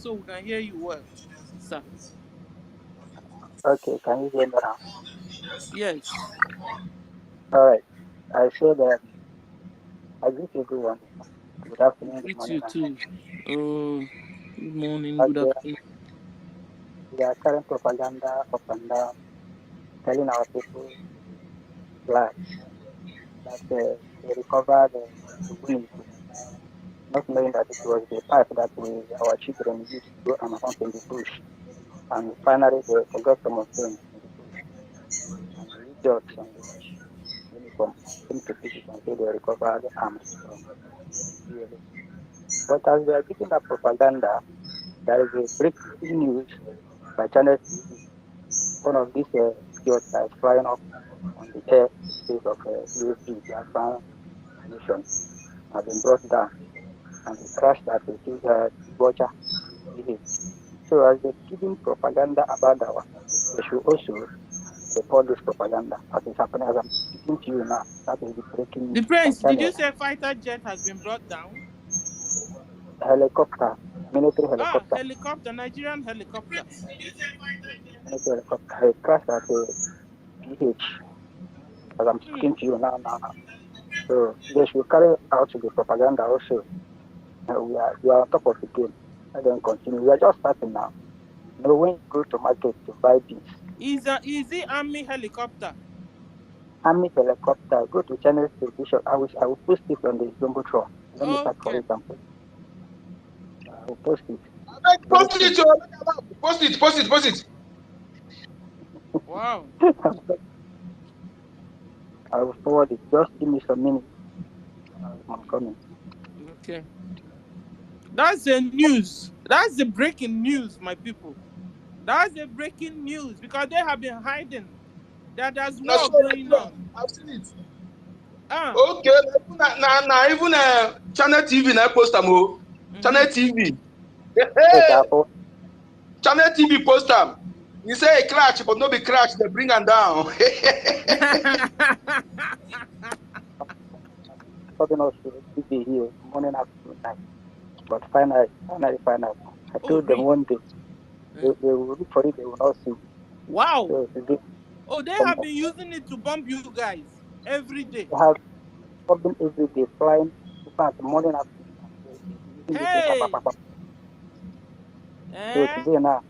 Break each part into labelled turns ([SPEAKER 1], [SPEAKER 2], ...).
[SPEAKER 1] so we can hear you well, sir.
[SPEAKER 2] Okay, can you hear me now?
[SPEAKER 1] Yes.
[SPEAKER 2] All right. I say that I greet everyone. Good afternoon, good
[SPEAKER 1] Greet
[SPEAKER 2] morning,
[SPEAKER 1] you
[SPEAKER 2] and
[SPEAKER 1] too. Oh, good morning,
[SPEAKER 2] as
[SPEAKER 1] good afternoon.
[SPEAKER 2] there are current propaganda up and down telling our people lies that they recovered the wheat, not knowing that it was the pipe that our children used to go and hunt in the bush. And finally, they forgot some of them in the bush. And the idiots on the uniform came to pick it and say they recovered arms from PLA. But as we are getting that propaganda, there is a breaking news by Channel TV. One of these idiots that is flying up on the air says of BRGIE, Biafra Nation, has been brought down and he crashed at the BRGIE. So as they're giving propaganda about that one, they should also report this propaganda as it's happening as I'm speaking to you now. That is the breaking
[SPEAKER 1] The
[SPEAKER 2] news by
[SPEAKER 1] prince, did you
[SPEAKER 2] Channel.
[SPEAKER 1] say fighter jet has been brought down?
[SPEAKER 2] Helicopter, military
[SPEAKER 1] Ah,
[SPEAKER 2] helicopter,
[SPEAKER 1] helicopter, Nigerian helicopter.
[SPEAKER 2] military helicopter. It crashed at the PH as I'm speaking to you now. So they should carry out the propaganda also. We are on top of the game. And then continue. We are just starting now. You know, when you go to market to buy this
[SPEAKER 1] Is it army helicopter?
[SPEAKER 2] army helicopter, go to Channel Television. I will post it on the Jumbotron. Let me search for
[SPEAKER 1] Okay.
[SPEAKER 2] it and post. I will post it. Very
[SPEAKER 3] Post
[SPEAKER 2] soon.
[SPEAKER 3] it, post it.
[SPEAKER 1] Wow.
[SPEAKER 2] I will forward it. Just give me some minutes. I'm coming.
[SPEAKER 1] Okay. That's the news. That's the breaking news, my people. That's the breaking news because they have been hiding that there's
[SPEAKER 3] Now,
[SPEAKER 1] war
[SPEAKER 3] so
[SPEAKER 1] going on.
[SPEAKER 3] I've seen it.
[SPEAKER 1] Ah.
[SPEAKER 3] Okay, even Channel TV na post am o. Channel TV.
[SPEAKER 2] Yes,
[SPEAKER 3] Hey,
[SPEAKER 2] I will.
[SPEAKER 3] Channel TV post am. You say a crash, but no be crash. They bring am down.
[SPEAKER 2] Talking of TV here, morning, afternoon, night. But finally, I
[SPEAKER 1] Oh,
[SPEAKER 2] told them
[SPEAKER 1] really?
[SPEAKER 2] one day they will look for it, they will not see.
[SPEAKER 1] Wow.
[SPEAKER 2] So today,
[SPEAKER 1] Oh, they
[SPEAKER 2] from
[SPEAKER 1] have been using it to bomb you guys every day.
[SPEAKER 2] they have problem every day, flying, in fact, morning, afternoon, night. Using the thing,
[SPEAKER 1] Hey.
[SPEAKER 2] So
[SPEAKER 1] Eh?
[SPEAKER 2] today now,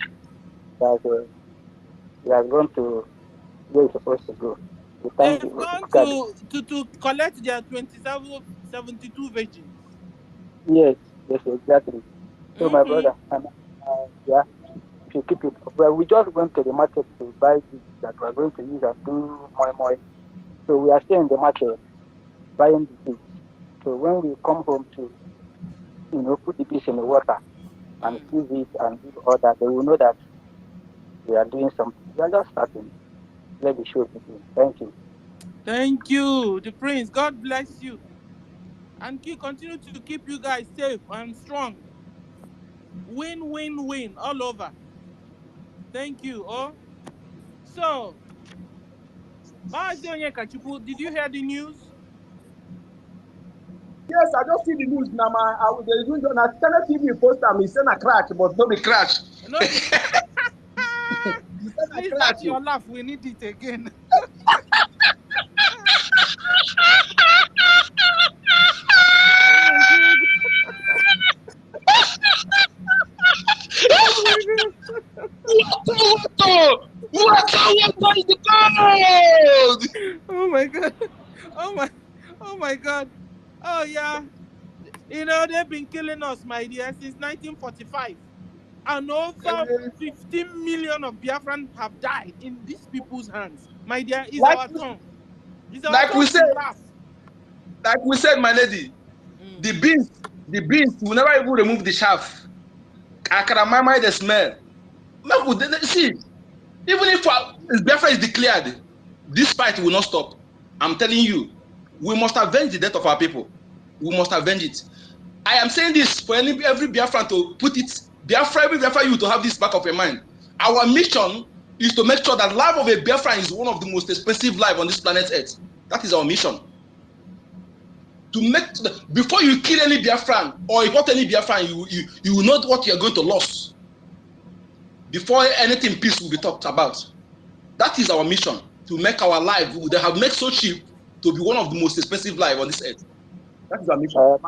[SPEAKER 2] that we are going to where it's supposed to go. We thank
[SPEAKER 1] They've
[SPEAKER 2] the
[SPEAKER 1] gone
[SPEAKER 2] God.
[SPEAKER 1] to collect their 72 virgins.
[SPEAKER 2] Yes, yes, exactly. So my
[SPEAKER 1] Mm-hmm.
[SPEAKER 2] brother, and yeah, if you keep it, well, we just went to the market to buy this that we're going to use and do more. So we are still in the market buying the beans. So when we come home to, put the beans in the water and sieve it and do all that, they will know that we are doing something. We are just starting. Let the show begin. Thank you.
[SPEAKER 1] Thank you, the prince. God bless you. And continue to keep you guys safe and strong. Win, win, win all over. Thank you. Oh, so Mazi Onyekachukwu, did you hear the news?
[SPEAKER 3] Yes, I just see the news now. They doing na Channel TV post am. He say na crash, but no be crash.
[SPEAKER 1] No be.
[SPEAKER 3] He say na
[SPEAKER 1] Please,
[SPEAKER 3] crash.
[SPEAKER 1] that's your laugh. We need it again. Oh my god. Oh
[SPEAKER 3] Water is the gold.
[SPEAKER 1] my god. Oh my. Oh my god. Oh yeah. They've been killing us, my dear, since 1945. And over 15 million of Biafran have died in these people's hands. My dear, it's
[SPEAKER 3] Like
[SPEAKER 1] our turn. It's our
[SPEAKER 3] like we
[SPEAKER 1] turn
[SPEAKER 3] said,
[SPEAKER 1] to laugh.
[SPEAKER 3] my lady,
[SPEAKER 1] Mm.
[SPEAKER 3] the beans will never even remove the shaft. Akaramama the smell. See, even if Biafra is declared, this fight will not stop. I'm telling you, we must avenge the death of our people. We must avenge it. I am saying this for every Biafran to put it, every Biafra you to have this back of your mind. Our mission is to make sure that life of a Biafran is one of the most expensive life on this planet Earth. That is our mission. to make before you kill any Biafran or import any Biafran, you will know what you are going to lose before anything peace will be talked about. That is our mission, to make our life. They have made so cheap to be one of the most expensive life on this earth. That is our mission.
[SPEAKER 2] You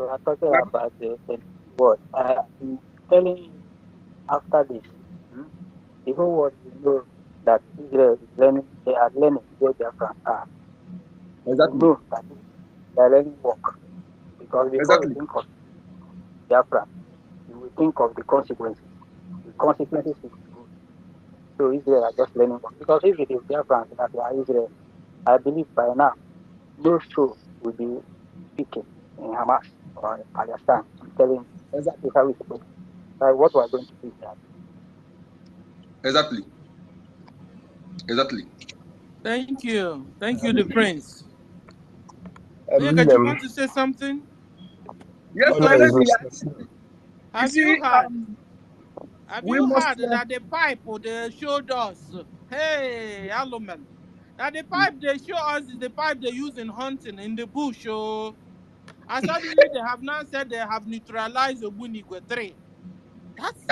[SPEAKER 2] are talking about the world. I'm telling you, after this, the whole world will know that Israel is learning, they are learning where Biafra are.
[SPEAKER 3] Exactly.
[SPEAKER 2] You know that they are learning work. Because before you think of Biafra, you will think of the consequences. The consequences will be good. So Israel are just learning work. Because if it is Biafra that they are Israel, I believe by now, no show will be speaking in Hamas or in Palestine. I'm telling you, exactly how it's supposed to be. Like what we are going to do here.
[SPEAKER 3] Exactly. Exactly.
[SPEAKER 1] Thank you. Thank you, the prince. Onyeka, you want to say something?
[SPEAKER 3] Yes,
[SPEAKER 1] have you heard that the pipe they showed us? Hey, hello man. That the pipe they show us is the pipe they use in hunting in the bush. Oh. And suddenly they have now said they have neutralized Ogbunigwe 3. That's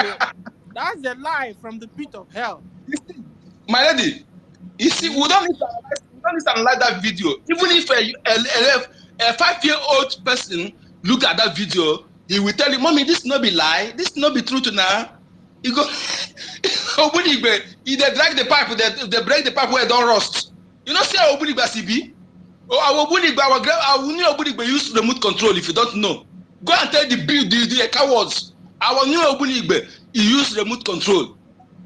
[SPEAKER 1] a lie from the pit of hell.
[SPEAKER 3] My lady, you see, we don't need to analyze that video. Even if a 5-year-old person look at that video, he will tell you, "Mommy, this no be lie. This no be true to now." He go, Ogbunigwe, they drag the pipe, they break the pipe where it don't rust. You know, see how Ogbunigwe CB? Oh, our new Ogbunigwe use remote control. If you don't know, go and tell the cowards. Our new Ogbunigwe, he use remote control.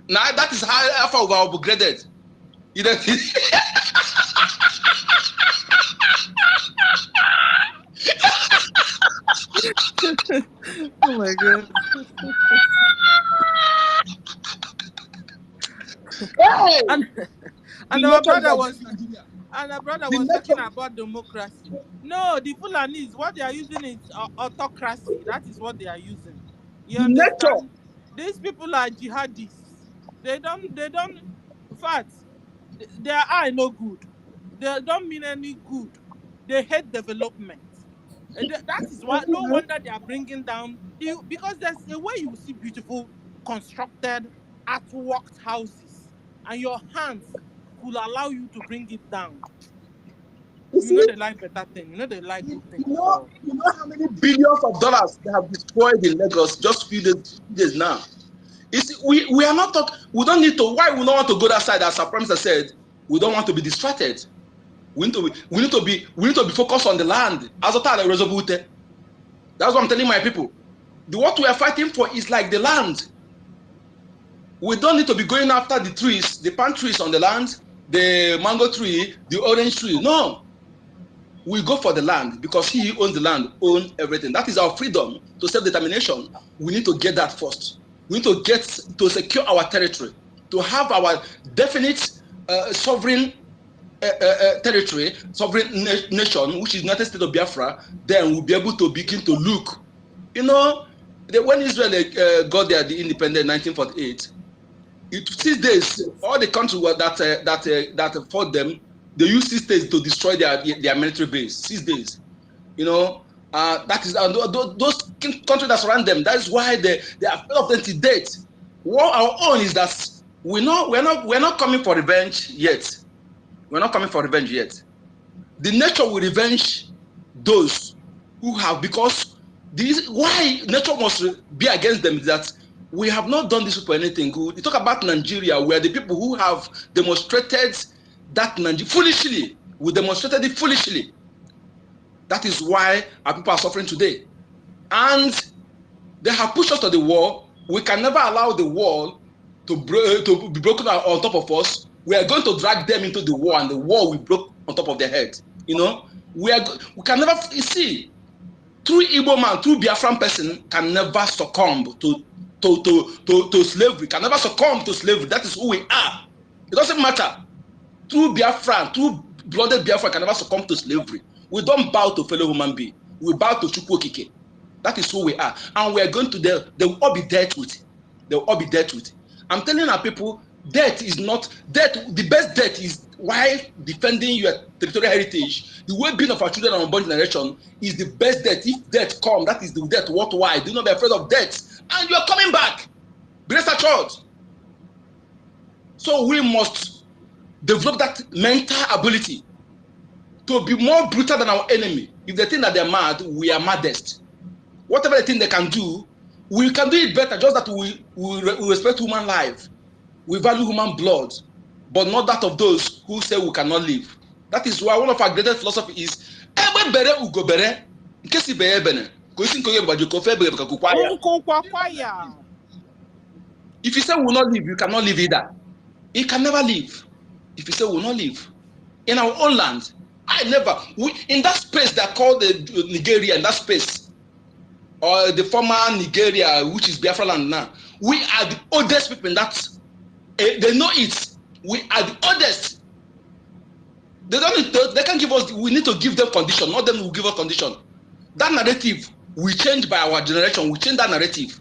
[SPEAKER 3] Now that is how far we are upgraded.
[SPEAKER 1] Oh my God.
[SPEAKER 3] Hey!
[SPEAKER 1] And our brother was talking about democracy. No, the Fulanis, what they are using is autocracy. That is what they are using. You understand? These people are jihadists. They don't, in fact, their eye no good. They don't mean any good. They hate development. That is why, no wonder they are bringing down, because there's a way you see beautiful, constructed, artworked houses, and your hands could allow you to bring it down. You know they like better thing. You know they like good things.
[SPEAKER 3] You know how many billions of dollars they have destroyed in Lagos just few days now. We are not talking. We don't need to. Why we don't want to go that side? As our Prime Minister said, we don't want to be distracted. We need to be focused on the land. That's what I'm telling my people. What we are fighting for is like the land. We don't need to be going after the trees, the palm trees on the land, the mango tree, the orange tree. No. We go for the land because he who owns the land owns everything. That is our freedom to self-determination. We need to get that first. We need to secure our territory, to have our definite sovereign territory, sovereign nation, which is United States of Biafra. Then we'll be able to begin to look. You know, when Israel got their independence in 1948, 6 days, all the countries that fought them, they used 6 days to destroy their military base. 6 days, you know. That is those countries that surround them. That is why they are afraid of them to date. What our own is that we're not coming for revenge yet. We're not coming for revenge yet. The nature will revenge those who have, because why nature must be against them is that we have not done this for anything good. You talk about Nigeria, where the people who have demonstrated that foolishly, we demonstrated it foolishly. That is why our people are suffering today. And they have pushed us to the wall. We can never allow the wall to be broken on top of us. We are going to drag them into the wall, and the wall will break on top of their head. You know, we can never, you see, true Igbo man, true Biafran person can never succumb to slavery, can never succumb to slavery. That is who we are. It doesn't matter. True Biafran, true blooded Biafran can never succumb to slavery. We don't bow to fellow human being. We bow to Chukwu Okike. That is who we are. And we are going to they will all be dealt with. They will all be dealt with. I'm telling our people, death is not death. The best death is while defending your territorial heritage, the well-being of our children and unborn generation is the best death. If death comes, that is the death worthwhile. Do not be afraid of death. And you are coming back. Be rest assured. So we must develop that mental ability to be more brutal than our enemy. If they think that they're mad, we are maddest. Whatever they think they can do, we can do it better, just that we respect human life. We value human blood, but not that of those who say we cannot live. That is why one of our greatest philosophy is if you say we will not live, you cannot live either. He can never live. If you say we will not live in our own land, in that space that called the Nigeria, in that space, or the former Nigeria, which is Biafra land now, we are the oldest people in that. They know it. We are the oldest. They can give us. We need to give them condition, not them who give us condition. That narrative we change by our generation. We change that narrative.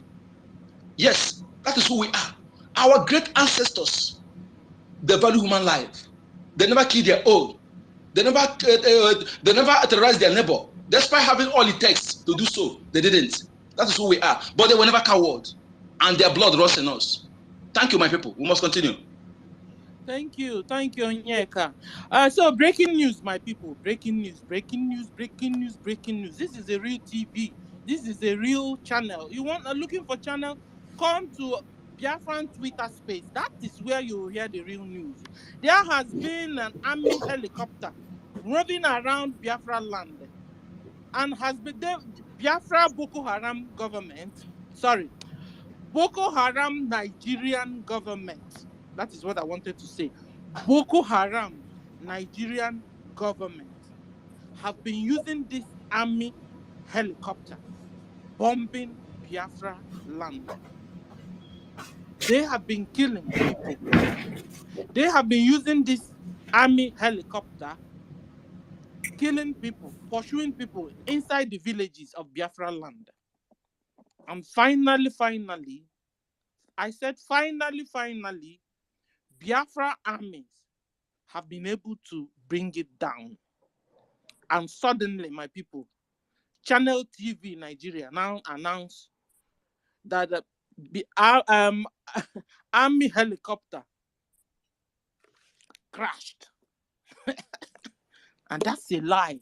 [SPEAKER 3] Yes, that is who we are. Our great ancestors, they value human life. They never kill their own. They never terrorize their neighbor. Despite having all it takes to do so, they didn't. That is who we are. But they were never coward, and their blood runs in us. Thank you, my people. We must continue.
[SPEAKER 1] Thank you, Onyeka. So breaking news, my people. Breaking news. This is a real TV. This is a real channel. You want looking for channel? Come to Biafran Twitter space. That is where you will hear the real news. There has been an army helicopter roving around Biafra land, and has been the Biafra Boko Haram government. Sorry, Boko Haram Nigerian government. That is what I wanted to say. Boko Haram Nigerian government have been using this army helicopter bombing Biafra land. They have been killing people. They have been using this army helicopter killing people, pursuing people inside the villages of Biafra land. And finally, I said finally, Biafra armies have been able to bring it down. And suddenly, my people, Channel TV Nigeria now announced that the army helicopter crashed. And that's a lie.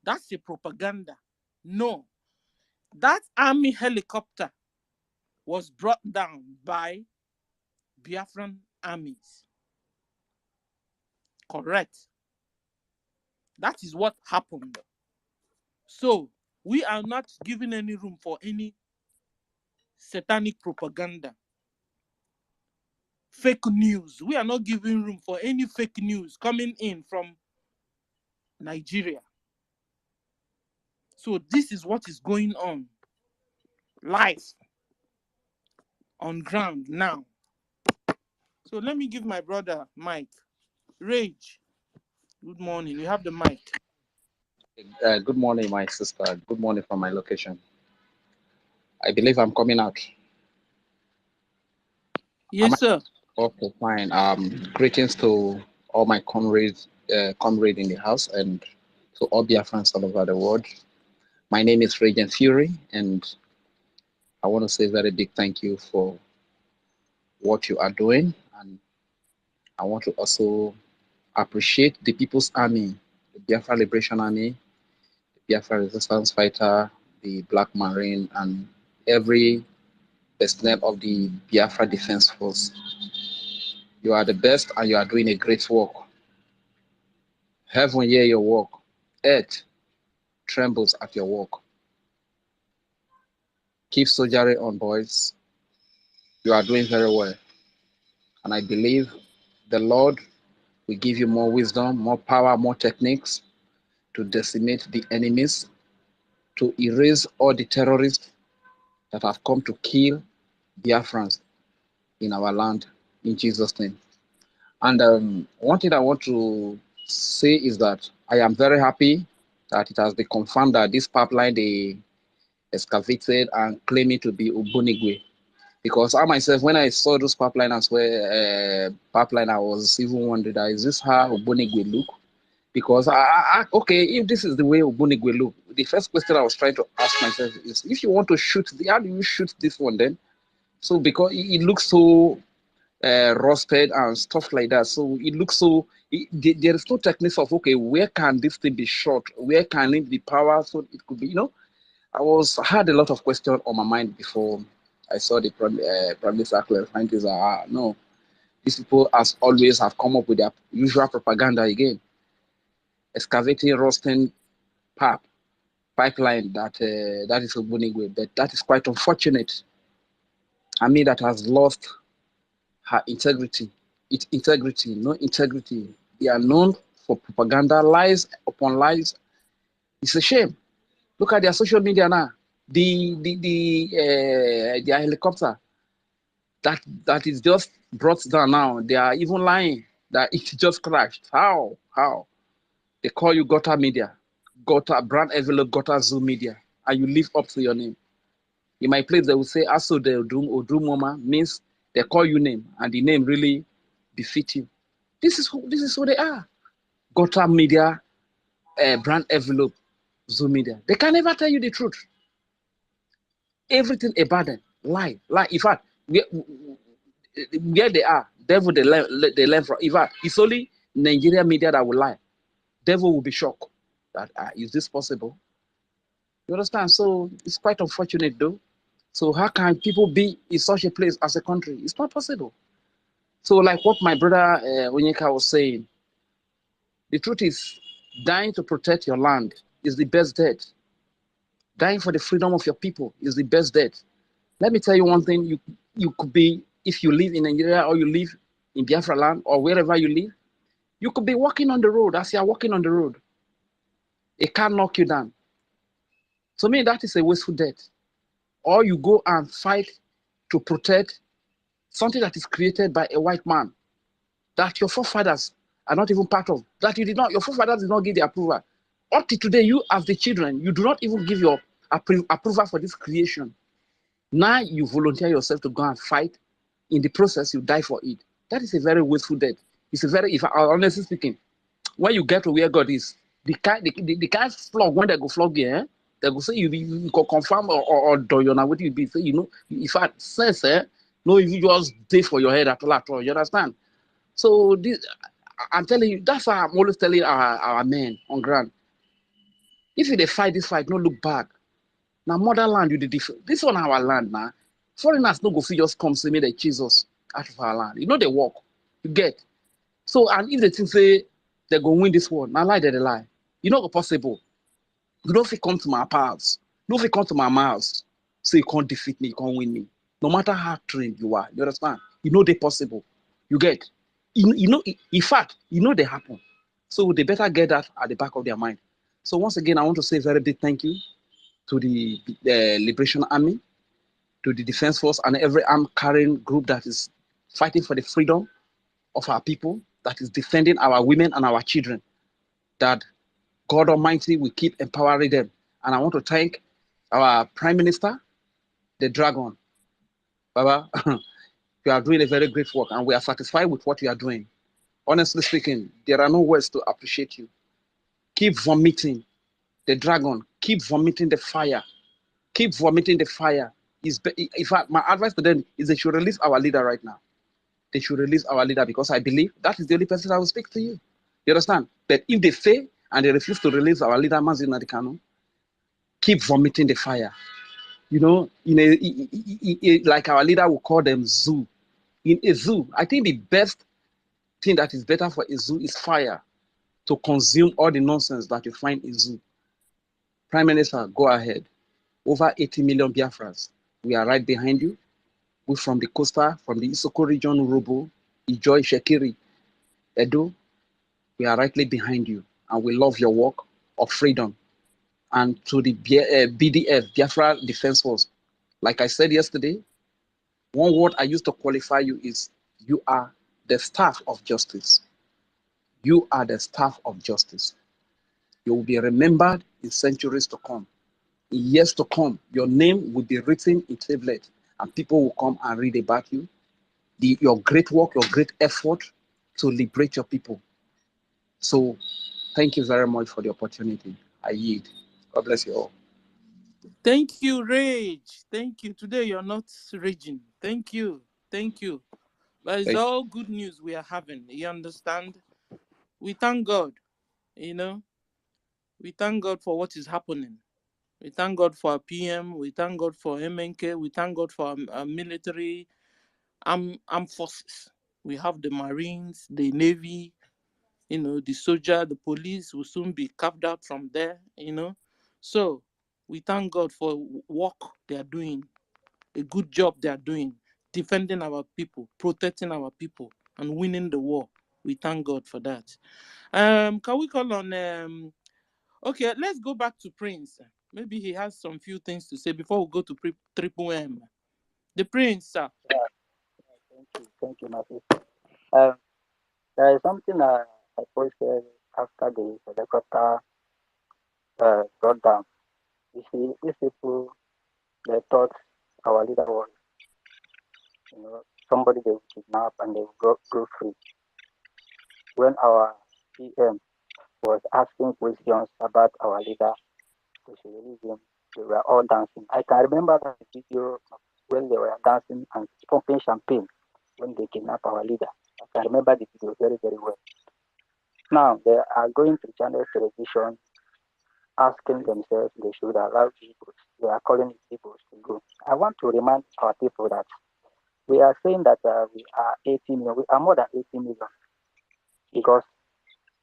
[SPEAKER 1] That's a propaganda. No, that army helicopter was brought down by Biafran armies. Correct. That is what happened. So we are not giving any room for any satanic propaganda, fake news. We are not giving room for any fake news coming in from Nigeria. So this is what is going on live on ground now. So let me give my brother Mike. Rage, good morning. You have the mic.
[SPEAKER 4] Good morning, my sister. Good morning from my location. I believe I'm coming out.
[SPEAKER 1] Yes, sir.
[SPEAKER 4] Okay, fine. Greetings to all my comrades in the house and to all Biafrans all over the world. My name is Regent Fury, and I want to say a very big thank you for what you are doing. And I want to also appreciate the People's Army, the Biafra Liberation Army, the Biafra Resistance Fighter, the Black Marine, and every personnel of the Biafra Defense Force. You are the best and you are doing a great work. Heaven hear your work. Earth trembles at your work. Keep soldiering on, boys. You are doing very well. And I believe the Lord will give you more wisdom, more power, more techniques to decimate the enemies, to erase all the terrorists that have come to kill Biafrans in our land, in Jesus' name. And one thing I want to say is that I am very happy that it has been confirmed that this pipeline they excavated and claiming to be Ubunigwe Because I myself, when I saw those pipeliners pipeline, I was even wondering, is this how Ogbonigwe look? Because okay, if this is the way Ogbonigwe look, the first question I was trying to ask myself is, if you want to shoot, how do you shoot this one then? So because it looks so rusted and stuff like that, so it looks so. There is no technique of, okay, where can this thing be shot? Where can it be power? So it could be, had a lot of questions on my mind before I saw the Prime Minister clarifying things. No, these people, as always, have come up with their usual propaganda again, excavating rusting pipeline that is Ogbonigwe, but that is quite unfortunate. I mean, that has lost her integrity. Its integrity, no integrity. They are known for propaganda, lies upon lies. It's a shame. Look at their social media now. Their helicopter that is just brought down now. They are even lying that it just crashed. How? They call you Gutter Media, Gutter Brand Envelope, Gutter Zoom Media, and you live up to your name. In my place, they will say Aso de Odrumoma, means they call you name, and the name really befits you. This is who they are. Gutter Media, Brand Envelope, Zoom Media. They can never tell you the truth. Everything about them, lie. In fact, where they are, devil they learn from. In fact, it's only Nigeria media that will lie. Devil will be shocked that is this possible? You understand? So it's quite unfortunate though. So how can people be in such a place as a country? It's not possible. So like what my brother Onyeka was saying, the truth is, dying to protect your land is the best death. Dying for the freedom of your people is the best death. Let me tell you one thing, you could be, if you live in Nigeria or you live in Biafra land or wherever you live, you could be walking on the road. As you are walking on the road, it can't knock you down. To me, that is a wasteful death. Or you go and fight to protect something that is created by a white man that your forefathers are not even part of, that your forefathers did not give the approval. Up to today, you as the children, you do not even give your approval for this creation. Now you volunteer yourself to go and fight. In the process, you die for it. That is a very wasteful death. It's a very, if I honestly speaking, when you get to where God is, the kind flog, when they go flog you, they go say you can confirm or do you know what you be say, if I says no, if you just day for your head at all, you understand? So this, I'm telling you, that's why I'm always telling our men on ground. If they fight this fight, no look back. Now motherland, you did this one our land now. Foreigners no go fit just come say me they chase us out of our land. They walk. You get. So and if they think say they go win this one, now lie they lie. Not possible. You don't fit come to my pals. You don't fit come to my mouths. So you can't defeat me, you can't win me. No matter how trained you are, you understand? They possible. You get. In fact, they happen. So they better get that at the back of their mind. So once again, I want to say a very big thank you to the Liberation Army, to the Defense Force, and every armed carrying group that is fighting for the freedom of our people, that is defending our women and our children, that God Almighty will keep empowering them. And I want to thank our Prime Minister, the Dragon. Baba, you are doing a very great work, and we are satisfied with what you are doing. Honestly speaking, there are no words to appreciate you. Keep vomiting the dragon. Keep vomiting the fire. Keep vomiting the fire. In fact, my advice to them is they should release our leader right now. They should release our leader because I believe that is the only person that will speak to you. You understand? But if they fail and they refuse to release our leader, Mazi Nadikano, keep vomiting the fire. Like our leader will call them zoo. In a zoo, I think the best thing that is better for a zoo is fire to consume all the nonsense that you find in zoo. Prime Minister, go ahead. Over 80 million Biafrans. We are right behind you. We from the coastal, from the Isoko region, Urobo, Ijoy, Shekiri, Edo. We are rightly behind you. And we love your work of freedom. And to the BDF, Biafra Defense Force, like I said yesterday, one word I used to qualify you is you are the staff of justice. You are the staff of justice. You will be remembered in centuries to come. In years to come, your name will be written in tablet and people will come and read about you, your great work, your great effort to liberate your people. So thank you very much for the opportunity. I yield. God bless you all.
[SPEAKER 1] Thank you, Rage. Thank you. Today you're not raging. Thank you. Thank you. But it's all good news we are having. You understand? We thank God. You know, we thank God for what is happening. We thank God for our PM. We thank God for MNK. We thank God for our military armed forces. We have the Marines, the Navy, the soldier, the police will soon be carved out from there. So we thank God for work they are doing, a good job they are doing, defending our people, protecting our people, and winning the war. We thank God for that. Can we call on okay, let's go back to Prince. Maybe he has some few things to say before we go to Triple M. The Prince, sir.
[SPEAKER 2] Thank you, my sister. There is something I posted after the helicopter brought down. You see, these people, they thought our leader was, somebody they would kidnap and they would go free. When our PM was asking questions about our leader, we should release him, they were all dancing. I can remember that video when they were dancing and pumping champagne when they kidnapped our leader. I can remember the video very, very well. Now they are going to channel television asking themselves they should allow people. They are calling people to go. I want to remind our people that we are saying that we are 18 million. We are more than 18 million because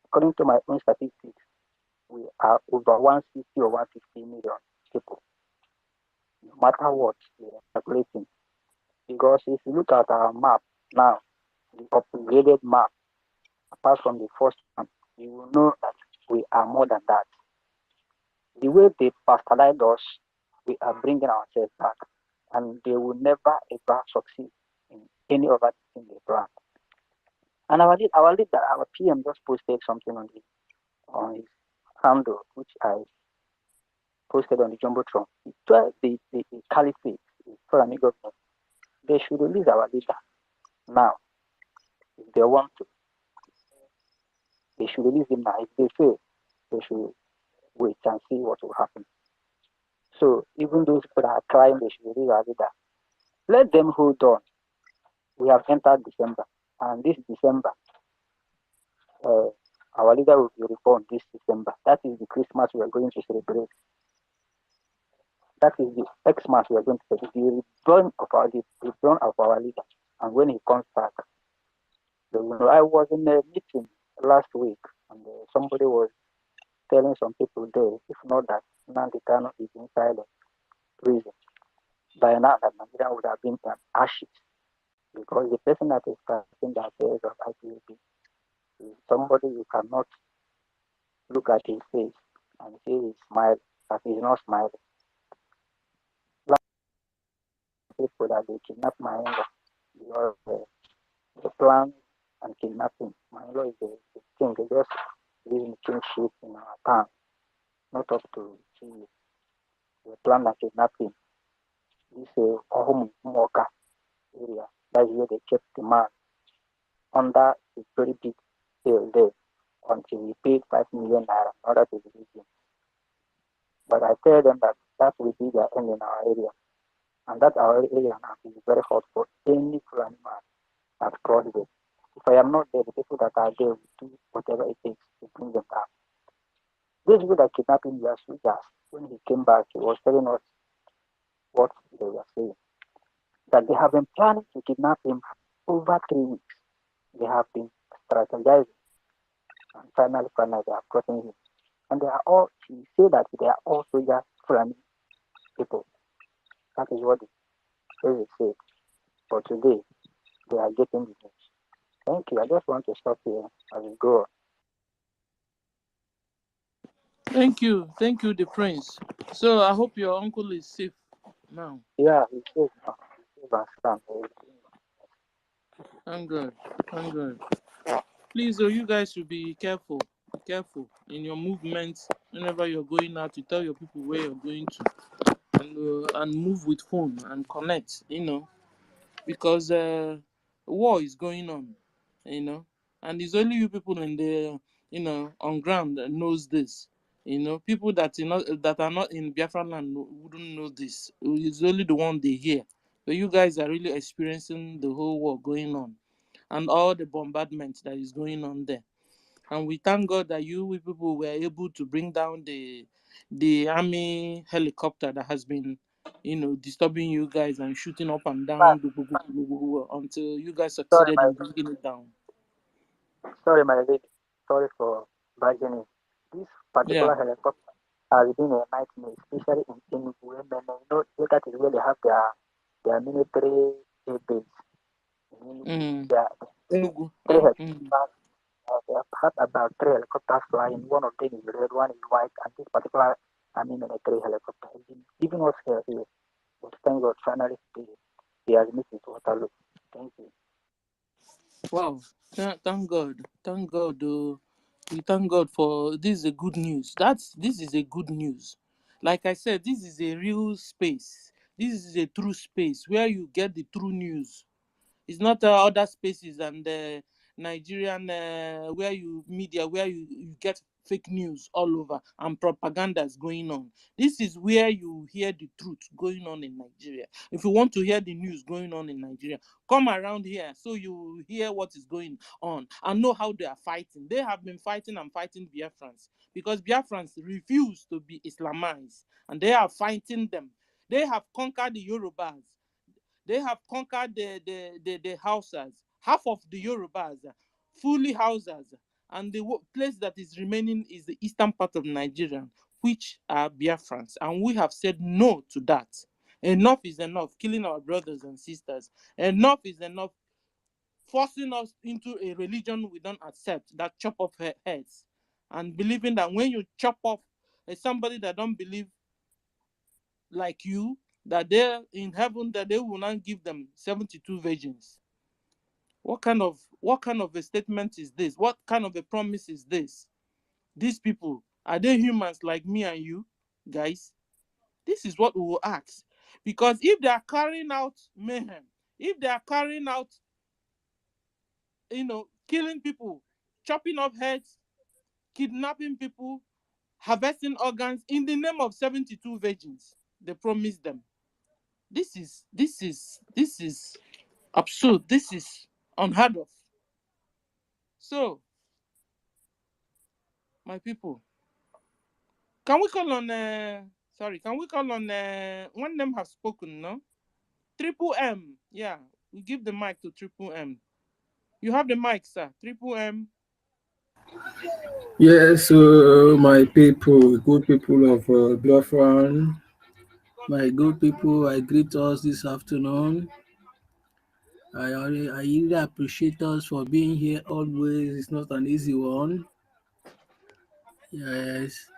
[SPEAKER 2] according to my own statistics, we are over 160 or 150 million people. No matter what we are calculating, because if you look at our map now, the upgraded map, apart from the first one, you will know that we are more than that. The way they bastardized us, we are bringing ourselves back, and they will never ever succeed in any other thing they plan. And our leader, our PM just posted something on his handle, which I posted on the Jumbotron. It told the caliphate, the Fulani government, they should release our leader now. If they want to, they should release him now. If they fail, they should wait and see what will happen. So even those people that are crying, they should release our leader. Let them hold on. We have entered December, and this December, our leader will be reborn this December. That is the Christmas we are going to celebrate. That is the Xmas we are going to celebrate. The reborn of our leader. And when he comes back, I was in a meeting last week, and somebody was telling some people there, if not that Nnamdi Kanu is inside the prison, by now that Nigeria would have been ashes. Because the person that is fighting the affairs of IPOB is somebody you cannot look at his face and say he's smiling, but he's not smiling. People that they kidnap my in-law because the plan and kidnapping. My in-law is the king. They just living kingship in our town, not up to see the plan and kidnapping. This Maka area. That's where they kept the man under a very big hill there until we paid 5 million naira in order to release him. But I tell them that will be their end in our area. And that our area now is very hot for any Fulani man that crossed there. If I am not there, the people that are there will do whatever it takes to bring them down. These people that kidnapped him were soldiers. When he came back, he was telling us what they were saying. That they have been planning to kidnap him over 3 weeks. They have been strategizing. And finally, they have gotten him. And they are all, he said that they are all soldiers, Fulani people. That is what they said. But today, they are getting the news. Thank you. I just want to stop here as we go on.
[SPEAKER 1] Thank you, the Prince. So I hope your uncle is safe now.
[SPEAKER 2] Yeah, he's safe now. He's safe and sound.
[SPEAKER 1] Thank God. Thank God. Please, you guys should be careful. Be careful in your movements. Whenever you're going out, you tell your people where you're going to. And and move with phone and connect, because war is going on, and it's only you people in the on ground that knows this. People that that are not in Biafra land wouldn't know this. It's only the one they hear. But you guys are really experiencing the whole war going on and all the bombardment that is going on there. And we thank God that you people were able to bring down the army helicopter that has been, disturbing you guys and shooting up and down until you guys
[SPEAKER 2] Sorry,
[SPEAKER 1] succeeded
[SPEAKER 2] my
[SPEAKER 1] in bringing it down.
[SPEAKER 2] sorry, my lady. Sorry for bargaining. This
[SPEAKER 1] Yeah.
[SPEAKER 2] particular helicopter has been a nightmare, especially in Tinubu, women. You that really have their military base.
[SPEAKER 1] Mm.
[SPEAKER 2] Their
[SPEAKER 1] Enugu,
[SPEAKER 2] three
[SPEAKER 1] huh? Mm.
[SPEAKER 2] helicopters. They have had about three helicopters flying. One of them is red, one is white, and this particular military helicopter has been giving us here. But thank God, finally, he has missed it Waterloo. Thank you.
[SPEAKER 1] Wow. Thank God. Thank God. We thank God for this is a good news. This is a good news. Like I said, this is a real space. This is a true space where you get the true news. It's not other spaces and Nigerian where you get fake news all over and propaganda is going on. This is where you hear the truth going on in Nigeria. If you want to hear the news going on in Nigeria, come around here so you hear what is going on and know how they are fighting. They have been fighting and fighting Biafrans because Biafrans refuse to be Islamized and they are fighting them. They have conquered the Yorubas. They have conquered the Hausas, half of the Yorubas, fully Hausas, and the place that is remaining is the eastern part of Nigeria, which are Biafrans. And we have said no to that. Enough is enough, killing our brothers and sisters. Enough is enough, forcing us into a religion we don't accept, that chop off heads. And believing that when you chop off somebody that don't believe like you, that they're in heaven, that they will not give them 72 virgins. What kind of a statement is this? What kind of a promise is this? These people, are they humans like me and you, guys? This is what we will ask. Because if they are carrying out mayhem, if they are carrying out, killing people, chopping off heads, kidnapping people, harvesting organs in the name of 72 virgins, they promise them. This is absurd. This is unheard of. So, my people, can we call on can we call on one name have spoken, no? Triple M. Yeah, we give the mic to Triple M. You have the mic, sir. Triple M.
[SPEAKER 5] Yes, my people, good people of Biafran, my good people, I greet us this afternoon. I really appreciate us for being here always. It's not an easy one. Yes,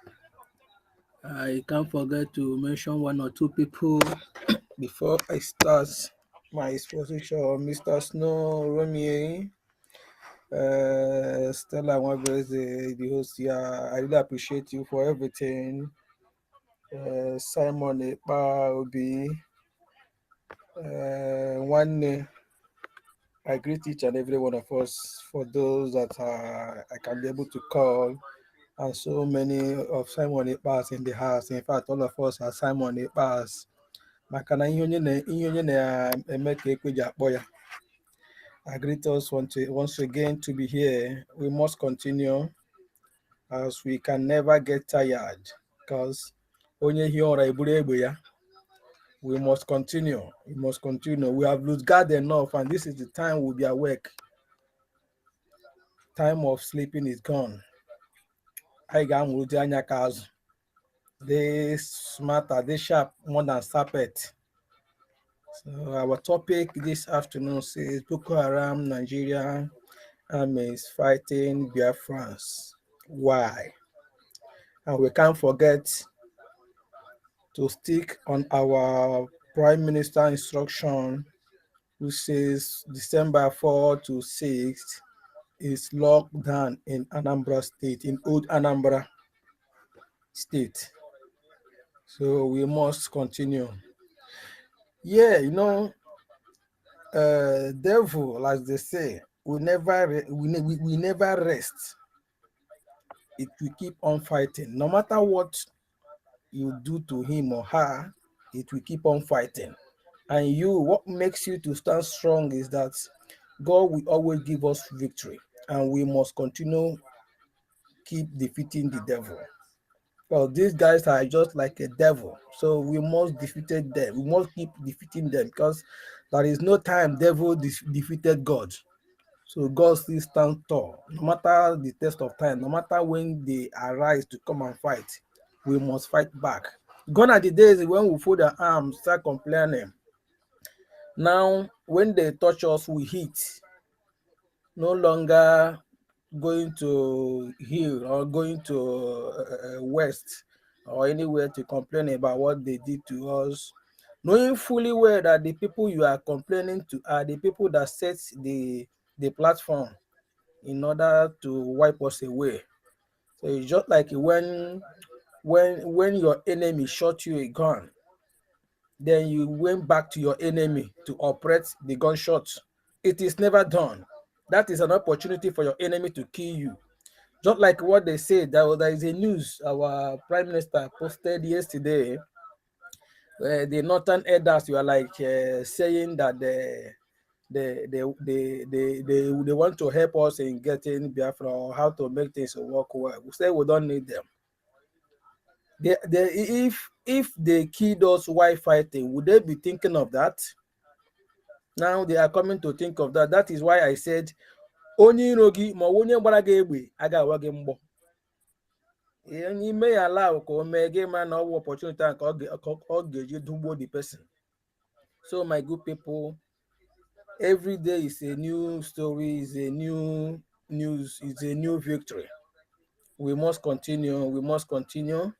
[SPEAKER 5] I can't forget to mention one or two people before I start my exposition. Mr. Snow, Romeo, Stella Wabes, the host here. I really appreciate you for everything. Simon Ekpa Obi, one. I greet each and every one of us for those that I can be able to call, and so many of Simon Ekpas in the house. In fact, all of us are Simon Ekpas. Maka na ihe onye na-eme ka ekweji akpọ ya. I greet us once again to be here. We must continue as we can never get tired because onye hie ụra eburu egbe ya. We must continue. We must continue. We have lost guard enough, and this is the time we'll be awake. Time of sleeping is gone. I got they smarter, they sharp more than serpent. So our topic this afternoon says Boko Haram Nigeria army is fighting Biafrans. Why? And we can't forget to stick on our Prime Minister instruction, who says December 4 to 6 is locked down in Anambra State, in Old Anambra State. So we must continue. Yeah, devil, as they say, we never rest. It will keep on fighting. No matter what you do to him or her, it will keep on fighting. And what makes you to stand strong is that God will always give us victory, and we must continue keep defeating the devil. Well, these guys are just like a devil, so we must defeat them. We must keep defeating them because there is no time devil defeated God. So God still stands tall, no matter the test of time, no matter when they arise to come and fight, we must fight back. Gone are the days when we fold our arms, start complaining. Now, when they touch us, we hit. No longer going to hill or going to west or anywhere to complain about what they did to us, knowing fully well that the people you are complaining to are the people that set the platform in order to wipe us away. So it's just like when your enemy shot you a gun, then you went back to your enemy to operate the gunshot. It is never done. That is an opportunity for your enemy to kill you. Just like what they said, there is a news our prime minister posted yesterday. The northern elders were like saying that they want to help us in getting Biafra or how to make things work well. We say we don't need them. If they killed us while fighting, would they be thinking of that? Now they are coming to think of that. That is why I said, onye irogi ma onye gbara gị egbe aga awa gị mgbọ. You may allow ka o mee gị ma na ọwụ opportunity ka ọ ga-eji dugbo the person. So my good people, every day is a new story, is a new news, is a new victory. We must continue. We must continue.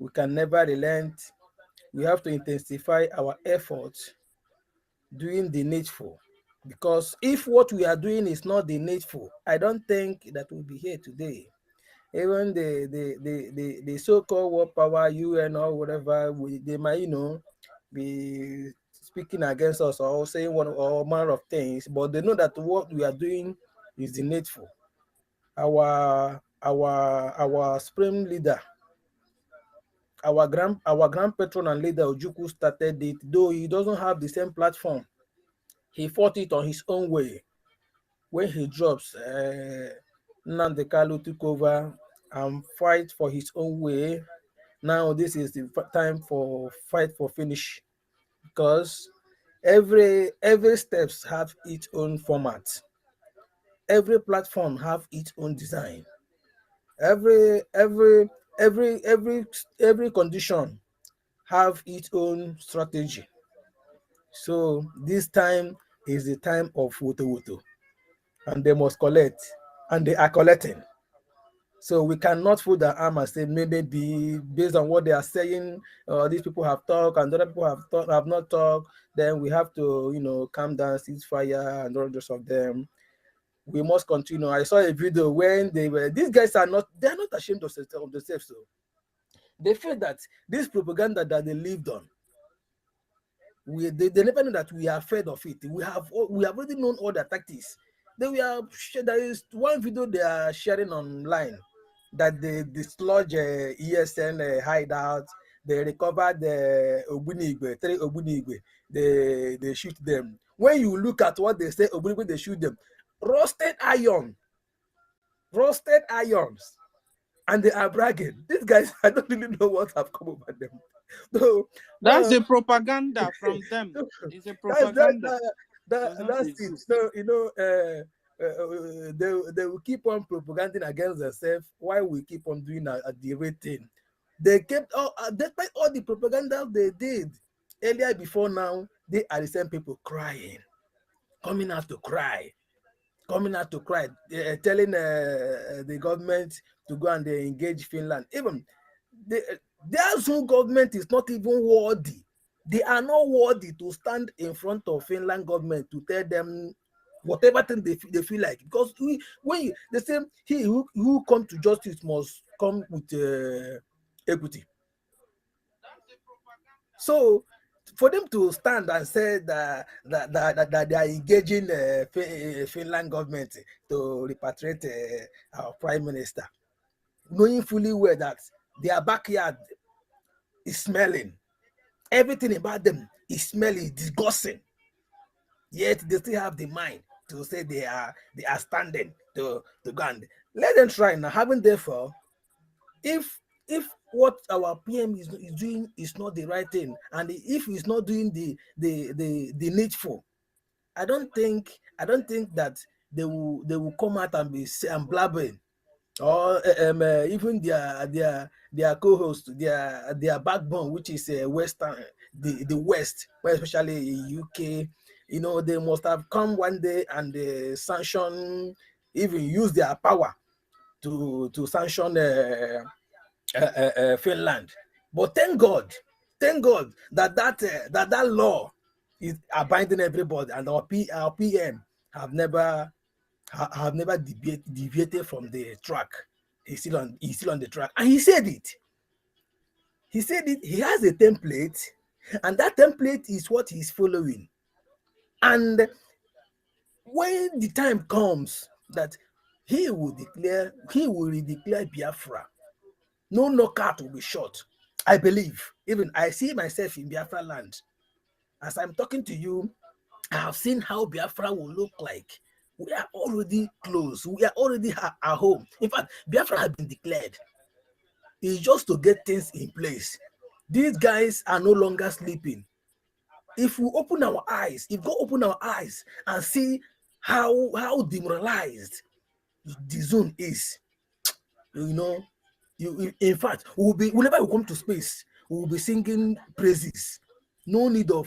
[SPEAKER 5] We can never relent. We have to intensify our efforts doing the needful. Because if what we are doing is not the needful, I don't think that we'll be here today. Even the so-called world power, UN or whatever, they might, be speaking against us or saying one or manner of things, but they know that what we are doing is the needful. Our supreme leader, our grand patron and leader Ojukwu started it, though he doesn't have the same platform. He fought it on his own way. When he drops, Nnamdi Kanu took over and fight for his own way. Now this is the time for fight for finish, because every steps have its own format. Every platform have its own design. Every condition have its own strategy. So this time is the time of woto, and they must collect, and they are collecting. So we cannot fold our arm and say maybe based on what they are saying, these people have talked and other people have not talked. Then we have to calm down, cease fire, and all the rest of them. We must continue. I saw a video when these guys are not ashamed of themselves. So they feel that this propaganda that they lived on, they never know that we are afraid of it. We have already known all the tactics. There is one video they are sharing online that they dislodge ESN hideout. They recovered the three Obunigwe. They shoot them. When you look at what they say, Obunigwe, they shoot them. Roasted irons, and they are bragging. These guys, I don't really know what have come over them. So
[SPEAKER 1] that's the propaganda from them. It's a propaganda.
[SPEAKER 5] That's it. So they will keep on propaganding against themselves while we keep on doing the rating. They kept despite all the propaganda they did earlier before now, they are the same people crying, coming out to cry, telling the government to go and engage Finland. Even their Zoom government is not even worthy. They are not worthy to stand in front of Finland government to tell them whatever thing they feel like. Because they say who come to justice must come with equity. So for them to stand and say that they are engaging Finland government to repatriate our prime minister, knowing fully well that their backyard is smelling, everything about them is smelling, disgusting. Yet they still have the mind to say they are standing to go and let them try now. Having therefore, if what our PM is doing is not the right thing, and if he's not doing the needful, I don't think that they will come out and and blabbering, or even their co-host, their backbone, which is Western, the West, where especially in UK, they must have come one day and sanction, even use their power to sanction Finland. But thank God that law is abiding everybody, and our PM have never deviated from the track. He's still on the track, and he said it. He has a template, and that template is what he's following. And when the time comes that he will redeclare Biafra, no knockout will be shot. I believe. Even I see myself in Biafra land. As I'm talking to you, I have seen how Biafra will look like. We are already close. We are already at home. In fact, Biafra has been declared. It's just to get things in place. These guys are no longer sleeping. If we open our eyes, if we open our eyes and see how demoralized the zone is, you know, in fact, whenever we come to space, we will be singing praises. No need of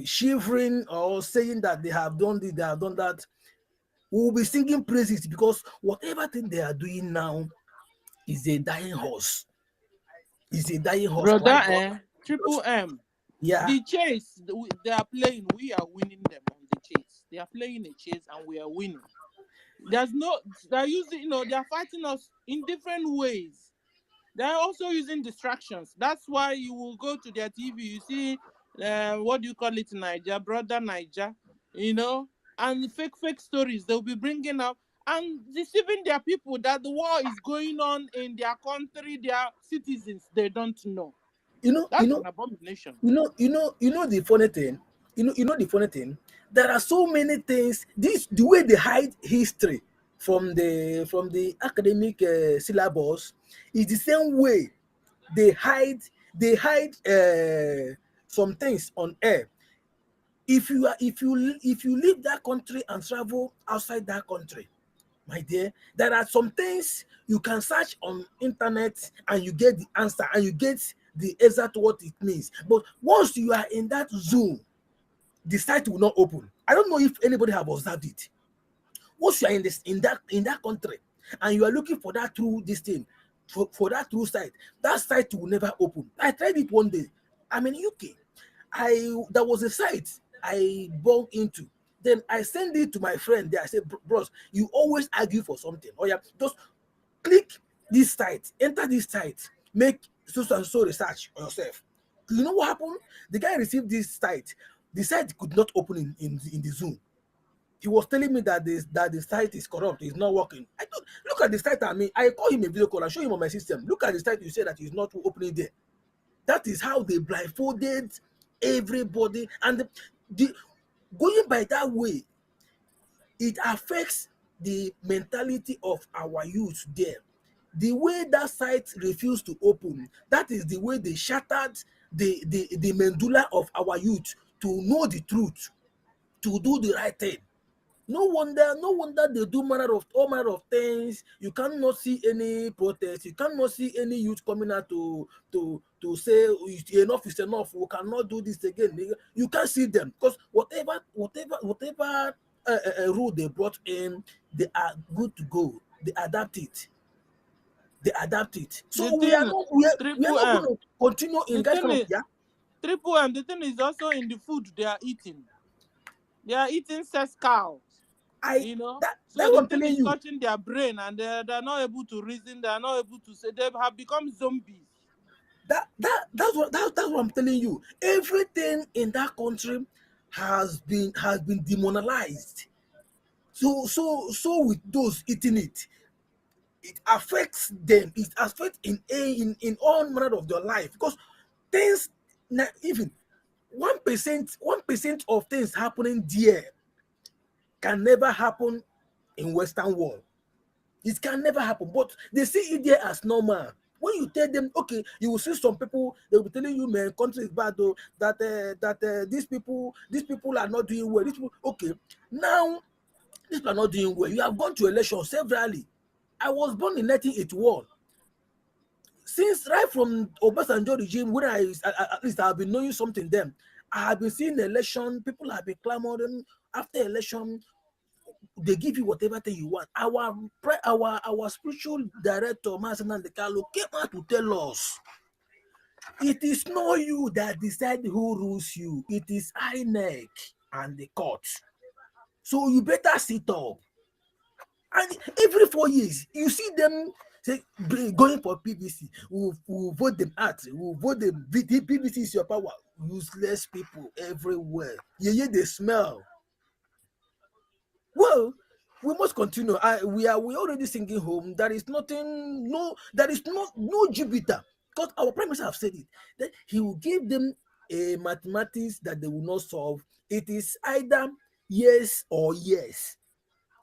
[SPEAKER 5] shivering or saying that they have done this, they have done that. We will be singing praises, because whatever thing they are doing now is a dying horse. Is a dying horse.
[SPEAKER 1] Brother,
[SPEAKER 5] My God.
[SPEAKER 1] Triple M.
[SPEAKER 5] Yeah.
[SPEAKER 1] The chase they are playing, we are winning them on the chase. They are playing a chase and we are winning. They're using, they are fighting us in different ways. They're also using distractions. That's why you will go to their TV, you see, what do you call it, Niger, brother Niger, and fake stories they'll be bringing up and deceiving their people that the war is going on in their country, their citizens, they don't know.
[SPEAKER 5] You know, you
[SPEAKER 1] That's
[SPEAKER 5] know,
[SPEAKER 1] an abomination.
[SPEAKER 5] the funny thing. The funny thing. There are so many things. The way they hide history from the academic syllabus is the same way they hide some things on air. If you leave that country and travel outside that country, my dear, there are some things you can search on internet and you get the answer and you get the exact what it means. But once you are in that zone, the site will not open. I don't know if anybody have observed it. Once you are in that country and you are looking for that true this thing, for that true site, that site will never open. I tried it one day. I'm in UK. There was a site I bumped into. Then I sent it to my friend there. I said, bros, you always argue for something. Oh yeah, just click this site, enter this site, make so and so research on yourself. You know what happened? The guy received this site. The site could not open in the Zoom. He was telling me that the site is corrupt, it's not working. I don't look at the site. I call him a video call and show him on my system. Look at the site, you say that it's not opening there. That is how they blindfolded everybody. And going by that way, it affects the mentality of our youth there. The way that site refused to open, that is the way they shattered the medulla of our youth to know the truth, to do the right thing. No wonder they do all manner of things. You cannot see any protest. You cannot see any youth coming out to say enough is enough. We cannot do this again. You can't see them, because whatever rule they brought in, they are good to go. They adapt it.
[SPEAKER 1] The
[SPEAKER 5] So we are
[SPEAKER 1] thing,
[SPEAKER 5] not we are
[SPEAKER 1] Triple
[SPEAKER 5] not
[SPEAKER 1] M,
[SPEAKER 5] going to continue in
[SPEAKER 1] the
[SPEAKER 5] that
[SPEAKER 1] thing
[SPEAKER 5] kind of,
[SPEAKER 1] is,
[SPEAKER 5] yeah.
[SPEAKER 1] Triple M, the thing is also in the food they are eating. They are eating sex cows,
[SPEAKER 5] I
[SPEAKER 1] So
[SPEAKER 5] that
[SPEAKER 1] the
[SPEAKER 5] what I'm
[SPEAKER 1] thing
[SPEAKER 5] telling
[SPEAKER 1] is
[SPEAKER 5] you.
[SPEAKER 1] touching their brain, and they're not able to reason. They're not able to say. They have become zombies.
[SPEAKER 5] That's what I'm telling you. Everything in that country has been demonized. So with those eating it, it affects them. It affects in all manner of their life, because things, even 1% of things happening there can never happen in Western world. It can never happen, but they see it there as normal. When you tell them, okay, you will see some people, they will be telling you, man, country is bad though, that these people are not doing well. These people, okay, now these people are not doing well. You have gone to election severally. I was born in 1981. Since right from Obasanjo regime, when at least I have been knowing something then, I have been seeing election, people have been clamoring after election. They give you whatever thing you want. Our spiritual director, Master Nandekalo, came out to tell us, it is not you that decide who rules you. It is INEC and the court. So you better sit up. And every 4 years, you see them say, going for PVC. We'll vote them out. We'll vote them. PVC is your power. Useless people everywhere. Yeah, they smell. Well, we must continue. We already singing home. There is nothing, there is no Jupiter. Because our prime minister have said it, that he will give them a mathematics that they will not solve. It is either yes or yes.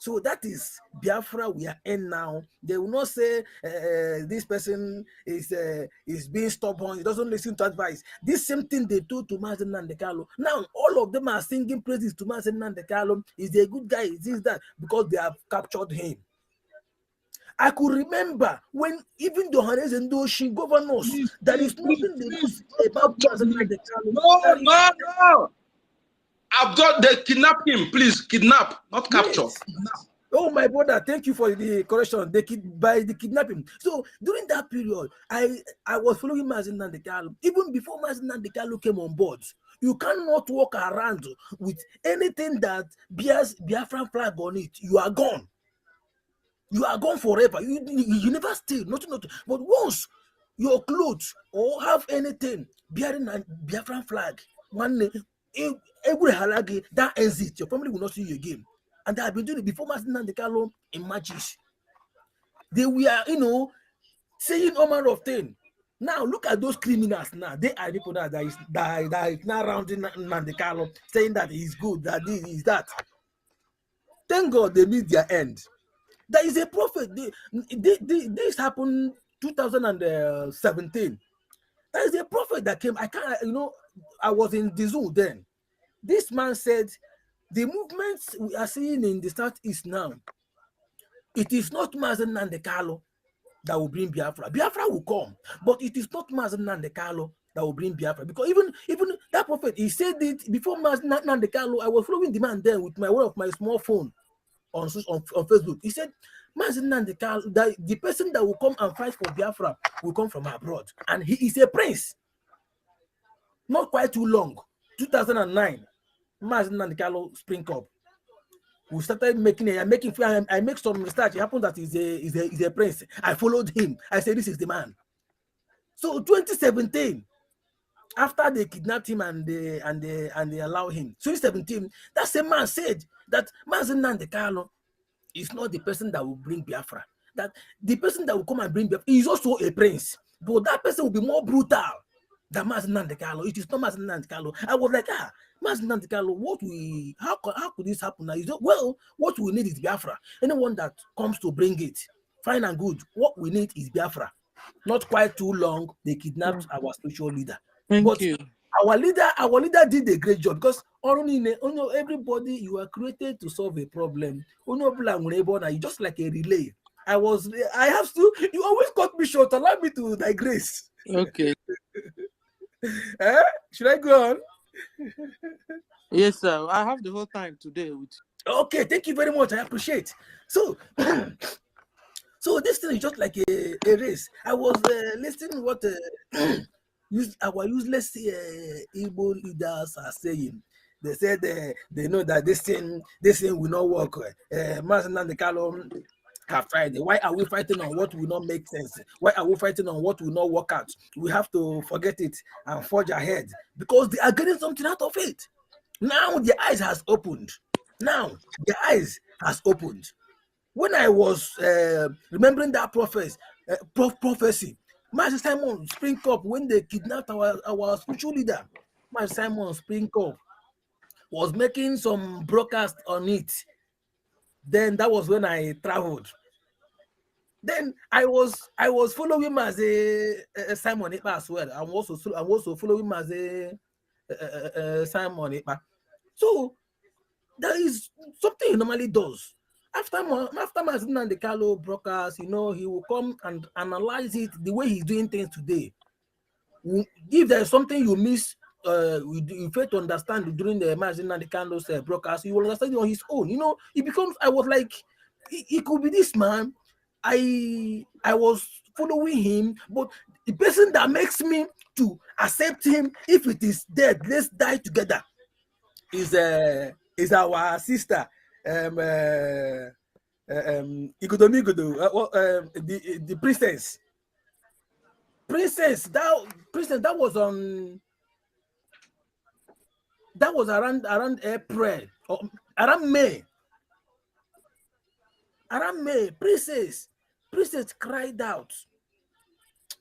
[SPEAKER 5] So that is Biafra we are in now. They will not say this person is being stubborn, he doesn't listen to advice. This same thing they do to Mazen Nandekalo. Now all of them are singing praises to Mazen Nandekalo. Is a good guy, is this, that, because they have captured him. I could remember when even the Johannes and Doshi governors, there is nothing they do about Mazen Nandekalo.
[SPEAKER 3] No. Abdul, they kidnap him, please. Kidnap, not capture.
[SPEAKER 5] Yes. Oh, my brother, thank you for the correction. By the kidnapping. So during that period, I was following Mazen Nandekalo. Even before Mazen Nandekalo came on board, you cannot walk around with anything that bears Biafran flag on it. You are gone. You are gone forever. You never steal, nothing. But once your clothes or have anything bearing a Biafran flag, that ends it. Your family will not see you again. And they have been doing it before Mazen Nandekalo in matches. They were, saying all manner of things. Now look at those criminals now. They are people now that is now rounding Nandekalo, saying that he's good, that this is that. Thank God they meet their end. There is a prophet. This happened 2017. There is a prophet that came. I was in the zoo then. This man said, the movements we are seeing in the southeast now, it is not Mazen Nandekalo that will bring Biafra. Biafra will come, but it is not Mazen Nandekalo that will bring Biafra. Because even that prophet, he said it before Mazen Nandekalo. I was following the man then with one of my small phone on Facebook. He said, Mazen Nandekalo, the person that will come and fight for Biafra will come from abroad, and he is a prince. Not quite too long, 2009. Mazen Nandekalo Spring Cup. We started I make some research. It happened that he's a prince. I followed him. I said, this is the man. So 2017, after they kidnapped him and they allow him, 2017, that same man said that Mazen Nandekalo is not the person that will bring Biafra. That the person that will come and bring Biafra is also a prince, but that person will be more brutal than Mazen Nandekalo. It is not Mazen Nandekalo. I was like, Mazen Nandekalo, how could this happen now? Well, what we need is Biafra. Anyone that comes to bring it, fine and good. What we need is Biafra. Not quite too long, they kidnapped our spiritual leader.
[SPEAKER 1] Thank you.
[SPEAKER 5] Our leader did a great job, because everybody, you are created to solve a problem. You just like a relay. You always cut me short. Allow me to digress.
[SPEAKER 1] Okay.
[SPEAKER 5] Should I go on?
[SPEAKER 1] Yes, sir. I have the whole time today with you.
[SPEAKER 5] Okay, thank you very much. I appreciate. So, so this thing is just like a race. I was listening what our useless Igbo leaders are saying. They said they know that this thing will not work. Mazen Nandekalo have tried it. Why are we fighting on what will not make sense? Why are we fighting on what will not work out? We have to forget it and forge ahead because they are getting something out of it. Now their eyes has opened. Now their eyes has opened. When I was remembering that prophecy, Master Simon Spring Cup, when they kidnapped our spiritual leader, Master Simon Spring Cup was making some broadcast on it. Then that was when I traveled. Then I was following him as a Simon Ekpa as well. I'm also following him as a Simon Ekpa. So there is something he normally does. After Mazin and the Carlo broadcast, he will come and analyze it the way he's doing things today. If there's something you miss, you fail to understand during the Mazin and the Carlo's broadcast, you will understand it on his own. It becomes. I was like, it could be this man. I was following him, but the person that makes me to accept him, if it is dead, let's die together, is our sister, the princess. That was around April or around May. Princess cried out.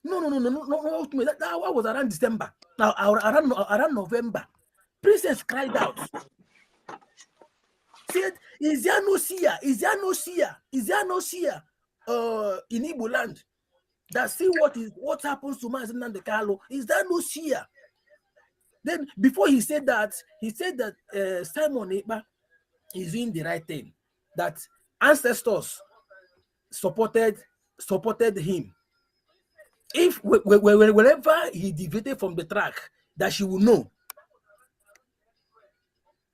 [SPEAKER 5] No. That was around December. Now around November. Princess cried out. Said, is there no seer? Is there no seer in Igbo land that see what happens to Mazen and the Carlo? Is there no seer? Then before he said that Simon Ekpa is doing the right thing, that ancestors supported him. If whenever he deviated from the track, that she will know.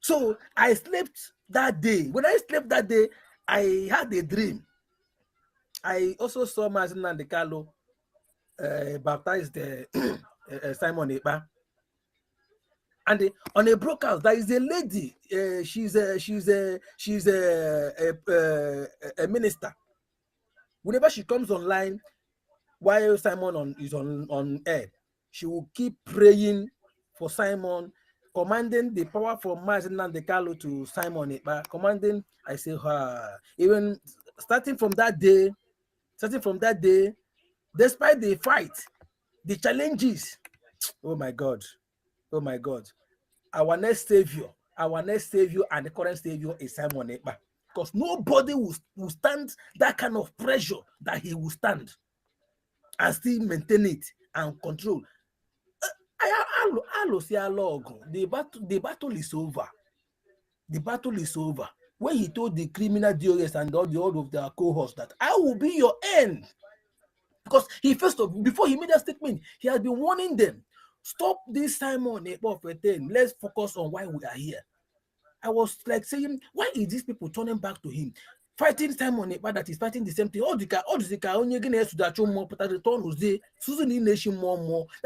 [SPEAKER 5] So I slept that day. When I slept that day, I had a dream. I also saw Mazen and the Carlo baptized Simon Ekpa. And on a broadcast, there is a lady. She's a minister. Whenever she comes online, while Simon is on air, she will keep praying for Simon, commanding the power from Mazen and the Carlo to Simon Ekpa, commanding. I say her. Even starting from that day, despite the fight, the challenges. Oh my God. Our next savior and the current savior is Simon Ekpa, because nobody will stand that kind of pressure that he will stand and still maintain it and control. The battle is over. The battle is over. When he told the criminal DOS and all of their cohorts that I will be your end, because before he made that statement, he has been warning them. Stop this Simon Ekpa for 10. Let's focus on why we are here. I was like saying, why is these people turning back to him? Fighting Simon Ekpa that is fighting the same thing. That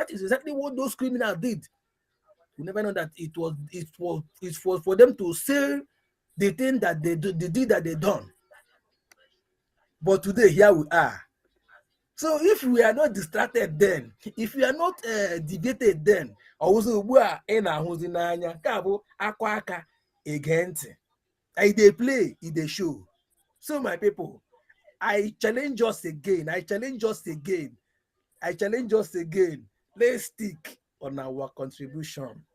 [SPEAKER 5] is exactly what those criminals did. We never know that it was for them to say the thing that they did that they done. But today, here we are. So if we are not distracted then, if we are not debated then, also we are in a huzinanya kabo akwaka against. They play, they show. So my people, I challenge us again. Let's stick on our contribution.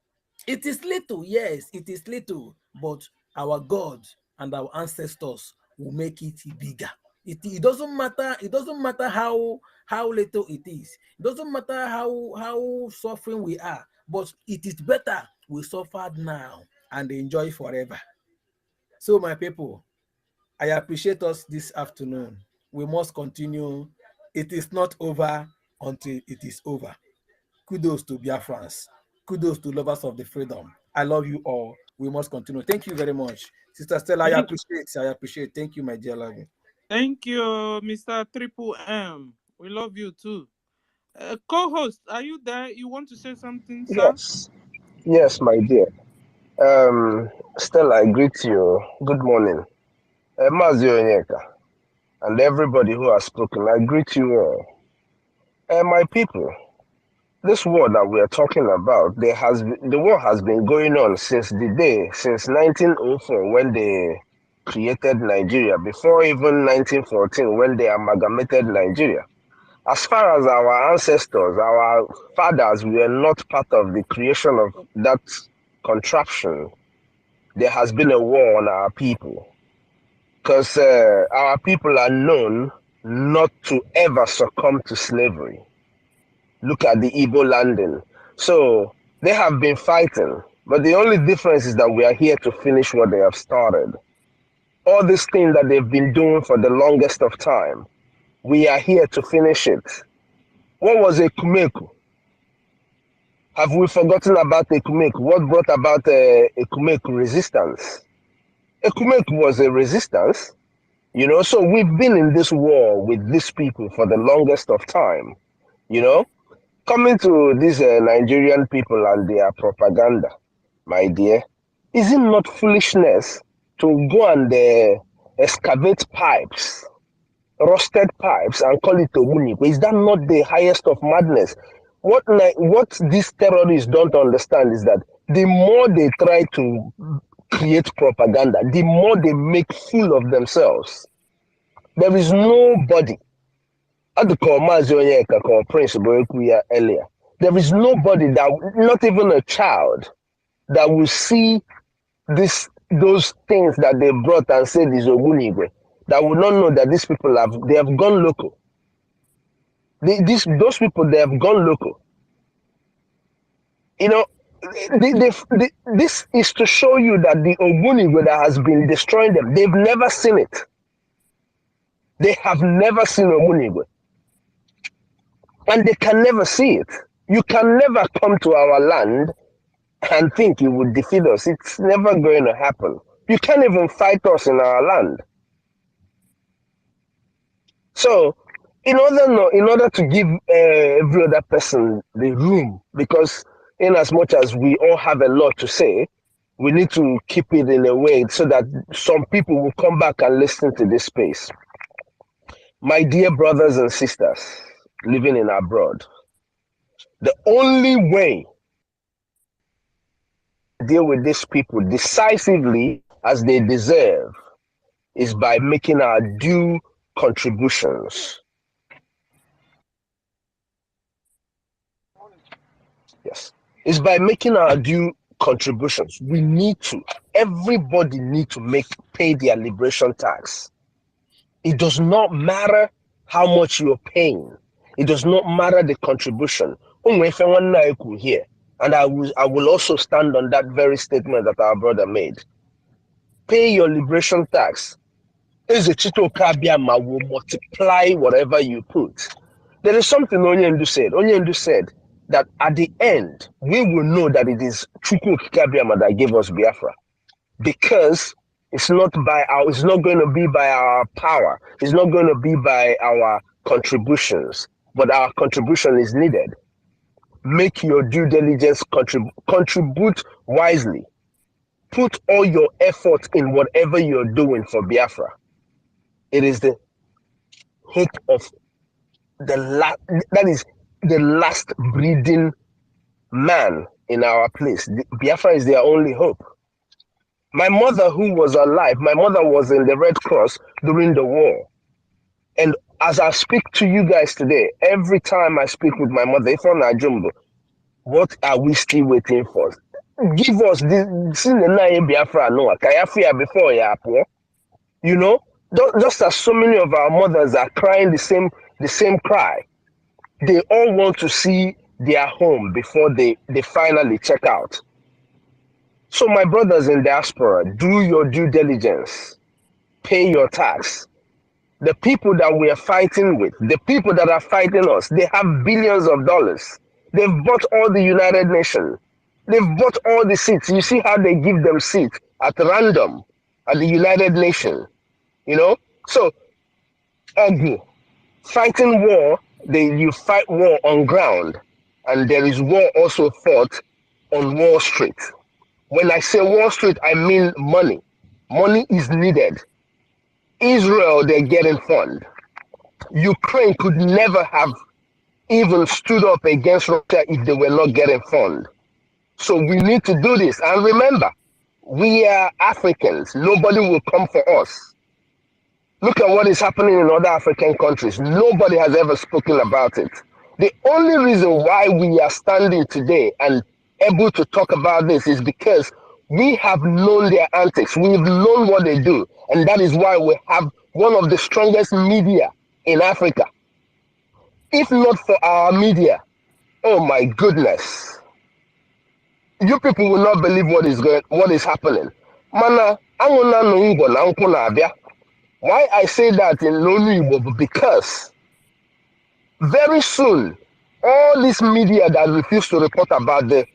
[SPEAKER 5] It is little, yes, it is little, but our God and our ancestors will make it bigger. It doesn't matter how little it is. It doesn't matter how suffering we are, but it is better we suffer now and enjoy forever. So my people, I appreciate us this afternoon. We must continue. It is not over until it is over. Kudos to Biafrans. Kudos to lovers of the freedom. I love you all. We must continue. Thank you very much. Sister Stella, I appreciate. Tthank you, my dear loving.
[SPEAKER 1] Thank you, Mr. Triple M. We love you too. Co-host, are you there? You want to say something, sir?
[SPEAKER 6] Yes, my dear. Stella, I greet you. Good morning. Mazi Onyeka, and everybody who has spoken. I greet you all. And my people, this war that we are talking about, the war has been going on since 1904 when they created Nigeria, before even 1914 when they amalgamated Nigeria. As far as our ancestors, our fathers were not part of the creation of that contraption, there has been a war on our people. Because our people are known not to ever succumb to slavery. Look at the Igbo landing. So they have been fighting, but the only difference is that we are here to finish what they have started. All this thing that they've been doing for the longest of time, we are here to finish it. What was Ekumeku? Have we forgotten about Ekumeku? What brought about Ekumeku resistance? Ekumeku was a resistance, you know, so we've been in this war with these people for the longest of time, you know. Coming to these Nigerian people and their propaganda, my dear, is it not foolishness to go and excavate pipes, rusted pipes, and call it Omuniko? Is that not the highest of madness? What these terrorists don't understand is that the more they try to create propaganda, the more they make fool of themselves. There is nobody. At the call Prince Boyekuya earlier, there is nobody that, not even a child, that will see those things that they brought and said is Ogunigwe, that will not know that these people have gone local. Those people, they have gone local. You know, this is to show you that the Ogunigwe that has been destroying them, they've never seen it. They have never seen Ogunigwe. And they can never see it. You can never come to our land and think you would defeat us. It's never going to happen. You can't even fight us in our land. So, in order to give every other person the room, because in as much as we all have a lot to say, we need to keep it in a way so that some people will come back and listen to this space. My dear brothers and sisters living in abroad, the only way to deal with these people decisively as they deserve is by making our due contributions. Yes. Is by making our due contributions. We need to, everybody need to pay their liberation tax. It does not matter how much you're paying. It does not matter the contribution. Here, and I will also stand on that very statement that our brother made. Pay your liberation tax. Ezechito Kabiama will multiply whatever you put. There is something Onyendu said. Onyendu said that at the end, we will know that it is Chukwu Kabiama that gave us Biafra. Because it's not going to be by our power. It's not going to be by our contributions. But our contribution is needed. Make your due diligence, contribute wisely. Put all your effort in whatever you're doing for Biafra. It is the hope of that is the last breeding man in our place. Biafra is their only hope. My mother, who was alive, my mother was in the Red Cross during the war. And as I speak to you guys today, every time I speak with my mother, if on Ajumbo, what are we still waiting for? Give us this Biafra Noah, Kayafia before Yapo. You know, just as so many of our mothers are crying the same cry. They all want to see their home before they finally check out. So my brothers in diaspora, do your due diligence. Pay your tax. The people that we are fighting with, the people that are fighting us, they have billions of dollars. They've bought all the United Nations. They've bought all the seats. You see how they give them seats at random at the United Nations. You know? So, ugly. Fighting war, you fight war on ground. And there is war also fought on Wall Street. When I say Wall Street, I mean money. Money is needed. Israel, they're getting fund. Ukraine could never have even stood up against Russia if they were not getting fund. So we need to do this. And remember, we are Africans. Nobody will come for us. Look at what is happening in other African countries. Nobody has ever spoken about it. The only reason why we are standing today and able to talk about this is because we have known their antics. We've known what they do. And that is why we have one of the strongest media in Africa. If not for our media, oh my goodness, you people will not believe what is happening. Mana, anguna nungo na nku na abia. Why I say that in Lonu Igbo? Because very soon, all this media that refuse to report about the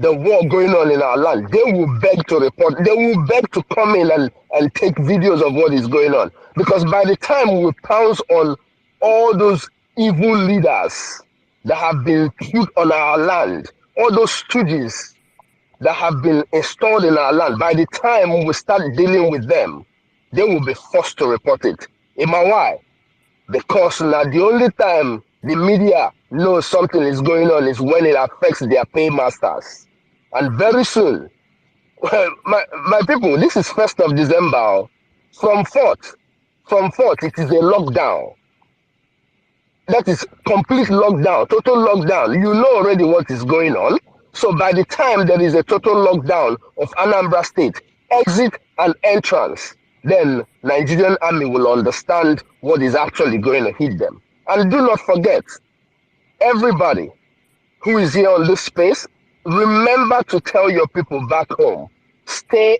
[SPEAKER 6] war going on in our land, they will beg to report. They will beg to come in and take videos of what is going on. Because by the time we pounce on all those evil leaders that have been put on our land, all those stooges that have been installed in our land, by the time we start dealing with them, they will be forced to report it. Ima why? Because now the only time the media knows something is going on is when it affects their paymasters. And very soon, my people, this is 1st of December. From 4th, it is a lockdown. That is complete lockdown, total lockdown. You know already what is going on. So by the time there is a total lockdown of Anambra State, exit and entrance, then Nigerian army will understand what is actually going to hit them. And do not forget, everybody who is here on this space, remember to tell your people back home, stay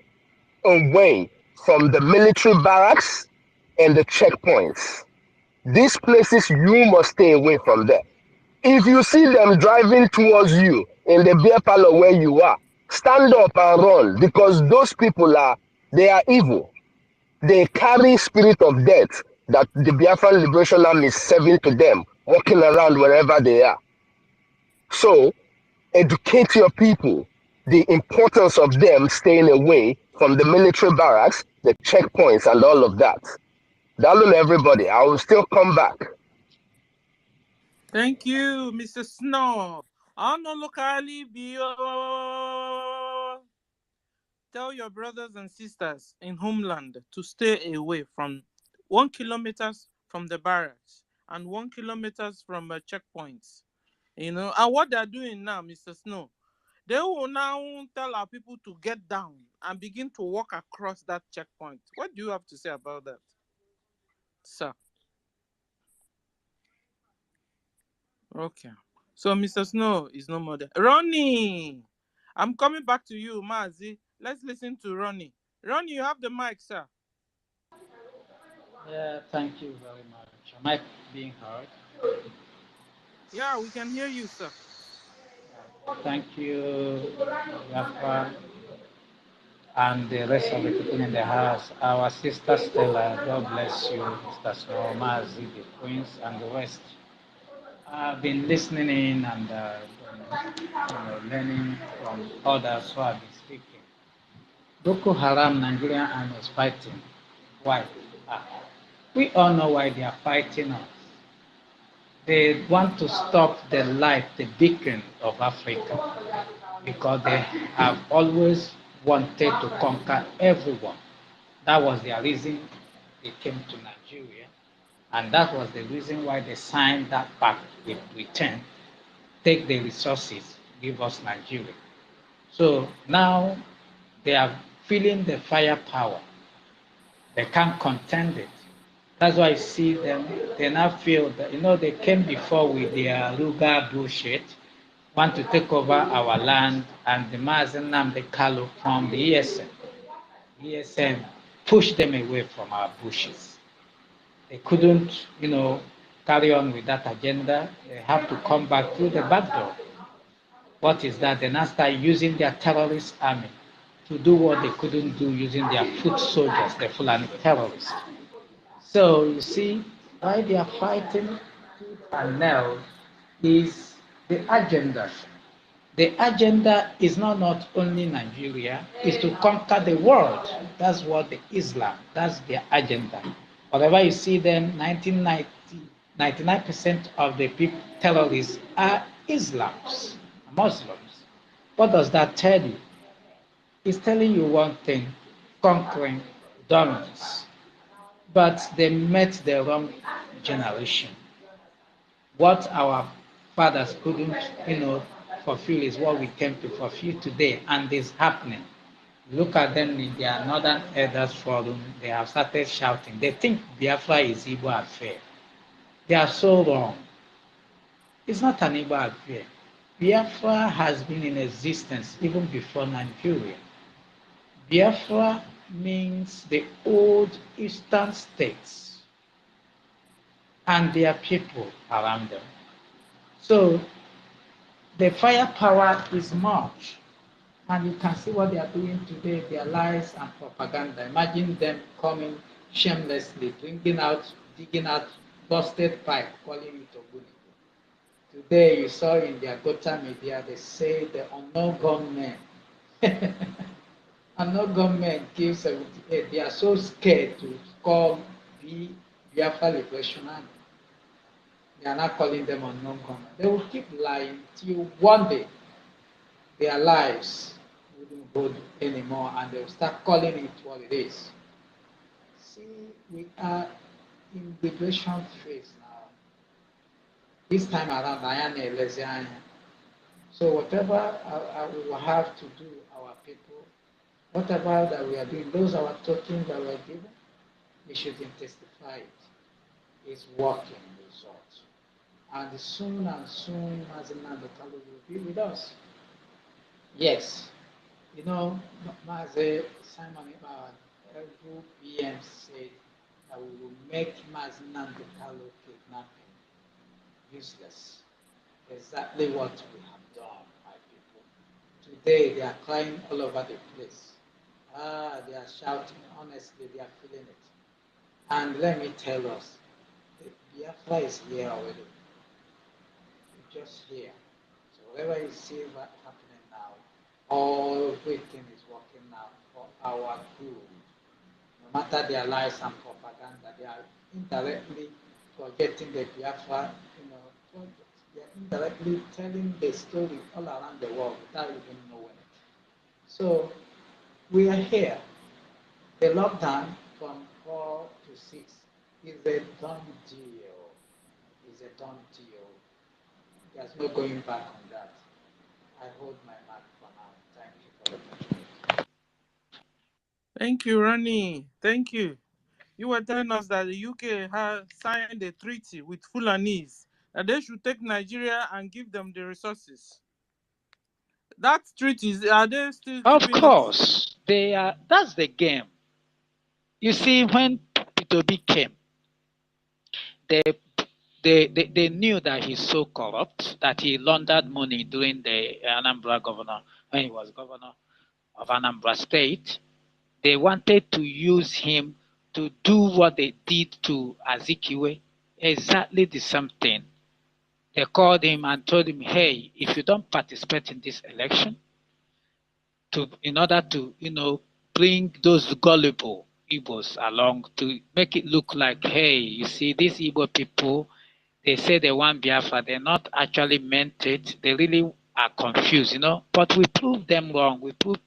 [SPEAKER 6] away from the military barracks and the checkpoints. These places, you must stay away from them. If you see them driving towards you in the beer parlor where you are, stand up and run, because those people they are evil. They carry spirit of death that the Biafran Liberation Army is serving to them, walking around wherever they are. So, educate your people the importance of them staying away from the military barracks, the checkpoints, and all of that. Darling, everybody, I will still come back.
[SPEAKER 1] Thank you, Mr. Snow. Ano locally tell your brothers and sisters in homeland to stay away from 1 kilometer from the barracks and 1 kilometer from checkpoints. You know, and what they're doing now, Mr. Snow, they will now tell our people to get down and begin to walk across that checkpoint. What do you have to say about that, sir? Okay. So Mr. Snow is no more there. Ronnie, I'm coming back to you, Mazi. Let's listen to Ronnie. Ronnie, you have the mic, sir.
[SPEAKER 7] Yeah, thank you very much. Am I being heard?
[SPEAKER 1] Yeah, we can hear you, sir.
[SPEAKER 7] Thank you, Biafra, and the rest of the people in the house. Our sister Stella, God bless you, Mr. Snow, Mazi, the Prince, and the rest. I've been listening in and learning from others who have been speaking. Boko Haram, Nigerian army is fighting. Why? Ah, we all know why they are fighting us. They want to stop the life, the beacon of Africa, because they have always wanted to conquer everyone. That was their reason they came to Nigeria, and that was the reason why they signed that pact with Britain. Take the resources, give us Nigeria. So now they are feeling the firepower. They can't contend it. That's why I see them, they now feel that, they came before with their Ruga bullshit, want to take over our land, and the Mazen Namde Kalu from the ESN. ESN pushed them away from our bushes. They couldn't, carry on with that agenda. They have to come back through the back door. What is that? They now start using their terrorist army to do what they couldn't do using their foot soldiers, the Fulani terrorists. So you see, why they are fighting tooth and nail is the agenda. The agenda is not only Nigeria, is to conquer the world. That's what the Islam, that's their agenda. Whatever you see them, 99% of the people, terrorists are Islams, Muslims. What does that tell you? It's telling you one thing, conquering dominance. But they met the wrong generation. What our fathers couldn't, fulfill is what we came to fulfill today, and it's happening. Look at them in their Northern Elders Forum. They have started shouting. They think Biafra is Igbo affair. They are so wrong. It's not an Igbo affair. Biafra has been in existence even before Nigeria. Biafra means the old eastern states and their people around them. So the firepower is much. And you can see what they are doing today, their lies and propaganda. Imagine them coming shamelessly, digging out busted pipe, calling it Oguni. Today, you saw in their Gota media, they say the unknown gunmen, unknown gunmen kill 78. They are so scared to call the Biafra Liberation Army. They are not calling them unknown gunmen. They will keep lying till one day their lives wouldn't hold anymore and they will start calling it what it is. See, we are in liberation phase now. This time around, I am a lesbian. So whatever we will have to do, our people, whatever that we are doing, those are our tokens that we are given, we should intensify it. It's working results. And soon Mazinand will be with us. Yes. You know, Maze Simon Ibad, every PM said that we will make Mazinand kidnapping useless. Exactly what we have done, my people. Today they are crying all over the place. They are shouting. Honestly, they are feeling it. And let me tell us, the Biafra is here already. It's just here. So whatever you see happening now, everything is working now for our good. No matter their lies and propaganda, they are indirectly forgetting the Biafra, project. They are indirectly telling the story all around the world without even knowing it. So we are here. The lockdown from 4 to 6 is a done deal. Is a done deal. There's no going back on that. I hold my mouth for now. Thank you for the opportunity.
[SPEAKER 1] Thank you, Rani. Thank you. You were telling us that the UK has signed a treaty with Fulanese that they should take Nigeria and give them the resources. That treaty, are they still
[SPEAKER 7] Of
[SPEAKER 1] keeping it?
[SPEAKER 7] course, they are. That's the game. You see, when P2B came, they, they knew that he's so corrupt that he laundered money during the Anambra governor, when he was governor of Anambra State. They wanted to use him to do what they did to Azikiwe, exactly the same thing. They called him and told him, hey, if you don't participate in this election, in order to, bring those gullible Igbos along to make it look like, hey, you see, these Igbo people, they say they want Biafra, they're not actually meant it. They really are confused, But we proved them wrong. We proved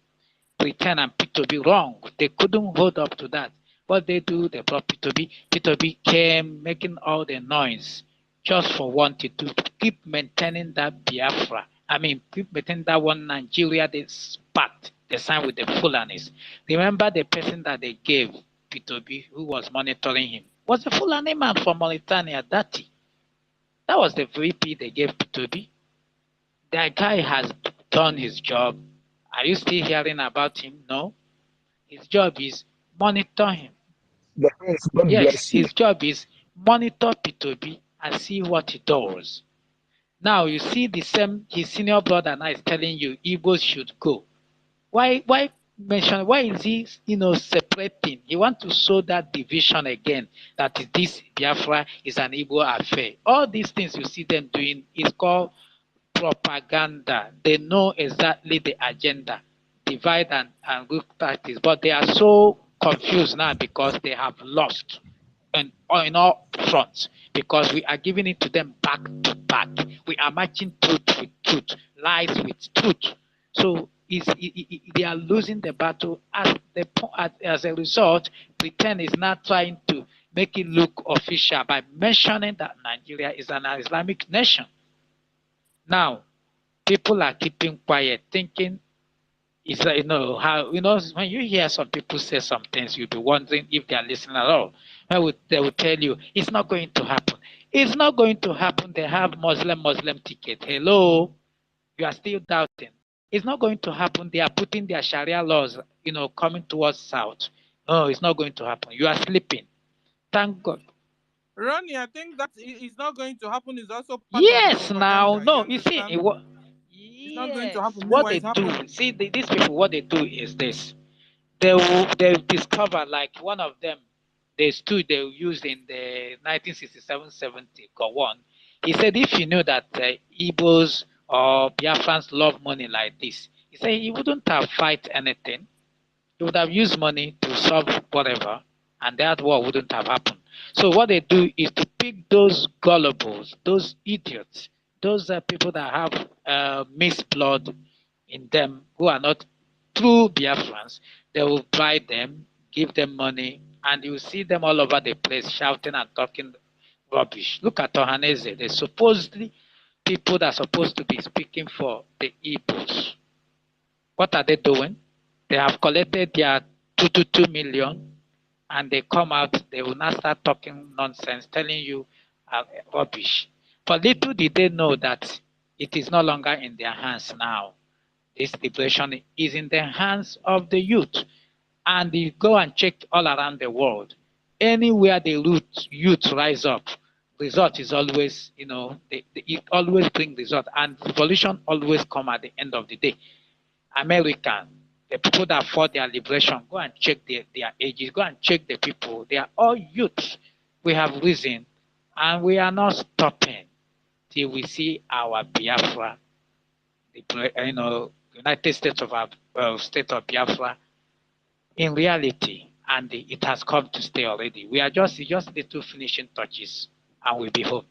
[SPEAKER 7] Pretend and P2B wrong. They couldn't hold up to that. What they do, they brought P2B. P2B came making all the noise just for wanting to keep maintaining that Biafra. I mean, keep maintaining that one Nigeria they spat, they signed with the Fulanis. Remember the person that they gave P2B, who was monitoring him, was a Fulani man from Mauritania, Dati. That was the VP they gave P2B. That guy has done his job. Are you still hearing about him? No. His job is monitor him.
[SPEAKER 6] The hands, God
[SPEAKER 7] Yes,
[SPEAKER 6] bless you.
[SPEAKER 7] his job is monitor P2B and see what he does. Now you see the same, his senior brother now is telling you Igbos should go. Why mention, why is he, separating? He wants to sow that division again, that this Biafra is an Igbo affair. All these things you see them doing is called propaganda. They know exactly the agenda, divide and group tactics, but they are so confused now because they have lost. in all fronts, because we are giving it to them back to back. We are matching truth with truth, lies with truth. So they are losing the battle as a result. Britain is now trying to make it look official by mentioning that Nigeria is an Islamic nation. Now, people are keeping quiet, thinking it's how when you hear some people say some things, you'll be wondering if they are listening at all. They will tell you it's not going to happen. It's not going to happen. They have Muslim ticket. Hello, you are still doubting. It's not going to happen. They are putting their Sharia laws, coming towards south. No, it's not going to happen. You are sleeping. Thank God.
[SPEAKER 1] Ronnie, I think that it's not going to happen is also part of the
[SPEAKER 7] Yes, now
[SPEAKER 1] propaganda.
[SPEAKER 7] no,
[SPEAKER 1] You
[SPEAKER 7] you see,
[SPEAKER 1] understand? It's not going to happen.
[SPEAKER 7] what
[SPEAKER 1] Meanwhile,
[SPEAKER 7] they
[SPEAKER 1] it's
[SPEAKER 7] do.
[SPEAKER 1] happening.
[SPEAKER 7] See, these people, what they do is this. They discover, like one of them, they used in the 1967-70. Go on. He said, if you knew that Igbos or Biafrans love money like this, he said he wouldn't have fight anything. He would have used money to solve whatever, and that war wouldn't have happened. So what they do is to pick those gullibles, those idiots, those people that have mixed blood in them, who are not true Biafrans. They will bribe them, give them money, and you see them all over the place shouting and talking rubbish. Look at Ohaneze. They supposedly people that are supposed to be speaking for the Igbos. What are they doing? They have collected their 2 million, and they come out, they will not start talking nonsense, telling you rubbish. But little did they know that it is no longer in their hands now. This liberation is in the hands of the youth. And you go and check all around the world. Anywhere the youth rise up, result is always, it always brings result. And revolution always come at the end of the day. American, the people that fought their liberation, go and check their ages, go and check the people. They are all youths. We have risen, and we are not stopping till we see our Biafra, United States of state of Biafra in reality, and it has come to stay already. We are just little finishing touches, and we'll be home.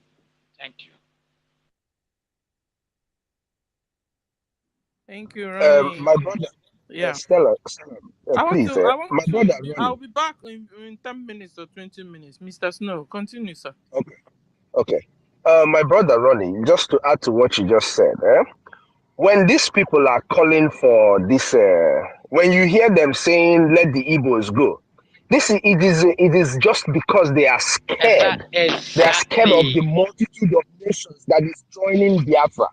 [SPEAKER 7] Thank you.
[SPEAKER 1] Thank you, Ronnie.
[SPEAKER 6] My brother,
[SPEAKER 1] Yeah.
[SPEAKER 6] Stella, please, my brother,
[SPEAKER 1] I'll be back in 10 minutes or 20 minutes. Mr. Snow, continue, sir.
[SPEAKER 6] Okay. My brother Ronnie, just to add to what you just said, when these people are calling for this, when you hear them saying "let the Igbos go," it is just because they are scared.
[SPEAKER 7] Exactly.
[SPEAKER 6] They are scared of the multitude of nations that is joining Biafra.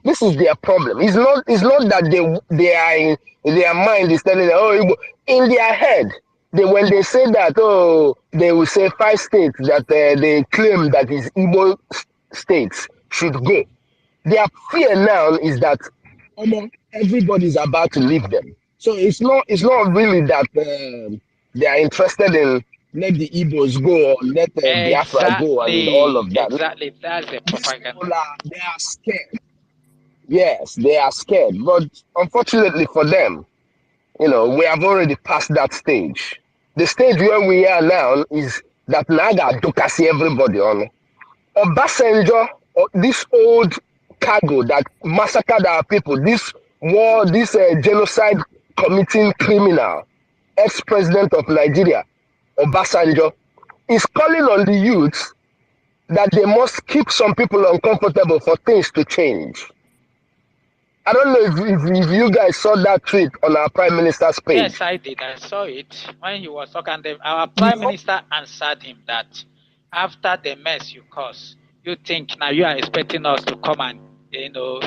[SPEAKER 6] This is their problem. It's not that they are in their mind is telling them, oh, Igbo. In their head, when they say that, oh, they will say 5 states that they claim that is Igbo states should go. Their fear now is that everybody is about to leave them. So it's not really that they are interested in let the Igbos go or let Biafra go and all of that.
[SPEAKER 7] Exactly, that's the propaganda.
[SPEAKER 6] They are scared. Yes, they are scared. But unfortunately for them, we have already passed that stage. The stage where we are now is that Naga Dokasi everybody on. Obasanjo, this old cargo that massacred our people, this war, this genocide committing criminal, ex-president of Nigeria, Obasanjo, is calling on the youth that they must keep some people uncomfortable for things to change. I don't know if you guys saw that tweet on our Prime Minister's page.
[SPEAKER 7] Yes, I did. I saw it when he was talking. Our Prime Minister answered him that after the mess you caused, you think now you are expecting us to come and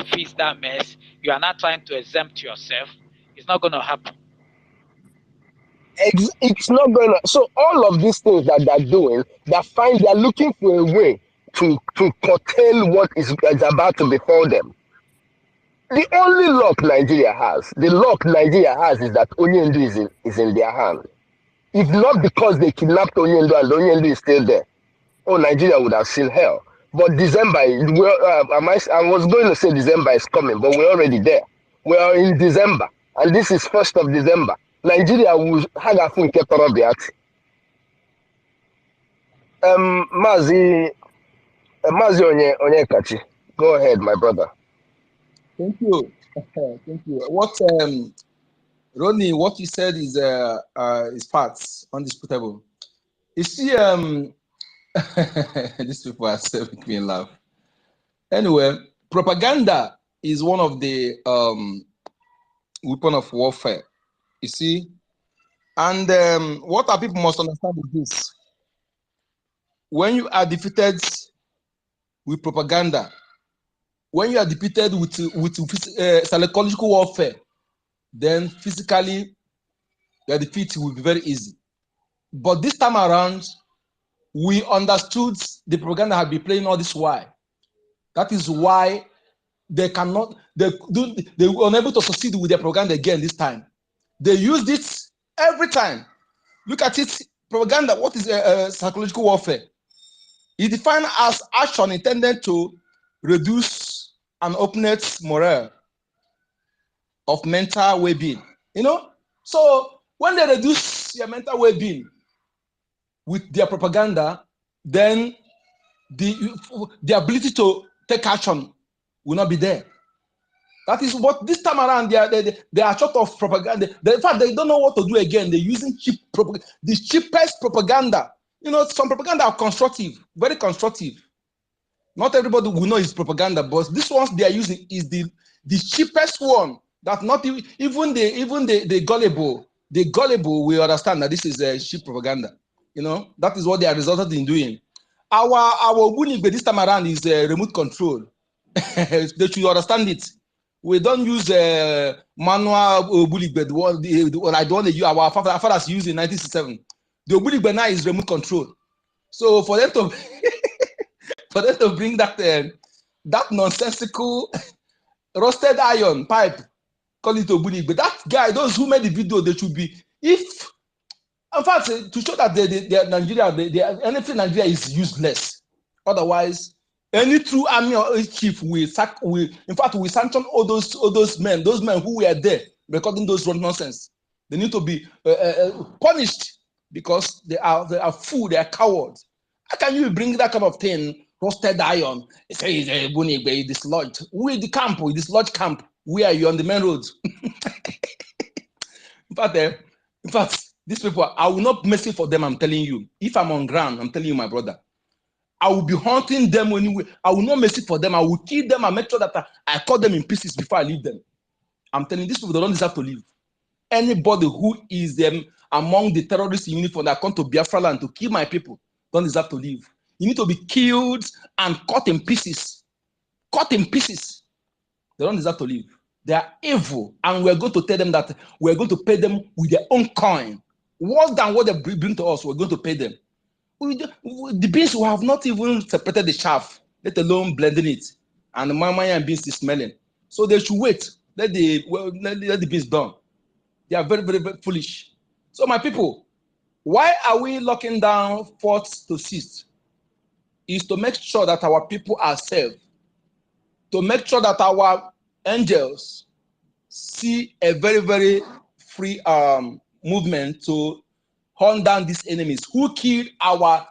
[SPEAKER 7] fix that mess. You are not trying to exempt yourself. It's not going to happen.
[SPEAKER 6] It's not going to. So all of these things that they're doing, they're looking for a way to curtail what is about to befall them. The only luck Nigeria has, is that Onyendu is in their hand. If not because they kidnapped Onyendu and Onyendu is still there, Nigeria would have seen hell. But December, I was going to say December is coming, but we're already there. We are in December, and this is 1st of December. Nigeria will have a full Ketorobiat. Mazi Onyekachi, go ahead, my brother.
[SPEAKER 3] Thank you. Thank you. What Ronnie, what you said is facts, undisputable. You see, these people are making me laugh. Anyway, propaganda is one of the weapon of warfare. You see, and what our people must understand is this: when you are defeated with propaganda, when you are defeated with psychological warfare, then physically your defeat will be very easy. But this time around, we understood the propaganda had been playing all this while. That is why they cannot, they were unable to succeed with their propaganda again this time. They used it every time. Look at it, propaganda. What is psychological warfare? It defined as action intended to reduce and uplift morale of mental well-being. You know, so when they reduce your mental well-being with their propaganda, then the ability to take action will not be there. That is what this time around they are short of propaganda. In fact, they don't know what to do again. They're using the cheapest propaganda. You know, some propaganda are constructive, very constructive. Not everybody will know it's propaganda, but this ones they are using is the cheapest one. That not even the gullible will understand that this is cheap propaganda. You know, that is what they are resulted in doing. Our Bunigbe this time around is remote control. They should understand it. We don't use manual Bunigbe, the one that our fathers used in 1967. The Bunigbe now is remote control. So for them to bring that nonsensical roasted iron pipe, call it Bunigbe. That guy, those who made the video, they should be, if in fact, to show that Nigeria, anything Nigeria is useless. Otherwise, any true army or chief will sanction all those men who were there recording those nonsense. They need to be punished because they are fool, they are cowards. How can you bring that kind of thing, roasted iron? They say it's Bunigbe, dislodged. We the camp, we dislodged camp. Where are you on the main road? In fact, these people, I will not mercy for them, I'm telling you. If I'm on ground, I'm telling you, my brother, I will be hunting them anyway. I will not mercy for them. I will kill them and make sure that I cut them in pieces before I leave them. I'm telling you, these people, they don't deserve to live. Anybody who is among the terrorists in uniform that come to Biafra land to kill my people don't deserve to live. You need to be killed and cut in pieces. Cut in pieces. They don't deserve to live. They are evil, and we're going to tell them that we're going to pay them with their own coin. Worse than what they bring to us, we're going to pay them. The beans will have not even separated the chaff, let alone blending it. And the mama and beans is smelling. So they should wait. Let the beans done. They are very, very, very foolish. So my people, why are we locking down 4th to 6th? Is to make sure that our people are safe. To make sure that our angels see a very, very free movement to hunt down these enemies who killed our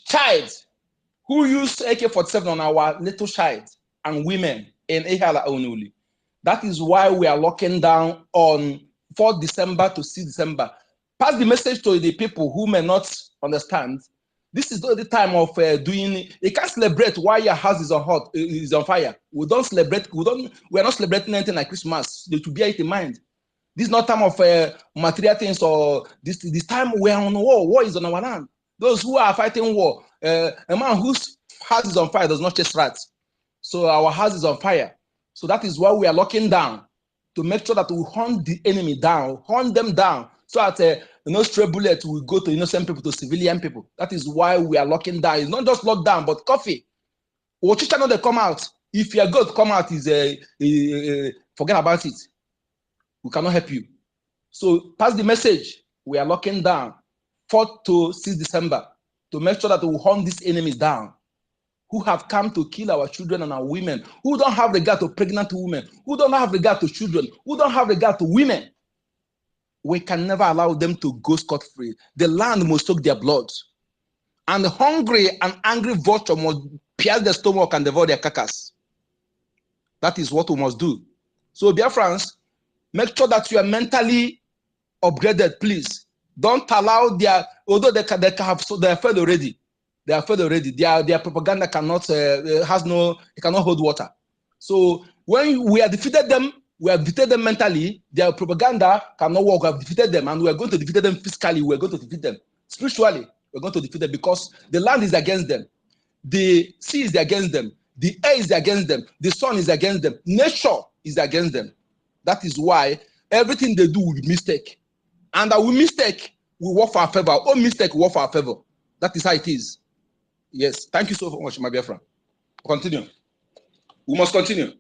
[SPEAKER 3] child, who used AK-47 on our little child and women in Ehala Onuli. That is why we are locking down on 4th December to 6th December. Pass the message to the people who may not understand. This is not the time of doing. You can't celebrate while your house is on fire. We don't celebrate. We are not celebrating anything like Christmas. They should bear it in mind. This is not time of material things or this time we are on war. War is on our land. Those who are fighting war, a man whose house is on fire does not chase rats. So our house is on fire. So that is why we are locking down to make sure that we hunt the enemy down, hunt them down, so that stray bullets will go to innocent people, to civilian people. That is why we are locking down. It's not just lockdown, but coffee. Ochicha know they come out. If your God come out, forget about it. We cannot help you. So pass the message. We are locking down 4th to 6th December to make sure that we hunt these enemies down who have come to kill our children and our women, who don't have regard to pregnant women, who don't have regard to children, who don't have regard to women. We can never allow them to go scot-free. The land must soak their blood. And hungry and angry vulture must pierce the stomach and devour their carcass. That is what we must do. So, Biafrans, make sure that you are mentally upgraded, please. Don't allow their, although they have, so they are fed already. They are fed already. Their propaganda cannot, it cannot hold water. So when we have defeated them, we have defeated them mentally. Their propaganda cannot work. We have defeated them, and we are going to defeat them physically. We are going to defeat them spiritually. We're going to defeat them because the land is against them, the sea is against them, the air is against them, the sun is against them, nature is against them. That is why everything they do will be mistake, and that we mistake will work for our favor. All mistake will work for our favor. That is how it is. Yes, thank you so much, my dear friend. Continue. We must continue.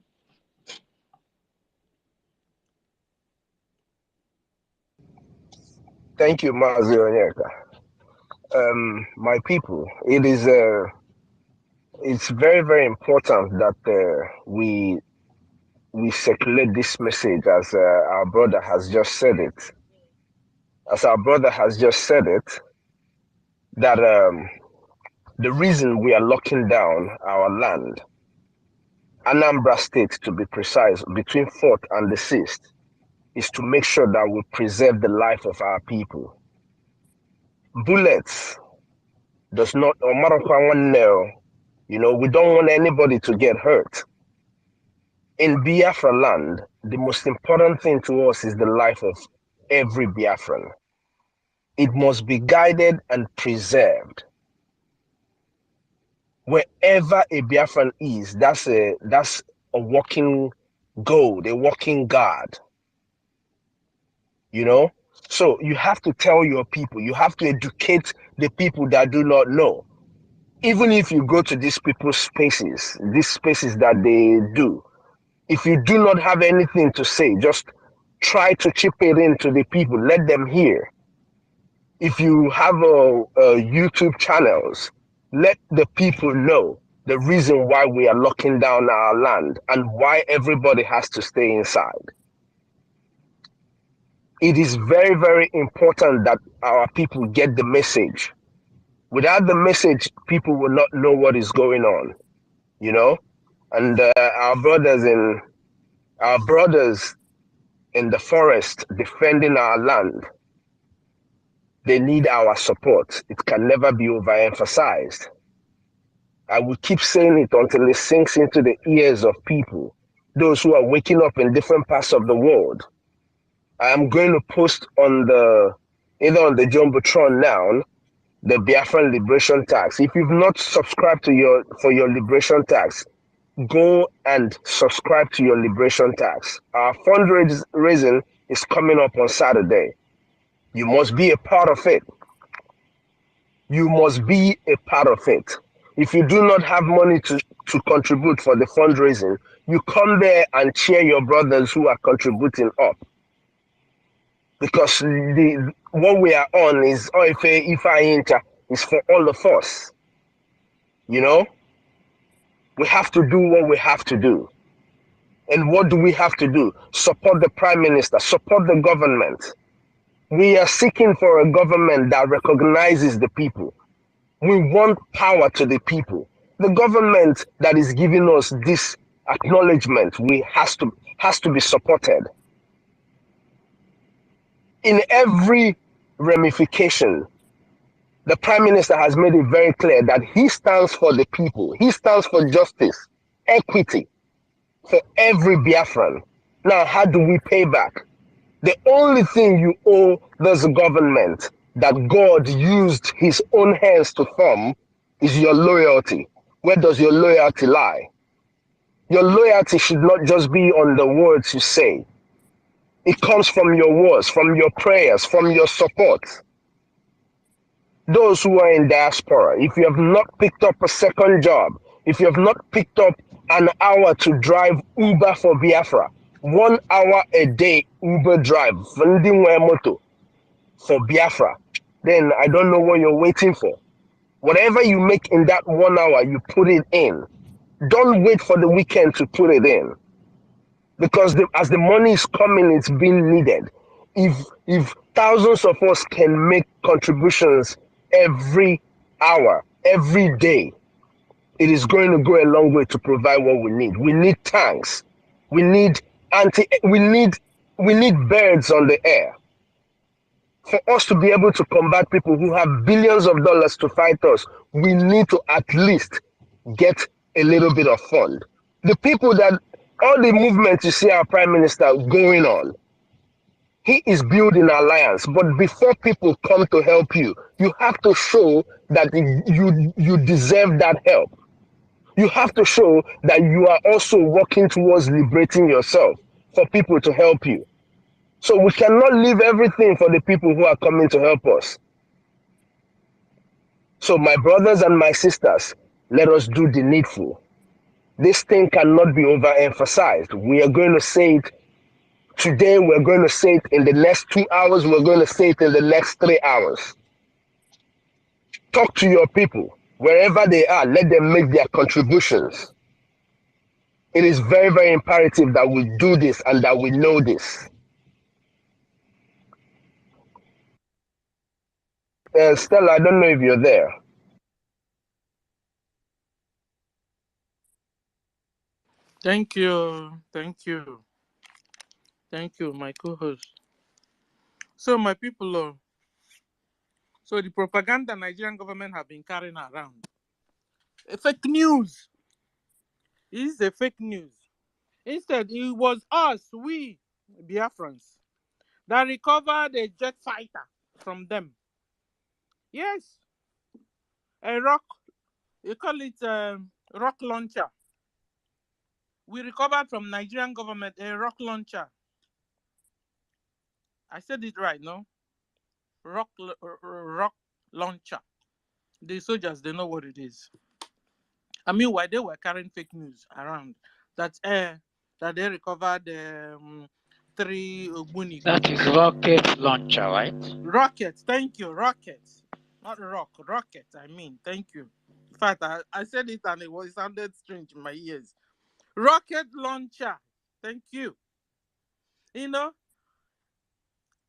[SPEAKER 6] Thank you, Mazi Onyeka. My people, it's very, very important that we circulate this message as our brother has just said it. As our brother has just said it, that the reason we are locking down our land, Anambra State to be precise, between 4th and the 6th, is to make sure that we preserve the life of our people. Bullets does not, or you know, we don't want anybody to get hurt. In Biafra land, the most important thing to us is the life of every Biafran. It must be guided and preserved. Wherever a Biafran is, that's a walking gold, a walking guard. You know? So you have to tell your people, you have to educate the people that do not know. Even if you go to these people's spaces, these spaces that they do, if you do not have anything to say, just try to chip it into the people, let them hear. If you have YouTube channels, let the people know the reason why we are locking down our land and why everybody has to stay inside. It is very, very important that our people get the message. Without the message, people will not know what is going on, you know? And our brothers in the forest defending our land, they need our support. It can never be overemphasized. I will keep saying it until it sinks into the ears of people, those who are waking up in different parts of the world. I am going to post on either on the Jumbotron now, the Biafran Liberation Tax. If you've not subscribed to for your Liberation Tax, go and subscribe to your Liberation Tax. Our fundraising is coming up on Saturday. You must be a part of it. You must be a part of it. If you do not have money to contribute for the fundraising, you come there and cheer your brothers who are contributing up. Because what we are on is is for all of us. You know? We have to do what we have to do. And what do we have to do? Support the Prime Minister, support the government. We are seeking for a government that recognizes the people. We want power to the people. The government that is giving us this acknowledgement has to be supported. In every ramification, the Prime Minister has made it very clear that he stands for the people. He stands for justice, equity for every Biafran. Now, how do we pay back? The only thing you owe this government that God used his own hands to form is your loyalty. Where does your loyalty lie? Your loyalty should not just be on the words you say. It comes from your words, from your prayers, from your support. Those who are in diaspora, if you have not picked up a second job, if you have not picked up an hour to drive Uber for Biafra, 1 hour a day Uber drive, for Biafra, then I don't know what you're waiting for. Whatever you make in that 1 hour, you put it in. Don't wait for the weekend to put it in. Because as the money is coming, it's being needed. If thousands of us can make contributions every hour, every day, it is going to go a long way to provide what we need. We need tanks. We need we need birds on the air. For us to be able to combat people who have billions of dollars to fight us, we need to at least get a little bit of fund. The people that, all the movement you see our prime minister going on, he is building alliance. But before people come to help you, you have to show that you deserve that help. You have to show that you are also working towards liberating yourself for people to help you. So we cannot leave everything for the people who are coming to help us. So my brothers and my sisters, let us do the needful. This thing cannot be overemphasized. We are going to say it today, we're going to say it in the next 2 hours, we're going to say it in the next 3 hours. Talk to your people, wherever they are, let them make their contributions. It is very, very imperative that we do this and that we know this. Stella, I don't know if you're there.
[SPEAKER 1] Thank you. Thank you, my co-host. So, my people, so the propaganda Nigerian government have been carrying around, a fake news. It is a fake news. Instead, it was us, we Biafrans, that recovered a jet fighter from them. Yes, a rock. You call it rock launcher. We recovered from Nigerian government a rock launcher. I said it right, no? Rock launcher. The soldiers, they know what it is. I mean, why they were carrying fake news around that that they recovered 3 Ogbuni.
[SPEAKER 7] That is rocket launcher, right?
[SPEAKER 1] Rockets, thank you, rockets. Not rock, rocket, I mean, thank you. In fact, I said it and it sounded strange in my ears. Rocket launcher, thank you. You know?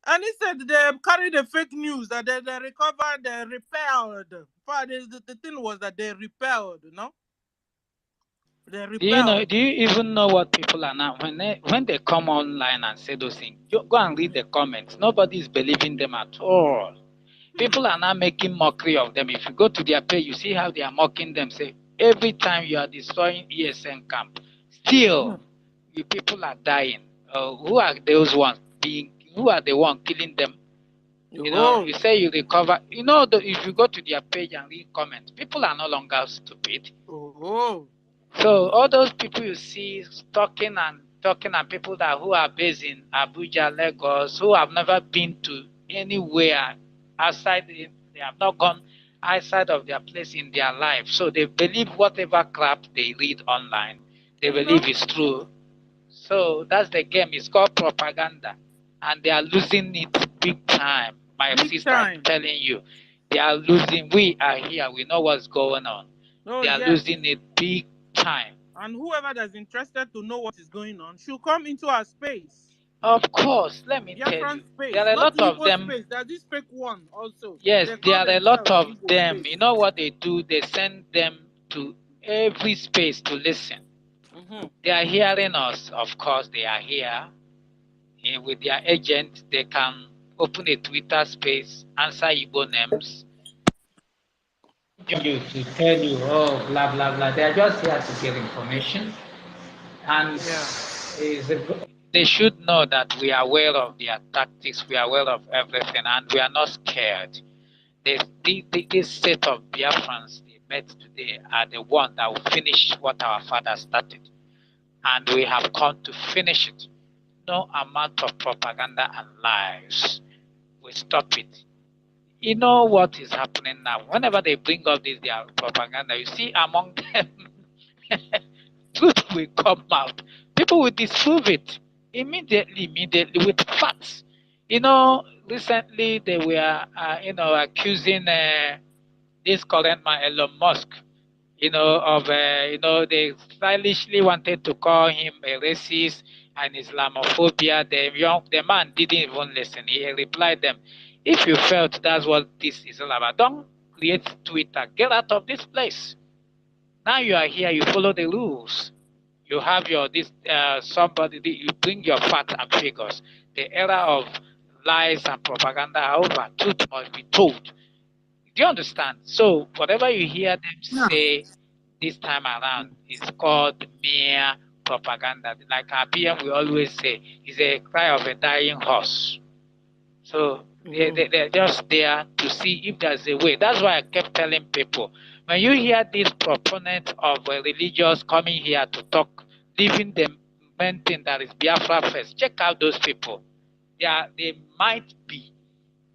[SPEAKER 1] And he said they carried the fake news that they recovered, they repelled. But the thing was that they repelled, you know? They repelled.
[SPEAKER 7] Do you even know what people are now? When they come online and say those things, you go and read the comments. Nobody is believing them at all. People are now making mockery of them. If you go to their page, you see how they are mocking them. Say every time you are destroying ESN camp, still you people are dying. Who are those ones being? Who are the ones killing them? You know, you say you recover. You know, if you go to their page and read comments, people are no longer stupid. So all those people you see talking and people who are based in Abuja, Lagos, who have never been to anywhere outside, they have not gone outside of their place in their life. So they believe whatever crap they read online, they believe is true. So that's the game. It's called propaganda. And they are losing it big time. My sister, I'm telling you, they are losing. We are here. We know what's going on. They are losing it big time.
[SPEAKER 1] And whoever that's interested to know what is going on should come into our space.
[SPEAKER 7] Of course, let me tell you,
[SPEAKER 1] space.
[SPEAKER 7] there are a lot of them.
[SPEAKER 1] Space. There's this fake one also.
[SPEAKER 7] Yes, there are a lot of them. Space. You know what they do? They send them to every space to listen. They are hearing us. Of course, they are here. With their agent, they can open a Twitter space, answer Igbo names. You to tell you, oh, blah, blah, blah. They are just here to get information. And they should know that we are aware of their tactics, we are aware of everything, and we are not scared. This set of Biafrans they met today are the one that will finish what our father started. And we have come to finish it. No amount of propaganda and lies will stop it. You know what is happening now? Whenever they bring up their propaganda, you see among them, truth will come out. People will disprove it immediately with facts. You know, recently they were, accusing this current man, Elon Musk, of, they stylishly wanted to call him a racist and Islamophobia. The man didn't even listen. He replied them, if you felt that's what this is all about, don't create Twitter. Get out of this place. Now you are here, you follow the rules. You have your somebody, you bring your facts and figures. The era of lies and propaganda are over. Truth must be told. Do you understand? So whatever you hear them say this time around is called mere propaganda. Like our PM we always say, is a cry of a dying horse. So they're just there to see if there's a way. That's why I kept telling people, when you hear these proponents of religious coming here to talk, leaving the main thing that is Biafra first, check out those people. They might be,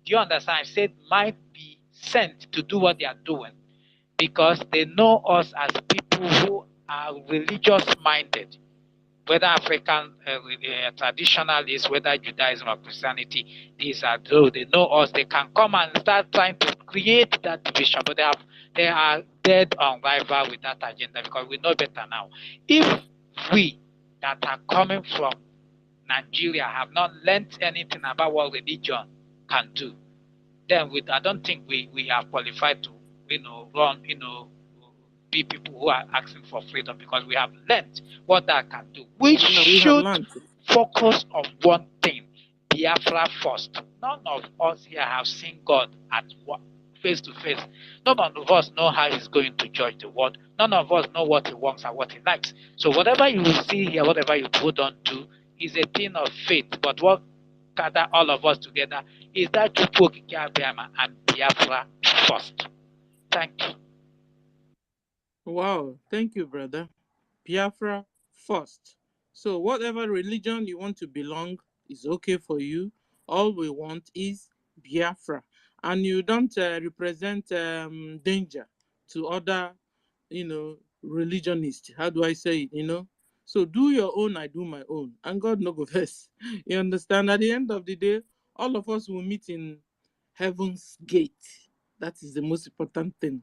[SPEAKER 7] do you understand? I said might be sent to do what they are doing because they know us as people who are religious minded, whether African traditionalists, whether Judaism or Christianity, these are those, they know us, they can come and start trying to create that division, but they are dead on rival with that agenda because we know better now. If we that are coming from Nigeria have not learned anything about what religion can do, then I don't think we are qualified to, run, be people who are asking for freedom because we have learned what that can do. We should focus on one thing, Biafra first. None of us here have seen God at face to face. None of us know how he's going to judge the world. None of us know what he wants and what he likes. So whatever you see here, whatever you put on to, is a thing of faith. But what gather all of us together is that Chukwu Okike Abiama and Biafra first. Thank you.
[SPEAKER 1] Wow, thank you, brother. Biafra first. So whatever religion you want to belong is okay for you. All we want is Biafra. And you don't represent danger to other, religionists. How do I say it, So do your own, I do my own. And God no go first. You understand? At the end of the day, all of us will meet in heaven's gate. That is the most important thing.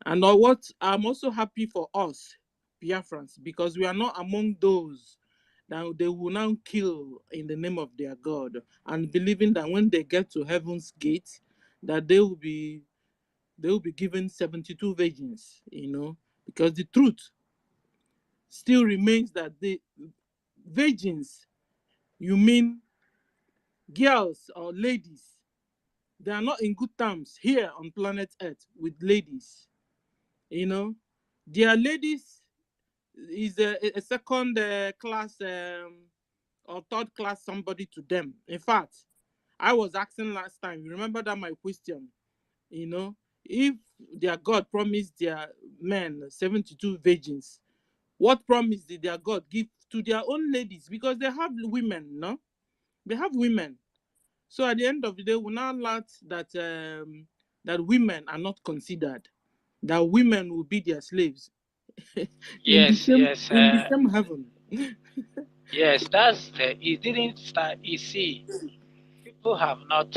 [SPEAKER 1] And what I'm also happy for us, Biafrans, because we are not among those that they will now kill in the name of their God, and believing that when they get to heaven's gate, that they will be given 72 virgins, because the truth still remains that the virgins, you mean girls or ladies, they are not in good terms here on planet Earth with ladies. Their ladies is a second class or third class somebody to them. In fact, I was asking last time, you remember that my question, if their God promised their men 72 virgins, what promise did their God give to their own ladies? Because they have women, no? They have women. So at the end of the day, we now learn that that women are not considered, that women will be their slaves in the same heaven.
[SPEAKER 7] Yes, that's it didn't start. You see, people have not,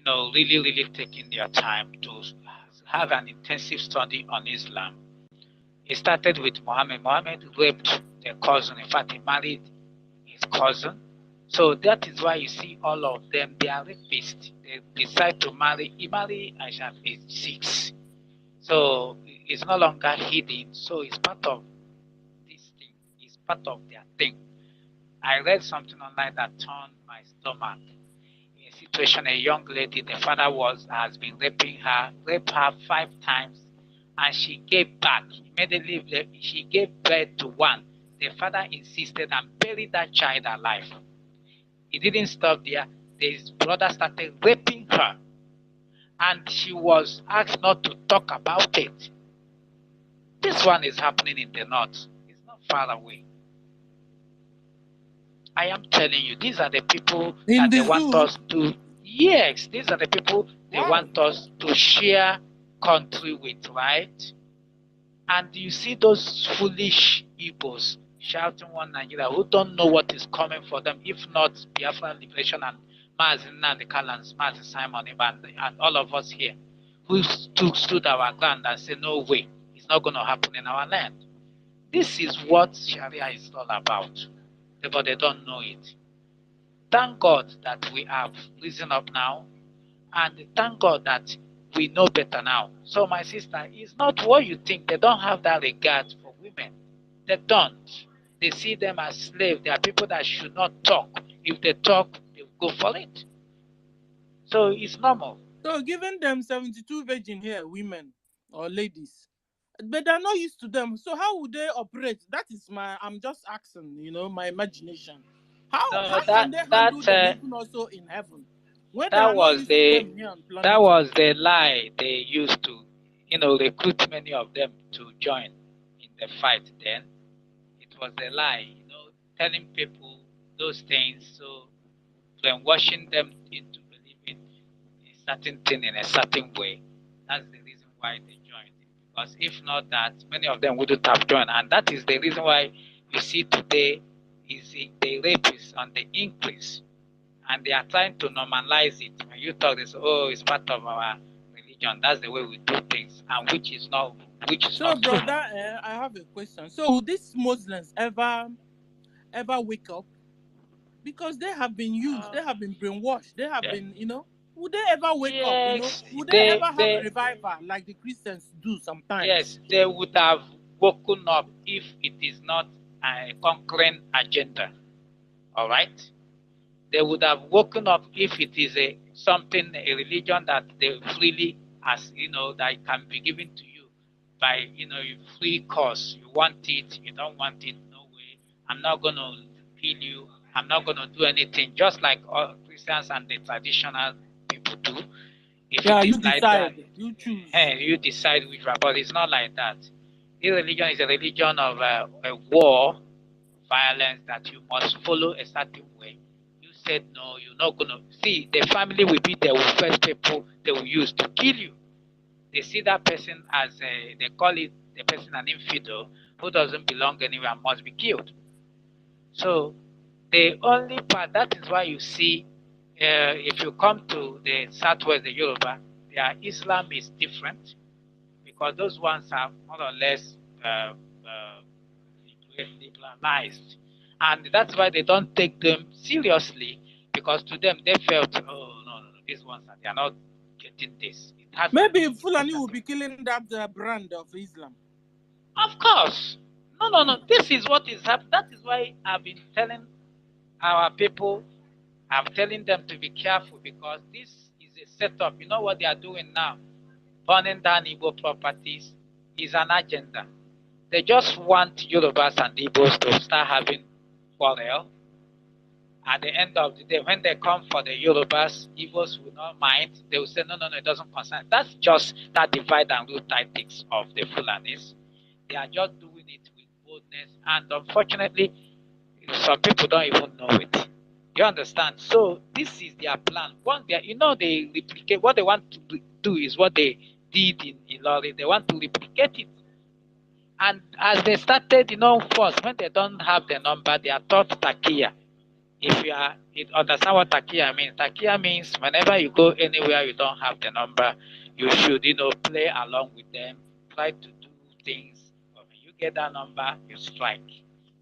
[SPEAKER 7] really taken their time to have an intensive study on Islam. It started with Muhammad. Muhammad raped their cousin. In fact, he married his cousin. So that is why you see all of them, they are rapists. They decide to marry. He married Aisha at age 6. So it's no longer hidden. So it's part of this thing. It's part of their thing. I read something online that turned my stomach. In a situation, a young lady, the father has been raped her 5 times, and she gave back. Immediately, she gave birth to one. The father insisted and buried that child alive. He didn't stop there. His brother started raping her, and she was asked not to talk about it. This one is happening in the north. It's not far away. I am telling you, these are the people
[SPEAKER 1] In
[SPEAKER 7] that
[SPEAKER 1] the
[SPEAKER 7] they want
[SPEAKER 1] zoo?
[SPEAKER 7] us to. Yes, these are the people they want us to share country with, right? And you see those foolish Igbos shouting one Nigeria who don't know what is coming for them, if not Biafra Liberation and Mazin Nnamdi Kanu, Mazin Simon and all of us here who stood our ground and said, no way, it's not going to happen in our land. This is what Sharia is all about, but they don't know it. Thank God that we have risen up now, and thank God that we know better now. So my sister, it's not what you think. They don't have that regard for women. They don't. They see them as slaves. They are people that should not talk. If they talk, they will go for it. So it's normal.
[SPEAKER 1] So giving them 72 virgin here, women or ladies, but they're not used to them. So how would they operate? That is I'm just asking, my imagination.
[SPEAKER 7] No,
[SPEAKER 1] How can they handle them even also in heaven when they
[SPEAKER 7] that
[SPEAKER 1] are not
[SPEAKER 7] was
[SPEAKER 1] used to
[SPEAKER 7] the
[SPEAKER 1] them here on
[SPEAKER 7] that
[SPEAKER 1] planet
[SPEAKER 7] was
[SPEAKER 1] Earth?
[SPEAKER 7] the lie they used to, recruit many of them to join in the fight. Then it was a lie, telling people those things, so brainwashing them into believing a certain thing in a certain way. That's the reason why they joined. Because if not that, many of them wouldn't have joined, and that is the reason why you see today is the rape is on the increase, and they are trying to normalize it. When you talk, they say, "Oh, it's part of our religion. That's the way we do things," and which is not
[SPEAKER 1] So,
[SPEAKER 7] true.
[SPEAKER 1] brother, I have a question. So, will these Muslims ever wake up? Because they have been used, they have been brainwashed, they have
[SPEAKER 7] Yeah.
[SPEAKER 1] been, would they ever wake up?
[SPEAKER 7] Yes,
[SPEAKER 1] Would they
[SPEAKER 7] they
[SPEAKER 1] ever have a
[SPEAKER 7] they
[SPEAKER 1] revival like the Christians do sometimes?
[SPEAKER 7] yes, they would have woken up if it is not a conquering agenda. All right, they would have woken up if it is a religion that they freely, as that can be given to you by free course. You want it, you don't want it, no way. I'm not gonna kill you. I'm not gonna do anything. Just like all Christians and the traditional people do. If
[SPEAKER 1] Yeah,
[SPEAKER 7] it
[SPEAKER 1] you
[SPEAKER 7] is like that,
[SPEAKER 1] decide, you choose.
[SPEAKER 7] you decide which one. But it's not like that. This religion is a religion of a war, violence, that you must follow a certain way. You said no, you're not gonna see. The family will be the first people they will use to kill you. They see that person as they call it the person an infidel who doesn't belong anywhere and must be killed. So the only part that is why you see, if you come to the southwest, the Yoruba, their Islam is different because those ones are more or less liberalized, and that's why they don't take them seriously because to them they felt, oh no, these ones they are not getting this. It has to
[SPEAKER 1] Maybe
[SPEAKER 7] do with
[SPEAKER 1] Fulani will
[SPEAKER 7] certain.
[SPEAKER 1] be killing that brand of Islam.
[SPEAKER 7] Of course, no. This is what is happening. That is why I've been telling our people. I'm telling them to be careful because this is a setup. You know what they are doing now? Burning down Igbo properties is an agenda. They just want Yorubas and Igbos to start having quarrel. At the end of the day, when they come for the Yorubas, Igbos will not mind. They will say, no, it doesn't concern. That's just that divide and rule tactics of the Fulanis. They are just doing it with boldness. And unfortunately, some people don't even know it. You understand? So this is their plan. Once they replicate what they want to do is what they did in Ilori. They want to replicate it. And as they started, first, when they don't have the number, they are taught takia. If you understand what takia means. Takia means whenever you go anywhere you don't have the number, you should, play along with them, try to do things. But when you get that number, you strike.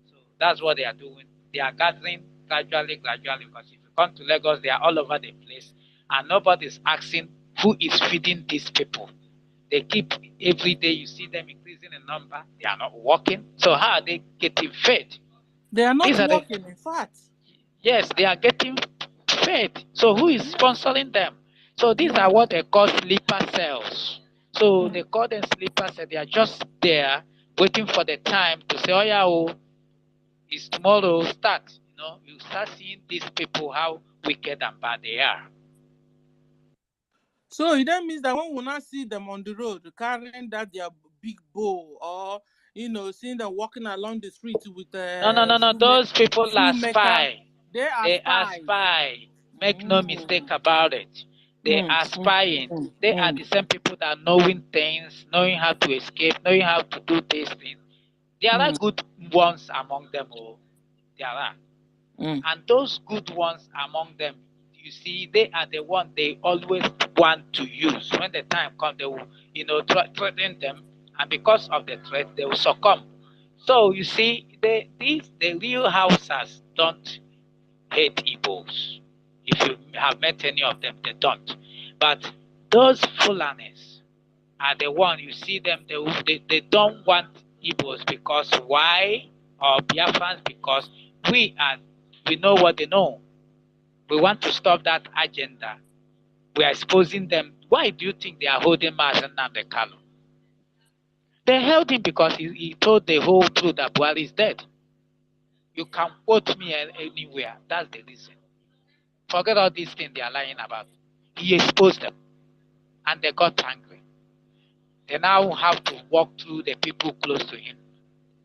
[SPEAKER 7] So that's what they are doing. They are gathering gradually, because if you come to Lagos, they are all over the place, and nobody's asking who is feeding these people. They keep every day you see them increasing in number. They are not working. So how are they getting fed?
[SPEAKER 1] They are not
[SPEAKER 7] These are the
[SPEAKER 1] working, in fact.
[SPEAKER 7] Yes, they are getting fed. So who is
[SPEAKER 1] Yeah.
[SPEAKER 7] sponsoring them? So these are
[SPEAKER 1] Yeah.
[SPEAKER 7] what they call sleeper cells. So
[SPEAKER 1] Mm.
[SPEAKER 7] they call them sleeper cells. They are just there waiting for the time to say, oh yeah, it's tomorrow start. You start seeing these people how wicked and bad they are.
[SPEAKER 1] So it then means that when we not see them on the road carrying that their big bow, or seeing them walking along the street with
[SPEAKER 7] No. Those people
[SPEAKER 1] full
[SPEAKER 7] are
[SPEAKER 1] maker,
[SPEAKER 7] spy.
[SPEAKER 1] they are
[SPEAKER 7] They are
[SPEAKER 1] spies.
[SPEAKER 7] spy. Make no mistake
[SPEAKER 1] Mm.
[SPEAKER 7] about it. They
[SPEAKER 1] Mm.
[SPEAKER 7] are
[SPEAKER 1] Mm.
[SPEAKER 7] spying.
[SPEAKER 1] Mm.
[SPEAKER 7] They are
[SPEAKER 1] Mm.
[SPEAKER 7] the same people that are knowing things, knowing how to escape, knowing how to do these things. There are
[SPEAKER 1] Mm.
[SPEAKER 7] good ones among them. Oh, there are.
[SPEAKER 1] Mm.
[SPEAKER 7] And those good ones among them, you see, they are the one they always want to use. When the time comes, they will, threaten them. And because of the threat, they will succumb. So you see, the real houses don't hate Igbos. If you have met any of them, they don't. But Those Fulanis are the one you see them. They don't want Igbos because why? Or Biafrans because we know what they know. We want to stop that agenda. We are exposing them. Why do you think they are holding Mazen Namdekalo? They held him because he told the whole truth that Buhari is dead. You can quote me anywhere. That's the reason. Forget all these things they are lying about. He exposed them and they got angry. They now have to walk through the people close to him.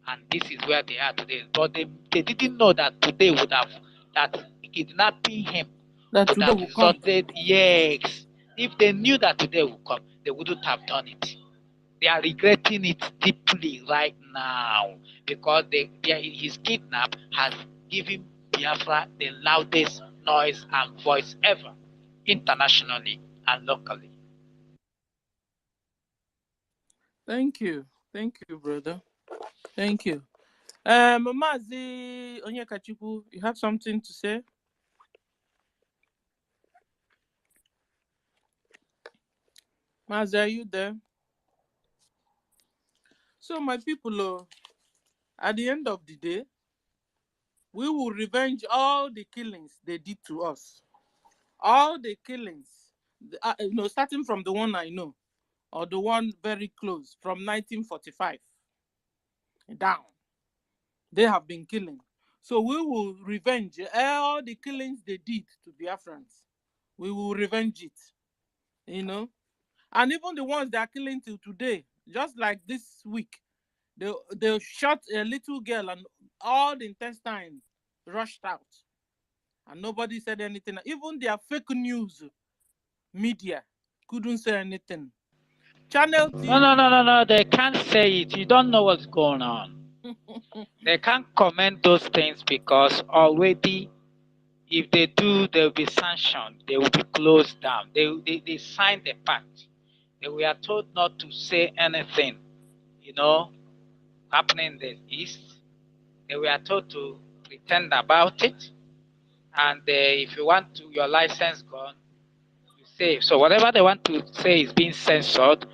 [SPEAKER 7] And this is where they are today. But they didn't know that today would have, that kidnapping him
[SPEAKER 1] That
[SPEAKER 7] would
[SPEAKER 1] today
[SPEAKER 7] have
[SPEAKER 1] will come.
[SPEAKER 7] resulted, yes. If they knew that today would come, they wouldn't have done it. They are regretting it deeply right now because his kidnap has given Biafra the loudest noise and voice ever, internationally and locally.
[SPEAKER 1] Thank you, brother. Thank you. Mazi Onyekachiku, you have something to say? Mazi, are you there? So, my people, at the end of the day, we will revenge all the killings they did to us. All the killings, starting from the one I know, or the one very close, from 1945 down. They have been killing. So we will revenge all the killings they did to Biafrans. We will revenge it, And even the ones they are killing till today, just like this week, they shot a little girl and all the intestines rushed out. And nobody said anything. Even their fake news media couldn't say anything. Channel TV.
[SPEAKER 7] No. They can't say it. You don't know what's going on. They can't comment those things because already, if they do, they'll be sanctioned. They will be closed down. They signed the pact. They were told not to say anything, happening in the East. They were told to pretend about it. And if you want your license gone, you say. So whatever they want to say is being censored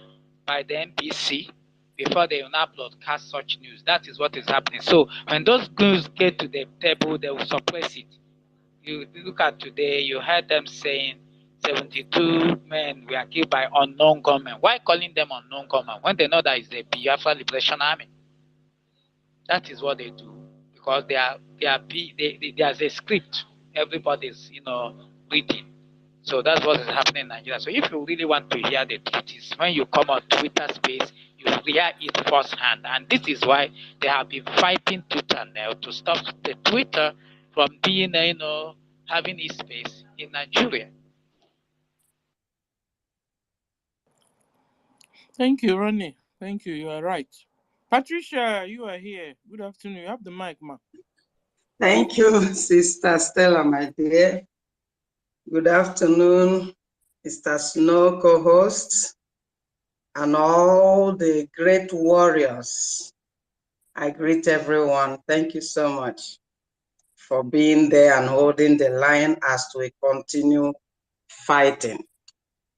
[SPEAKER 7] by the NBC before they will not broadcast such news. That is what is happening. So when those news get to the table, they will suppress it. You look at today, you heard them saying 72 men were killed by unknown gunmen. Why calling them unknown gunmen when they know that it's the Biafra Liberation Army? That is what they do because there's a script everybody's reading. So that's what is happening in Nigeria. So if you really want to hear the truth, is when you come on Twitter space, you hear it firsthand. And this is why they have been fighting tooth and nail to stop the Twitter from being, having its space in Nigeria.
[SPEAKER 1] Thank you, Ronnie. Thank you. You are right. Patricia, you are here. Good afternoon. You have the mic, ma.
[SPEAKER 8] Thank you, Sister Stella, my dear. Good afternoon, Mr. Snow co-hosts, and all the great warriors. I greet everyone. Thank you so much for being there and holding the line as we continue fighting.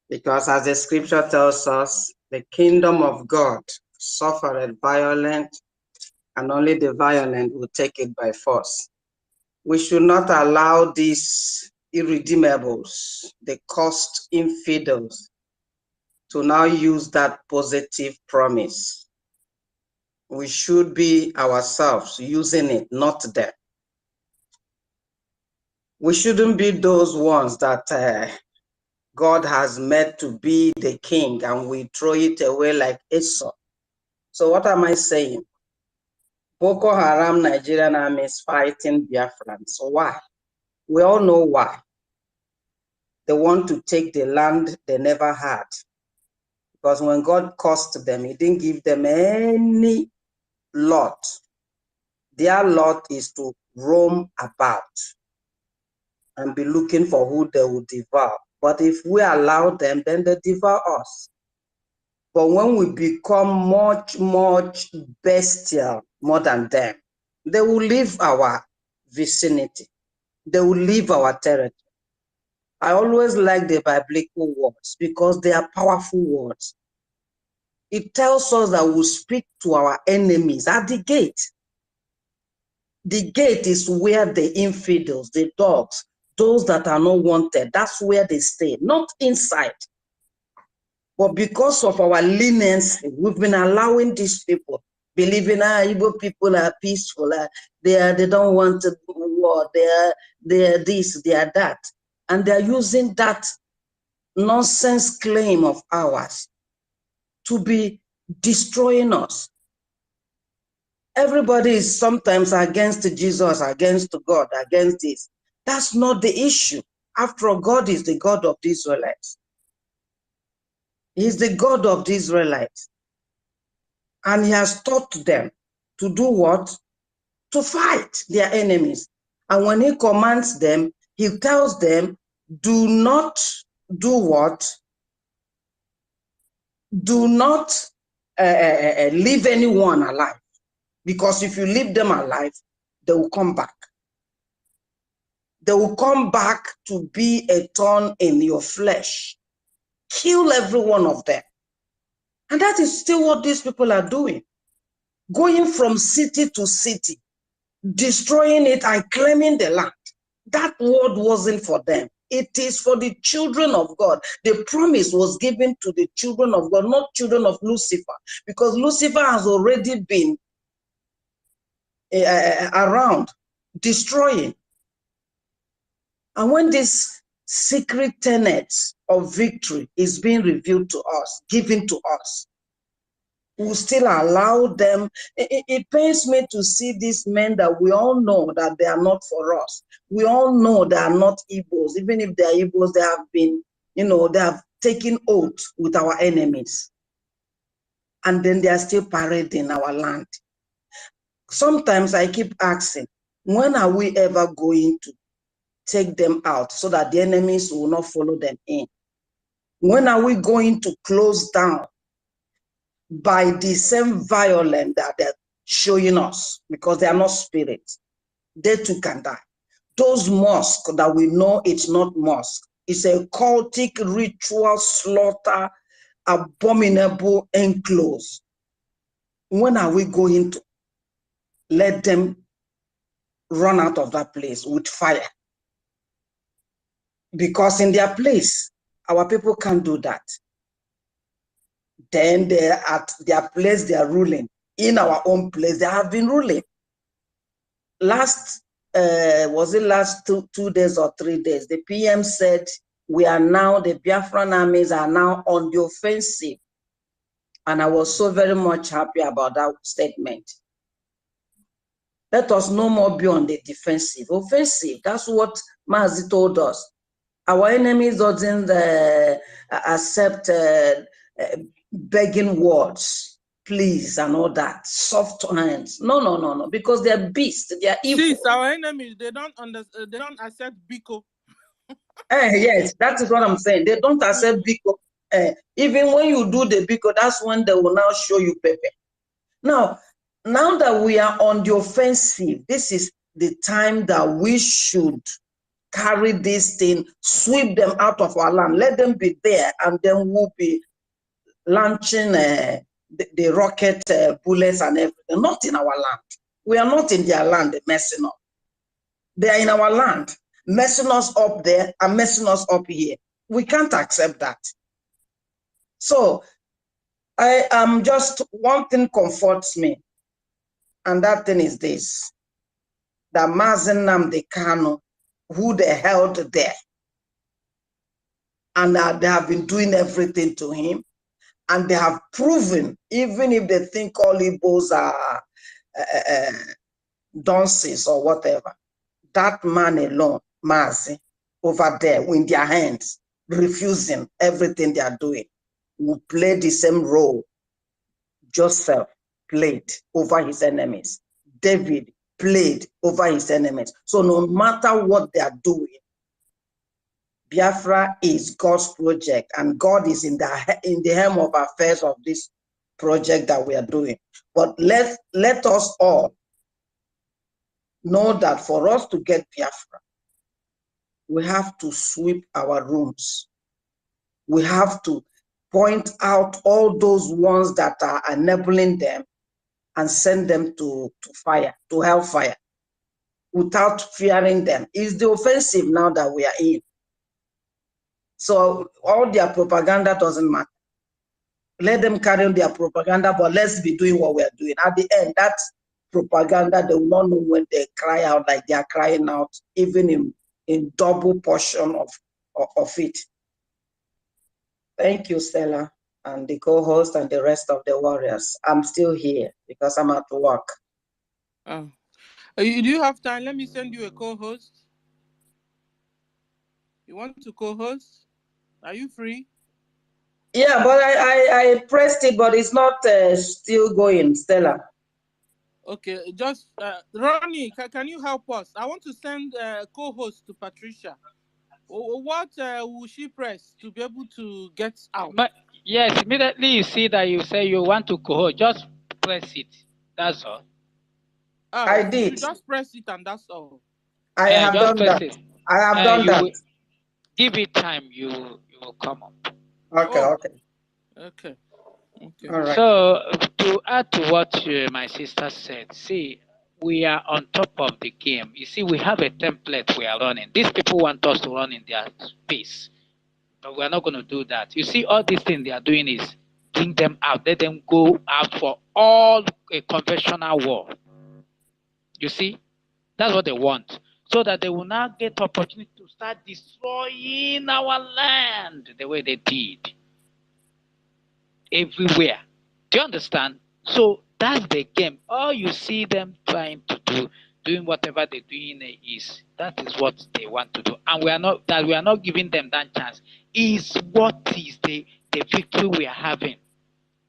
[SPEAKER 8] Because as the scripture tells us, the kingdom of God suffered violent, and only the violent will take it by force. We should not allow these irredeemables, the cursed infidels, to now use that positive promise. We should be ourselves using it, not them. We shouldn't be those ones that God has made to be the king and we throw it away like Esau. So what am I saying? Boko Haram Nigerian army is fighting Biafrans. Why? We all know why. They want to take the land they never had. Because when God cursed them, he didn't give them any lot. Their lot is to roam about and be looking for who they will devour. But if we allow them, then they devour us. But when we become much, much bestial more than them, they will leave our vicinity. They will leave our territory. I always like the biblical words because they are powerful words. It tells us that we'll speak to our enemies at the gate. The gate is where the infidels, the dogs, those that are not wanted, that's where they stay, not inside. But because of our leniency, we've been allowing these people, believing Igbo people are peaceful, they don't want war, they are this, they are that. And they're using that nonsense claim of ours to be destroying us. Everybody is sometimes against Jesus, against God, against this. That's not the issue. After all, God is the God of the Israelites. He's the God of the Israelites. And he has taught them to do what? To fight their enemies. And when he commands them, he tells them, do not do what? Do not leave anyone alive. Because if you leave them alive, they will come back. They will come back to be a thorn in your flesh. Kill every one of them. And that is still what these people are doing. Going from city to city, destroying it and claiming the land. That word wasn't for them. It is for the children of God. The promise was given to the children of God, not children of Lucifer, because Lucifer has already been around, destroying. And when this secret tenets of victory is being revealed to us, given to us, we still allow them. It pains me to see these men that we all know that they are not for us. We all know they are not Igbos. Even if they are Igbos, they have been, they have taken oath with our enemies. And then they are still parading our land. Sometimes I keep asking, when are we ever going to take them out so that the enemies will not follow them in? When are we going to close down by the same violence that they're showing us? Because they are not spirits. They too can die. Those mosques that we know it's not mosque. It's a cultic ritual slaughter, abominable enclose. When are we going to let them run out of that place with fire? Because in their place, our people can't do that. Then they're at their place, they are ruling. In our own place, they have been ruling. Was it last two days or 3 days? The PM said, we are now, the Biafran armies are now on the offensive. And I was so very much happy about that statement. Let us no more be on the defensive. Offensive, that's what Mazi told us. Our enemies doesn't accept begging words, please, and all that, soft hands. No, because they're beasts, they're evil.
[SPEAKER 1] Sis, our enemies, they don't accept Biko.
[SPEAKER 8] Yes, that is what I'm saying. They don't accept Biko. Even when you do the Biko, that's when they will now show you Pepe. Now that we are on the offensive, this is the time that we should carry this thing, sweep them out of our land, let them be there, and then we'll be launching the rocket bullets and everything. Not in our land. We are not in their land messing up. They are in our land, messing us up there and messing us up here. We can't accept that. So I am just, one thing comforts me, and that thing is this, that Mazi Nnamdi Kanu, who they held there, and they have been doing everything to him, and they have proven, even if they think all Igbos are dunces or whatever, that man alone, Mazi, over there in their hands, refusing everything they are doing, will play the same role Joseph played over his enemies. David played over his enemies. So no matter what they are doing, Biafra is God's project, and God is in the helm of affairs of this project that we are doing. But let us all know that for us to get Biafra, we have to sweep our rooms. We have to point out all those ones that are enabling them and send them to fire, to hellfire, without fearing them. It's the offensive now that we are in. So all their propaganda doesn't matter. Let them carry on their propaganda, but let's be doing what we are doing. At the end, that propaganda, they will not know when they cry out like they are crying out, even in double portion of it. Thank you, Stella, and the co-host and the rest of the warriors. I'm still here because I'm at work.
[SPEAKER 1] Do you have time? Let me send you a co-host. You want to co-host? Are you free?
[SPEAKER 8] Yeah, but I pressed it, but it's not still going, Stella.
[SPEAKER 1] Okay, just Ronnie, can you help us? I want to send a co-host to Patricia. What will she press to be able to get out?
[SPEAKER 7] But yes, immediately you see that you say you want to co-host, just press it. That's all.
[SPEAKER 8] I did.
[SPEAKER 1] Just press it and that's all.
[SPEAKER 8] I have
[SPEAKER 7] just
[SPEAKER 8] done
[SPEAKER 7] press
[SPEAKER 8] that.
[SPEAKER 7] it.
[SPEAKER 8] I have done that.
[SPEAKER 7] Give it time, you will come up.
[SPEAKER 8] Okay.
[SPEAKER 1] Okay.
[SPEAKER 8] All right.
[SPEAKER 7] So to add to what my sister said, see, we are on top of the game. You see, we have a template we are running. These people want us to run in their space, but we are not going to do that. You see, all these things they are doing is bring them out, let them go out for all a conventional war. You see, that's what they want, so that they will now get opportunity to start destroying our land the way they did everywhere. Do you understand? So that's the game. All you see them trying to do, doing whatever they're doing is that is what they want to do, and we are not giving them that chance. Is what is the victory we are having.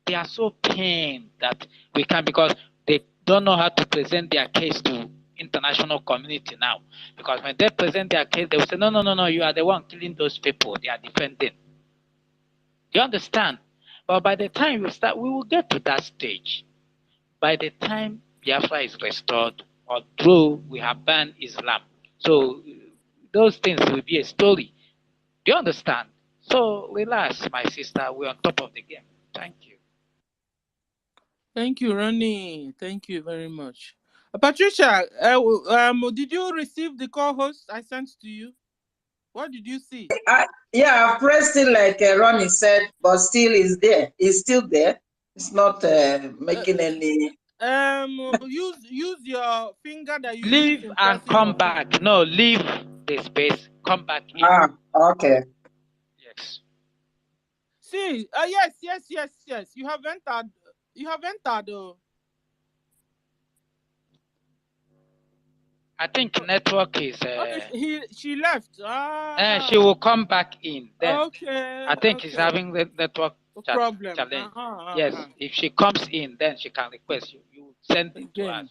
[SPEAKER 7] They are so pained that we can't, because they don't know how to present their case to international community now. Because when they present their case, they will say, no, you are the one killing those people. They are defending. You understand? But by the time we start, we will get to that stage. By the time Biafra is restored, although we have banned Islam, so those things will be a story. Do you understand? So relax, my sister. We're on top of the game. Thank you.
[SPEAKER 1] Thank you, Ronnie. Thank you very much. Patricia, did you receive the co-host I sent to you? What did you see?
[SPEAKER 8] Yeah, I pressed it like Ronnie said, but still is there. It's still there. It's not making any.
[SPEAKER 1] Use your finger that you
[SPEAKER 7] Leave
[SPEAKER 1] use in
[SPEAKER 7] and
[SPEAKER 1] pressing
[SPEAKER 7] come
[SPEAKER 1] your phone.
[SPEAKER 7] back. No, leave the space. Come back in.
[SPEAKER 8] Okay.
[SPEAKER 7] Yes.
[SPEAKER 1] See, yes. You have entered. You have entered.
[SPEAKER 7] I think network is.
[SPEAKER 1] Okay, she left.
[SPEAKER 7] She will come back in. Then
[SPEAKER 1] Okay.
[SPEAKER 7] I think she's having the network
[SPEAKER 1] problem.
[SPEAKER 7] challenge. Yes, if she comes in, then she can request you. You send it to us.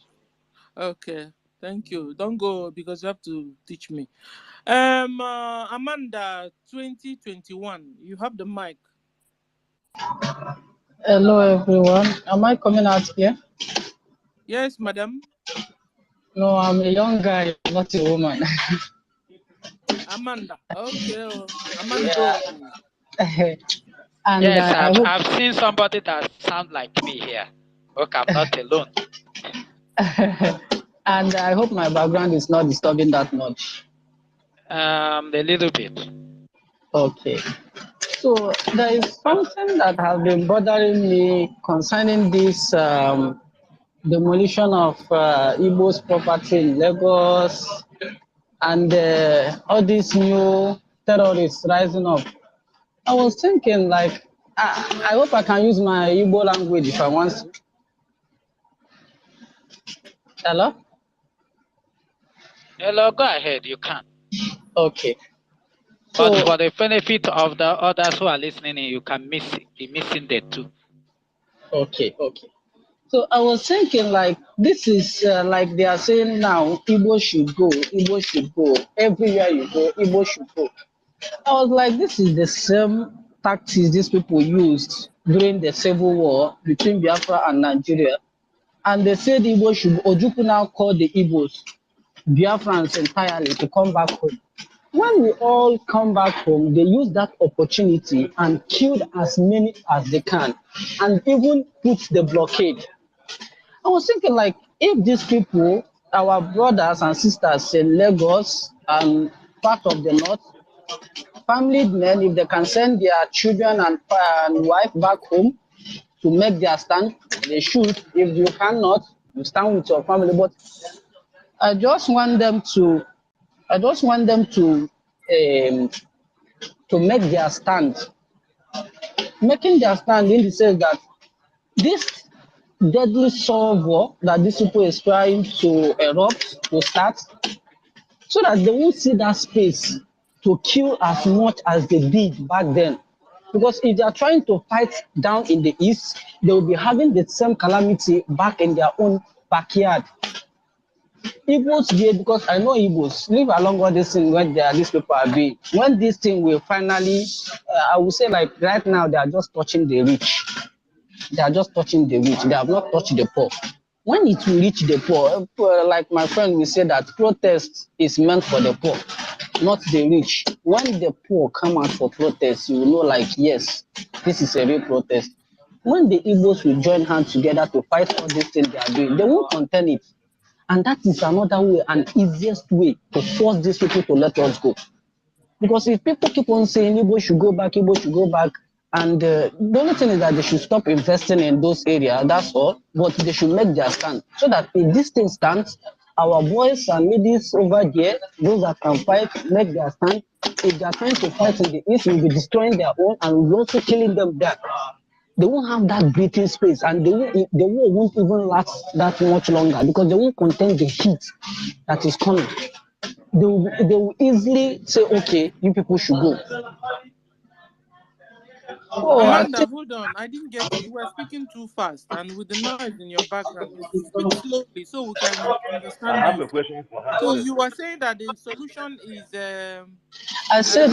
[SPEAKER 1] Okay. Thank you. Don't go because you have to teach me. Amanda, 2021. You have the mic.
[SPEAKER 9] Hello, everyone. Am I coming out here?
[SPEAKER 1] Yes, madam.
[SPEAKER 9] No, I'm a young guy, not a woman.
[SPEAKER 1] Amanda. Okay. Amanda.
[SPEAKER 9] And
[SPEAKER 7] yes,
[SPEAKER 9] I hope...
[SPEAKER 7] I've seen somebody that sounds like me here. Okay, I'm not alone.
[SPEAKER 9] And I hope my background is not disturbing that much.
[SPEAKER 7] A little bit.
[SPEAKER 9] Okay. So there is something that has been bothering me concerning this demolition of Igbo's property in Lagos and all these new terrorists rising up. I was thinking, like, I hope I can use my Igbo language if I want to. Hello?
[SPEAKER 7] Hello, go ahead, you can.
[SPEAKER 9] Okay.
[SPEAKER 7] But
[SPEAKER 9] So,
[SPEAKER 7] for the benefit of the others who are listening, you can be missing the two.
[SPEAKER 9] okay. So I was thinking, like, this is like they are saying now, Igbo should go, Igbo should go. Everywhere you go, Igbo should go. I was like, this is the same tactics these people used during the civil war between Biafra and Nigeria. And they said Ojukwu now called the Igbos, Biafrans entirely, to come back home. When we all come back home, they use that opportunity and killed as many as they can, and even put the blockade. I was thinking, like, if these people, our brothers and sisters in Lagos and part of the north, family men, if they can send their children and wife back home to make their stand, they should. If you cannot, you stand with your family. But I just want them to, I just want them um, to make their stand, making their stand in the sense that this deadly civil war that these people is trying to erupt, to start, so that they won't see that space to kill as much as they did back then. Because if they are trying to fight down in the east, they will be having the same calamity back in their own backyard. Igbos here, because I know Igbos, live along all this thing when these people are doing. When this thing will finally, I would say, like right now, they are just touching the rich. They are just touching the rich. They have not touched the poor. When it will reach the poor, like my friend will say that protest is meant for the poor, not the rich. When the poor come out for protest, you will know, like, yes, this is a real protest. When the Igbos will join hands together to fight all these things they are doing, they won't contain it. And that is another way, an easiest way to force these people to let us go. Because if people keep on saying Igbo should go back, Igbo should go back, and the only thing is that they should stop investing in those areas, that's all. But they should make their stand. So that if this thing stands, our boys and ladies over there, those that can fight, make their stand. If they are trying to fight in the east, we'll be destroying their own and we'll also killing them there. They won't have that breathing space, and the war won't even last that much longer because they won't contain the heat that is coming. They will easily say, okay, you people should go. Oh,
[SPEAKER 1] Amanda, hold on. I didn't get you. You were speaking too fast, and with the noise in your background, please speak slowly so we can understand
[SPEAKER 10] I have
[SPEAKER 1] you.
[SPEAKER 10] a question for her.
[SPEAKER 1] So you were saying that the solution is
[SPEAKER 9] I said,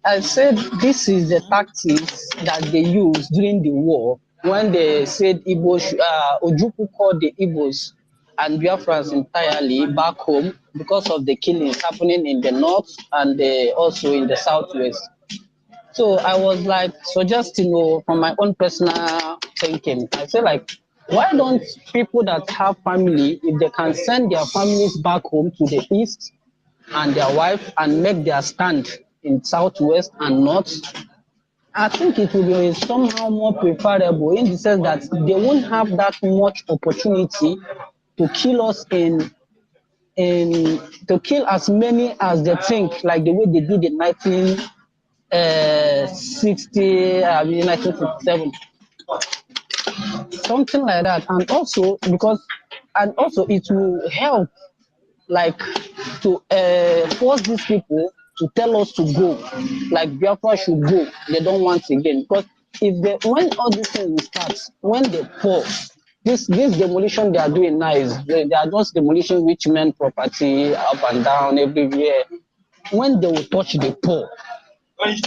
[SPEAKER 9] I said this is the tactics that they used during the war when they said Ojukwu called the Igbos and Biafrans entirely back home because of the killings happening in the north and also in the southwest. So I was like suggesting, from my own personal thinking, I say, like, why don't people that have family, if they can send their families back home to the east and their wife and make their stand in southwest and north, I think it will be somehow more preferable in the sense that they won't have that much opportunity to kill us to kill as many as they think, like the way they did in 1967, something like that. And also it will help, like, to force these people to tell us to go, like Biafra should go. They don't want again, because when all these things start, when they pour, this demolition they are doing now they are just demolishing rich men property up and down everywhere. When they will touch the poor,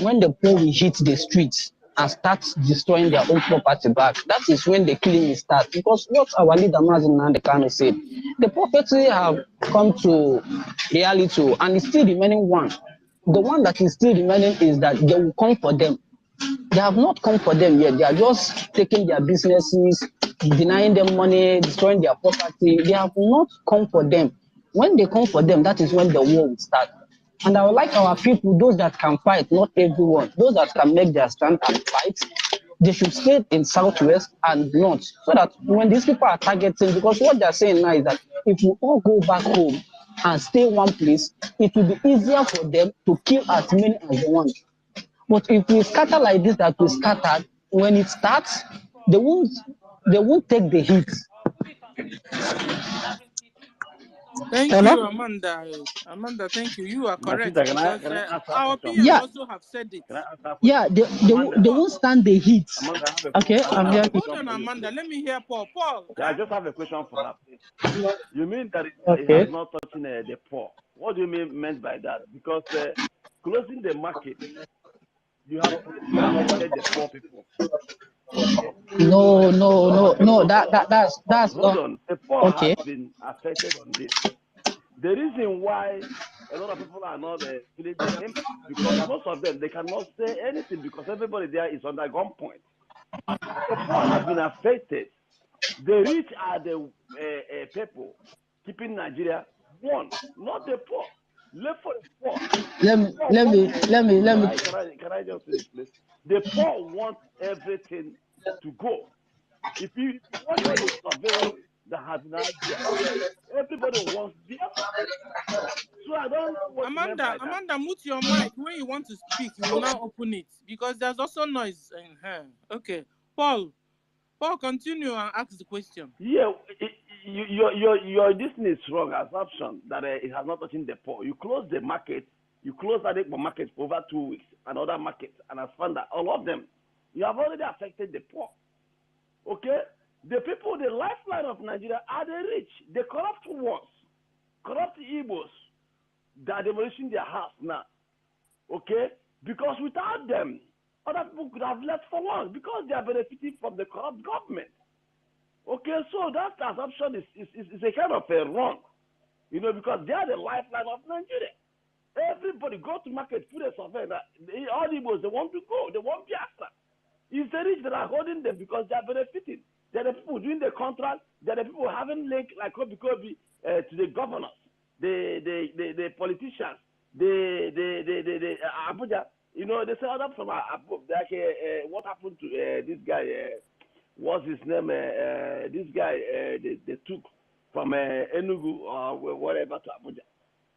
[SPEAKER 9] when the poor will hit the streets and start destroying their own property back, that is when the killing will start. Because what our leader Mazi Nnamdi Kanu said, the prophecy have come to reality and it's still remaining one. The one that is still remaining is that they will come for them. They have not come for them yet. They are just taking their businesses, denying them money, destroying their property. They have not come for them. When they come for them, that is when the war will start. And I would like our people, those that can fight, not everyone, those that can make their stand and fight, they should stay in southwest and north, so that when these people are targeting, because what they're saying now is that if we all go back home and stay one place, it will be easier for them to kill as many as they want. But if we scatter like this, that we scattered, when it starts, they won't take the heat.
[SPEAKER 1] Thank you, Amanda. Amanda, thank you. You are correct,
[SPEAKER 10] Sister,
[SPEAKER 1] because
[SPEAKER 10] can I ask her
[SPEAKER 1] our
[SPEAKER 10] question?
[SPEAKER 1] PM also have said it.
[SPEAKER 10] Can I ask her question?
[SPEAKER 9] Yeah, they won't stand the heat.
[SPEAKER 10] Amanda,
[SPEAKER 9] Okay, I'm here.
[SPEAKER 1] Hold on, Amanda. Let me hear Paul. Paul.
[SPEAKER 10] Okay, I just have a question for her. You mean that it
[SPEAKER 9] Okay.
[SPEAKER 10] has not touching the poor? What do you meant by that? Because closing the market, you have affected the poor people.
[SPEAKER 9] No. That's
[SPEAKER 10] Hold on. The poor
[SPEAKER 9] okay.
[SPEAKER 10] has been affected on this. The reason why a lot of people are not feeling the impact because most of them, they cannot say anything because everybody there is under gunpoint. The poor have been affected. The rich are the people keeping Nigeria one, not the poor. Left for the poor. Can I just finish, please? The poor want everything to go. If you watch all the surveillance that has been out there, everybody wants Biafra. So I don't know what you meant by that.
[SPEAKER 1] Amanda, mute your mic. When you want to speak, you will now open it because there's also noise in here. Okay, Paul, continue and ask the question.
[SPEAKER 10] Yeah, your this is wrong assumption that it has not touching the poor. You close the market, you close the market for over 2 weeks, and other markets, and as found that all of them, you have already affected the poor. Okay, the people, the lifeline of Nigeria are the rich, the corrupt ones, corrupt Igbos that are demolishing their house now. Okay, because without them, other people could have left for long because they are benefiting from the corrupt government. Okay, so that assumption is a kind of a wrong, you know, because they are the lifeline of Nigeria. Everybody go to market, put a survey. All Igbos, they want to go, they want Biafra. It's the rich that are holding them because they are benefiting. They're the people doing the contract. They're the people having link like Kobe to the governors, the politicians, the Abuja. You know, they say other from above. Like what happened to this guy? What's his name? This guy they took from Enugu or whatever to Abuja.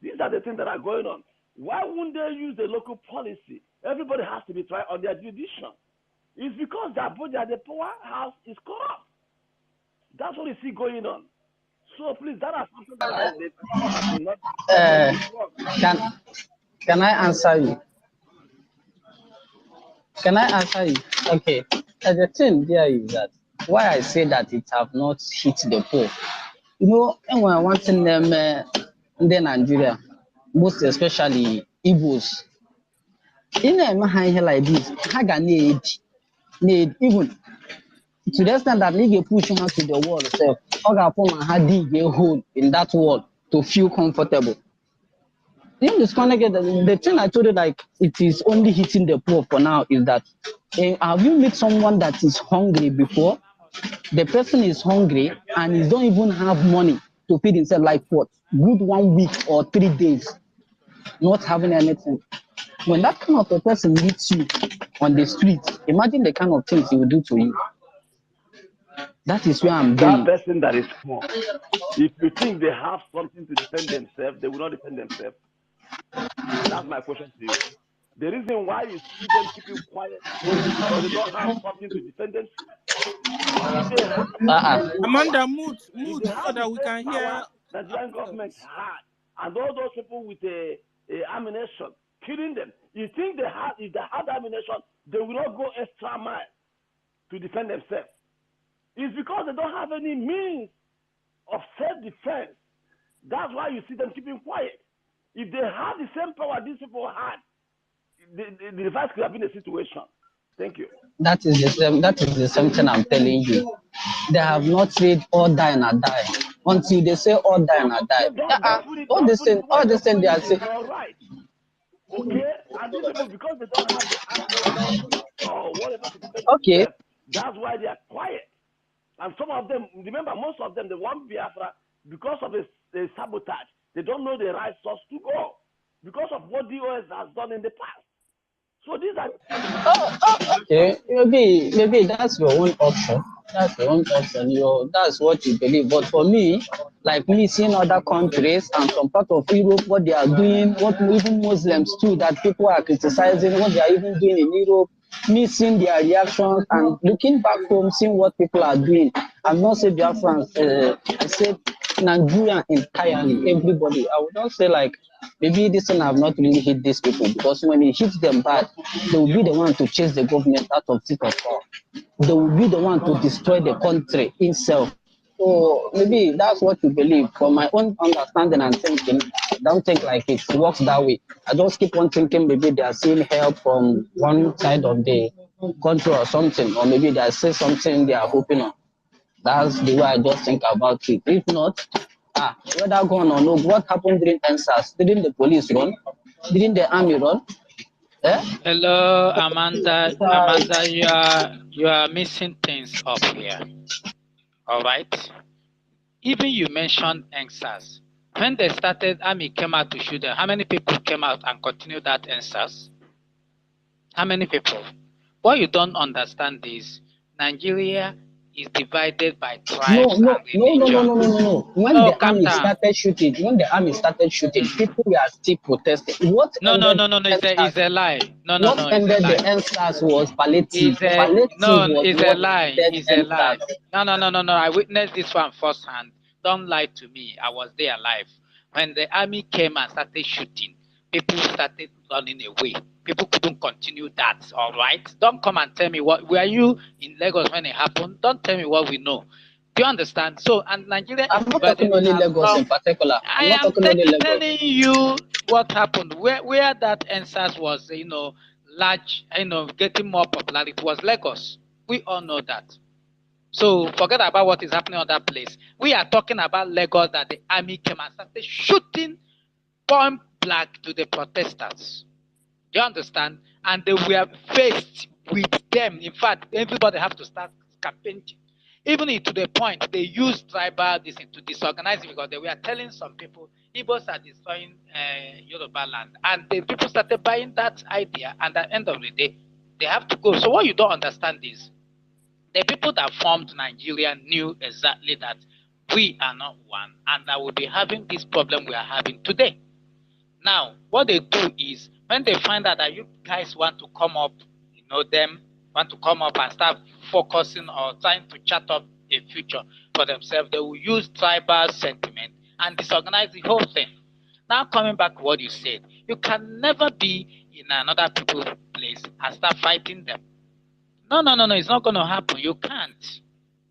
[SPEAKER 10] These are the things that are going on. Why wouldn't they use the local policy? Everybody has to be tried on their jurisdiction. It's because the Abuja, the powerhouse is corrupt. That's what you see going on. So please, that is something that
[SPEAKER 9] can I answer you? Can I answer you? Okay. The thing there is that why I say that it have not hit the poor. You know, and when I want them in Nigeria, most especially Igbos, in a here like this, Haga need even to the extent that they push him to the wall itself. Oga had dig a hole in that wall to feel comfortable. In this connected, the thing I told you, like it is only hitting the poor for now, is that have you met someone that is hungry before? The person is hungry and he don't even have money to feed himself, like what? Good 1 week or 3 days, not having anything. When that kind of a person meets you on the street, imagine the kind of things he will do to you. That is where I'm
[SPEAKER 10] that
[SPEAKER 9] going.
[SPEAKER 10] person that is poor. If you think they have something to defend themselves, they will not defend themselves. That's my question to you. The reason why you see them keeping quiet is because they don't have something to defend themselves. If they have,
[SPEAKER 1] Amanda, mute so that we can hear.
[SPEAKER 10] The Nigerian government had, and all those people with a ammunition killing them. You think they had? If they had ammunition, they will not go extra mile to defend themselves. It's because they don't have any means of self-defense. That's why you see them keeping quiet. If they had the same power these people had, the device could have been a situation. Thank you.
[SPEAKER 9] That is the same thing I'm telling you. They have not said all die and I die. Until they say all die and I die. All this thing they are saying.
[SPEAKER 10] All right. Okay? And these people, because they don't have the access or whatever to defend themselves, that's why they are quiet. And some of them, remember, most of them, they want Biafra because of the sabotage. They don't know the right source to go because of what DOS has done in the past. So these are.
[SPEAKER 9] Okay, maybe that's your own option. That's your own option. That's what you believe. But for me, like me seeing other countries and some part of Europe, what they are doing, what even Muslims too, that people are criticizing, what they are even doing in Europe, me seeing their reactions and looking back home, seeing what people are doing. I'm not saying Biafrans, I said Nigeria entirely, everybody. I would not say like maybe this thing have not really hit these people, because when it hits them bad, they will be the one to chase the government out of seat of power. They will be the one to destroy the country itself. So maybe that's what you believe. For my own understanding and thinking, I don't think like it works that way. I just keep on thinking maybe they are seeing help from one side of the country or something, or maybe they are seeing something they are hoping on. That's the way I just think about it. If not, whether gone or no, what happened during NSAS? Didn't the police run? Didn't the army run? Eh?
[SPEAKER 7] Hello, Amanda.
[SPEAKER 9] Uh,
[SPEAKER 7] Amanda, you are missing things up here. All right. Even you mentioned NSAS. When they started, army came out to shoot them. How many people came out and continued that NSAS? How many people? What you don't understand is Nigeria is divided by
[SPEAKER 9] No,
[SPEAKER 7] tribes
[SPEAKER 9] no,
[SPEAKER 7] and
[SPEAKER 9] no, no, no,
[SPEAKER 7] religion.
[SPEAKER 9] no, no, no, no.
[SPEAKER 7] No, calm down.
[SPEAKER 9] When the army started shooting,
[SPEAKER 7] Mm.
[SPEAKER 9] people were still protesting.
[SPEAKER 7] No, no, no, no, no. It's a lie. No, no,
[SPEAKER 9] What
[SPEAKER 7] no. It's a
[SPEAKER 9] ended the
[SPEAKER 7] lie.
[SPEAKER 9] NSAS was palliative.
[SPEAKER 7] Is a
[SPEAKER 9] Palliative
[SPEAKER 7] no,
[SPEAKER 9] was
[SPEAKER 7] is a
[SPEAKER 9] what
[SPEAKER 7] lie.
[SPEAKER 9] ended
[SPEAKER 7] Is a lie.
[SPEAKER 9] NSAS.
[SPEAKER 7] No, no, no, no, no. I witnessed this one firsthand. Don't lie to me. I was there alive. When the army came and started shooting, people started running away. People couldn't continue that. All right. Don't come and tell me what were you in Lagos when it happened. Don't tell me what we know. Do you understand? So, and Nigeria is
[SPEAKER 9] I'm not talking
[SPEAKER 7] divided
[SPEAKER 9] only Lagos in
[SPEAKER 7] along.
[SPEAKER 9] particular.
[SPEAKER 7] I
[SPEAKER 9] I'm not
[SPEAKER 7] am
[SPEAKER 9] talking only Lagos.
[SPEAKER 7] telling you what happened. Where that NSAS was, large, getting more popularity was Lagos. We all know that. So forget about what is happening on that place. We are talking about Lagos that the army came and started shooting point blank to the protesters. Do you understand? And they were faced with them. In fact, everybody have to start campaigning. Even to the point they used tribal this to disorganize it because they were telling some people Igbos are destroying Yoruba land, and the people started buying that idea. And at the end of the day, they have to go. So what you don't understand is the people that formed Nigeria knew exactly that we are not one, and that we'll be having this problem we are having today. Now, what they do is when they find out that you guys want to come up, them want to come up and start focusing or trying to chart up a future for themselves, they will use tribal sentiment and disorganize the whole thing. Now, coming back to what you said, you can never be in another people's place and start fighting them. No, no, no, no, it's not going to happen. You can't.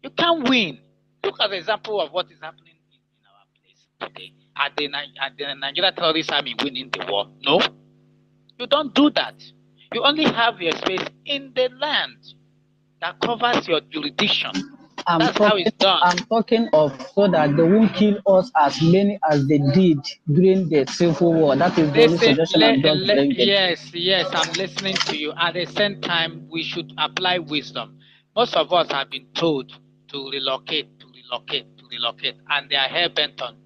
[SPEAKER 7] You can't win. Look at the example of what is happening in our place today. Are the Nigeria terrorist army winning the war? No. You don't do that. You only have your space in the land that covers your jurisdiction. That's how it's done.
[SPEAKER 9] I'm talking of so that they won't kill us as many as they did during the Civil War. That is the only
[SPEAKER 7] Listen,
[SPEAKER 9] suggestion I'm just bringing.
[SPEAKER 7] yes, I'm listening to you. At the same time, we should apply wisdom. Most of us have been told to relocate, and they are hell bent on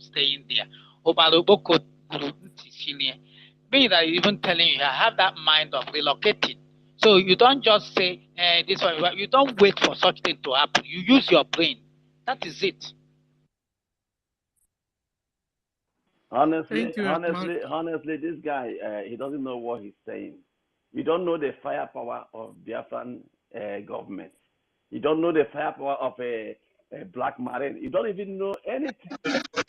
[SPEAKER 7] staying there. Obaroboko guru ntị sinie. Me that even telling you, I have that mind of relocating. So you don't just say this one. You don't wait for such thing to happen. You use your brain. That is it.
[SPEAKER 1] Thank you, Mark.
[SPEAKER 10] Honestly, this guy, he doesn't know what he's saying. You don't know the firepower of Biafran government. You don't know the firepower of a black marine. You don't even know anything.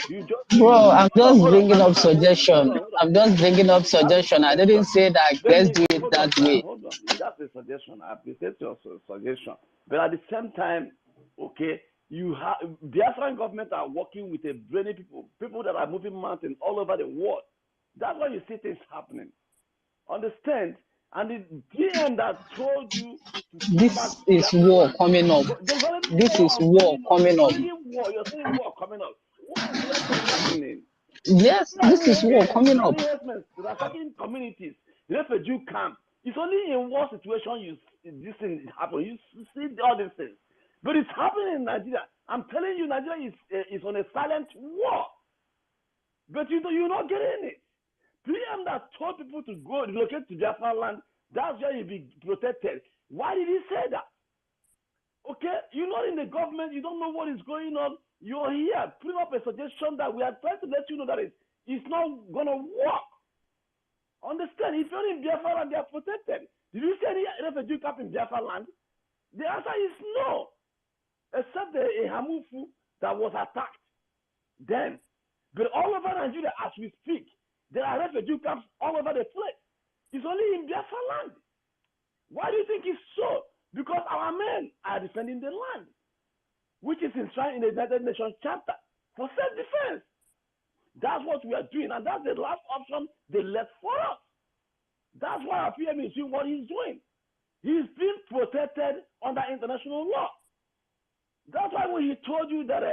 [SPEAKER 10] You just
[SPEAKER 9] Bro, I'm just bringing up
[SPEAKER 10] hold
[SPEAKER 9] suggestion.
[SPEAKER 10] on.
[SPEAKER 9] I'm just bringing up
[SPEAKER 10] That's a
[SPEAKER 9] suggestion. I didn't
[SPEAKER 10] suggestion.
[SPEAKER 9] say that
[SPEAKER 10] Let
[SPEAKER 9] let's
[SPEAKER 10] me
[SPEAKER 9] do it
[SPEAKER 10] hold on,
[SPEAKER 9] that
[SPEAKER 10] sir.
[SPEAKER 9] way.
[SPEAKER 10] Hold on. That's a suggestion. I appreciate your suggestion. But at the same time, okay, you have the Afghan government are working with a brainy people that are moving mountains all over the world. That's why you see things happening. Understand? And the GM that told you to come back
[SPEAKER 9] This
[SPEAKER 10] to
[SPEAKER 9] is
[SPEAKER 10] Biafra
[SPEAKER 9] war
[SPEAKER 10] land,
[SPEAKER 9] coming up.
[SPEAKER 10] there's already
[SPEAKER 9] This is
[SPEAKER 10] war
[SPEAKER 9] war
[SPEAKER 10] going on.
[SPEAKER 9] coming
[SPEAKER 10] You're
[SPEAKER 9] up.
[SPEAKER 10] saying war. You're saying war coming up. War is already happening.
[SPEAKER 9] Yes,
[SPEAKER 10] There are
[SPEAKER 9] this is war coming up.
[SPEAKER 10] reinforcements that are attacking communities. Refugee camp. It's only in war situation this thing happen. You see all these things, but it's happening in Nigeria. I'm telling you, Nigeria is on a silent war, but you're not getting it. PM that told people to go relocate to Biafra land. That's where you be protected. Why did he say that? Okay, you're not in the government. You don't know what is going on. You're here putting up a suggestion that we are trying to let you know that it's not gonna work. Understand? If you're in Biafra land, they are protected. Did you see any refugee camp in Biafra land? The answer is no, except the Hamufu that was attacked then. But all over Nigeria, as we speak, there are refugee camps all over the place. It's only in Biafra land. Why do you think it's so? Because our men are defending the land, which is enshrined in the United Nations Charter for self-defense. That's what we are doing, and that's the last option they left for us. That's why our PM is doing what he's doing. He's being protected under international law. That's why when he told you that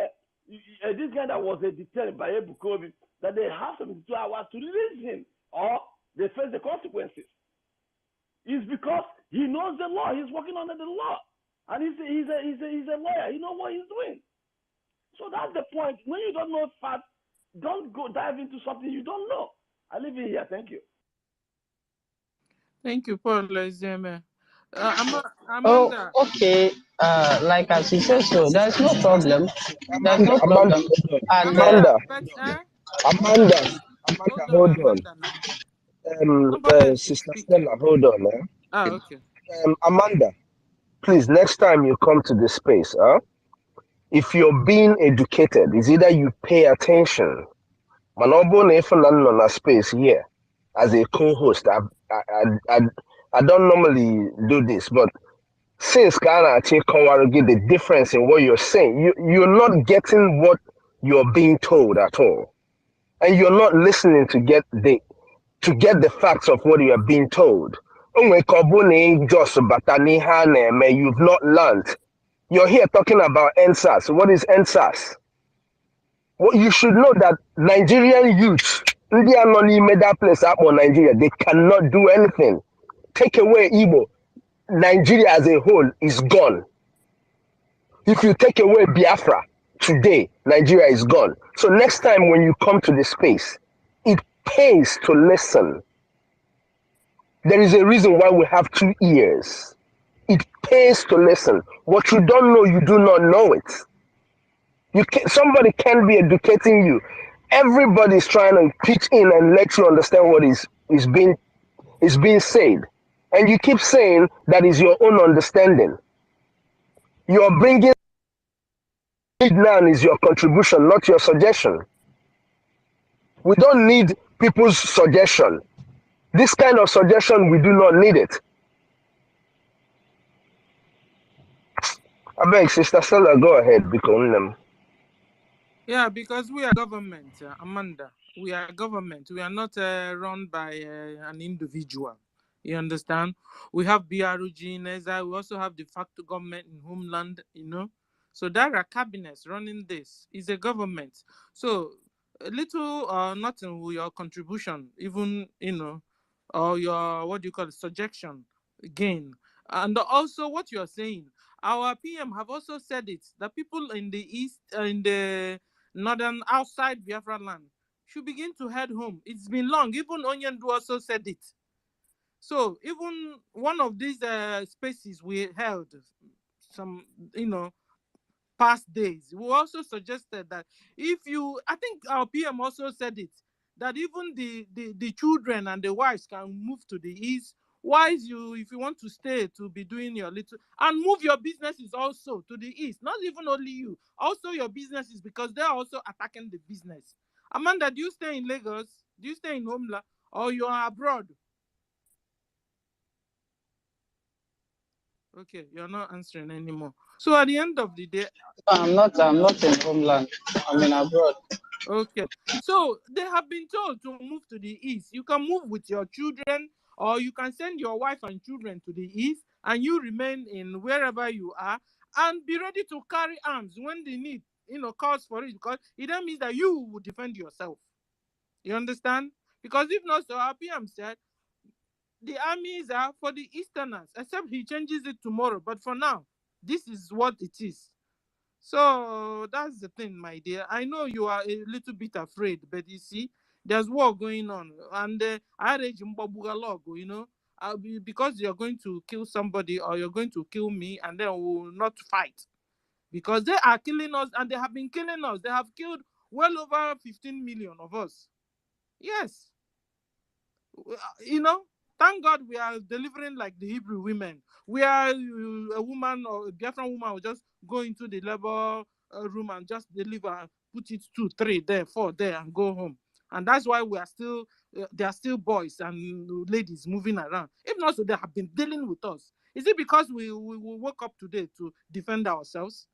[SPEAKER 10] this guy that was detained by Bukobi, that they have 72 hours to release him, or they face the consequences. It's because he knows the law. He's working under the law, and he's a lawyer. He knows what he's doing. So that's the point. When you don't know facts, don't go dive into something you don't know. I leave it here. Thank you.
[SPEAKER 1] Thank you, Paul Ezeme.
[SPEAKER 9] Oh,
[SPEAKER 1] Amanda.
[SPEAKER 9] okay. Like as you said, so there's no problem. There's no
[SPEAKER 6] Amanda,
[SPEAKER 9] problem.
[SPEAKER 6] hold on.
[SPEAKER 9] And
[SPEAKER 1] Amanda,
[SPEAKER 6] Amanda,
[SPEAKER 1] but
[SPEAKER 6] Amanda,
[SPEAKER 1] hold on,
[SPEAKER 6] hold on.
[SPEAKER 1] Amanda now. Somebody else is
[SPEAKER 6] Sister
[SPEAKER 1] speaking.
[SPEAKER 6] Stella, hold on.
[SPEAKER 1] Okay.
[SPEAKER 6] Amanda, please, next time you come to this space, if you're being educated, it's either you pay attention. Manobo Nefanano on a space here as a co-host. I don't normally do this, but since Ghana take get the difference in what you're saying, you're not getting what you're being told at all, and you're not listening to get the facts of what you are being told. You've not learned. You're here talking about NSAS. What is NSAS? Well, you should know that Nigerian youth, India money made that place up on Nigeria. They cannot do anything. Take away Igbo, Nigeria as a whole is gone. If you take away Biafra today, Nigeria is gone. So next time when you come to the space, it pays to listen. There is a reason why we have 2 ears. It pays to listen. What you don't know, you do not know it. Somebody can be educating you. Everybody's trying to pitch in and let you understand what is being said, and you keep saying that is your own understanding. You're bringing it now is your contribution, not your suggestion. We don't need people's suggestion. This kind of suggestion, we do not need it. I beg, Sister Stella, go ahead, because
[SPEAKER 1] Yeah, because we are government, Amanda. We are government. We are not run by an individual. You understand? We have BRGIE in Ezra. We also have the facto government in Homeland, So there are cabinets running this. It's a government. So a little or nothing with your contribution, even, or your, what do you call it, suggestion, gain. And also what you're saying, our PM have also said it, that people in the east, in the northern outside Biafra land should begin to head home. It's been long. Even Onyendu also said it. So even one of these spaces we held some, past days, we also suggested that I think our PM also said it, that even the children and the wives can move to the east. Why if you want to stay to be doing your little and move your businesses also to the east, not even only you, also your businesses, because they're also attacking the business. Amanda, do you stay in Lagos? Do you stay in Homeland, or you are abroad? Okay, you're not answering anymore. So at the end of the day,
[SPEAKER 9] I'm not in Homeland. I'm in abroad.
[SPEAKER 1] okay. So they have been told to move to the east. You can move with your children, or you can send your wife and children to the east, and you remain in wherever you are and be ready to carry arms when the need, calls for it, because it then means that you will defend yourself. You understand? Because if not, so our PM said the armies are for the easterners, except he changes it tomorrow. But for now, this is what it is. So that's the thing, my dear. I know you are a little bit afraid, but you see, there's war going on, and I rage log, because you're going to kill somebody or you're going to kill me, and then we will not fight, because they are killing us, and they have been killing us. They have killed well over 15 million of us. Yes, thank God we are delivering like the Hebrew women. We are a woman or a Biafran woman will just go into the labor room and just deliver, put it 2, 3 there, 4 there, and go home. And that's why we are still, there are still boys and ladies moving around. If not, so they have been dealing with us. Is it because we woke up today to defend ourselves?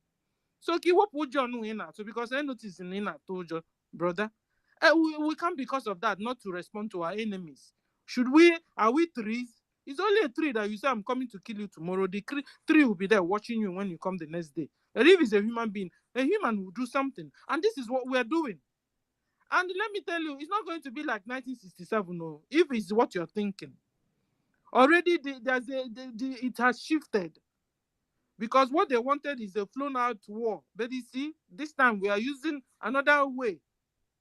[SPEAKER 1] So what would you know in so because I noticed in told you, brother, we can't, because of that, not to respond to our enemies. Should we? Are we trees? It's only a tree that you say I'm coming to kill you tomorrow. The tree will be there watching you when you come the next day. And if it's a human being, A human will do something. And this is what we're doing. And let me tell you, it's not going to be like 1967, no, if it's what you're thinking. Already, it has shifted. Because what they wanted is a flown out war. But you see, this time we are using another way.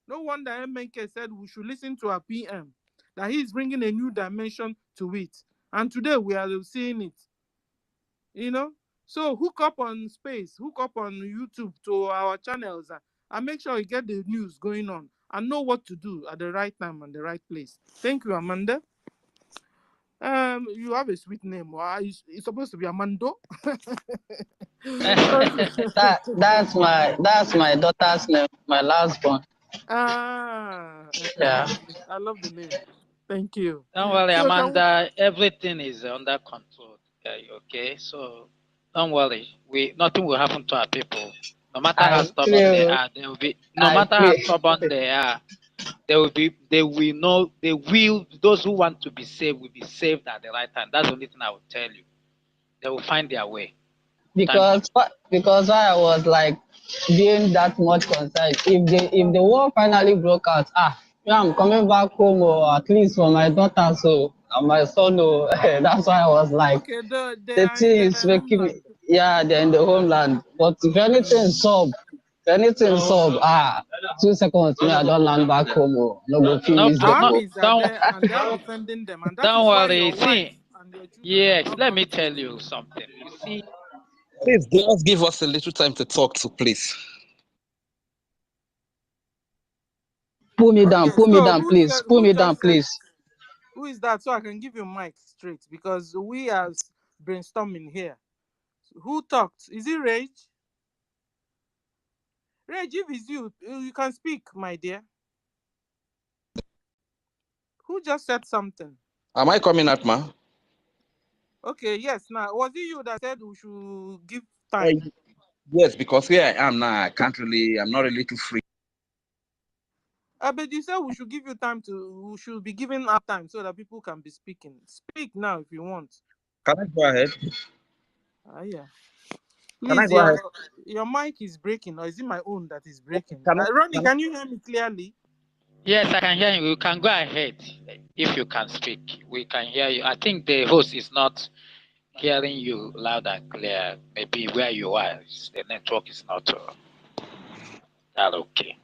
[SPEAKER 1] No wonder MNK said we should listen to our PM, that he is bringing a new dimension to it. And today we are seeing it. You know? So hook up on Space, hook up on YouTube to our channels, and make sure you get the news going on and know what to do at the right time and the right place. Thank you, Amanda. You have a sweet name. It's supposed to be Amando.
[SPEAKER 9] That's my daughter's name, my last born.
[SPEAKER 1] Ah,
[SPEAKER 9] Yeah.
[SPEAKER 1] I love the name. Thank you.
[SPEAKER 7] Don't worry,
[SPEAKER 1] So
[SPEAKER 7] Amanda. Everything is under control. Okay, so don't worry. Nothing will happen to our people. No matter how
[SPEAKER 9] I
[SPEAKER 7] stubborn they
[SPEAKER 9] pray.
[SPEAKER 7] are, they will be. No
[SPEAKER 9] I
[SPEAKER 7] matter how
[SPEAKER 9] pray.
[SPEAKER 7] stubborn they are, they will be. They will know. They will. Those who want to be saved will be saved at the right time. That's the only thing I will tell you. They will find their way. Thank you.
[SPEAKER 9] Because I was like being that much concerned. If the war finally broke out, yeah, I'm coming back home, or at least for my daughter, so and my son. Oh, that's why I was like,
[SPEAKER 1] okay, they
[SPEAKER 9] the
[SPEAKER 1] are in
[SPEAKER 9] thing
[SPEAKER 1] the
[SPEAKER 9] is making me.
[SPEAKER 1] homeland.
[SPEAKER 9] Yeah, they're in the homeland. But if anything sub, 2 seconds, me I don't land back home. Oh, no go feel
[SPEAKER 7] No,
[SPEAKER 9] miss them. Oh.
[SPEAKER 1] Armies are there and they are defending them, and that
[SPEAKER 7] don't
[SPEAKER 1] is why
[SPEAKER 7] worry.
[SPEAKER 1] your wife
[SPEAKER 7] See,
[SPEAKER 1] and your children have
[SPEAKER 7] yes.
[SPEAKER 1] not
[SPEAKER 7] Let
[SPEAKER 1] gone
[SPEAKER 7] me
[SPEAKER 1] to
[SPEAKER 7] tell
[SPEAKER 1] school.
[SPEAKER 7] you something. You see,
[SPEAKER 4] Please, just give us a little time to talk to, please.
[SPEAKER 9] Pull me
[SPEAKER 1] Okay,
[SPEAKER 9] down, pull me
[SPEAKER 1] so
[SPEAKER 9] down, please. Pull
[SPEAKER 1] who
[SPEAKER 9] me down,
[SPEAKER 1] just said,
[SPEAKER 9] please.
[SPEAKER 1] who is that? So I can give you mic straight because we are brainstorming here. Who talked? Is it Rage? Rage, if it's you, you can speak, my dear. Who just said something?
[SPEAKER 4] Am I coming out, ma?
[SPEAKER 1] Okay, yes. Now, was it you that said we should give
[SPEAKER 4] Uh,
[SPEAKER 1] time?
[SPEAKER 4] yes, because where I am now, I'm not really too free.
[SPEAKER 1] But you said we should give you time we should be giving our time so that people can be speaking. Speak now if you want.
[SPEAKER 4] Can I go ahead?
[SPEAKER 1] Yeah.
[SPEAKER 4] Can I
[SPEAKER 1] Please,
[SPEAKER 4] go ahead?
[SPEAKER 1] your mic is breaking, or is it my own that is
[SPEAKER 4] Okay,
[SPEAKER 1] breaking? Ronnie, can you hear me clearly?
[SPEAKER 7] yes, I can hear you. You can go ahead if you can speak. We can hear you. I think the host is not hearing you loud and clear. Maybe where you are, the network is not that okay.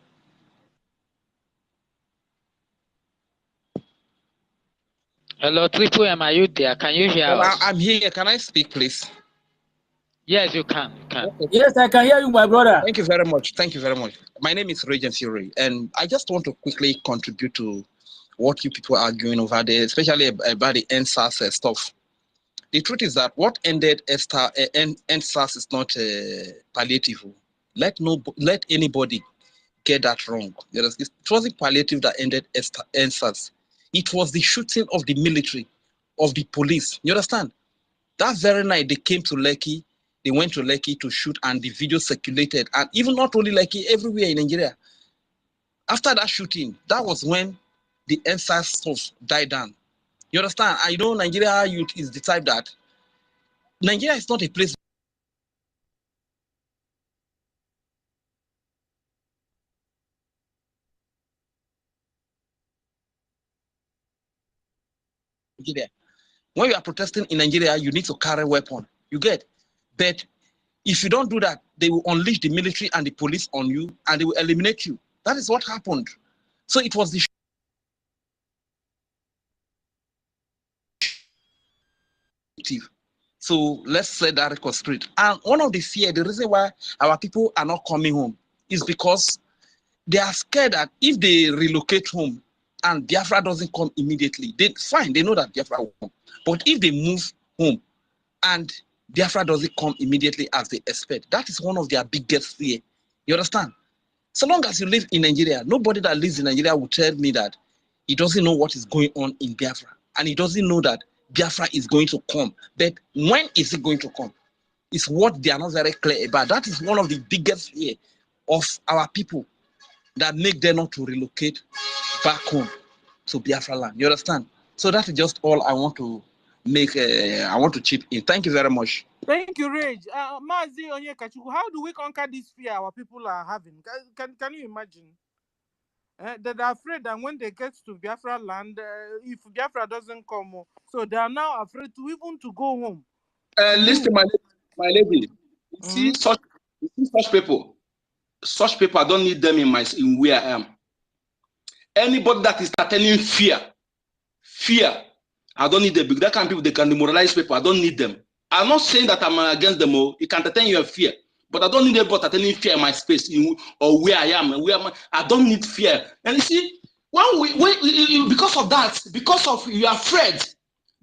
[SPEAKER 7] Hello, Triple M, are you there? Can you hear
[SPEAKER 4] Well,
[SPEAKER 7] us?
[SPEAKER 4] I'm here. Can I speak, please?
[SPEAKER 7] Yes, you can.
[SPEAKER 4] Okay.
[SPEAKER 11] Yes, I can hear you, my brother.
[SPEAKER 4] Thank you very much. Thank you very much. My name is Regent Fury, and I just want to quickly contribute to what you people are arguing over there, especially about the NSAS stuff. The truth is that what ended NSAS is not palliative. Let anybody get that wrong. It wasn't palliative that ended NSAS. It was the shooting of the military, of the police. You understand? That very night they came to Lekki, they went to Lekki to shoot, and the video circulated. And even not only Lekki, everywhere in Nigeria. After that shooting, that was when the NSAS stuff died down. You understand? I know Nigeria youth is the type that Nigeria is not a place. Nigeria. When you are protesting in Nigeria, you need to carry a weapon. You get? But if you don't do that, they will unleash the military and the police on you, and they will eliminate you. That is what happened. So it was the So let's set that record straight. And one of the reason why our people are not coming home is because they are scared that if they relocate home and Biafra doesn't come immediately, they know that Biafra will come. But if they move home and Biafra doesn't come immediately as they expect, that is one of their biggest fear. You understand? So long as you live in Nigeria, nobody that lives in Nigeria will tell me that he doesn't know what is going on in Biafra. And he doesn't know that Biafra is going to come. But when is it going to come? It's what they are not very clear about. That is one of the biggest fear of our people that make them not to relocate back home to Biafra land. You understand? So that is just all I want to make. I want to chip in. Thank you very much.
[SPEAKER 1] Thank you, Rage. Mazi Onyekachuku, how do we conquer this fear our people are having? Can you imagine? That are afraid that when they get to Biafra land, if Biafra doesn't come, so they are now afraid to even to go home.
[SPEAKER 3] Listen, my lady. You see such people. Such people, I don't need them in where I am. Anybody that is telling fear, I don't need them. That kind of people, they can demoralize people. I don't need them. I'm not saying that I'm against them. You can entertain your fear, but I don't need anybody telling fear in my space or where I am. I don't need fear. And you see, when because of that, because of you are afraid,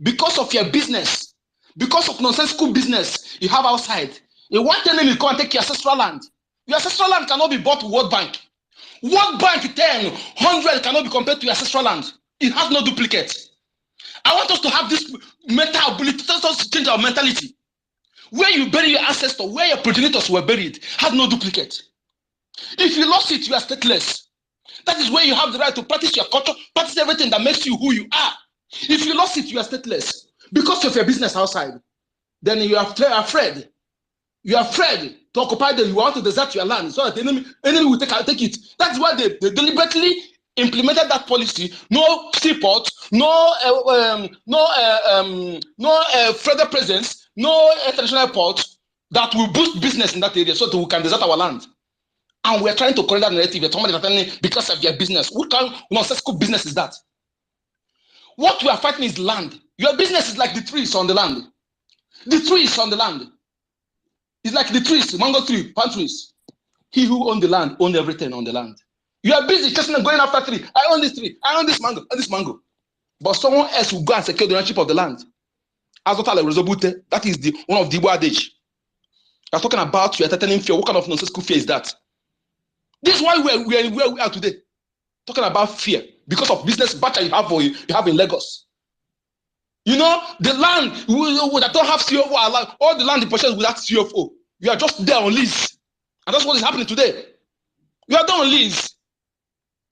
[SPEAKER 3] because of your business, because of nonsensical business you have outside, you want enemy to come and take your ancestral land. Your ancestral land cannot be bought with World Bank. World Bank 10, 100 cannot be compared to your ancestral land. It has no duplicate. I want us to have this mental ability. Let us change our mentality. Where you bury your ancestors, where your progenitors were buried, has no duplicate. If you lost it, you are stateless. That is where you have the right to practice your culture, practice everything that makes you who you are. If you lost it, you are stateless. Because of your business outside, then you are afraid. You are afraid to occupy them. You want to desert your land so that the enemy will take it. That's why they deliberately implemented that policy. No seaport, no further presence, no international port that will boost business in that area so that we can desert our land. And we're trying to correct that narrative. Because of your business. What kind of nonsensical business is that? What we are fighting is land. Your business is like the trees on the land. The trees on the land. It's like the trees, mango tree, palm trees. He who owns the land owns everything on the land. You are busy chasing and going after tree. I own this tree. I own this mango. And this mango. But someone else will go and secure the ownership of the land. That is one of the Igbo adage. You're talking about you are entertaining fear. What kind of nonsensical fear is that? This is why we are where we are today. Talking about fear because of business battle you have in Lagos. You know, the land that don't have CFO, all the land in possession without CFO. You are just there on lease. And that's what is happening today. You are there on lease.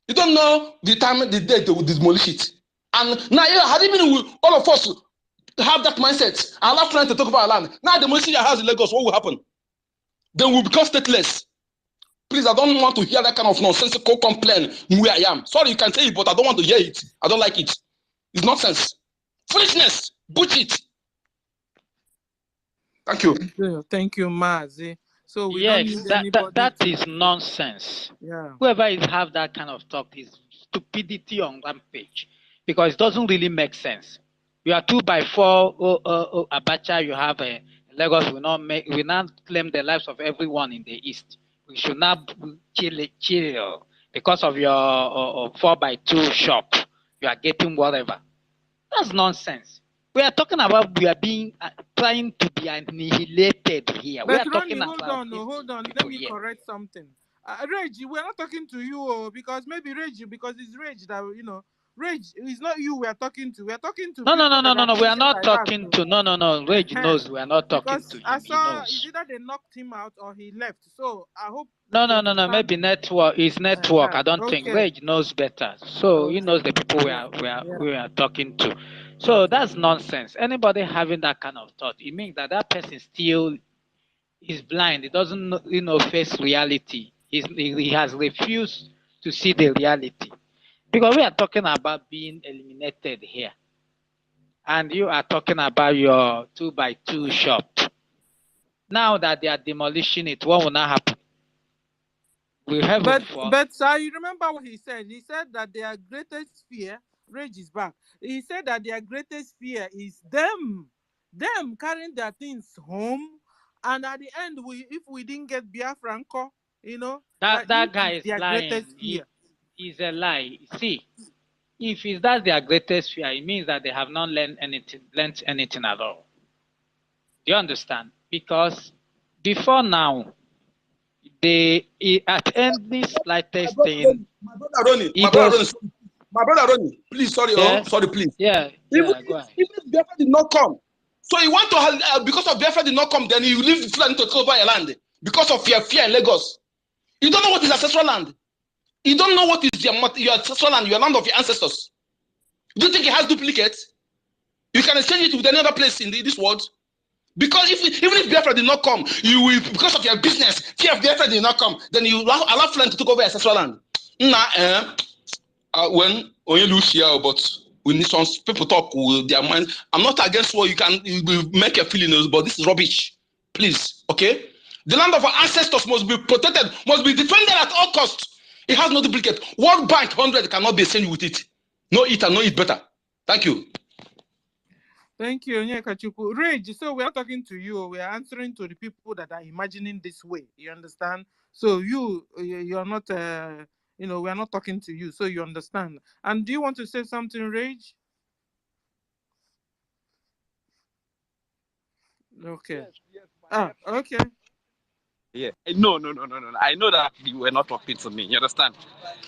[SPEAKER 3] You don't know the time, the day they will demolish it. And now, had even all of us have that mindset and allow friends to talk about our land. Now demolishing your house in Lagos, what will happen? Then we'll become stateless. Please, I don't want to hear that kind of nonsensical complaint where I am. Sorry, you can say it, but I don't want to hear it. I don't like it. It's nonsense. Foolishness. Bullshit. Thank you.
[SPEAKER 1] Thank you, Mazi. So we
[SPEAKER 7] Yes,
[SPEAKER 1] don't need anybody.
[SPEAKER 7] that is nonsense.
[SPEAKER 1] Yeah.
[SPEAKER 7] Whoever is have that kind of talk is stupidity on rampage, because it doesn't really make sense. You are 2x4 Abacha. You have a Lagos will not claim the lives of everyone in the east. We should not chill because of your 4x2 shop. You are getting whatever. That's nonsense. We are talking about we are being trying to be annihilated here. We
[SPEAKER 1] But
[SPEAKER 7] are
[SPEAKER 1] Ronnie,
[SPEAKER 7] talking
[SPEAKER 1] hold on. Let me correct something. Reggie, we're not talking to you because maybe Reggie, because it's Reggie that Reggie is not you we are talking to. We are talking to
[SPEAKER 7] No. We are not
[SPEAKER 1] like
[SPEAKER 7] talking to. No. Reggie knows we are not talking to him.
[SPEAKER 1] I saw
[SPEAKER 7] he knows.
[SPEAKER 1] it's either they knocked him out or he left. So I hope.
[SPEAKER 7] No. Maybe network is network. I don't think Reggie knows better. So he knows the people we are talking to. So that's nonsense. Anybody having that kind of thought, it means that person still is blind. He doesn't face reality. He has refused to see the reality. Because we are talking about being eliminated here. And you are talking about your 2x2 shop. Now that they are demolishing it, what will not happen?
[SPEAKER 1] But sir, you remember what he said? He said that their greatest fear, Rage is back. He said that their greatest fear is them carrying their things home, and at the end, if we didn't get Biafra,
[SPEAKER 7] that guy is lying. He's a lie. See, if that's their greatest fear, it means that they have not learned anything at all. Do you understand? Because before now, at any slightest thing.
[SPEAKER 3] My brother Ronnie, please, sorry, please.
[SPEAKER 7] Yeah,
[SPEAKER 3] even
[SPEAKER 7] go ahead.
[SPEAKER 3] Even Biafra did not come. So you want to because of Biafra did not come, then you leave the land to take over your land because of your fear in Lagos. You don't know what is ancestral land. You don't know what is your ancestral land, your land of your ancestors. Do you think it has duplicates? You can exchange it with any other place in this world. Because even if Biafra did not come, you will, because of your business, fear of Biafra did not come, then you allow Fulani to take over ancestral land. When you lose here, but we need some people talk with their mind. I'm not against what you will make your feelings, but this is rubbish. Please, okay? The land of our ancestors must be protected, must be defended at all costs. It has no duplicate. World Bank 100 cannot be same with it. No eat and no eat better. Thank you.
[SPEAKER 1] Thank you, Onyekachuku. Rage, so we are talking to you. We are answering to the people that are imagining this way. You understand? So you're not, we are not talking to you. So you understand. And do you want to say something, Rage? Okay.
[SPEAKER 11] Yes,
[SPEAKER 1] Okay.
[SPEAKER 11] yeah. No. I know that you were not talking to me. You understand?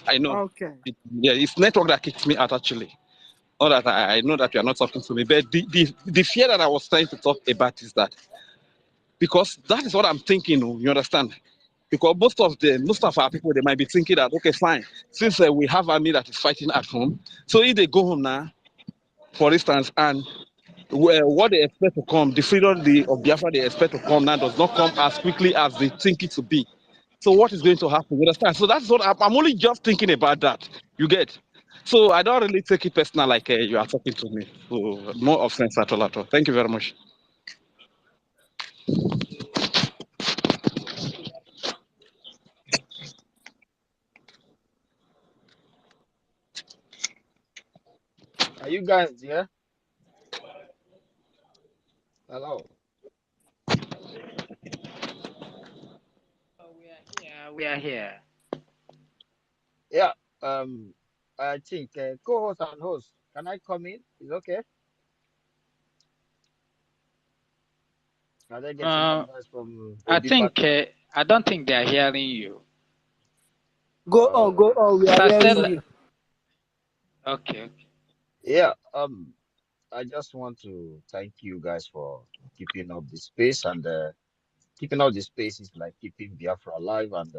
[SPEAKER 11] I know.
[SPEAKER 1] Okay.
[SPEAKER 11] It's network that kicked me out actually. All that I know that you are not talking to me. But the fear that I was trying to talk about is that because that is what I'm thinking. You understand? Because most of our people, they might be thinking that, okay, fine, since we have army that is fighting at home, so if they go home now, for instance, and what they expect to come, the freedom of Biafra they expect to come now does not come as quickly as they think it to be. So what is going to happen? You understand? So that's what I'm only just thinking about that. You get? So I don't really take it personal like you are talking to me. So no offense at all. Thank you very much.
[SPEAKER 12] Are you guys there? Hello.
[SPEAKER 7] Oh, we are here. We are here.
[SPEAKER 12] Yeah. I think co-host and host. Can I come in? Is okay? Are they getting advice from
[SPEAKER 7] I
[SPEAKER 12] Obi
[SPEAKER 7] think
[SPEAKER 12] Patrick?
[SPEAKER 7] I don't think they are hearing you.
[SPEAKER 2] Go on, go
[SPEAKER 12] Oh,
[SPEAKER 2] on. We are
[SPEAKER 7] Mr.
[SPEAKER 2] hearing
[SPEAKER 7] Stella.
[SPEAKER 2] you.
[SPEAKER 7] Okay.
[SPEAKER 12] yeah. I just want to thank you guys for keeping up the space and keeping up the space is like keeping Biafra alive and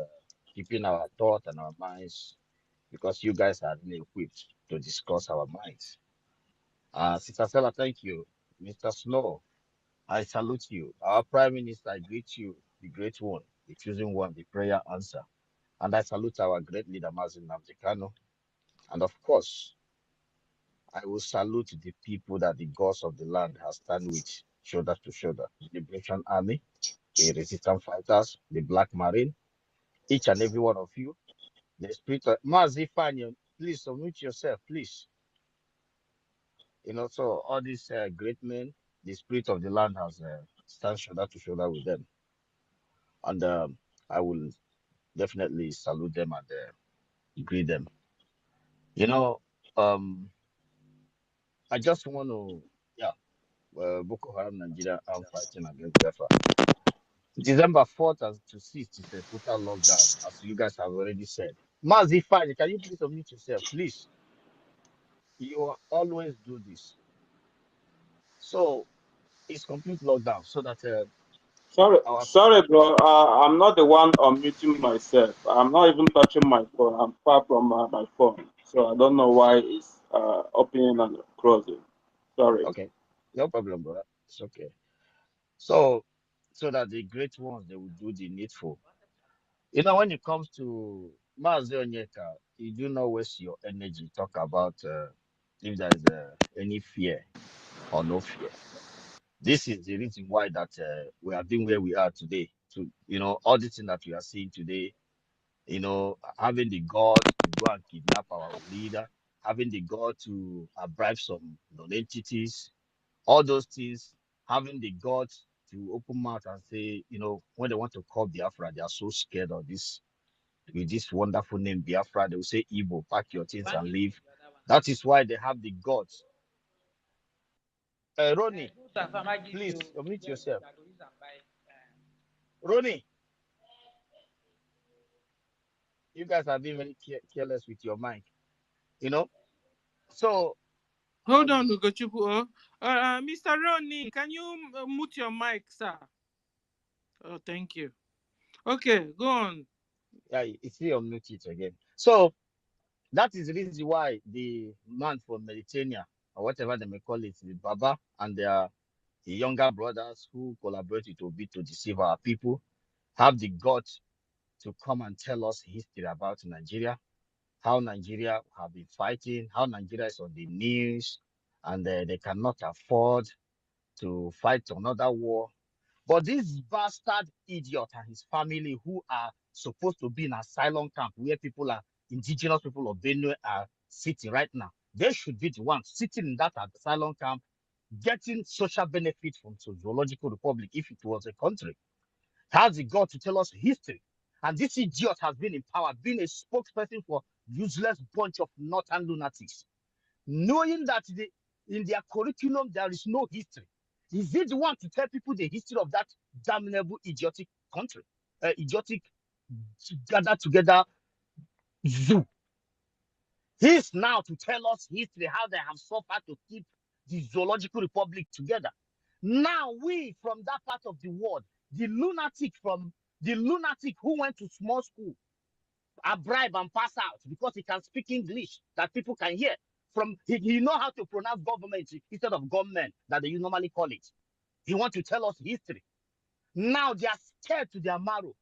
[SPEAKER 12] keeping our thought and our minds because you guys are really equipped to discuss our minds. Sister Stella, thank you. Mr. Snow, I salute you. Our Prime Minister, I greet you, the great one, the chosen one, the prayer answer. And I salute our great leader, Mazin Namdekano. And of course, I will salute the people that the gods of the land have stand with, shoulder to shoulder. The Liberation Army, the resistance fighters, the Black Marine, each and every one of you. The spirit of Mazifanian, please submit yourself, please. So all these great men, the spirit of the land has stand shoulder to shoulder with them. And I will definitely salute them and greet them. You know, um, I just want to, yeah, Boko Haram Nigeria armed fighting against Biafra. December 4th to 6th is a total lockdown, as you guys have already said. Mazi Fine, can you please unmute yourself, please? You always do this. So it's complete lockdown, so that
[SPEAKER 13] Sorry,
[SPEAKER 12] our
[SPEAKER 13] sorry, bro. I'm not the one unmuting myself. I'm not even touching my phone. I'm far from my phone, so I don't know why it's opening and closing. Sorry.
[SPEAKER 12] okay, no problem, brother. It's okay. So that the great ones they will do the needful. When it comes to Mazi Onyeka, you do not waste your energy talk about if there is any fear or no fear. This is the reason why that we are being where we are today. To all the things that we are seeing today. Having the God to go and kidnap our leader, having the God to bribe some non-entities, all those things, having the God to open mouth and say, when they want to call Biafra, they are so scared of this with this wonderful name Biafra. They will say, Igbo, pack your things and leave. That is why they have the gods. Ronnie, please unmute yourself. Ronnie, you guys are being very careless with your mic. So
[SPEAKER 1] Hold on, Ugochukwu. Mr. Ronnie, can you mute your mic, sir? Oh, thank you. Okay, go on.
[SPEAKER 12] yeah, it's still unmute it again. So that is the reason why the man from Mauritania, or whatever they may call it, the Baba, and their the younger brothers who collaborate with Obi to deceive our people, have the guts to come and tell us history about Nigeria, how Nigeria have been fighting, how Nigeria is on the news, and they cannot afford to fight another war. But this bastard idiot and his family, who are supposed to be in asylum camp where people are, indigenous people of Benue are sitting right now, they should be the ones sitting in that asylum camp getting social benefit from Zoological Republic if it was a country. Has the God to tell us history. And this idiot has been in power, being a spokesperson for useless bunch of northern lunatics, knowing that in their curriculum there is no history. Is he the one to tell people the history of that damnable idiotic country, idiotic gathered together zoo? He's now to tell us history, how they have suffered to keep the Zoological Republic together. Now we from that part of the world, the lunatic who went to small school, are bribed and pass out because he can speak English that people can hear. From he know how to pronounce government instead of government that they normally call it. He want to tell us history. Now they are scared to their marrow.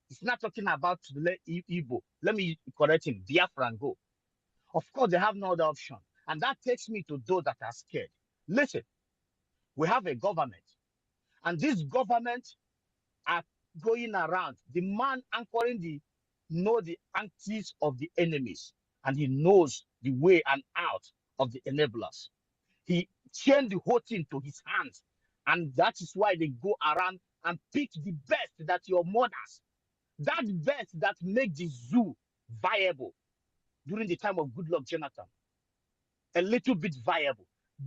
[SPEAKER 12] He's not talking about Igbo. Let me correct him. Biafra and go. Of course, they have no other option. And that takes me to those that are scared. Listen, we have a government. And this government are going around. The man anchoring know the antics of the enemies. And he knows the way and out of the enablers. He chained the whole thing to his hands. And that is why they go around and pick the best that your mothers, that best that make the zoo viable during the time of Goodluck Jonathan, a little bit viable.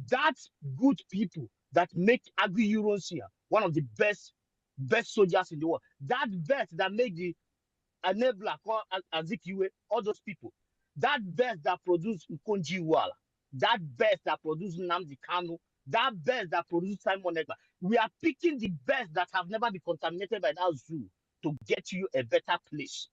[SPEAKER 12] That good people that make Agui Euronsia one of the best soldiers in the world. That best that make the enabler called Azikiwe, all those people. That best that produce Nkonji Iweala. That best that produce Nnamdi Kanu. That best that produce Simon Ekpa. We are picking the best that have never been contaminated by that zoo to get you a better place.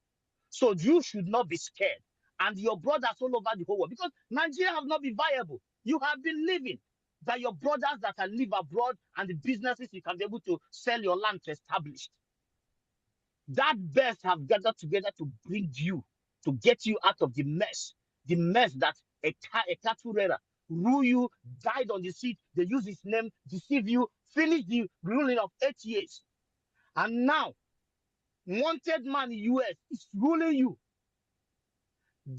[SPEAKER 12] So you should not be scared. And your brothers all over the whole world, because Nigeria has not been viable. You have been living that your brothers that can live abroad and the businesses you can be able to sell your land to establish. That best have gathered together to bring you, to get you out of the mess that a cattle rearer rule you, died on the seat. They use his name, deceive you, finish the ruling of 8 years. And now, wanted man in US is ruling you.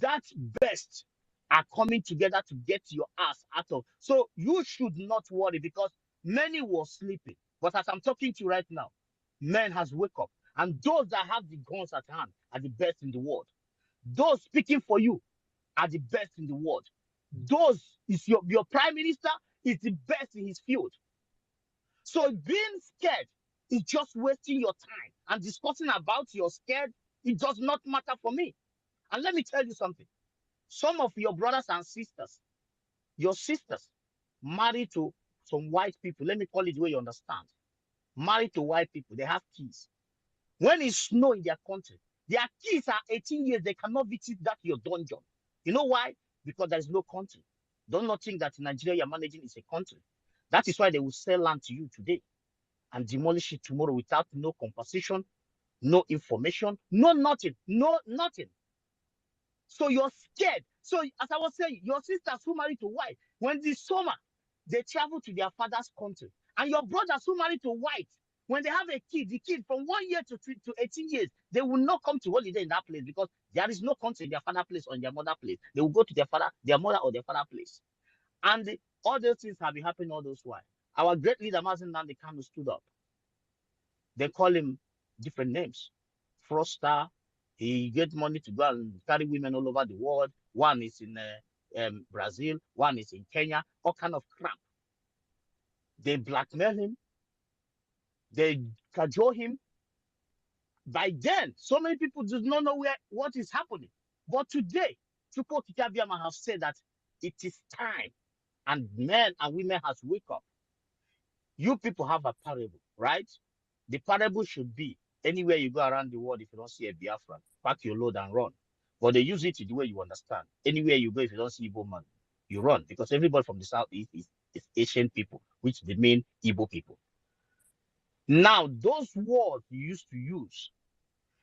[SPEAKER 12] That best are coming together to get your ass out of. So you should not worry because many were sleeping. But as I'm talking to you right now, men has wake up. And those that have the guns at hand are the best in the world. Those speaking for you are the best in the world. Those is your prime minister is the best in his field. So being scared is just wasting your time. And discussing about you're scared, it does not matter for me. And let me tell you something. Some of your brothers and sisters, your sisters, married to some white people, let me call it the way you understand. Married to white people, they have kids. When it snow in their country, their kids are 18 years, they cannot visit that your dungeon. You know why? Because there is no country. Don't not think that Nigeria you're managing is a country. That is why they will sell land to you today and demolish it tomorrow without no compensation, no information, no nothing, no nothing. So you're scared. So as I was saying, your sisters who married to white, when this summer, they travel to their father's country. And your brothers who married to white, when they have a kid, the kid from 1 year to 18 years, they will not come to holiday in that place because there is no country in their father place or in their mother place. They will go to their mother or their father place. And all those things have been happening all those while. Our great leader, Mazen Nnamdi Kanu, stood up. They call him different names. Froster. He get money to go and carry women all over the world. One is in Brazil. One is in Kenya. All kind of crap. They blackmail him. They cajole him. By then, so many people do not know what is happening. But today, Chukwu Okike Abiyama have said that it is time, and men and women has wake up. You people have a parable, right? The parable should be anywhere you go around the world, if you don't see a Biafran, pack your load and run. But they use it the way you understand. Anywhere you go, if you don't see Igbo man, you run because everybody from the southeast It's Asian people, which they mean Igbo people. Now, those words you used to use,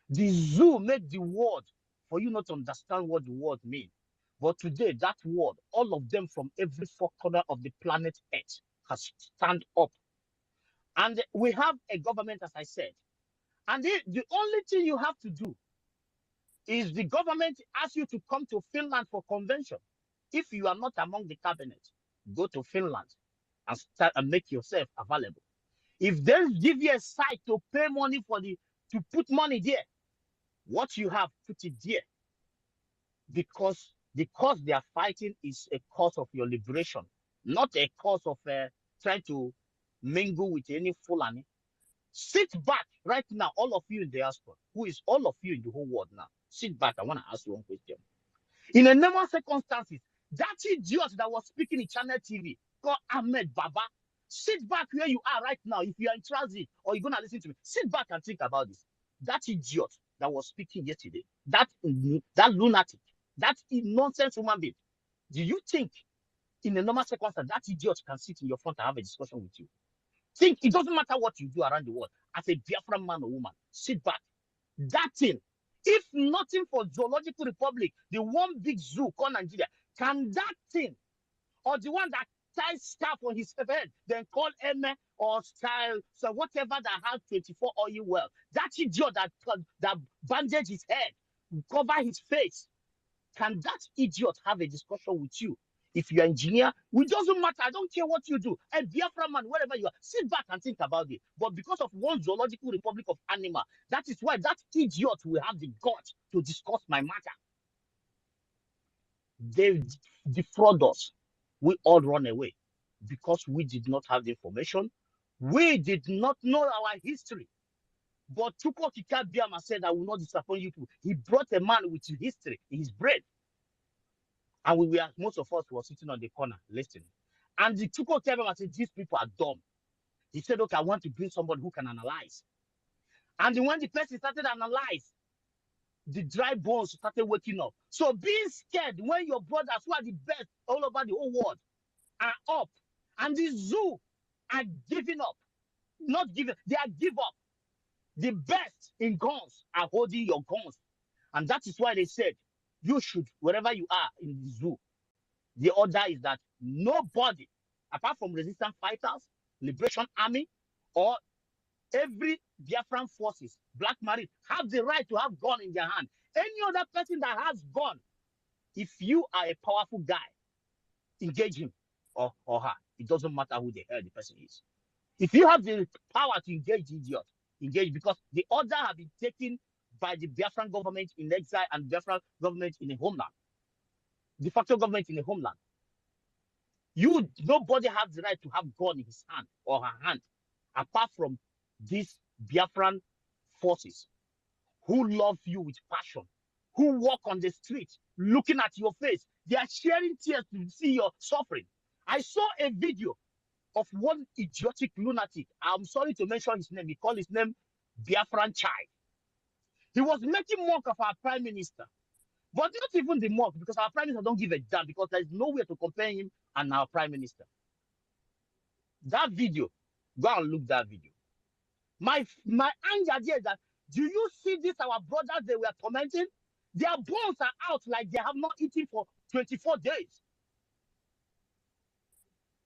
[SPEAKER 12] the zoo made the word for you not to understand what the word means. But today, that word, all of them from every four corner of the planet Earth has stand up. And we have a government, as I said. And the only thing you have to do is the government asks you to come to Finland for convention. If you are not among the cabinet, go to Finland and start and make yourself available. If they give you a site to pay money to put money there, what you have, put it there. Because the cause they are fighting is a cause of your liberation, not a cause of trying to mingle with any Fulani. Sit back right now, all of you in the diaspora, who is all of you in the whole world now. Sit back. I want to ask you one question. In a normal circumstances, that idiot that was speaking in Channel TV called Ahmed Baba, sit back where you are right now. If you are in transit or you're going to listen to me, sit back and think about this. That idiot that was speaking yesterday, that lunatic, that nonsense human being, do you think in a normal circumstance that idiot can sit in your front and have a discussion with you? Think it doesn't matter what you do around the world. As a Biafra man or woman, sit back. That thing, if nothing for Zoological Republic, the one big zoo called Nigeria, can that thing, or the one that ties scarf on his head, then call Eme or style, so whatever that has 24 oil well, that idiot that bandage his head, cover his face, can that idiot have a discussion with you? If you're an engineer, it doesn't matter. I don't care what you do. A Biafra man, wherever you are, sit back and think about it. But because of one Zoological Republic of animal, that is why that idiot will have the guts to discuss my matter. They defraud us. We all run away because we did not have the information. We did not know our history. But Chuko Kikabiama said, I will not disappoint you too. He brought a man with history in his brain. And most of us were sitting on the corner listening. And the Chuko Kikabiama said, these people are dumb. He said, okay, I want to bring somebody who can analyze. And when the person started to analyze, the dry bones started waking up. So being scared when your brothers, who are the best all over the whole world, are up, and the zoo are giving up. Not giving, they are give up. The best in guns are holding your guns. And that is why they said, you should, wherever you are in the zoo, the order is that nobody, apart from resistance fighters, Liberation Army, or every Biafran forces, Black Marine, have the right to have gun in their hand. Any other person that has gun, if you are a powerful guy, engage him or her. It doesn't matter who the hell the person is. If you have the power to engage idiot, engage, because the order have been taken by the Biafran government in exile and Biafran government in the homeland, de facto government in the homeland. Nobody has the right to have gun in his hand or her hand, apart from these Biafran forces who love you with passion, who walk on the street looking at your face. They are sharing tears to see your suffering. I saw a video of one idiotic lunatic. I'm sorry to mention his name. He called his name Biafran Child. He was making mock of our prime minister. But not even the mock, because our prime minister don't give a damn, because there's nowhere to compare him and our prime minister. That video, go and look that video. My anger there is that, do you see this, our brothers they were tormenting? Their bones are out like they have not eaten for 24 days.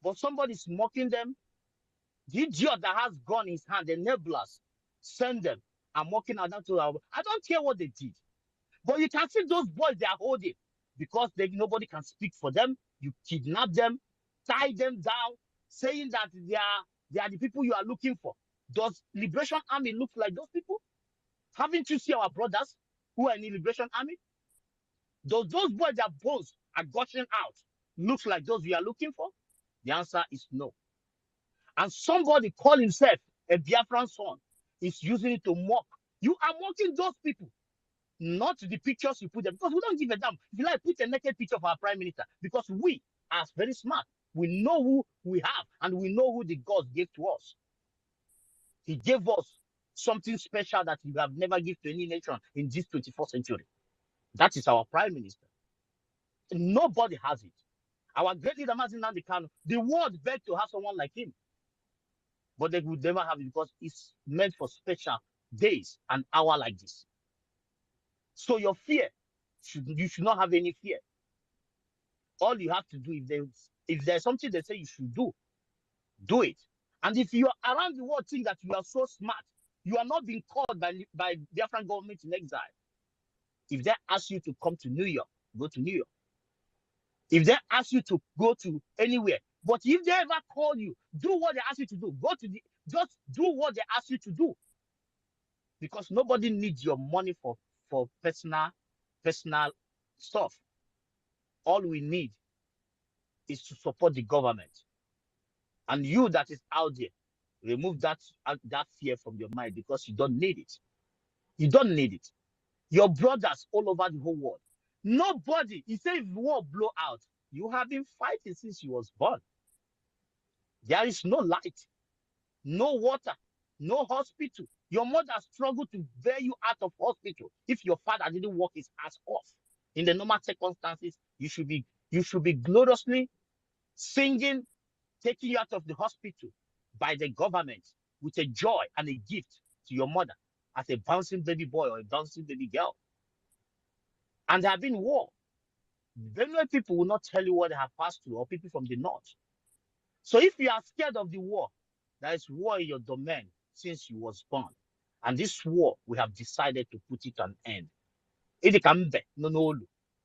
[SPEAKER 12] But somebody's mocking them. The idiot that has gun in his hand, the enablers, send them and mocking at them to our. I don't care what they did. But you can see those boys they are holding because nobody can speak for them. You kidnap them, tie them down, saying that they are the people you are looking for. Does Liberation Army look like those people? Haven't you seen our brothers who are in the Liberation Army? Does those boys, their bones are gushing out, looks like those we are looking for? The answer is no. And somebody call himself a Biafran son is using it to mock. You are mocking those people, not the pictures you put there, because we don't give a damn. If you like, put a naked picture of our prime minister, because we are very smart. We know who we have, and we know who the God gave to us. He gave us something special that we have never given to any nation in this 21st century. That is our prime minister. Nobody has it. Our great leader, Mazin Nnamdi Kanu, the world begged to have someone like him, but they would never have it because it's meant for special days and hour like this. So your fear, you should not have any fear. All you have to do, if there's something they say you should do it. And if you are around the world think that you are so smart, you are not being called by Biafran government in exile. If they ask you to come to New York, go to New York. If they ask you to go to anywhere, but if they ever call you, do what they ask you to do. Just do what they ask you to do. Because nobody needs your money for personal stuff. All we need is to support the government. And you that is out there, remove that fear from your mind because you don't need it. You don't need it. Your brothers all over the whole world. Nobody, he said if war blow out, you have been fighting since you was born. There is no light, no water, no hospital. Your mother struggled to bear you out of hospital. If your father didn't work his ass off, in the normal circumstances, you should be gloriously singing, taking you out of the hospital by the government with a joy and a gift to your mother as a bouncing baby boy or a bouncing baby girl. And there have been war. Very many people will not tell you what they have passed through, or people from the north. So if you are scared of the war, there is war in your domain since you was born. And this war, we have decided to put it an end. It can be no.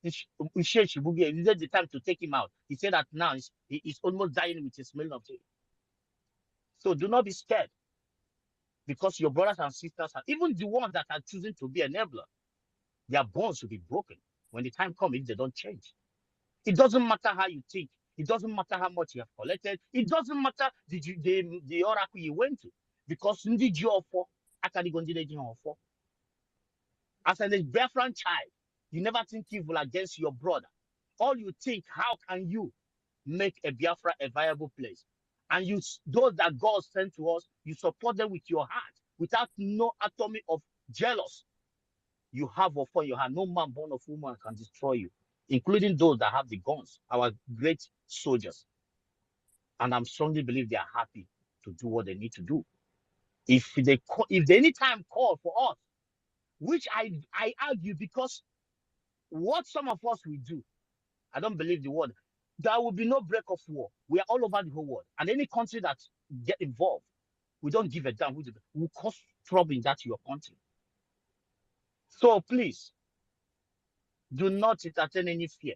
[SPEAKER 12] It's the time to take him out. He said that now he's almost dying with a smell of it. So do not be scared. Because your brothers and sisters, even the ones that are choosing to be an enabler, their bonds will be broken when the time comes if they don't change. It doesn't matter how you think. It doesn't matter how much you have collected. It doesn't matter the oracle you went to. Because as a Biafran child, you never think evil against your brother. All you think, how can you make a Biafra a viable place? And those that God sent to us, you support them with your heart, without no atomy of jealous. You have a for your hand. No man born of woman can destroy you, including those that have the guns, our great soldiers. And I'm strongly believe they are happy to do what they need to do. If they anytime call for us, which I argue, because what some of us will do, I don't believe the word. There will be no break of war. We are all over the whole world. And any country that get involved, we don't give a damn. We cause trouble in that your country. So please, do not entertain any fear.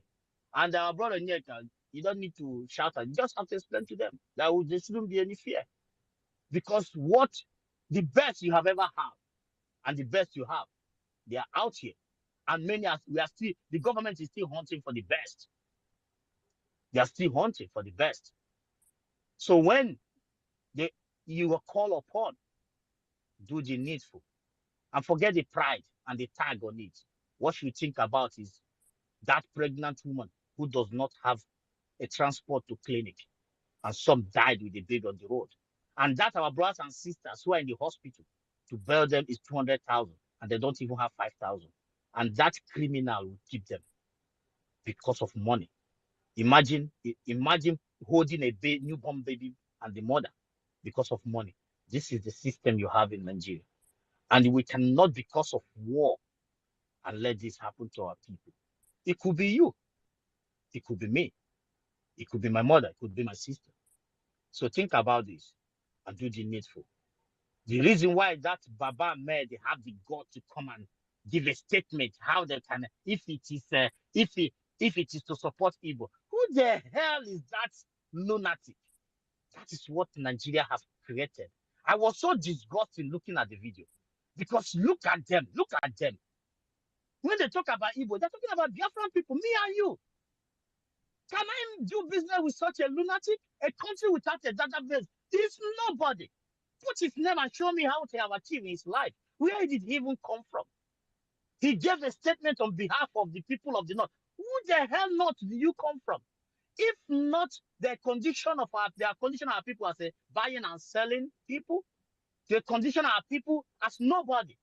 [SPEAKER 12] And our brother Nyeka, you don't need to shout at. You just have to explain to them that there shouldn't be any fear. Because what the best you have ever had and the best you have, they are out here. And the government is still hunting for the best. They are still hunting for the best. So when you are called upon, do the needful. And forget the pride and the tag on it. What you think about is that pregnant woman who does not have a transport to clinic. And some died with the baby on the road. And that our brothers and sisters who are in the hospital, to bail them is 200,000, and they don't even have 5,000. And that criminal will keep them because of money. Imagine holding a newborn baby and the mother because of money. This is the system you have in Nigeria. And we cannot, because of war, and let this happen to our people. It could be you. It could be me. It could be my mother. It could be my sister. So think about this and do the needful. The reason why that Baba Meh, they have the God to come and give a statement how they can, if it is to support Igbo. Who the hell is that lunatic? That is what Nigeria has created. I was so disgusted looking at the video, because look at them. When they talk about Igbo, they're talking about Biafran people, me and you. Can I do business with such a lunatic? A country without a database is nobody. Put his name and show me how they have achieved his life. Where did he even come from? He gave a statement on behalf of the people of the North. Who the hell North do you come from? If not the condition of our people as a buying and selling people, they condition our people as nobody.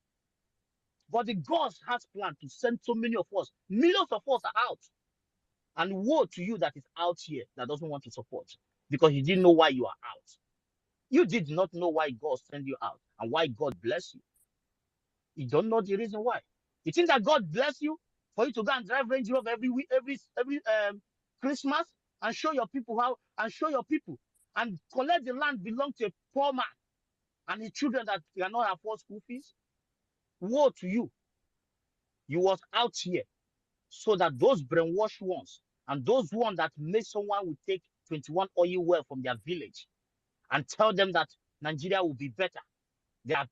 [SPEAKER 12] But the gods has planned to send so many of us, millions of us are out. And woe to you that is out here that doesn't want to support, because you didn't know why you are out. You did not know why God sent you out and why God bless you. You don't know the reason why. You think that God bless you for you to go and drive Range Rover every week, every Christmas, and show your people how, and show your people, and collect the land belong to a poor man and his children that cannot afford school fees? Woe to you. You was out here so that those brainwashed ones and those ones that made someone will take 21 oil well from their village and tell them that Nigeria will be better. They are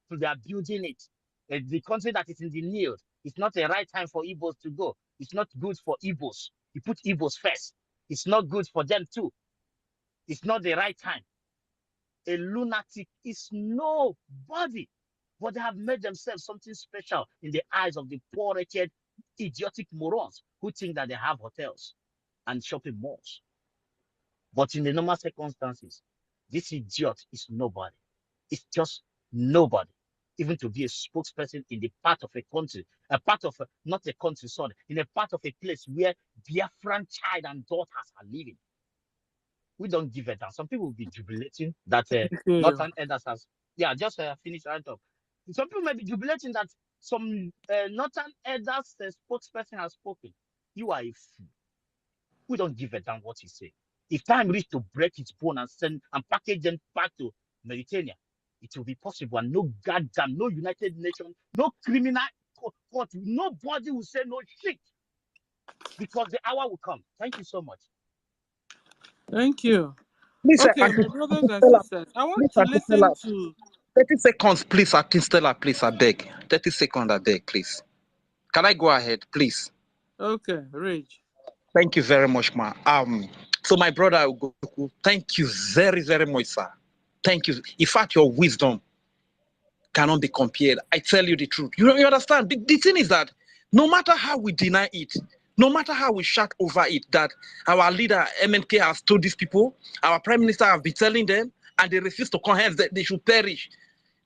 [SPEAKER 12] building it. The country that is in the Nile, it's not the right time for Igbos to go. It's not good for Igbos. You put Igbos first. It's not good for them too. It's not the right time. A lunatic is nobody, but they have made themselves something special in the eyes of the poor, wretched, idiotic morons who think that they have hotels and shopping malls. But in the normal circumstances, this idiot is nobody. It's just nobody. Even to be a spokesperson in the part of a country, a part of not a country, sorry, in a part of a place where Biafran child and daughters are living. We don't give a damn. Some people will be jubilating that Northern Elders has, just finished right up. Some people may be jubilating that some Northern Elders spokesperson has spoken. You are a fool. We don't give a damn what he say. If time reach to break his bone and send and package them back to Mauritania, it will be possible. And no goddamn, no United Nations, no criminal court, nobody will say no shit, because the hour will come. Thank you so much.
[SPEAKER 1] Thank you.
[SPEAKER 11] Please,
[SPEAKER 1] Okay, my brothers and sisters, I want to listen to
[SPEAKER 11] 30 seconds, please, Akin Stella, please, I beg. 30 seconds, I beg, please. Can I go ahead, please?
[SPEAKER 1] Okay, Rage.
[SPEAKER 11] Thank you very much, ma. So my brother Ugochukwu, thank you very, very much, sir. Thank you. In fact, your wisdom cannot be compared. I tell you the truth. You understand? The thing is that no matter how we deny it, no matter how we shout over it, that our leader MNK has told these people, our prime minister have been telling them, and they refuse to come here, that they should perish.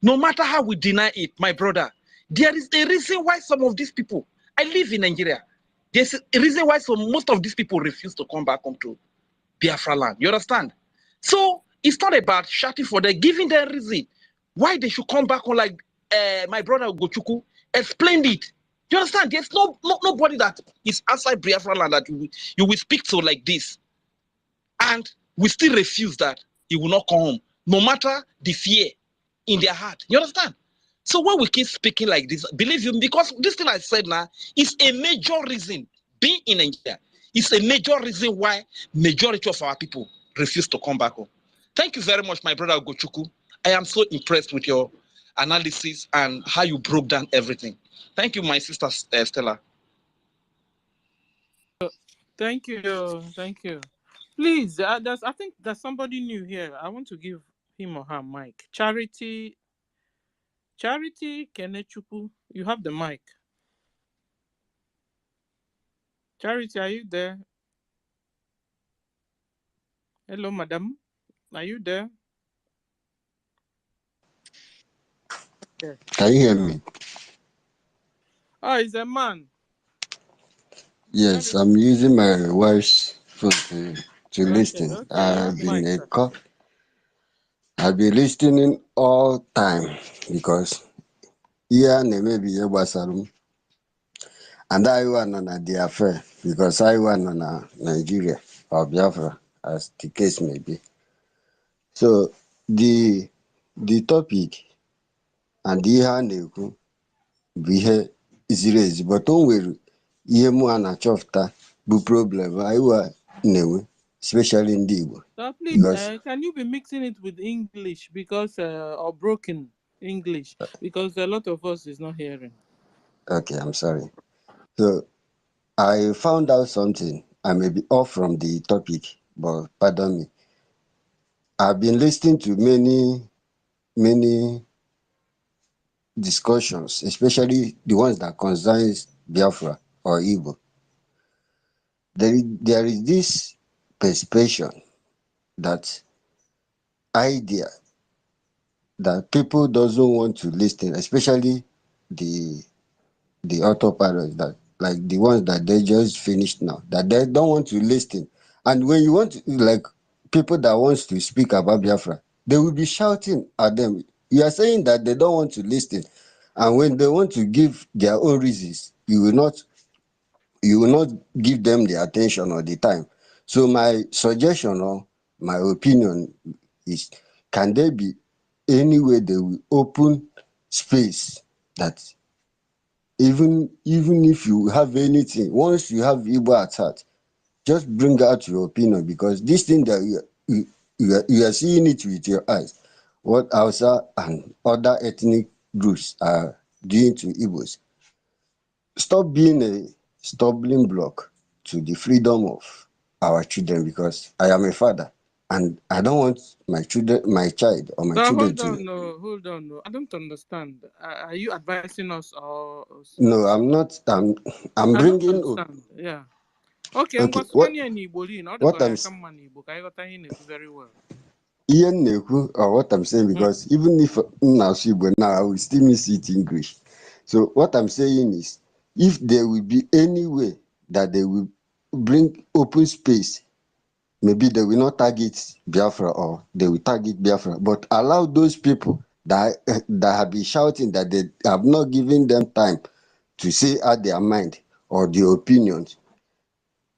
[SPEAKER 11] No matter how we deny it, my brother, there is a reason why some of these people, I live in Nigeria, there's a reason why most of these people refuse to come back home to Biafra land. You understand? So it's not about shouting for them, giving them reason why they should come back home, like my brother Ugochukwu explained it. You understand? There's nobody that is outside Biafra land that you will speak to like this. And we still refuse that he will not come home, no matter the fear in their heart. You understand? So when we keep speaking like this, believe you, because this thing I said now is a major reason, being in Nigeria, is a major reason why majority of our people refuse to come back home. Thank you very much, my brother Ugochukwu. I am so impressed with your analysis and how you broke down everything. Thank you, my sister Stella.
[SPEAKER 1] Thank you. Thank you. Please, I think there's somebody new here. I want to give him or her mic. Charity Kenechukwu, you have the mic. Charity, are you there? Hello, madam. Are you there? Yes.
[SPEAKER 14] Can you hear me?
[SPEAKER 1] Oh, he's a man.
[SPEAKER 14] Yes, I'm using my wife's phone to listen.
[SPEAKER 1] Okay.
[SPEAKER 14] I've been listening all time because here maybe Basarum and I went on the affair because I went on Nigeria or Biafra, as the case may be. So the topic and the Haneku be here is but don't worry. Chofta bu problem I newe, especially in Igbo.
[SPEAKER 1] So please,
[SPEAKER 14] Because
[SPEAKER 1] can you be mixing it with English because or broken English because a lot of us is not hearing.
[SPEAKER 14] okay, I'm sorry. So I found out something. I may be off from the topic, but pardon me. I've been listening to many discussions, especially the ones that concerns Biafra or Igbo. There is this perception, that idea that people doesn't want to listen, especially the author parents, that like the ones that they just finished now, that they don't want to listen. And when you want to, like people that wants to speak about Biafra, they will be shouting at them. You are saying that they don't want to listen, and when they want to give their own reasons, you will not give them the attention or the time. So my suggestion or my opinion is, can there be any way they will open space that even if you have anything, once you have Igbo at heart, just bring out your opinion, because this thing that you are seeing it with your eyes, what Hausa and other ethnic groups are doing to Igbos. Stop being a stumbling block to the freedom of our children, because I am a father and I don't want my child or my
[SPEAKER 1] So
[SPEAKER 14] children
[SPEAKER 1] hold
[SPEAKER 14] to.
[SPEAKER 1] on, no, hold on, no. I don't understand. Are you advising us or?
[SPEAKER 14] No, I'm not. I'm
[SPEAKER 1] I don't
[SPEAKER 14] bringing.
[SPEAKER 1] understand. Yeah. Okay, I'm
[SPEAKER 14] Okay,
[SPEAKER 1] going to in Igbo. All the
[SPEAKER 14] what
[SPEAKER 1] guy
[SPEAKER 14] I'm
[SPEAKER 1] I come on Igbo. I got very well.
[SPEAKER 14] Ian Neku, or what I'm saying,
[SPEAKER 1] Mm-hmm.
[SPEAKER 14] because even if now Shibo now, I will still miss it English. So what I'm saying is, if there will be any way that they will bring open space, maybe they will not target Biafra or they will target Biafra, but allow those people that have been shouting that they have not given them time to say out their mind or their opinions.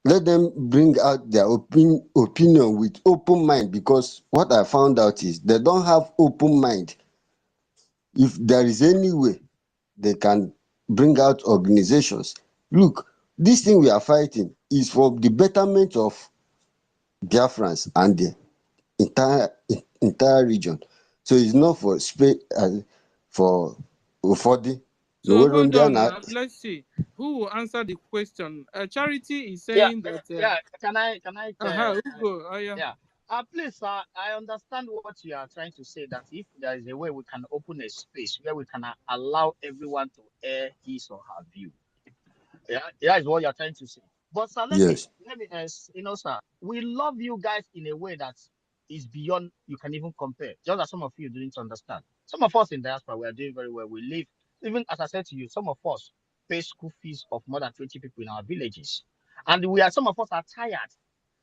[SPEAKER 14] Let them bring out their opinion with open mind, because what I found out is they don't have open mind. If there is any way they can bring out organizations, look, this thing we are fighting is for the betterment of Biafrans and the entire region. So it's not for for Ufodi.
[SPEAKER 1] So hold on. Let's see who will answer the question. Charity is
[SPEAKER 12] Yeah,
[SPEAKER 1] saying that.
[SPEAKER 12] yeah. Can I?
[SPEAKER 1] Ugo, oh yeah.
[SPEAKER 12] Yeah. Please, I understand what you are trying to say. That if there is a way we can open a space where we can allow everyone to air his or her view. Yeah, that is what you're trying to say. But sir,
[SPEAKER 14] Yes,
[SPEAKER 12] let me, sir, we love you guys in a way that is beyond you can even compare. Just as some of you didn't understand. Some of us in diaspora we are doing very well. We live, even as I said to you, some of us pay school fees of more than 20 people in our villages, and some of us are tired.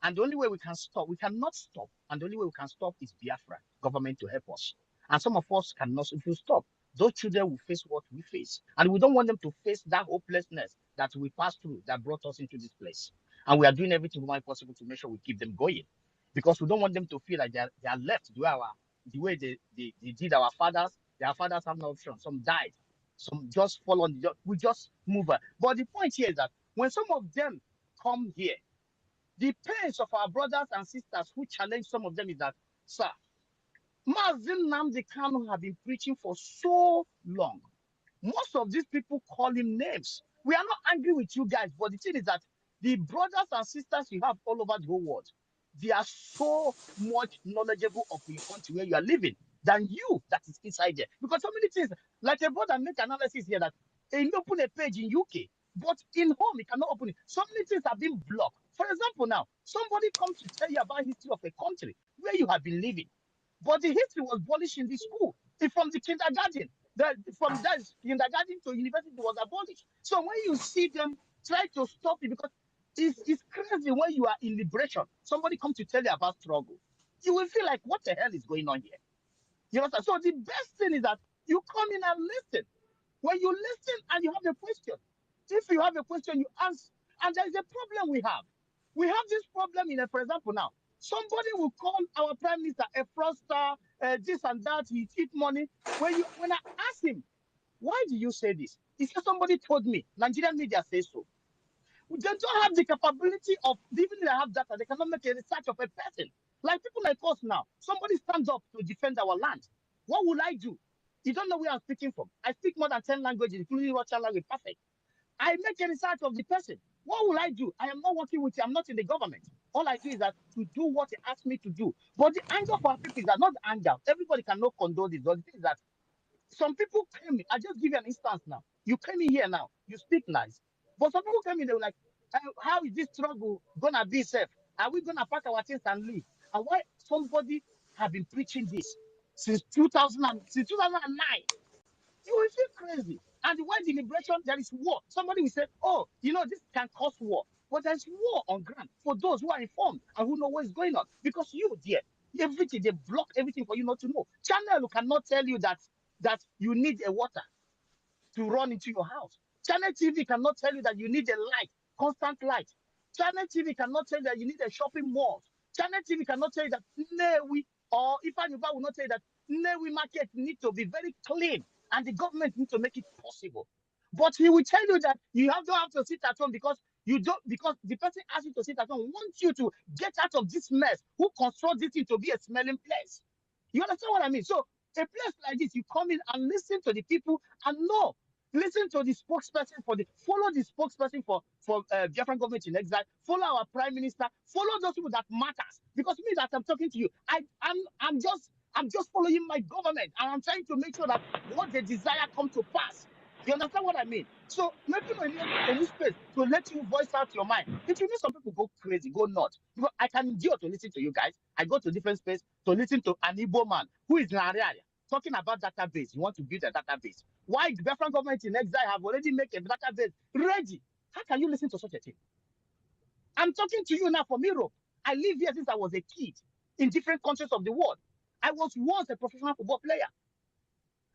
[SPEAKER 12] And the only way we can stop, we cannot stop, and the only way we can stop is Biafra government to help us. And some of us cannot, if you stop, those children will face what we face. And we don't want them to face that hopelessness that we passed through that brought us into this place. And we are doing everything possible to make sure we keep them going. Because we don't want them to feel like they are left the way they did our fathers. Their fathers have no option. Some died. Some just fall on we just move on. But the point here is that when some of them come here, the pains of our brothers and sisters who challenge some of them is that, sir, Mazin Namdi Kanu have been preaching for so long. Most of these people call him names. We are not angry with you guys, but the thing is that the brothers and sisters you have all over the whole world, they are so much knowledgeable of your country where you are living than you that is inside there. Because so many things, like a brother make analysis here that he open a page in UK, but in home he cannot open it. So many things have been blocked. For example, now somebody comes to tell you about history of a country where you have been living, but the history was abolished in the school. It's from the kindergarten. From that kindergarten to university was abolished. So when you see them try to stop it, because it's crazy when you are in liberation, somebody comes to tell you about struggle. You will feel like, what the hell is going on here? You know, so the best thing is that you come in and listen. When you listen and you have a question, if you have a question, you answer. And there is a problem we have. We have this problem for example, now somebody will call our prime minister a fraudster, this and that. He eat money. When I ask him, why do you say this? He said somebody told me. Nigerian media says so. They don't have the capability of, even if they have data, they cannot make a research of a person. Like people like us now, somebody stands up to defend our land. What will I do? You don't know where I'm speaking from. I speak more than 10 languages, including Russian language, perfect. I make a research of the person. What will I do? I am not working with you. I'm not in the government. All I do is that to do what he asked me to do. But the anger for our people is that not anger. Everybody cannot condone this. But the thing is that some people came in. I just give you an instance now. You came in here now. You speak nice. But some people came in, they were like, how is this struggle going to be safe? Are we going to pack our things and leave? And why somebody have been preaching this since 2009? You will feel crazy. And why the liberation, there is war. Somebody will say, oh, you know, this can cause war. But there's war on ground for those who are informed and who know what's going on. Because you, dear, everything, they block everything for you not to know. Channel cannot tell you that you need a water to run into your house. Channel TV cannot tell you that you need a light, constant light. Channel TV cannot tell you that you need a shopping mall. Channel TV cannot tell you that Nnewi or Ifaniba will not tell you that Nnewi market need to be very clean and the government need to make it possible. But he will tell you that you don't have to sit at home because the person asks you to sit at home wants you to get out of this mess. Who construct this thing to be a smelling place? You understand what I mean? So a place like this, you come in and listen to the people and know. Listen to the spokesperson follow the spokesperson for Biafran government in exile. Follow our prime minister. Follow those people that matters. Because me that I'm talking to you, I'm just following my government and I'm trying to make sure that what they desire come to pass. You understand what I mean? So maybe any space to let you voice out your mind. If you need some people go crazy, go nuts. Because I can endure to listen to you guys. I go to different space to listen to an Igbo man who is in an area talking about database. You want to build a database. Why the Biafran government in exile have already made a database ready? How can you listen to such a thing? I'm talking to you now from Europe. I live here since I was a kid in different countries of the world. I was once a professional football player.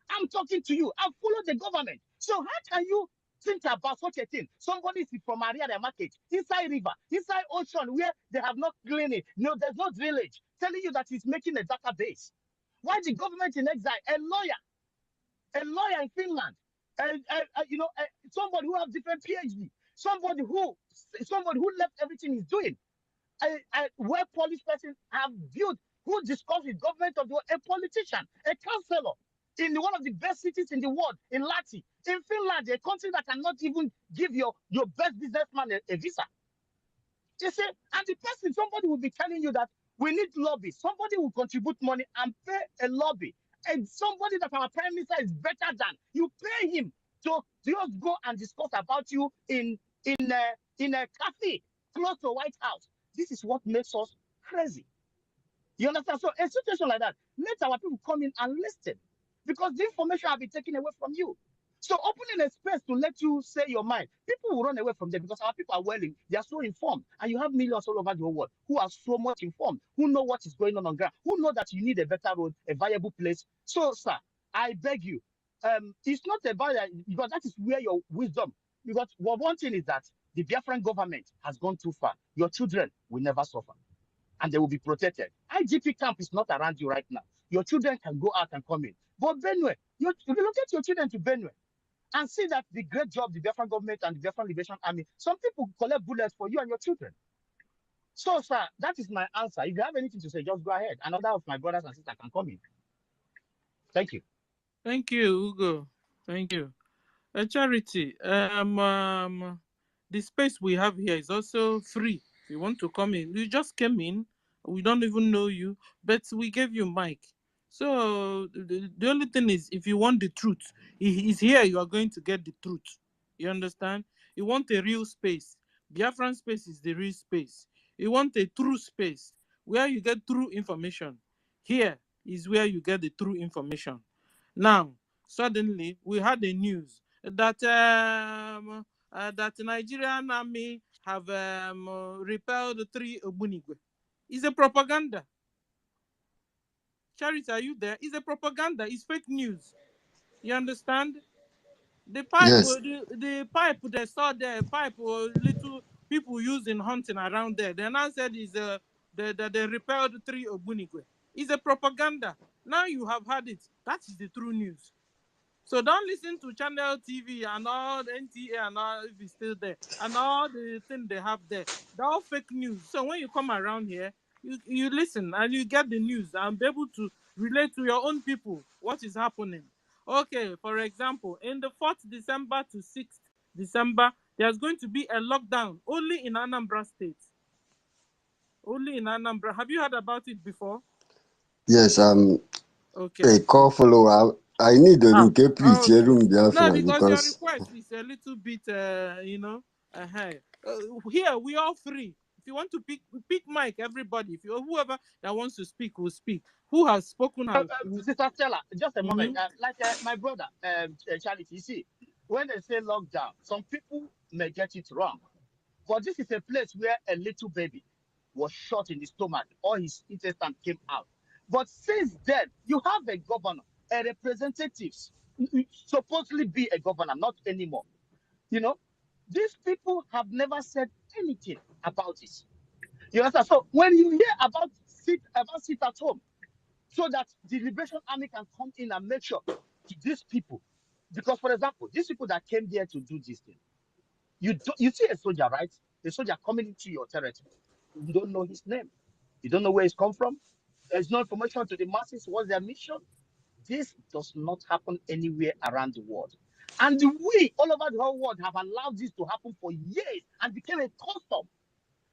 [SPEAKER 12] I'm talking to you. I follow the government. So how can you think about such a thing? Somebody is from Ariada market, inside river, inside ocean, where they have not cleaning. No, there's no village, telling you that he's making a database. Why the government in exile, a lawyer in Finland, somebody who has different PhD, somebody who left everything he's doing, a well-polished person have built, who discussed with government of the world, a politician, a counselor in one of the best cities in the world, in Lati, in Finland, a country that cannot even give your best businessman a visa. You see, and the person, somebody will be telling you that we need lobby. Somebody will contribute money and pay a lobby. And somebody that our prime minister is better than, you pay him to just go and discuss about you in a cafe close to White House. This is what makes us crazy. You understand? So a situation like that, let our people come in and listen, because the information will be taken away from you. So opening a space to let you say your mind, people will run away from them because our people are willing, they are so informed, and you have millions all over the world who are so much informed, who know what is going on ground, who know that you need a better road, a viable place. So, sir, I beg you, it's not about that, because that is where your wisdom. Because one thing is that the Biafran government has gone too far. Your children will never suffer, and they will be protected. IGP camp is not around you right now. Your children can go out and come in. But Benue, you relocate your children to Benue and see that the great job the Biafran government and the Biafran Liberation Army, some people collect bullets for you and your children. So, sir, that is my answer. If you have anything to say, just go ahead. Another of my brothers and sisters can come in. Thank you.
[SPEAKER 1] Thank you, Ugo. Thank you. Charity, the space we have here is also free. If you want to come in, you just came in. We don't even know you, but we gave you mic. So the only thing is, if you want the truth, he is here. You are going to get the truth. You understand? You want a real space. Biafran space is the real space. You want a true space where you get true information. Here is where you get the true information. Now, suddenly we had the news that that Nigerian army have repelled 3 Ogbunigwe. It's a propaganda. Charity, are you there? It's a propaganda. It's fake news. You understand? The pipe,
[SPEAKER 14] Yes.
[SPEAKER 1] the pipe they saw there, pipe little people using hunting around there. They now said is that they repelled 3 Ogbunigwe. It's a propaganda. Now you have had it. That is the true news. So don't listen to Channel TV and all the NTA and all, if it's still there, and all the thing they have there. They're all fake news. So when you come around here, you listen and you get the news and be able to relate to your own people what is happening. Okay, for example, in the 4th December to 6th December, there's going to be a lockdown only in Anambra State. Only in Anambra. Have you heard about it before?
[SPEAKER 14] Yes,
[SPEAKER 1] Okay.
[SPEAKER 14] a call follower. I need to
[SPEAKER 1] Ah,
[SPEAKER 14] preach
[SPEAKER 1] okay.
[SPEAKER 14] room
[SPEAKER 1] No,
[SPEAKER 14] Biafra
[SPEAKER 1] because your
[SPEAKER 14] because
[SPEAKER 1] request is a little bit, here we are free. If you want to pick mic, everybody. If you whoever that wants to speak will speak. Who has spoken has.
[SPEAKER 12] Sister Stella, just a moment.
[SPEAKER 1] Mm-hmm.
[SPEAKER 12] Like my brother, Charity, you see, when they say lockdown, some people may get it wrong. But this is a place where a little baby was shot in the stomach, all his intestine came out. But since then, you have a governor, a representatives, supposedly be a governor, not anymore. You know, these people have never said anything about this. You understand? So when you hear about sit at home, so that the Liberation Army can come in and make sure to these people, because for example, these people that came there to do this thing, you see a soldier, right? A soldier coming into your territory. You don't know his name. You don't know where he's come from. There's no information to the masses. What's their mission? This does not happen anywhere around the world. And we, all over the whole world, have allowed this to happen for years and became a custom.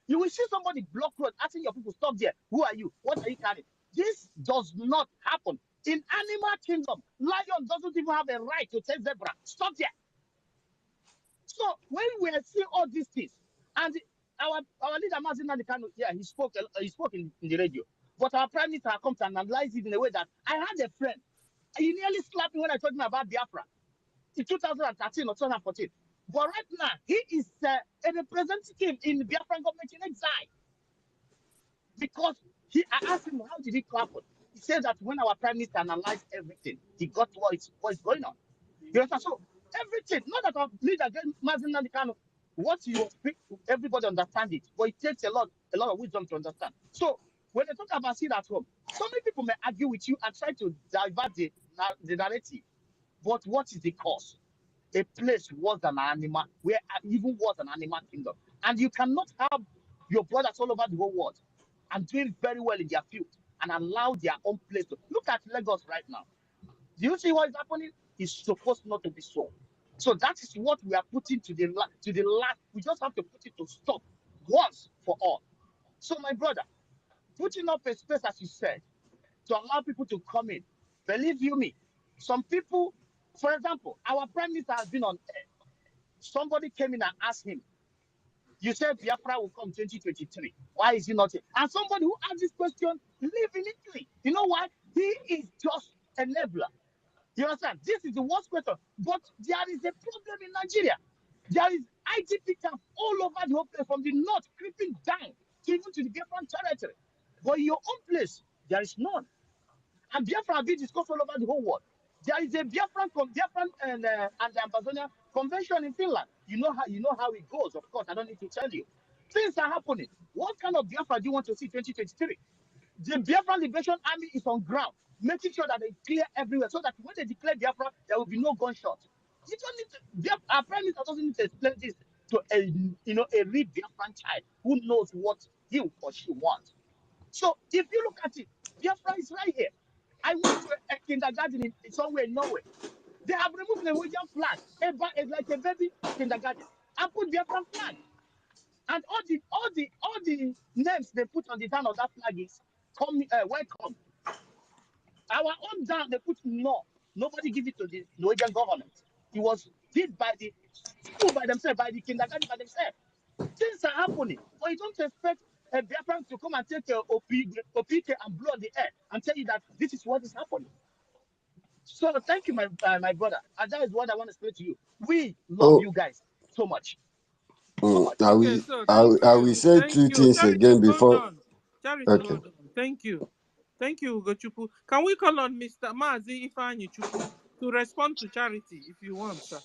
[SPEAKER 12] You will see somebody block road, asking your people, stop there. Who are you? What are you carrying? This does not happen. In animal kingdom, lion doesn't even have a right to tell zebra, stop there. So when we are seeing all these things, and our leader Mazin Kanu, yeah, he spoke in the radio. But our prime minister comes and analyzed it in a way that I had a friend. He nearly slapped me when I told him about Biafra in 2013 or 2014. But right now, he is a representative in the Biafran government in exile. Because I asked him, how did it happen? He said that when our prime minister analyzed everything, he got what is going on. You understand? So everything, not that our leader Mazin Kanu, what you speak, everybody understand it, but it takes a lot of wisdom to understand. So when they talk about sit at home, so many people may argue with you and try to divert the narrative. But what is the cause? A place worse than an animal, where even worse than animal kingdom. And you cannot have your brothers all over the whole world and doing very well in their field and allow their own place to look at Lagos right now. Do you see what is happening? It's supposed not to be so. So that is what we are putting to the last. We just have to put it to stop once for all. So my brother, putting up a space, as you said, to allow people to come in. Believe you me, some people, for example, our prime minister has been on air. Somebody came in and asked him, you said Biafra will come 2023. Why is he not here? And somebody who asked this question live in Italy. You know why? He is just a enabler. You understand? This is the worst question. But there is a problem in Nigeria. There is IDP camp all over the whole place, from the north creeping down to even to the Biafran territory. But in your own place, there is none. And Biafra have been discussed all over the whole world. There is a Biafran and the Ambazonia convention in Finland. You know how it goes, of course. I don't need to tell you. Things are happening. What kind of Biafra do you want to see 2023? The Biafran Liberation Army is on ground, making sure that they clear everywhere, so that when they declare Biafra, there will be no gunshot. You don't need to. Our prime minister doesn't need to explain this to a real Biafran child who knows what he or she wants. So if you look at it, Biafra is right here. I went to a kindergarten somewhere in Norway. They have removed the Norwegian flag, like a baby kindergarten, and put Biafran flag. And all the names they put on the down of that flag is welcome. Our own down they put no. Nobody give it to the Norwegian government. It was did by the school by themselves, by the kindergarten by themselves. Things are happening, but you don't expect a Biafran to come and take a OPK and blow the air and tell you that this is what is happening. So thank you, my brother. And that is what I want to say to you. We love
[SPEAKER 14] Oh,
[SPEAKER 12] you guys so much. So
[SPEAKER 14] mm,
[SPEAKER 12] much.
[SPEAKER 1] Okay, so
[SPEAKER 14] I will say
[SPEAKER 1] thank
[SPEAKER 14] two
[SPEAKER 1] you.
[SPEAKER 14] things
[SPEAKER 1] Charity,
[SPEAKER 14] again
[SPEAKER 1] hold
[SPEAKER 14] before.
[SPEAKER 1] on. Charity,
[SPEAKER 14] Okay.
[SPEAKER 1] hold on. Thank you. Thank you, Ugochukwu. Can we call on Mr. Mazi Ifeanyi Chukwu to respond to Charity if you want, sir?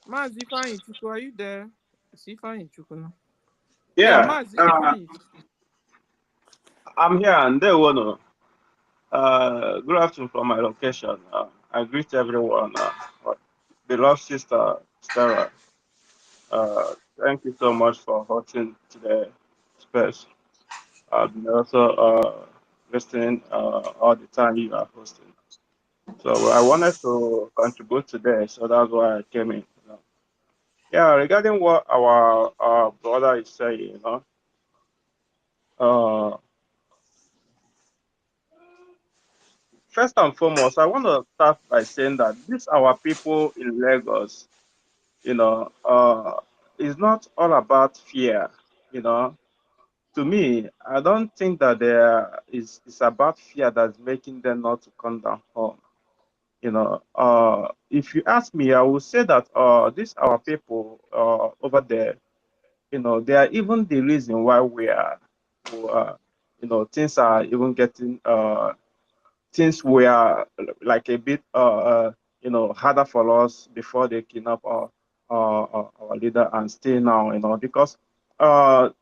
[SPEAKER 1] Mazi Ifeanyi Chukwu, are you there? Is Ifeanyi Chukwu now? Yeah,
[SPEAKER 13] Yeah,
[SPEAKER 1] Mazi Ifeanyi Chukwu.
[SPEAKER 13] I'm here and they want to. Good afternoon from my location. I greet everyone. The love sister Stella. Thank you so much for hosting today space. I've been also listening all the time you are hosting. So I wanted to contribute today, so that's why I came in. Yeah, regarding what our brother is saying, uh, first and foremost, I want to start by saying that these our people in Lagos, is not all about fear. To me, I don't think that it's about fear that's making them not to come down home. If you ask me, I will say that these our people over there, they are even the reason why things are even getting things were like a bit harder for us before they kidnap our leader and still now, because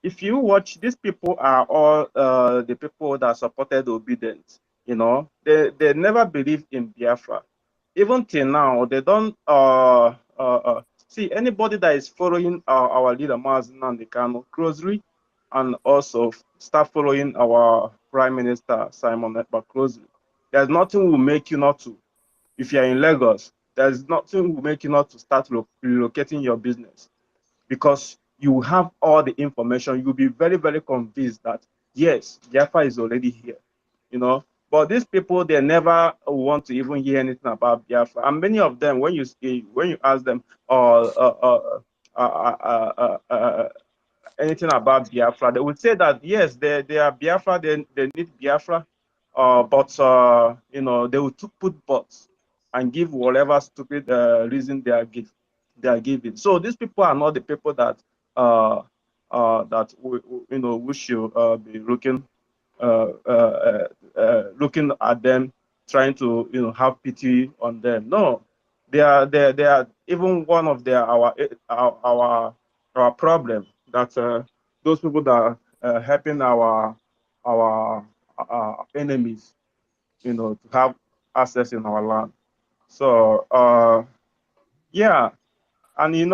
[SPEAKER 13] if you watch, these people are all the people that supported obedience. They never believed in Biafra. Even till now, they don't see anybody that is following our leader Mazi Nnamdi Kanu closely, and also start following our Prime Minister Simon Ekpa closely. There's nothing will make you not to. If you're in Lagos, there's nothing will make you not to start relocating your business, because you have all the information. You'll be very, very convinced that yes, Biafra is already here. But these people, they never want to even hear anything about Biafra. And many of them, when you ask them, anything about Biafra, they would say that yes, they are Biafra, they need Biafra, but they will put buts and give whatever stupid reason they are giving. So these people are not the people that we should be looking at them, trying to have pity on them. No, they are even one of our problem, that those people that are helping our enemies, to have access in our land. So yeah, and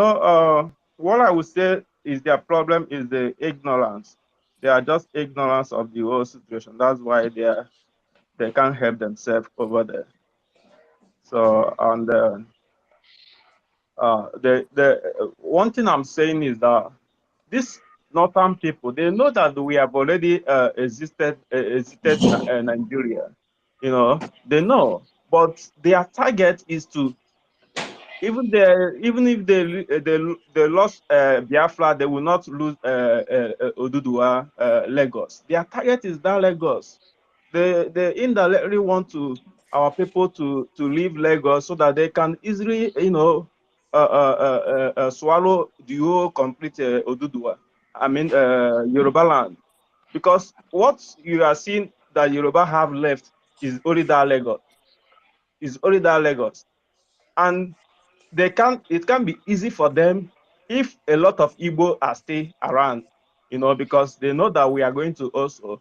[SPEAKER 13] what I would say is their problem is the ignorance. They are just ignorance of the whole situation. That's why they can't help themselves over there. So, and the one thing I'm saying is that these northern people, they know that we have already existed Nigeria. They know, but their target is to, even if they lost Biafra, they will not lose Oduduwa, Lagos. Their target is that Lagos. They indirectly want our people to leave Lagos so that they can easily, swallow the whole complete Oduduwa. I mean, Yoruba land, because what you are seeing that Yoruba have left is only that Lagos. Is only that Lagos, and it can be easy for them if a lot of Igbo are still around, because they know that we are going to also,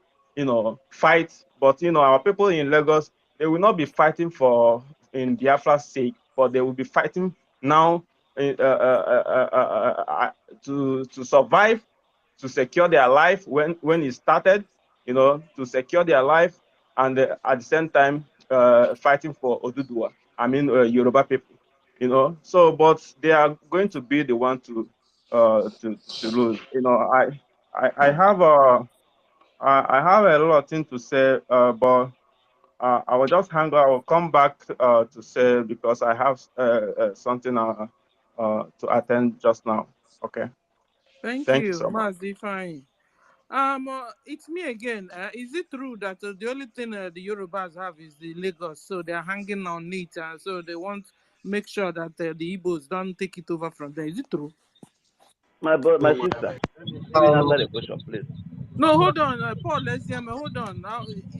[SPEAKER 13] fight. But our people in Lagos, they will not be fighting in Biafra's sake, but they will be fighting now to survive, to secure their life when it started, to secure their life, and at the same time fighting for Oduduwa. I mean, Yoruba people. So but they are going to be the one to lose. I have I have a lot of things to say, but I will just hang out. I will come back to say, because I have something to attend just now. Okay,
[SPEAKER 1] Thank
[SPEAKER 13] thank you
[SPEAKER 1] you,
[SPEAKER 13] so much.
[SPEAKER 1] Mazi Fine. It's me again. Is it true that the only thing the Yorubas have is the Lagos, so they're hanging on it, and so they want make sure that the Igbos don't take it over from there? Is it true?
[SPEAKER 10] My sister, let me answer the question, please.
[SPEAKER 1] No, hold on, Paul. Let's hear me. Hold on.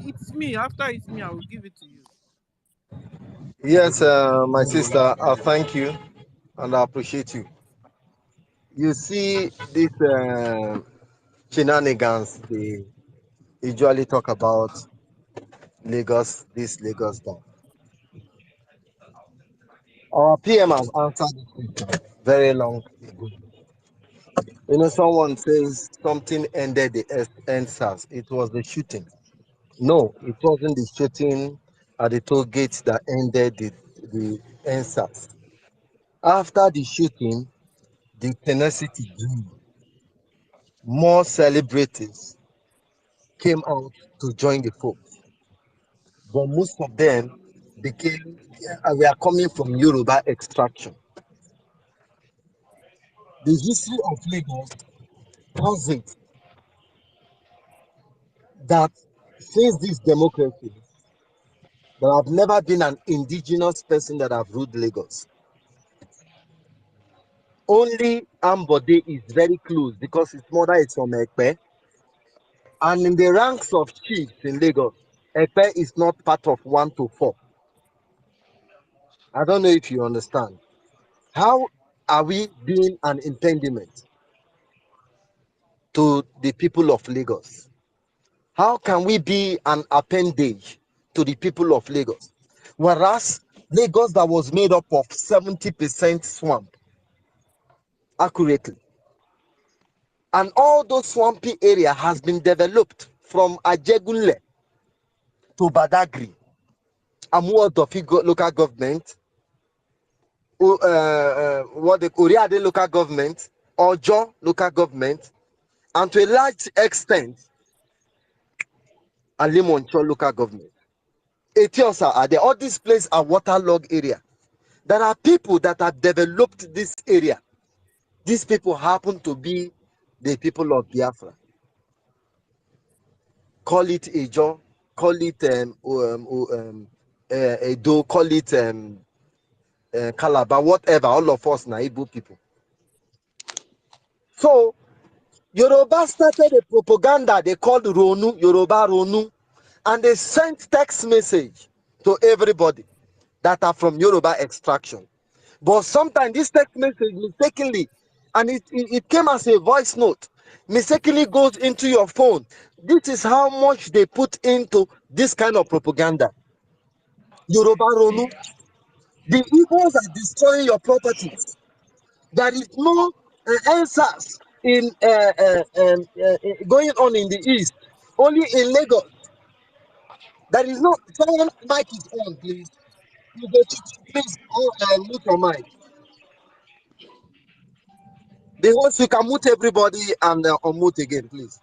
[SPEAKER 1] It's me. After it's me, I will give it to you.
[SPEAKER 6] Yes, my sister, I thank you and I appreciate you. You see, these shenanigans, they usually talk about Lagos, this, Lagos, that. Our PM has answered this question very long ago. Someone says something ended the NSAS. It was the shooting. No, it wasn't the shooting at the toll gate that ended the NSAS. After the shooting, the tenacity grew. More celebrities came out to join the folks, but most of them we are coming from Yoruba extraction. The history of Lagos has it that since this democracy,
[SPEAKER 15] but I've never been an indigenous person that have ruled Lagos. Only Ambode is very close because his mother is from Ekpe. And in the ranks of chiefs in Lagos, Ekpe is not part of 1 to 4. I don't know if you understand. How are we being an impediment to the people of Lagos? How can we be an appendage to the people of Lagos? Whereas Lagos that was made up of 70% swamp, accurately. And all those swampy area has been developed from Ajegunle to Badagry, Amuodofi local government, what the Oriade local government, Ojo local government, and to a large extent, Alimoncho local government. Etiosa are there. All these places are waterlogged area. There are people that have developed this area. These people happen to be the people of Biafra. Call it Ejo, call it Edo, call it Calabar, whatever. All of us na Igbo people. So Yoruba started a propaganda they called Ronu, Yoruba Ronu, and they sent text message to everybody that are from Yoruba extraction. But sometimes this text message mistakenly, and it came as a voice note, mistakenly goes into your phone. This is how much they put into this kind of propaganda. Yoruba Ronu, the Igbos are destroying your properties. There is no answers in going on in the east. Only in Lagos. There is no. Someone mic is on, please. You go please mute your mic. The host, you can mute everybody and unmute again, please.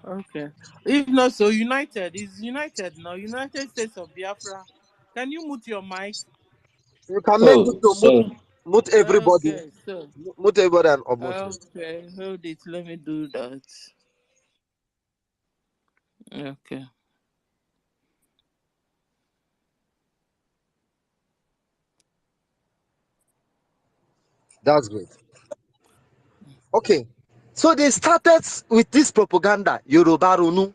[SPEAKER 1] Okay. If not, so United is United now. United States of Biafra. Can you mute your mic?
[SPEAKER 15] You can make it to mute everybody.
[SPEAKER 1] Okay, so
[SPEAKER 15] Mute everybody and unmute.
[SPEAKER 1] okay, hold it. Let me do that. Okay.
[SPEAKER 15] That's great. Okay. So they started with this propaganda, Yoruba Ronu,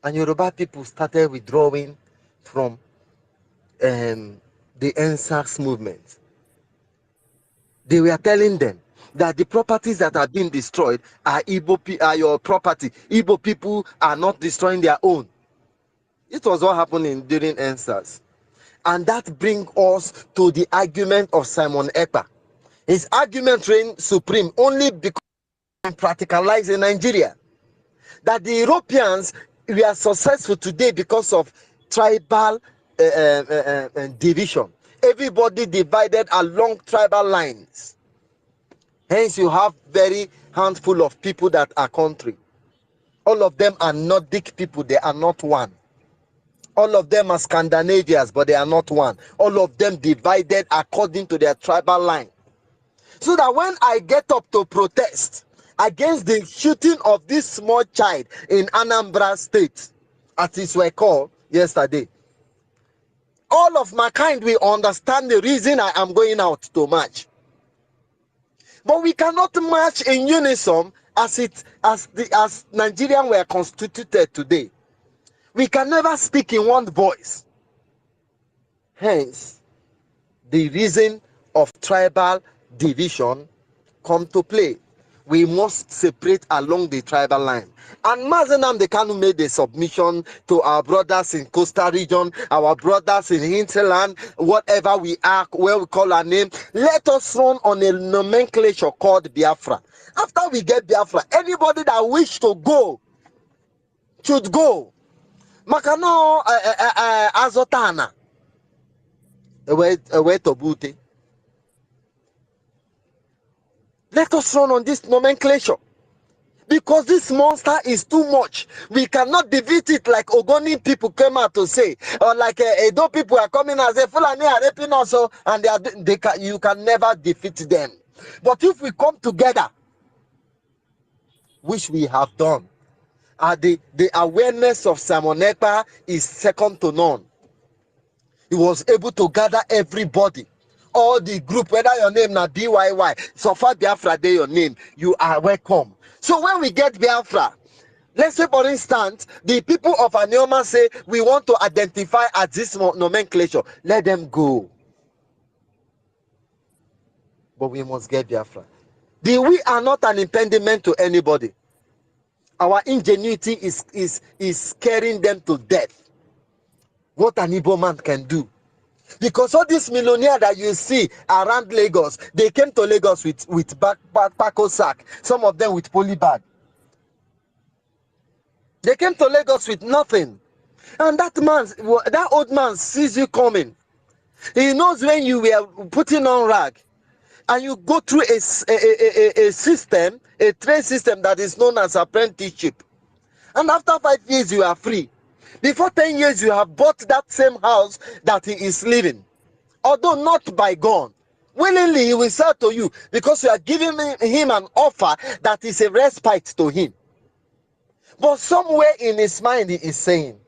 [SPEAKER 15] and Yoruba people started withdrawing from the NSAS movement. They were telling them that the properties that are being destroyed are are your property. Igbo people are not destroying their own. It was what happened during NSAS. And that brings us to the argument of Simon Ekpa. His argument reigned supreme only because practicalized in Nigeria. That the Europeans were successful today because of tribal division. Everybody divided along tribal lines. Hence, you have very handful of people that are country. All of them are Nordic people. They are not one. All of them are Scandinavians, but they are not one. All of them divided according to their tribal line. So that when I get up to protest against the shooting of this small child in Anambra State, as it were called yesterday, all of my kind will understand the reason I am going out to march. But we cannot march in unison as Nigerians were constituted today. We can never speak in one voice. Hence, the reason of tribal division come to play. We must separate along the tribal line. And Mazi Nnamdi Kanu made a submission to our brothers in coastal region, our brothers in hinterland, whatever we are, where we call our name. Let us run on a nomenclature called Biafra. After we get Biafra, anybody that wish to go should go. Maka no azotana. Ewe tobute. Let us run on this nomenclature. Because this monster is too much. We cannot defeat it like Ogoni people came out to say. Or like Edo people are coming and say, Fulani are raping us. And you can never defeat them. But if we come together, which we have done, the awareness of Simon Ekpa is second to none. He was able to gather everybody, all the group, whether your name na DYY, so far Biafra dey your name, you are welcome. So when we get Biafra, let's say for instance, the people of Anioma say we want to identify as this nomenclature, let them go. But we must get Biafra. We are not an impediment to anybody. Our ingenuity is scaring them to death. What an Igbo man can do. Because all these millionaires that you see around Lagos, they came to Lagos with backpack sack, some of them with poly bag. They came to Lagos with nothing. And that old man sees you coming. He knows when you were putting on rag and you go through a system, a trade system that is known as apprenticeship. And after 5 years, you are free. Before 10 years, you have bought that same house that he is living. Although not by God. Willingly, he will sell to you because you are giving him an offer that is a respite to him. But somewhere in his mind, he is saying,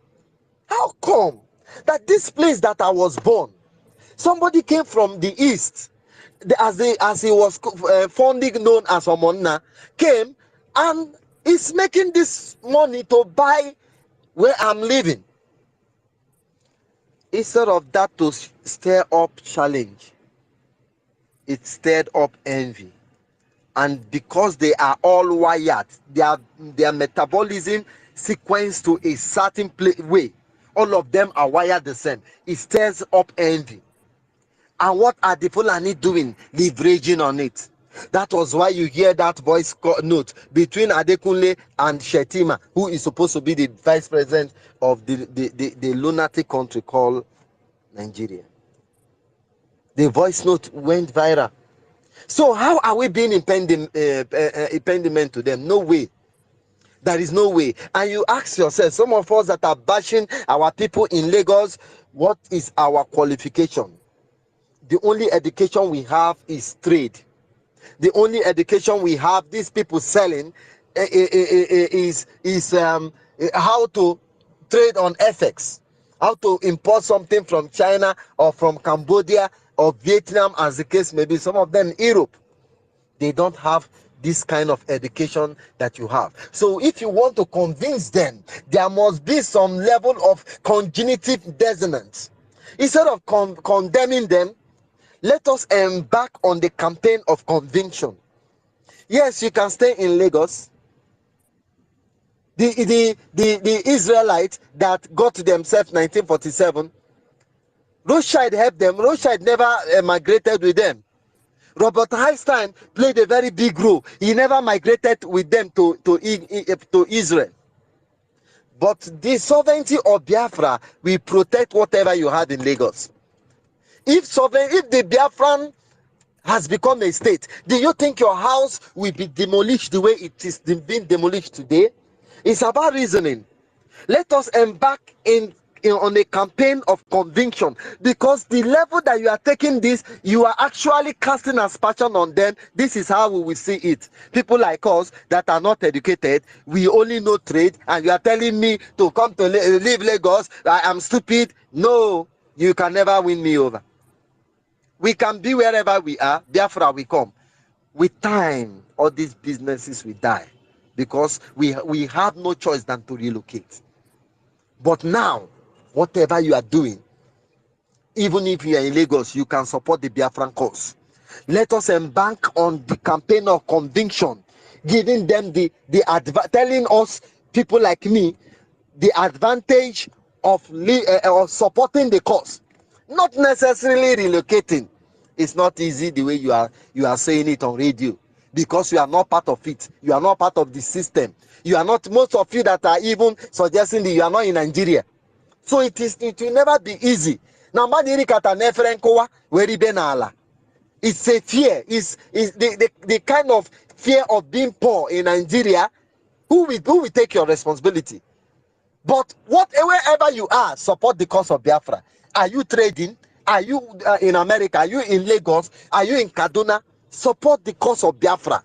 [SPEAKER 15] how come that this place that I was born, somebody came from the east, as he was fondly known as Omonna, came and is making this money to buy where I'm living. Instead of that to stir up challenge, it stirred up envy. And because they are all wired, their metabolism sequence to a certain way, all of them are wired the same. It stirs up envy. And what are the Fulani doing? Leveraging on it. That was why you hear that voice note between Adekunle and Shetima, who is supposed to be the vice president of the lunatic country called Nigeria. The voice note went viral. So how are we being impediment to them? No way. There is no way. And you ask yourself, some of us that are bashing our people in Lagos, what is our qualification? The only education we have is trade. The only education we have, these people selling, is how to trade on FX, how to import something from China or from Cambodia or Vietnam, as the case may be. Some of them in Europe, they don't have this kind of education that you have. So if you want to convince them, there must be some level of cognitive dissonance. Instead of condemning them, let us embark on the campaign of conviction. Yes, you can stay in Lagos. The Israelites that got to themselves 1947, Rothschild helped them. Rothschild never migrated with them. Robert Einstein played a very big role. He never migrated with them to Israel. But the sovereignty of Biafra will protect whatever you had in Lagos. If the Biafran has become a state, do you think your house will be demolished the way it is being demolished today? It's about reasoning. Let us embark on a campaign of conviction, because the level that you are taking this, you are actually casting aspersion on them. This is how we will see it. People like us that are not educated, we only know trade, and you are telling me to come to leave Lagos, I am stupid. No, you can never win me over. We can be wherever we are. Biafra will come. With time, all these businesses will die, because we have no choice than to relocate. But now, whatever you are doing, even if you are in Lagos, you can support the Biafran cause. Let us embark on the campaign of conviction, giving them telling us, people like me, the advantage of supporting the cause, not necessarily relocating. It's not easy the way you are saying it on radio, because you are not part of it. You are not part of the system. You are not, most of you that are even suggesting that you are not in Nigeria. So it will never be easy. Now, it's a fear. It's the kind of fear of being poor in Nigeria. Who will take your responsibility? But wherever you are, support the cause of Biafra. Are you trading? Are you in America? Are you in Lagos? Are you in Kaduna? Support the cause of Biafra.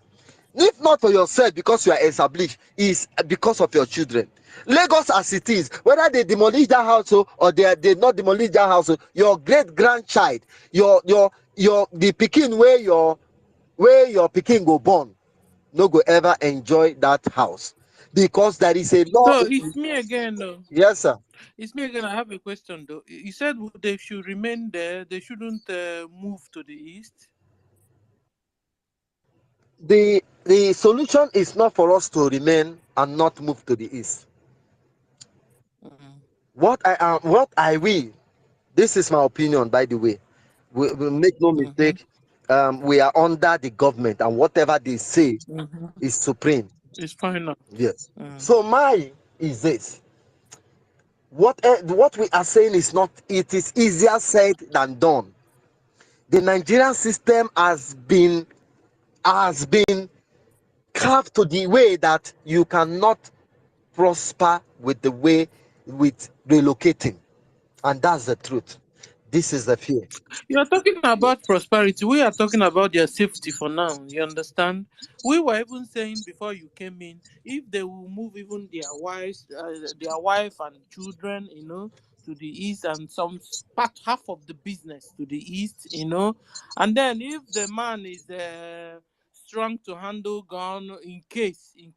[SPEAKER 15] If not for yourself, because you are established, is because of your children. Lagos as it is, whether they demolish that house or they not demolish that house, your great grandchild, the pikin where your pikin go born, no go ever enjoy that house, because there is a law.
[SPEAKER 1] So it's me again, though.
[SPEAKER 15] Yes, sir.
[SPEAKER 1] It's me again. I have a question, though. You said they should remain there. They shouldn't move to the east.
[SPEAKER 15] The solution is not for us to remain and not move to the east.
[SPEAKER 1] Mm-hmm.
[SPEAKER 15] What I will, this is my opinion, by the way. We make no
[SPEAKER 1] Mm-hmm.
[SPEAKER 15] mistake. We are under the government, and whatever they say
[SPEAKER 1] Mm-hmm.
[SPEAKER 15] is supreme.
[SPEAKER 1] It's final.
[SPEAKER 15] Yes.
[SPEAKER 1] Mm.
[SPEAKER 15] So my is this. What we are saying is not. It is easier said than done. The Nigerian system has been carved to the way that you cannot prosper with the way with relocating, and that's the truth. This is the fear.
[SPEAKER 1] You're talking about prosperity. We are talking about their safety for now. You understand? We were even saying before you came in, if they will move even their wives, their wife and children, to the east, and some part half of the business to the east, and then if the man is strong to handle gun in casity,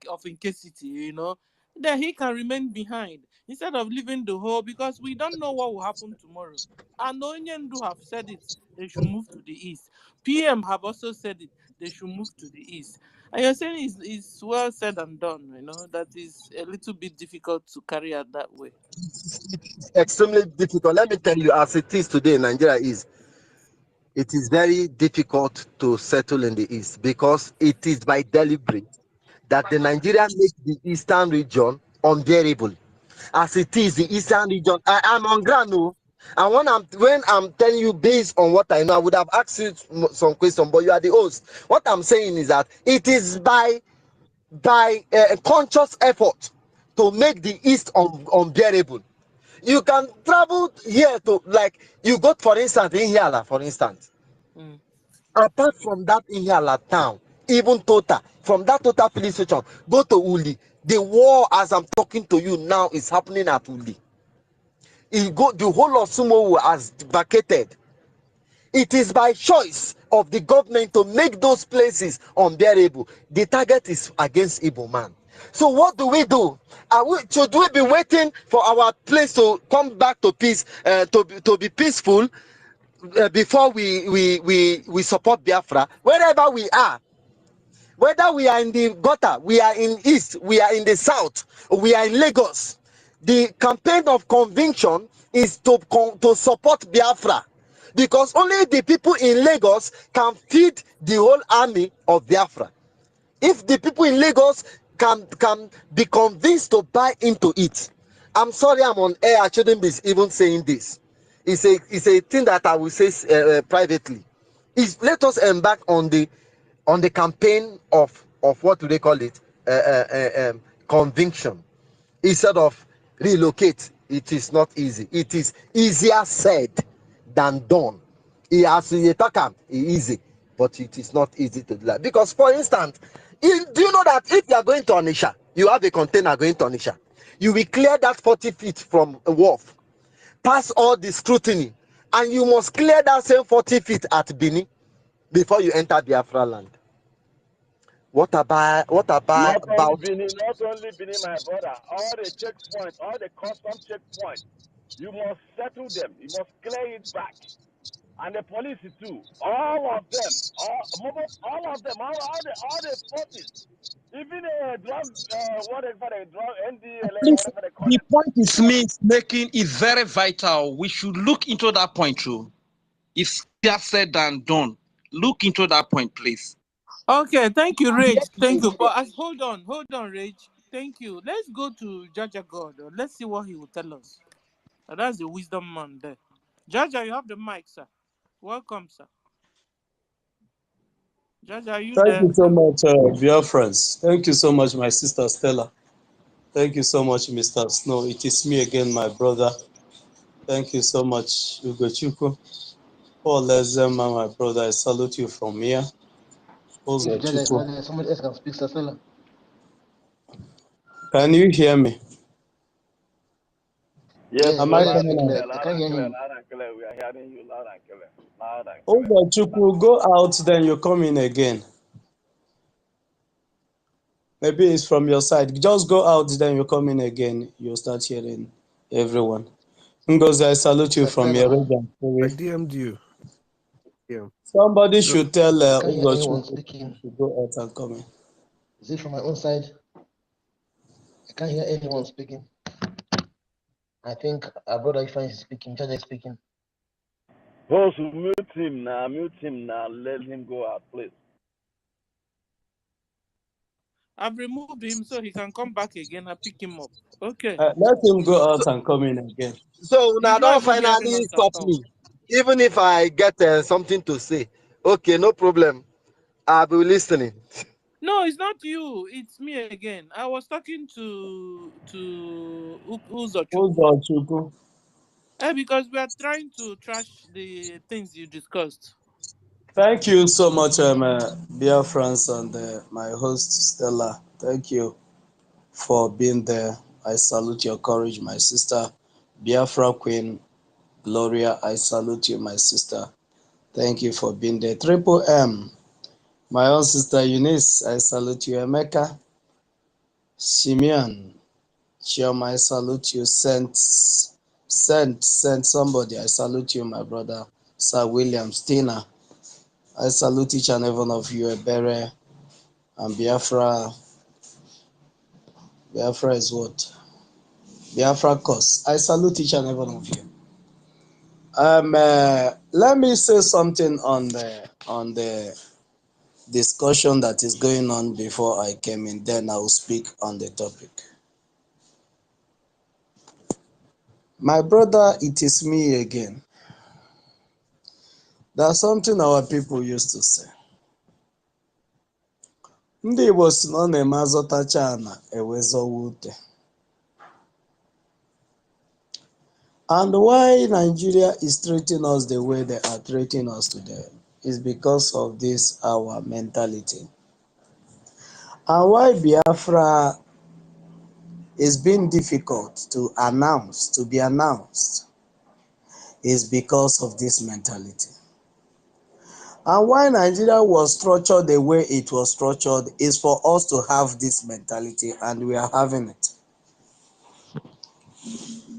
[SPEAKER 1] then he can remain behind instead of leaving the whole, because we don't know what will happen tomorrow. And Onyendu have said it, they should move to the east. PM have also said it, they should move to the east. And you're saying it's well said and done, that is a little bit difficult to carry out that way.
[SPEAKER 15] It's extremely difficult. Let me tell you, as it is today in Nigeria, it is very difficult to settle in the east, because it is by deliberate that the Nigeria make the eastern region unbearable. As it is, the eastern region, I'm on ground, oh. And when I'm telling you based on what I know, I would have asked you some questions, but you are the host. What I'm saying is that it is by conscious effort to make the east unbearable. You can travel here to, like, you go, for instance, Ihiala, for instance.
[SPEAKER 1] Mm.
[SPEAKER 15] Apart from that Ihiala town, even Tota, from that Tota police station, go to Uli. The war, as I'm talking to you now, is happening at Uli. The whole of Sumo has vacated. It is by choice of the government to make those places unbearable. The target is against Igbo man. So what do we do? Should we be waiting for our place to come back to peace, to be peaceful, before we support Biafra? Wherever we are, whether we are in the gutter, we are in east, we are in the south, we are in Lagos, the campaign of conviction is to support Biafra, because only the people in Lagos can feed the whole army of Biafra. If the people in Lagos can be convinced to buy into it, I'm sorry, I'm on air, I shouldn't be even saying this. It's a thing that I will say privately. Let us embark on the campaign of what do they call it, conviction, instead of relocate. It is not easy. It is easier said than done. As you talk am, easy, but it is not easy to do that. Because, for instance, do you know that if you are going to Onisha, you have a container going to Onisha, you will clear that 40 feet from a wharf, pass all the scrutiny, and you must clear that same 40 feet at Bini before you enter Biafra land. What about
[SPEAKER 10] Not only Benin, my brother. All the checkpoints, all the custom checkpoints, you must settle them. You must clear it back. And the police too. All of them, all of them, all the forces. Even drug, whatever they drug, NDLA,
[SPEAKER 11] Please,
[SPEAKER 10] whatever they call
[SPEAKER 11] the
[SPEAKER 10] them.
[SPEAKER 11] point is making is very vital. We should look into that point too. It's easier said than done. Look into that point, please.
[SPEAKER 1] Okay, thank you, Rage. Thank you. But hold on, Rage. Thank you. Let's go to Jaja God. Let's see what he will tell us. That's the wisdom man there. Jaja, you have the mic, sir. Welcome, sir. Jaja, are you
[SPEAKER 16] Thank
[SPEAKER 1] there,
[SPEAKER 16] you so
[SPEAKER 1] sir?
[SPEAKER 16] much, dear friends. Thank you so much, my sister Stella. Thank you so much, Mr. Snow. It is me again, my brother. Thank you so much, Ugochukwu. Paul Lezema, my brother. I salute you from here. Also,
[SPEAKER 17] If Jaja is not
[SPEAKER 16] Chukwu.
[SPEAKER 17] there, somebody else can speak, Stella.
[SPEAKER 16] Can you hear me?
[SPEAKER 10] Yes,
[SPEAKER 17] Yes,
[SPEAKER 16] Am
[SPEAKER 17] you're
[SPEAKER 16] I
[SPEAKER 10] loud
[SPEAKER 17] already
[SPEAKER 10] and
[SPEAKER 16] coming
[SPEAKER 17] speaking.
[SPEAKER 16] out?
[SPEAKER 10] clear,
[SPEAKER 17] I
[SPEAKER 10] loud
[SPEAKER 17] can't
[SPEAKER 10] and
[SPEAKER 17] hear
[SPEAKER 10] clear,
[SPEAKER 17] him.
[SPEAKER 10] loud and clear. We are hearing you loud and clear, loud and clear.
[SPEAKER 16] Also, Chukwu, go out, then you come in again. Maybe it's from your side. Just go out, then you come in again. You'll start hearing everyone. Ngozi, I salute you
[SPEAKER 17] Sister
[SPEAKER 16] from your
[SPEAKER 17] Stella,
[SPEAKER 16] region.
[SPEAKER 5] I DM'd you. Yeah.
[SPEAKER 16] Somebody
[SPEAKER 5] So
[SPEAKER 16] should tell
[SPEAKER 17] I can't hear anyone
[SPEAKER 16] Ugochukwu
[SPEAKER 17] speaking.
[SPEAKER 16] to go out and come in.
[SPEAKER 17] Is it from my own side? I can't hear anyone speaking. I think our brother Ifan is speaking. Jaja is speaking.
[SPEAKER 10] Host, mute him now, let him go out, please.
[SPEAKER 1] I've removed him so he can come back again and pick him up. Okay.
[SPEAKER 16] Let him go out and come in again.
[SPEAKER 15] So
[SPEAKER 1] He's
[SPEAKER 15] now
[SPEAKER 1] not
[SPEAKER 15] don't
[SPEAKER 1] even hearing
[SPEAKER 15] finally
[SPEAKER 1] us at
[SPEAKER 15] stop
[SPEAKER 1] all.
[SPEAKER 15] me. Even if I get something to say, okay, no problem. I'll be listening.
[SPEAKER 1] No, it's not you. It's me again. I was talking to Uzochukwu.
[SPEAKER 16] Ugochukwu.
[SPEAKER 1] Because we are trying to trash the things you discussed.
[SPEAKER 16] Thank you so much, dear friends, and my host, Stella. Thank you for being there. I salute your courage, my sister. Biafra Queen, Gloria, I salute you, my sister. Thank you for being there. Triple M, my own sister Eunice, I salute you. Emeka, Simeon, Chioma, I salute you. Sent somebody, I salute you, my brother. Sir William, Stina, I salute each and every one of you. Ebere and Biafra. Biafra is what? Biafra cause. I salute each and every one of you. Let me say something on the discussion that is going on before I came in. Then I will speak on the topic. My brother, it is me again. There's something our people used to say. Ndị Igbo si na ọ na-eme azọtacha ana ewezowa ute. And why Nigeria is treating us the way they are treating us today is because of this our mentality. And why Biafra is being difficult to be announced, is because of this mentality. And why Nigeria was structured the way it was structured is for us to have this mentality, and we are having it.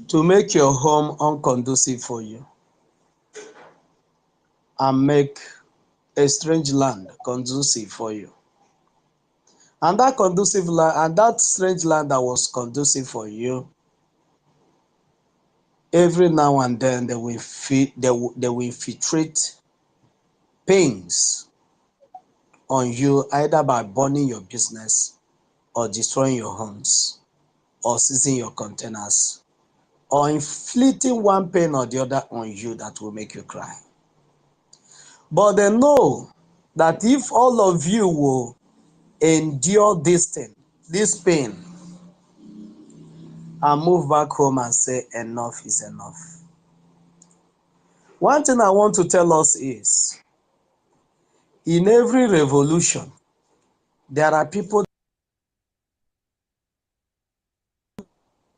[SPEAKER 16] To make your home unconducive for you and make a strange land conducive for you. And that conducive land and that strange land that was conducive for you, every now and then they will infiltrate pains on you, either by burning your business or destroying your homes or seizing your containers or inflicting one pain or the other on you that will make you cry. But they know that if all of you will endure this thing, this pain, and move back home and say enough is enough. One thing I want to tell us is, in every revolution, there are people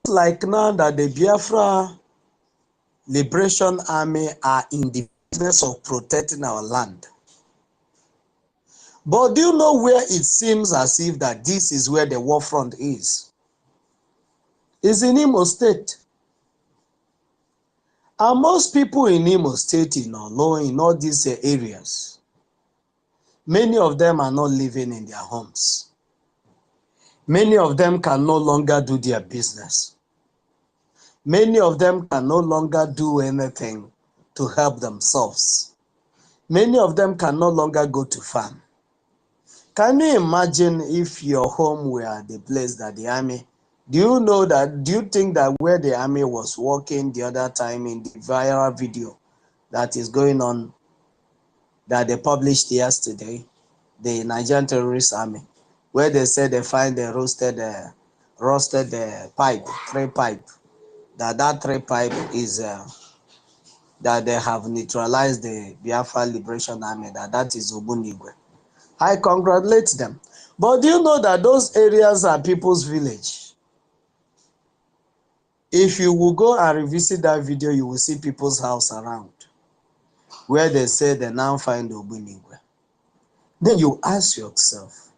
[SPEAKER 16] like now that the Biafra Liberation Army are in the business of protecting our land. But do you know where it seems as if that this is where the war front is? It's in Imo State. And most people in Imo State, in all these areas, many of them are not living in their homes. Many of them can no longer do their business. Many of them can no longer do anything to help themselves. Many of them can no longer go to farm. Can you imagine if your home were the place that the army, do you think that where the army was working the other time in the viral video that is going on that they published yesterday, the Nigerian terrorist army, where they said they find the roasted pipe, three pipe, that three pipe is that they have neutralized the Biafra Liberation Army, that is Obunigwe. I congratulate them. But do you know that those areas are people's village? If you will go and revisit that video, you will see people's house around where they say they now find Ogbunigwe. Then you ask yourself,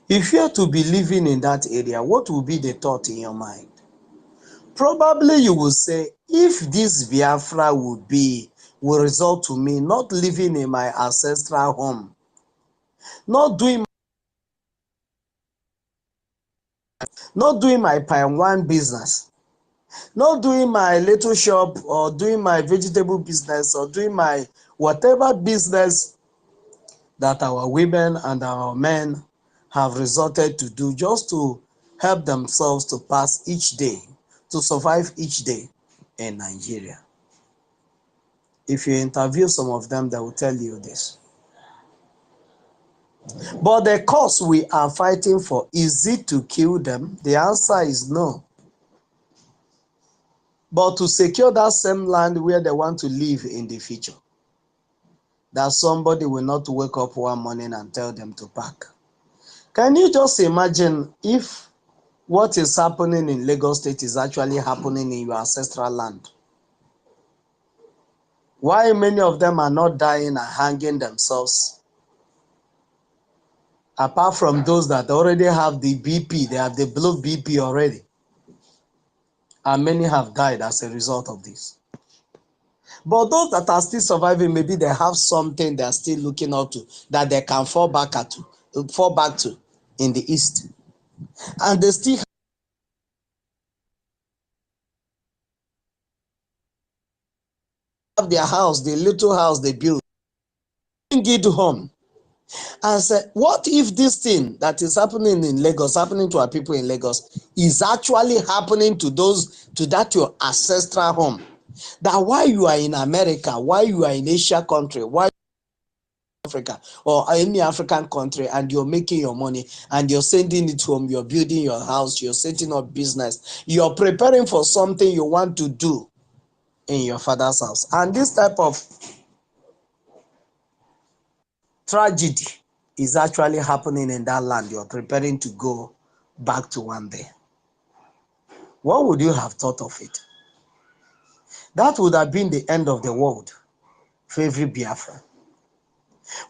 [SPEAKER 16] if you are to be living in that area, what will be the thought in your mind? Probably you will say, if this Biafra will result to me not living in my ancestral home, not doing my pine one business, not doing my little shop or doing my vegetable business or doing my whatever business that our women and our men have resorted to do just to help themselves to pass each day, to survive each day in Nigeria. If you interview some of them, they will tell you this. But the cause we are fighting for, is it to kill them? The answer is no. But to secure that same land where they want to live in the future, that somebody will not wake up one morning and tell them to pack. Can you just imagine if what is happening in Lagos State is actually happening in your ancestral land? Why many of them are not dying and hanging themselves? Apart from those that already have the BP, they have the blue BP already. And many have died as a result of this. But those that are still surviving, maybe they have something they are still looking up to that they can fall back to in the east. And they still have their house, the little house they built, bring it home. And say, what if this thing that is happening in Lagos, happening to our people in Lagos, is actually happening to that your ancestral home? That while you are in America, while you are in Asia country, while Africa or any African country, and you're making your money and you're sending it home, you're building your house, you're setting up business, you're preparing for something you want to do in your father's house. And this type of tragedy is actually happening in that land you're preparing to go back to one day. What would you have thought of it? That would have been the end of the world for every Biafra.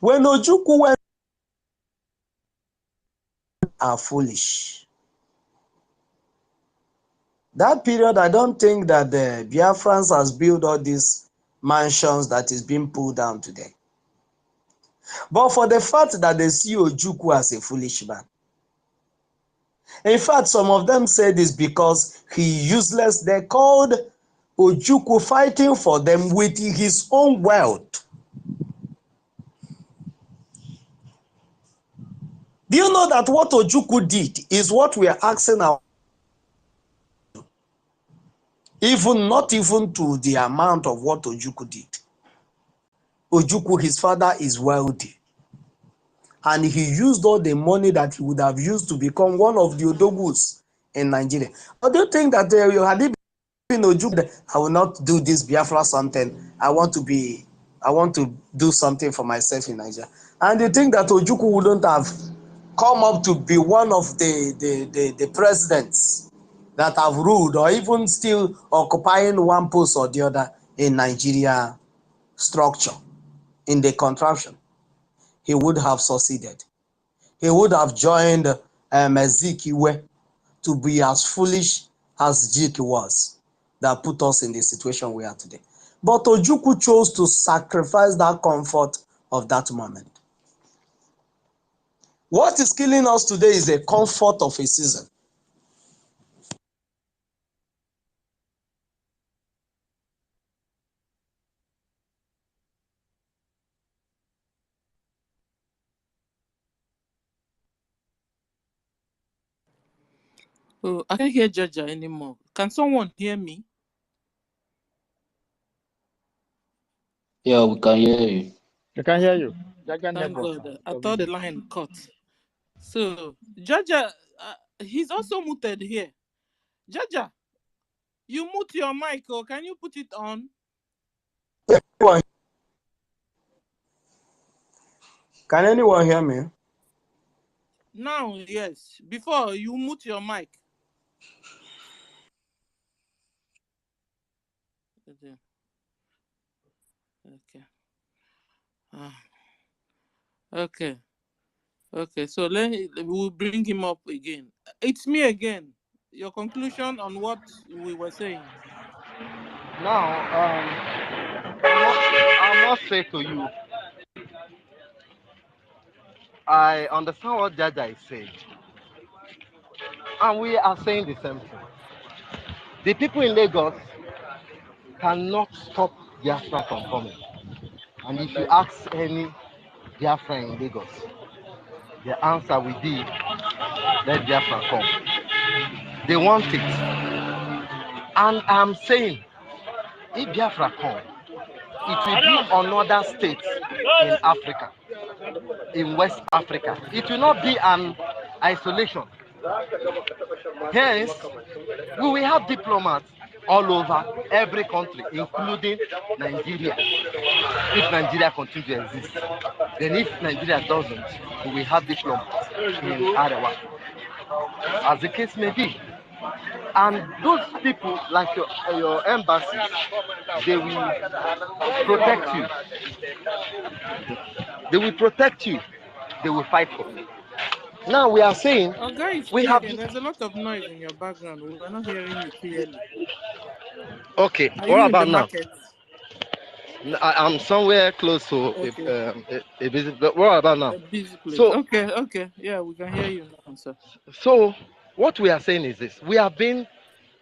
[SPEAKER 16] When Ojukwu went, are foolish. That period, I don't think that the Biafrans has built all these mansions that is being pulled down today. But for the fact that they see Ojukwu as a foolish man. In fact, some of them said this because he useless. They called Ojukwu fighting for them with his own wealth. Do you know that what Ojukwu did is what we are asking our, even not even to the amount of what Ojukwu did. Ojukwu, his father, is wealthy. And he used all the money that he would have used to become one of the Odogus in Nigeria. But do you think that had he been Ojukwu, I will not do this Biafra something. I want to do something for myself in Nigeria. And you think that Ojukwu wouldn't have come up to be one of the presidents that have ruled or even still occupying one post or the other in Nigeria structure, in the contraption? He would have succeeded. He would have joined Ezekiel to be as foolish as Jik was, that put us in the situation we are today. But Ojukwu chose to sacrifice that comfort of that moment. What is killing us today is the comfort of a season.
[SPEAKER 1] Oh, I can't hear Jaja anymore. Can someone hear me?
[SPEAKER 18] Yeah, we can hear you.
[SPEAKER 17] I can hear you. Jaja
[SPEAKER 1] Thank
[SPEAKER 17] network
[SPEAKER 1] God. I thought the
[SPEAKER 17] probably.
[SPEAKER 1] line cut. So, Jaja, he's also muted here. Jaja, you mute your mic, or can you put it on?
[SPEAKER 16] Can anyone hear me?
[SPEAKER 1] Now, yes. Before, you mute your mic. Okay. Okay. Okay. So we'll bring him up again. It's me again. Your conclusion on what we were saying.
[SPEAKER 15] Now, I must say to you, I understand what Jaja is saying, and we are saying the same thing. The people in Lagos cannot stop Biafra from coming. And if you ask any Biafra in Lagos, the answer will be, let Biafra come. They want it. And I'm saying, if Biafra come, it will be another state in Africa, in West Africa. It will not be an isolation. Hence, we will have diplomats all over every country, including Nigeria, if Nigeria continues to exist. Then if Nigeria doesn't, we will have diplomats in Arewa, as the case may be. And those people, like your embassies, they will protect you. They will protect you. They will fight for you. Now we are saying
[SPEAKER 1] Guy is
[SPEAKER 15] we have.
[SPEAKER 1] speaking. There's a lot of noise in your background. We're not hearing you clearly.
[SPEAKER 15] Okay,
[SPEAKER 1] Are
[SPEAKER 15] what
[SPEAKER 1] you in the
[SPEAKER 15] about now?
[SPEAKER 1] market?
[SPEAKER 15] I'm somewhere close to
[SPEAKER 1] Okay.
[SPEAKER 15] a busy. But what about now?
[SPEAKER 1] A busy place.
[SPEAKER 15] So,
[SPEAKER 1] Okay. Yeah, we can hear you now, sir.
[SPEAKER 15] so what we are saying is this: we have been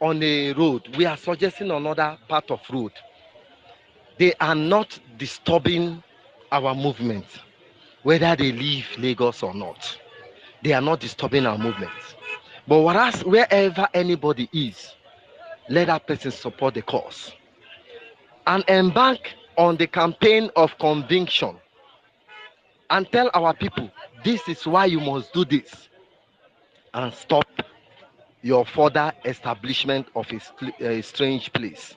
[SPEAKER 15] on a road. We are suggesting another part of road. They are not disturbing our movement, whether they leave Lagos or not. They are not disturbing our movement. But whereas wherever anybody is, let that person support the cause and embark on the campaign of conviction and tell our people this is why you must do this and stop your further establishment of a strange place.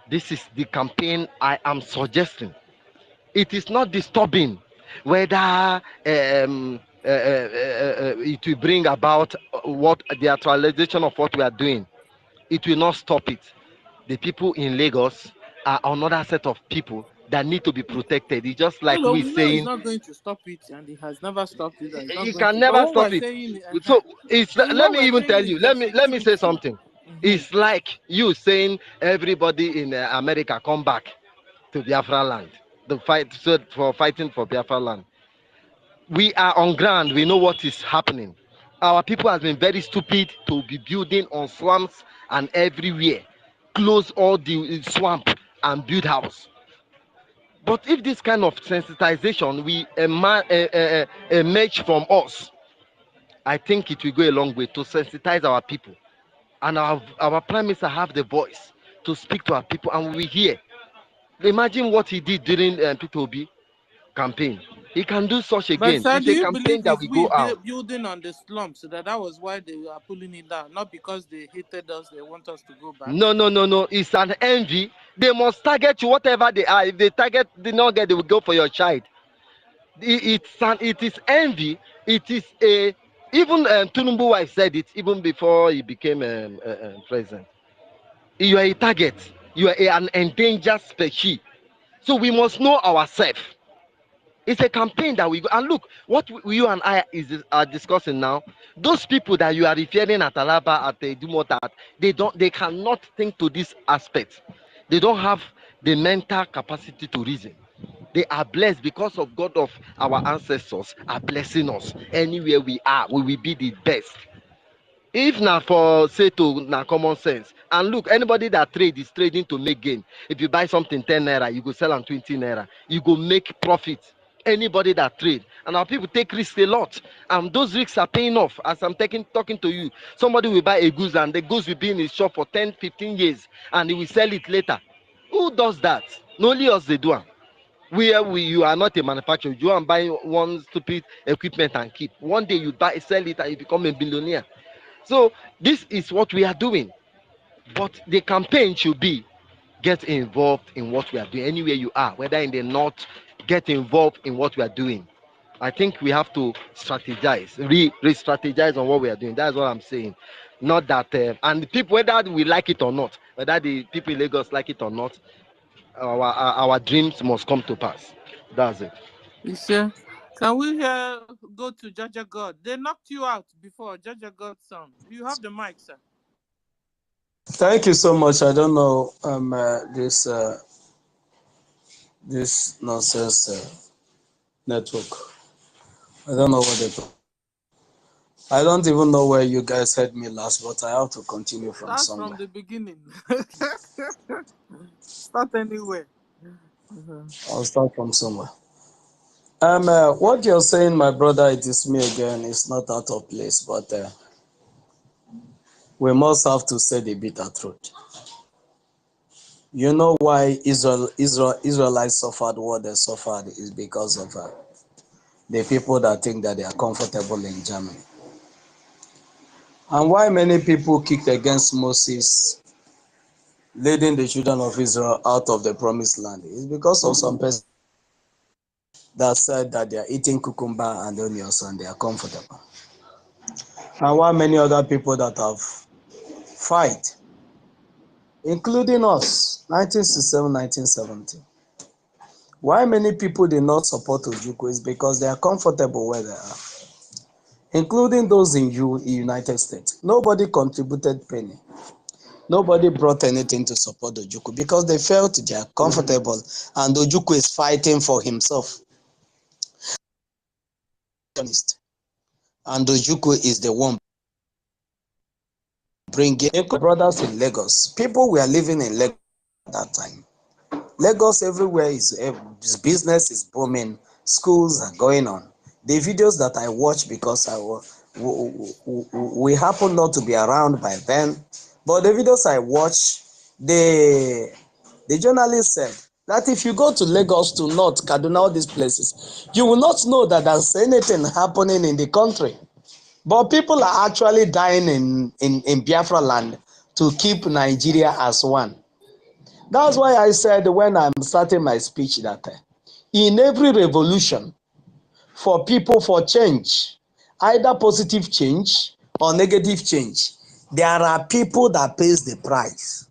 [SPEAKER 15] This is the campaign I am suggesting. It is not disturbing whether it will bring about what the actualization of what we are doing. It will not stop it. The people in Lagos are another set of people that need to be protected. It's just like
[SPEAKER 1] No,
[SPEAKER 15] we
[SPEAKER 1] we know he's
[SPEAKER 15] saying
[SPEAKER 1] not going to stop it, and he has never stopped it, and he's not
[SPEAKER 15] you
[SPEAKER 1] going
[SPEAKER 15] can
[SPEAKER 1] to. But
[SPEAKER 15] never
[SPEAKER 1] what we're
[SPEAKER 15] stop it.
[SPEAKER 1] saying,
[SPEAKER 15] So it's
[SPEAKER 1] so
[SPEAKER 15] let
[SPEAKER 1] what
[SPEAKER 15] me
[SPEAKER 1] we're
[SPEAKER 15] even tell
[SPEAKER 1] saying
[SPEAKER 15] you.
[SPEAKER 1] is there's
[SPEAKER 15] Let me say
[SPEAKER 1] security.
[SPEAKER 15] something. It's like you saying everybody in America come back to Biafra land. The fight for fighting for Biafra land. We are on ground. We know what is happening. Our people have been very stupid to be building on swamps and everywhere. Close all the swamp and build house. But if this kind of sensitization we emerge from us, I think it will go a long way to sensitize our people. And our prime minister have the voice to speak to our people, and we hear. Imagine what he did during Peter Obi campaign. He can do such
[SPEAKER 1] But
[SPEAKER 15] again.
[SPEAKER 1] sir,
[SPEAKER 15] It's
[SPEAKER 1] do
[SPEAKER 15] a
[SPEAKER 1] you
[SPEAKER 15] campaign
[SPEAKER 1] believe
[SPEAKER 15] that
[SPEAKER 1] it's
[SPEAKER 15] we
[SPEAKER 1] we
[SPEAKER 15] go out.
[SPEAKER 1] building on the slums, so that was why they are pulling it down, not because they hated us, they want us to go back?
[SPEAKER 15] No. It's an envy. They must target you, whatever they are. If they target the not get, they will go for your child. It is envy. It is a even Tinubu wife said it even before he became president. You are a target. You are an endangered species. So we must know ourselves. It's a campaign that we go and look what you and I are discussing now. Those people that you are referring at Alaba at Dumotat, they cannot think to this aspect. They don't have the mental capacity to reason. They are blessed because of God of our ancestors are blessing us. Anywhere we are, we will be the best. If na for say to na common sense, and look, anybody that trade is trading to make gain. If you buy something 10 naira, you go sell am 20 naira, you go make profit. Anybody that trade, and our people take risks a lot, and those risks are paying off. As I'm talking to you, somebody will buy a goods and the goods will be in his shop for 10-15 years and he will sell it later. Who does that? No, only us they do am. You are not a manufacturer, you go and buy one stupid equipment and keep. One day you buy, sell it, and you become a billionaire. So this is what we are doing. But the campaign should be get involved in what we are doing. Anywhere you are, whether in the north, get involved in what we are doing. I think we have to strategize, re-strategize on what we are doing. That's what I'm saying. Not that, and the people, whether we like it or not, whether the people in Lagos like it or not, our dreams must come to pass. That's it.
[SPEAKER 1] You see? Can we go to Jaja God? They knocked you out before, Jaja God's son. You have the mic, sir.
[SPEAKER 16] Thank you so much. I don't know this nonsense network. I don't know what they talk. I don't even know where you guys heard me last, but I have to continue from
[SPEAKER 1] Start from
[SPEAKER 16] somewhere.
[SPEAKER 1] the beginning. Start anywhere.
[SPEAKER 16] I'll start from somewhere. What you're saying, my brother, it is me again. It's not out of place, but we must have to say the bitter truth. You know why Israelites suffered what they suffered is because of the people that think that they are comfortable in Germany. And why many people kicked against Moses leading the children of Israel out of the promised land is because of some person that said that they are eating cucumber and onions and they are comfortable. And why many other people that have fight, including us, 1967, 1970. Why many people did not support Ojukwu is because they are comfortable where they are, including those in United States. Nobody contributed penny. Nobody brought anything to support Ojukwu because they felt they are comfortable and Ojukwu is fighting for himself. And Ojukwu is the one bringing brothers in Lagos. People were living in Lagos at that time. Lagos everywhere is business is booming. Schools are going on. The videos that I watch because we happen not to be around by then, but the videos I watch, the journalist said that if you go to Lagos, to North Kaduna, all these places, you will not know that there's anything happening in the country. But people are actually dying in Biafra land to keep Nigeria as one. That's why I said when I'm starting my speech that in every revolution for people for change, either positive change or negative change, there are people that pays the price.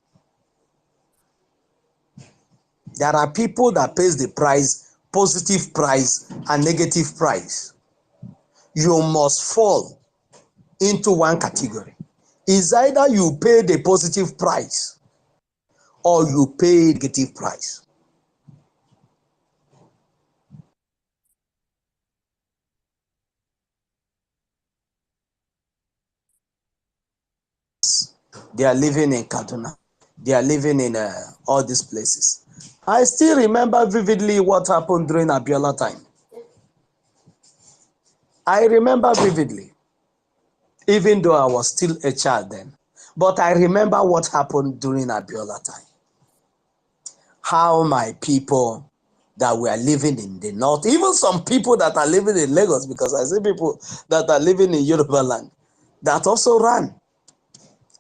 [SPEAKER 16] There are people that pays the price, positive price and negative price. You must fall into one category. It's either you pay the positive price or you pay negative price. They are living in Kaduna. They are living in all these places. I still remember vividly what happened during Abiola time. I remember vividly, even though I was still a child then. But I remember what happened during Abiola time. How my people that were living in the north, even some people that are living in Lagos, because I see people that are living in Yoruba land, that also ran.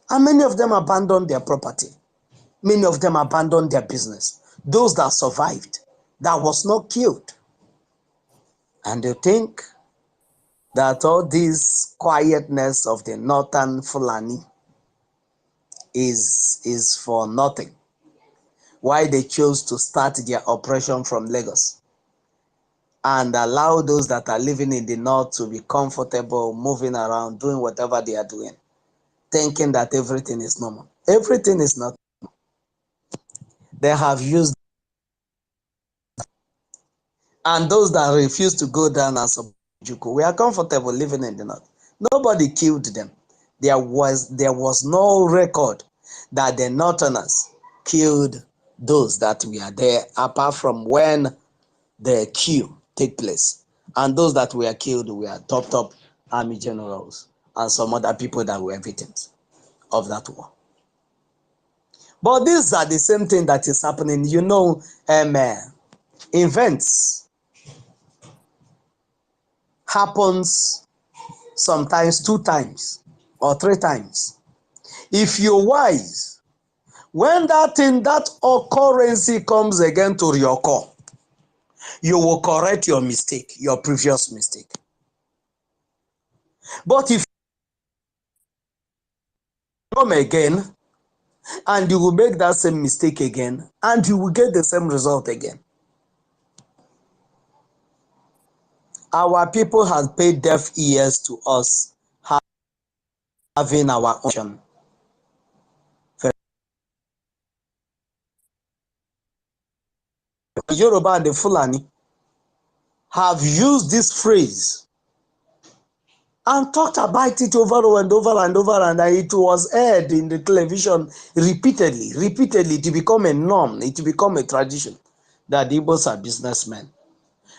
[SPEAKER 16] And many of them abandoned their property. Many of them abandoned their business. Those that survived, that was not killed. And they think that all this quietness of the northern Fulani is for nothing. Why they chose to start their operation from Lagos and allow those that are living in the north to be comfortable, moving around, doing whatever they are doing, thinking that everything is normal. Everything is not. They have used, and those that refuse to go down and support Juku, we are comfortable living in the north. Nobody killed them. There was no record that the northerners killed those that were there, apart from when the coup take place. And those that were killed were top army generals and some other people that were victims of that war. But these are the same thing that is happening. You know, events happens sometimes 2 times or 3 times. If you're wise, when that occurrence comes again to reoccur, You will correct your mistake, your previous mistake. But if you come again and you will make that same mistake again and you will get the same result again. Our people have paid deaf ears to us having our own. Yoruba and the Fulani have used this phrase and talked about it over and over and over, and it was aired in the television repeatedly to become a norm, it to become a tradition that the Igbos are businessmen.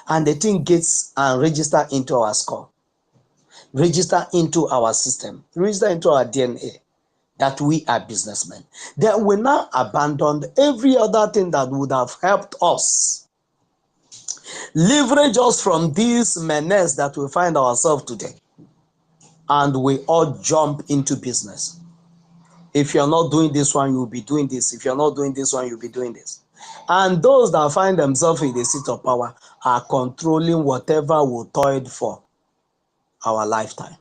[SPEAKER 16] And the thing gets and register into our score, register into our system, register into our DNA that we are businessmen. Then we now abandoned every other thing that would have helped us leverage us from this menace that we find ourselves today. And we all jump into business. If you're not doing this one, you'll be doing this. If you're not doing this one, you'll be doing this. And those that find themselves in the seat of power are controlling whatever we toiled for our lifetime.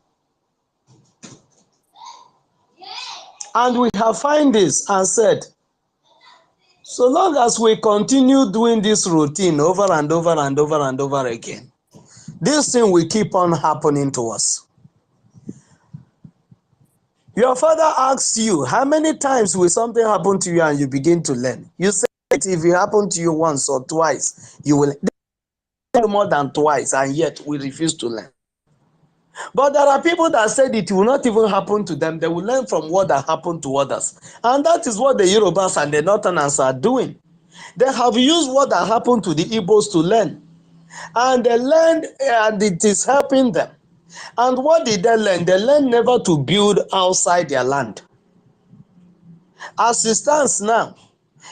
[SPEAKER 16] And we have found this and said, so long as we continue doing this routine over and over and over and over again, this thing will keep on happening to us. Your father asks you, how many times will something happen to you and you begin to learn? You say it, if it happened to you once or twice, you will learn more than twice, and yet we refuse to learn. But there are people that said it will not even happen to them. They will learn from what that happened to others. And that is what the Yorubas and the Northerners are doing. They have used what that happened to the Igbos to learn. And they learned, and it is helping them. And what did they learn? They learned never to build outside their land. As it stands now,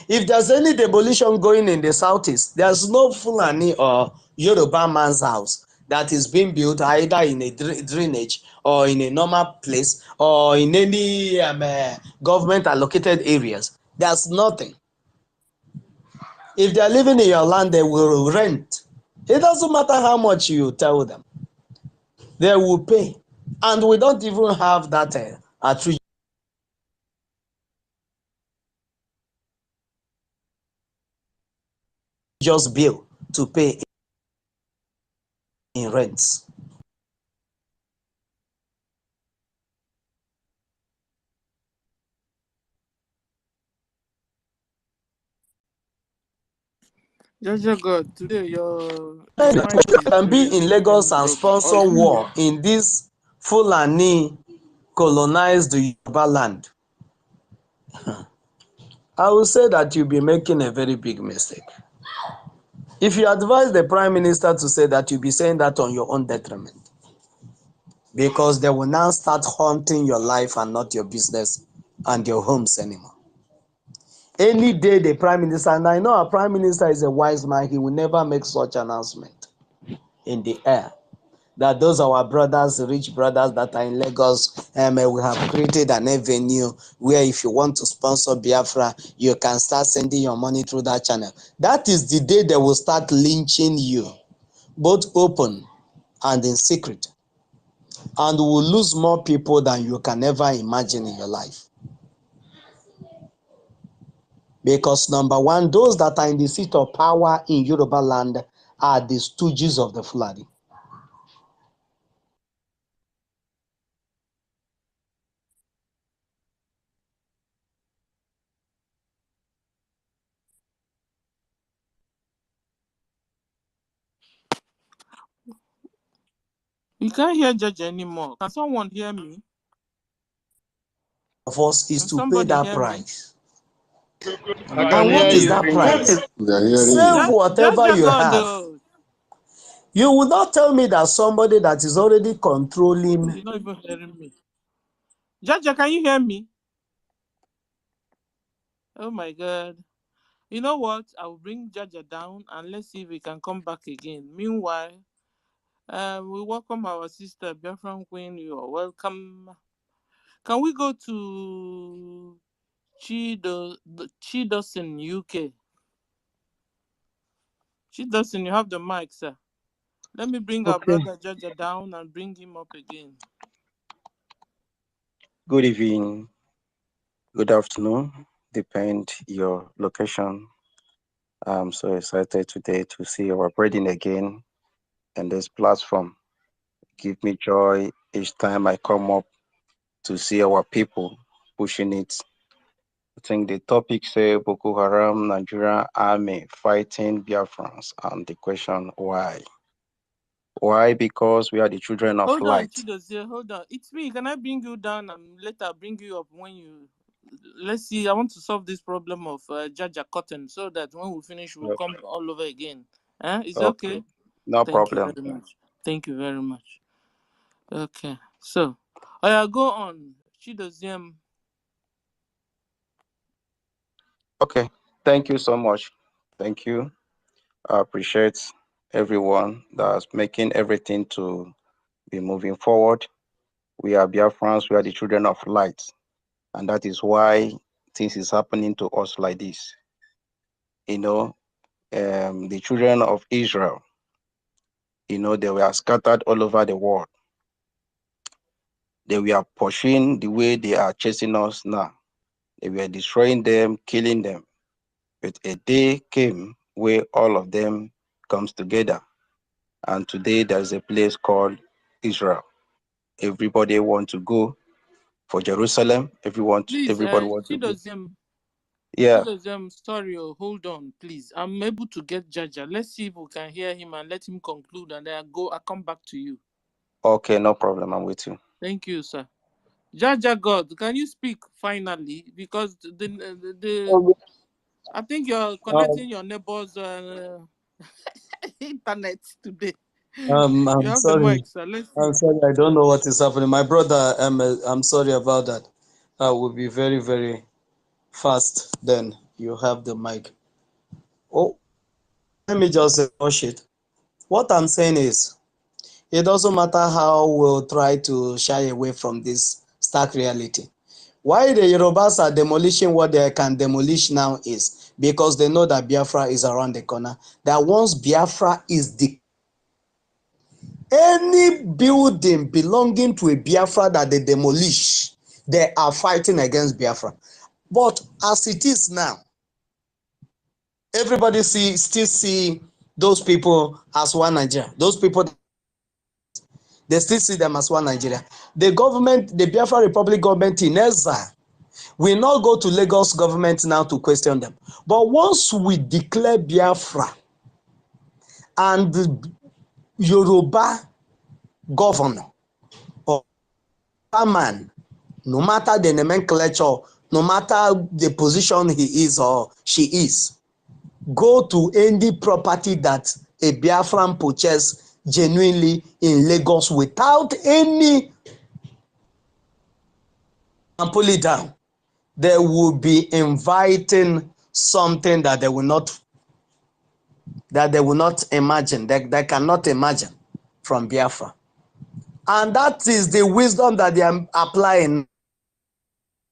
[SPEAKER 16] if there's any demolition going in the southeast, there's no Fulani or Yoruba man's house that is being built either in a drainage or in a normal place or in any government allocated areas. There's nothing. If they're living in your land, they will rent. It doesn't matter how much you tell them. They will pay. And we don't even have that attribute. Just bill to pay in rents.
[SPEAKER 1] Jaja God, today your mic
[SPEAKER 16] You
[SPEAKER 1] is
[SPEAKER 16] can be
[SPEAKER 1] really
[SPEAKER 16] in Lagos
[SPEAKER 1] looking
[SPEAKER 16] and
[SPEAKER 1] broken.
[SPEAKER 16] sponsor war in this Fulani colonized Yoruba land. I will say that you'll be making a very big mistake. If you advise the Prime Minister to say that, you'll be saying that on your own detriment. Because they will now start haunting your life and not your business and your homes anymore. Any day the Prime Minister, and I know our Prime Minister is a wise man, he will never make such announcement in the air. That those are our brothers, rich brothers that are in Lagos, we have created an avenue where if you want to sponsor Biafra, you can start sending your money through that channel. That is the day they will start lynching you, both open and in secret. And will lose more people than you can ever imagine in your life. Because number one, those that are in the seat of power in Yoruba land are the stooges of the Fulani.
[SPEAKER 1] You can't hear Judge anymore. Can someone hear me?
[SPEAKER 16] Of us is
[SPEAKER 1] Can
[SPEAKER 16] to pay
[SPEAKER 1] somebody
[SPEAKER 16] that
[SPEAKER 1] hear me?
[SPEAKER 16] price.
[SPEAKER 3] I can
[SPEAKER 16] And
[SPEAKER 3] hear
[SPEAKER 16] what is
[SPEAKER 3] you.
[SPEAKER 16] that price?
[SPEAKER 14] We are hearing
[SPEAKER 16] Save
[SPEAKER 14] you.
[SPEAKER 16] whatever
[SPEAKER 1] Jaja
[SPEAKER 16] you
[SPEAKER 1] God,
[SPEAKER 16] have. You will not tell me that somebody that is already controlling.
[SPEAKER 1] you're not even hearing me. Jaja, can you hear me? Oh my God. You know what? I will bring Jaja down and let's see if we can come back again. Meanwhile, we welcome our sister Biafra Queen. You are welcome. Can we go to Chidosin, UK? Chidosin, you have the mic, sir. Let me bring our
[SPEAKER 19] Okay.
[SPEAKER 1] brother Jaja down and bring him up again.
[SPEAKER 19] Good evening. Good afternoon. Depend your location. I'm so excited today to see our brethren again in this platform. Give me joy each time I come up to see our people pushing it. I think the topic say Boko Haram, Nigerian army fighting Biafrans, and the question why? Why? Because we are the children of
[SPEAKER 1] Hold on,
[SPEAKER 19] light.
[SPEAKER 1] Chidozie, hold on. It's me. Can I bring you down and later bring you up when you... Let's see, I want to solve this problem of Jaja Cotton so that when we finish, we'll come all over again. Is it okay?
[SPEAKER 19] No
[SPEAKER 1] Thank you
[SPEAKER 19] problem.
[SPEAKER 1] very much. Thank you very much. Okay, so I go on. Chidozie.
[SPEAKER 19] Okay, thank you so much. Thank you. I appreciate everyone that's making everything to be moving forward. We are Biafrans, we are the children of light, and that is why things is happening to us like this. You know, the children of Israel, they were scattered all over the world. They were pushing the way they are chasing us now. They were destroying them, killing them. But a day came where all of them comes together. And today there's a place called Israel. Everybody want to go for Jerusalem.
[SPEAKER 1] Please,
[SPEAKER 19] Everybody want to go.
[SPEAKER 1] Chidozie.
[SPEAKER 19] Yeah.
[SPEAKER 1] Chidozie, sorry, hold on, please. I'm able to get Jaja. Let's see if we can hear him and let him conclude, and then I come back to you.
[SPEAKER 19] Okay, no problem. I'm with you.
[SPEAKER 1] Thank you, sir. Jaja God, can you speak finally? Because the I think you're connecting your neighbor's internet today.
[SPEAKER 16] I'm
[SPEAKER 1] You have the
[SPEAKER 16] sorry.
[SPEAKER 1] mic, sir. Let's see.
[SPEAKER 16] I'm sorry. I don't know what is happening. My brother, I'm sorry about that. I will be very, very fast. Then you have the mic. Oh, let me just rush it. What I'm saying is, it doesn't matter how we'll try to shy away from this stark reality. Why the Yorubas are demolishing what they can demolish now is because they know that Biafra is around the corner. That once Biafra is any building belonging to a Biafra that they demolish, they are fighting against Biafra. But as it is now, everybody still see those people as one Nigeria. Those people, they still see them as one Nigeria. The government, the Biafra Republic government in exile, will not go to Lagos government now to question them. But once we declare Biafra and the Yoruba governor or man, no matter the nomenclature, no matter the position he is or she is, go to any property that a Biafran purchase genuinely in Lagos without any, and pull it down, they will be inviting something that they will not imagine, they cannot imagine from Biafra. And that is the wisdom that they are applying.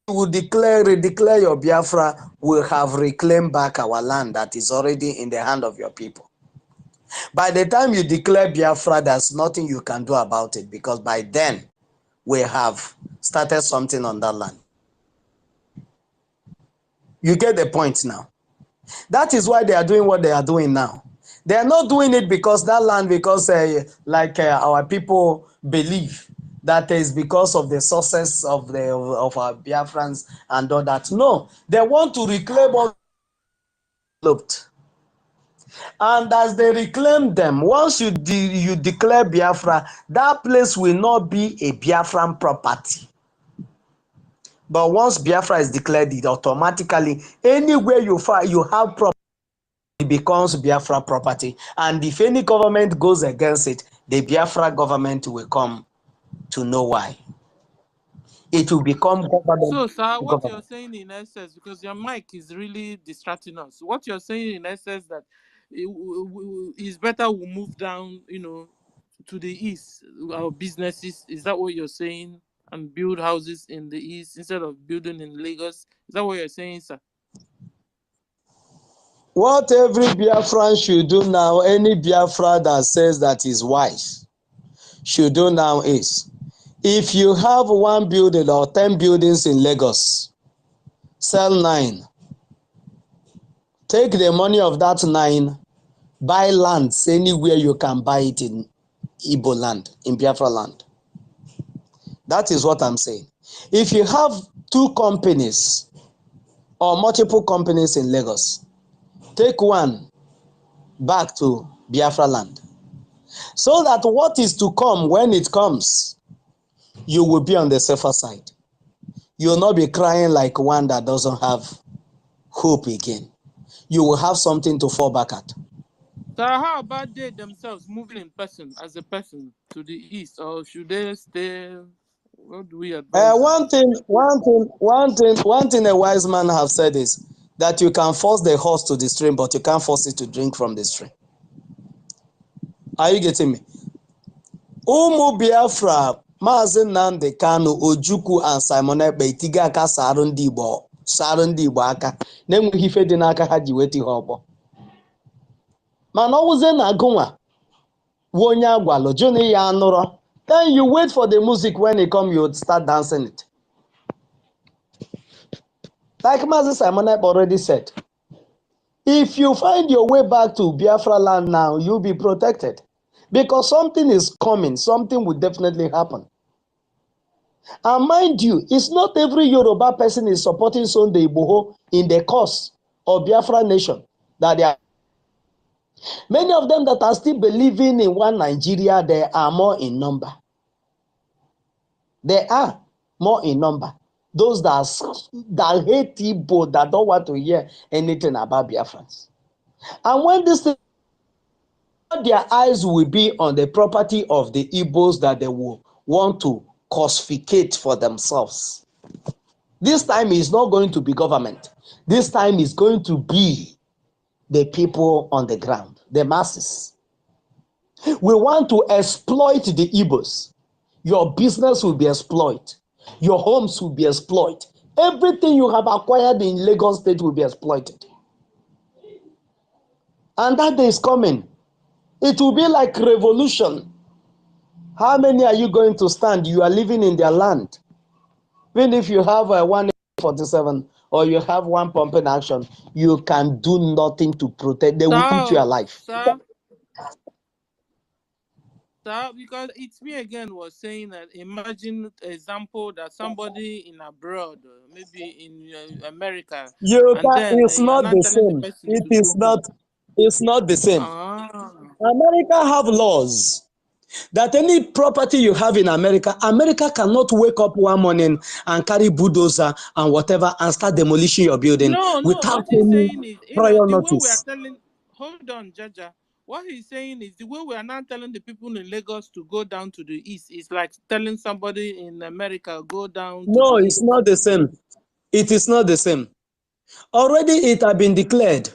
[SPEAKER 16] You will redeclare your Biafra, will have reclaimed back our land that is already in the hand of your people. By the time you declare Biafra, there's nothing you can do about it because by then we have started something on that land. You get the point now. That is why they are doing what they are doing now. They are not doing it because that land, because our people believe that is because of the sources of our Biafrans and all that. No, they want to reclaim all developed. And as they reclaim them, once you declare Biafra, that place will not be a Biafran property. But once Biafra is declared, it automatically, anywhere you have property, it becomes Biafra property. And if any government goes against it, the Biafra government will come to know why. It will become government.
[SPEAKER 1] So, sir, what you're saying in essence, because your mic is really distracting us, what you're saying in essence that it's better we move down, to the east, our businesses. Is that what you're saying? And build houses in the east instead of building in Lagos. Is that what you're saying, sir?
[SPEAKER 16] What every Biafran should do now, any Biafra that says that is wise should do now is, if you have 1 building or 10 buildings in Lagos, sell 9. Take the money of that 9, buy lands anywhere you can buy it in Igbo land, in Biafra land. That is what I'm saying. If you have 2 companies or multiple companies in Lagos, take 1 back to Biafra land. So that what is to come, when it comes, you will be on the safer side. You will not be crying like one that doesn't have hope again. You will have something to fall back at.
[SPEAKER 1] So how about they themselves moving in person, as a person, to the east, or should they stay? What do we advise them?
[SPEAKER 16] One thing a wise man have said is that you can force the horse to the stream, but you can't force it to drink from the stream. Are you getting me? Ụmụ Biafra, Maazị Nnamdi Kanu, Ojukwu and Simon Ekpa etiga aka sarụ ndị Igbo aka na-enweghị ife dị n'aka ha ji weta ihe ọgbọ. Mana ọwụzie na agụnwa wu onye agwalụ jụ na ya anụrọ, then you wait for the music. When it come, you start dancing it. Like Maazị Simon Ekpa already said, if you find your way back to Biafra land now, you'll be protected. Because something is coming, something will definitely happen. And mind you, it's not every Yoruba person is supporting Sunday Igboho in the cause of Biafra nation. That they are. Many of them that are still believing in one Nigeria, they are more in number. They are more in number. Those that hate Igbo, that don't want to hear anything about Biafrans. And when this thing, their eyes will be on the property of the Igbos that they will want to cosificate for themselves. This time is not going to be government. This time is going to be the people on the ground, the masses. We want to exploit the Igbos. Your business will be exploited. Your homes will be exploited. Everything you have acquired in Lagos State will be exploited. And that day is coming. It will be like revolution. How many are you going to stand? You are living in their land. Even if you have a 147 or you have 1 pumping action, you can do nothing to protect. They will eat you alive.
[SPEAKER 1] Sir, because it's me again was saying that imagine example that somebody in abroad, maybe in America, and then
[SPEAKER 16] It's
[SPEAKER 1] you are
[SPEAKER 16] not
[SPEAKER 1] not
[SPEAKER 16] the
[SPEAKER 1] telling the
[SPEAKER 16] same.
[SPEAKER 1] person
[SPEAKER 16] It
[SPEAKER 1] to
[SPEAKER 16] is
[SPEAKER 1] go
[SPEAKER 16] not.
[SPEAKER 1] home.
[SPEAKER 16] It's not the same. America have laws that any property you have in America, America cannot wake up one morning and carry bulldozer and whatever and start demolishing your building
[SPEAKER 1] No,
[SPEAKER 16] without
[SPEAKER 1] what he's
[SPEAKER 16] any
[SPEAKER 1] saying is,
[SPEAKER 16] prior
[SPEAKER 1] the way we are
[SPEAKER 16] notice.
[SPEAKER 1] telling, hold on, Jaja. What he's saying is the way we are not telling the people in Lagos to go down to the east is like telling somebody in America go down to the
[SPEAKER 16] No, it's
[SPEAKER 1] east.
[SPEAKER 16] not the same. It is not the same. Already it had been declared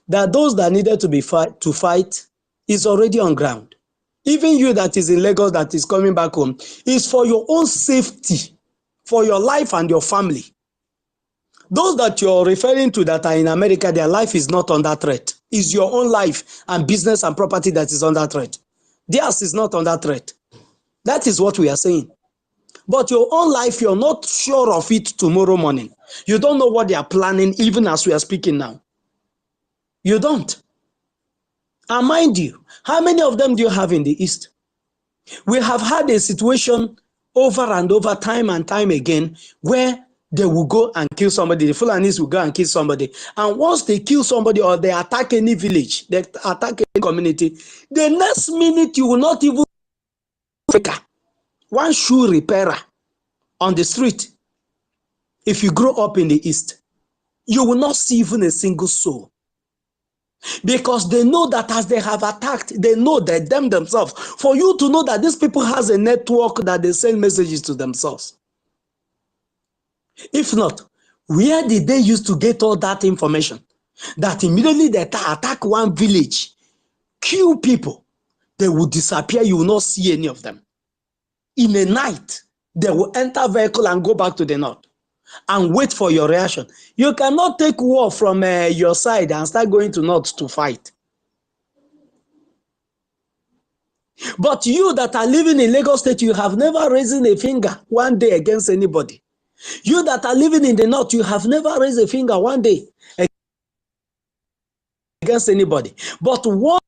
[SPEAKER 16] that those that needed to fight is already on ground. Even you that is in Lagos that is coming back home, is for your own safety, for your life and your family. Those that you're referring to that are in America, their life is not under threat. It's your own life and business and property that is under threat. Theirs is not under threat. That is what we are saying. But your own life, you're not sure of it tomorrow morning. You don't know what they are planning even as we are speaking now. You don't. And mind you, how many of them do you have in the East? We have had a situation over and over, time and time again, where they will go and kill somebody. The Fulanis will go and kill somebody. And once they kill somebody or they attack any village, they attack any community, the next minute you will not even see one shoe repairer on the street. If you grow up in the East, you will not see even a single soul. Because they know that as they have attacked, they know that them themselves. For you to know that these people has a network that they send messages to themselves. If not, where did they used to get all that information? That immediately they attack one village, kill people, they will disappear, you will not see any of them. In a night, they will enter vehicle and go back to the north. and wait for your reaction. You cannot take war from your side and start going to north to fight. But you that are living in Lagos State, you have never raised a finger one day against anybody. You that are living in the north, you have never raised a finger one day against anybody. But once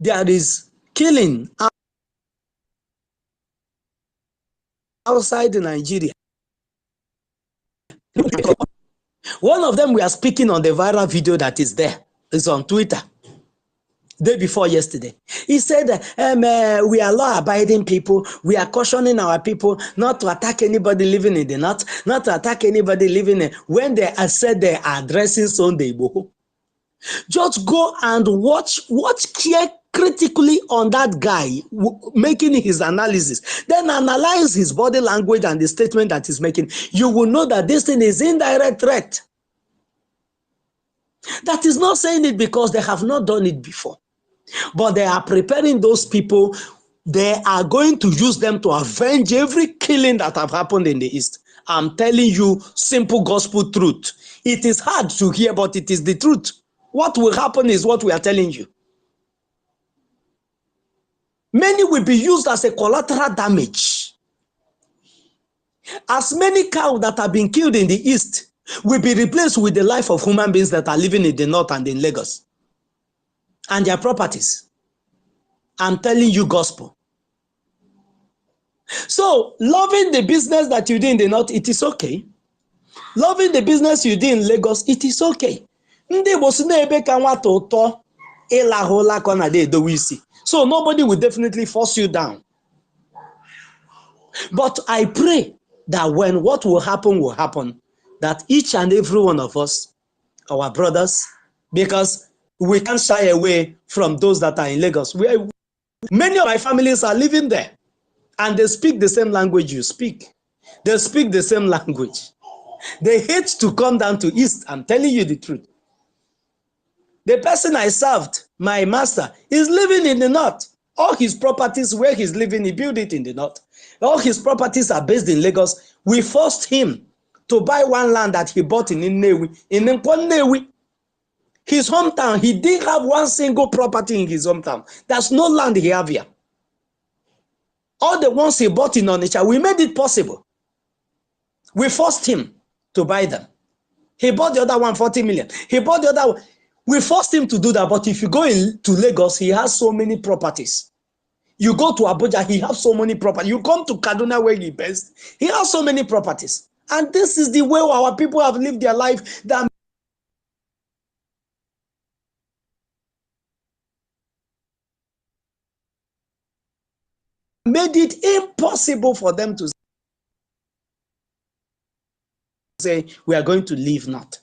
[SPEAKER 16] there is killing outside Nigeria, one of them we are speaking on the viral video that is there. It's on Twitter. Day before yesterday, he said, we are law-abiding people. We are cautioning our people not to attack anybody living in the north, not to attack anybody living in. When they said they are addressing Sunday Igboho, just go and watch critically on that guy making his analysis. Then analyze his body language and the statement that he's making. You will know that this thing is indirect threat. That is not saying it because they have not done it before. But they are preparing those people. They are going to use them to avenge every killing that have happened in the East. I'm telling you simple gospel truth. It is hard to hear, but it is the truth. What will happen is what we are telling you. Many will be used as a collateral damage. As many cows that have been killed in the East will be replaced with the life of human beings that are living in the North and in Lagos and their properties. I'm telling you gospel. So, loving the business that you do in the North, it is okay. Loving the business you do in Lagos, it is okay. So, nobody will definitely force you down. But I pray that when what will happen, that each and every one of us, our brothers, because we can't shy away from those that are in Lagos. Many of my families are living there. And they speak the same language you speak. They speak the same language. They hate to come down to East. I'm telling you the truth. The person I served, my master, is living in the North. All his properties where he's living, he built it in the North. All his properties are based in Lagos. We forced him to buy one land that he bought in Nnewi. In Nnewi, his hometown, he didn't have one single property in his hometown. There's no land he have here. All the ones he bought in Onitsha, we made it possible. We forced him to buy them. He bought the other one 40 million. He bought the other one. We forced him to do that. But if you go to Lagos, he has so many properties. You go to Abuja, he has so many properties. You come to Kaduna where he based, he has so many properties. And this is the way our people have lived their life that made it impossible for them to say, we are going to leave not.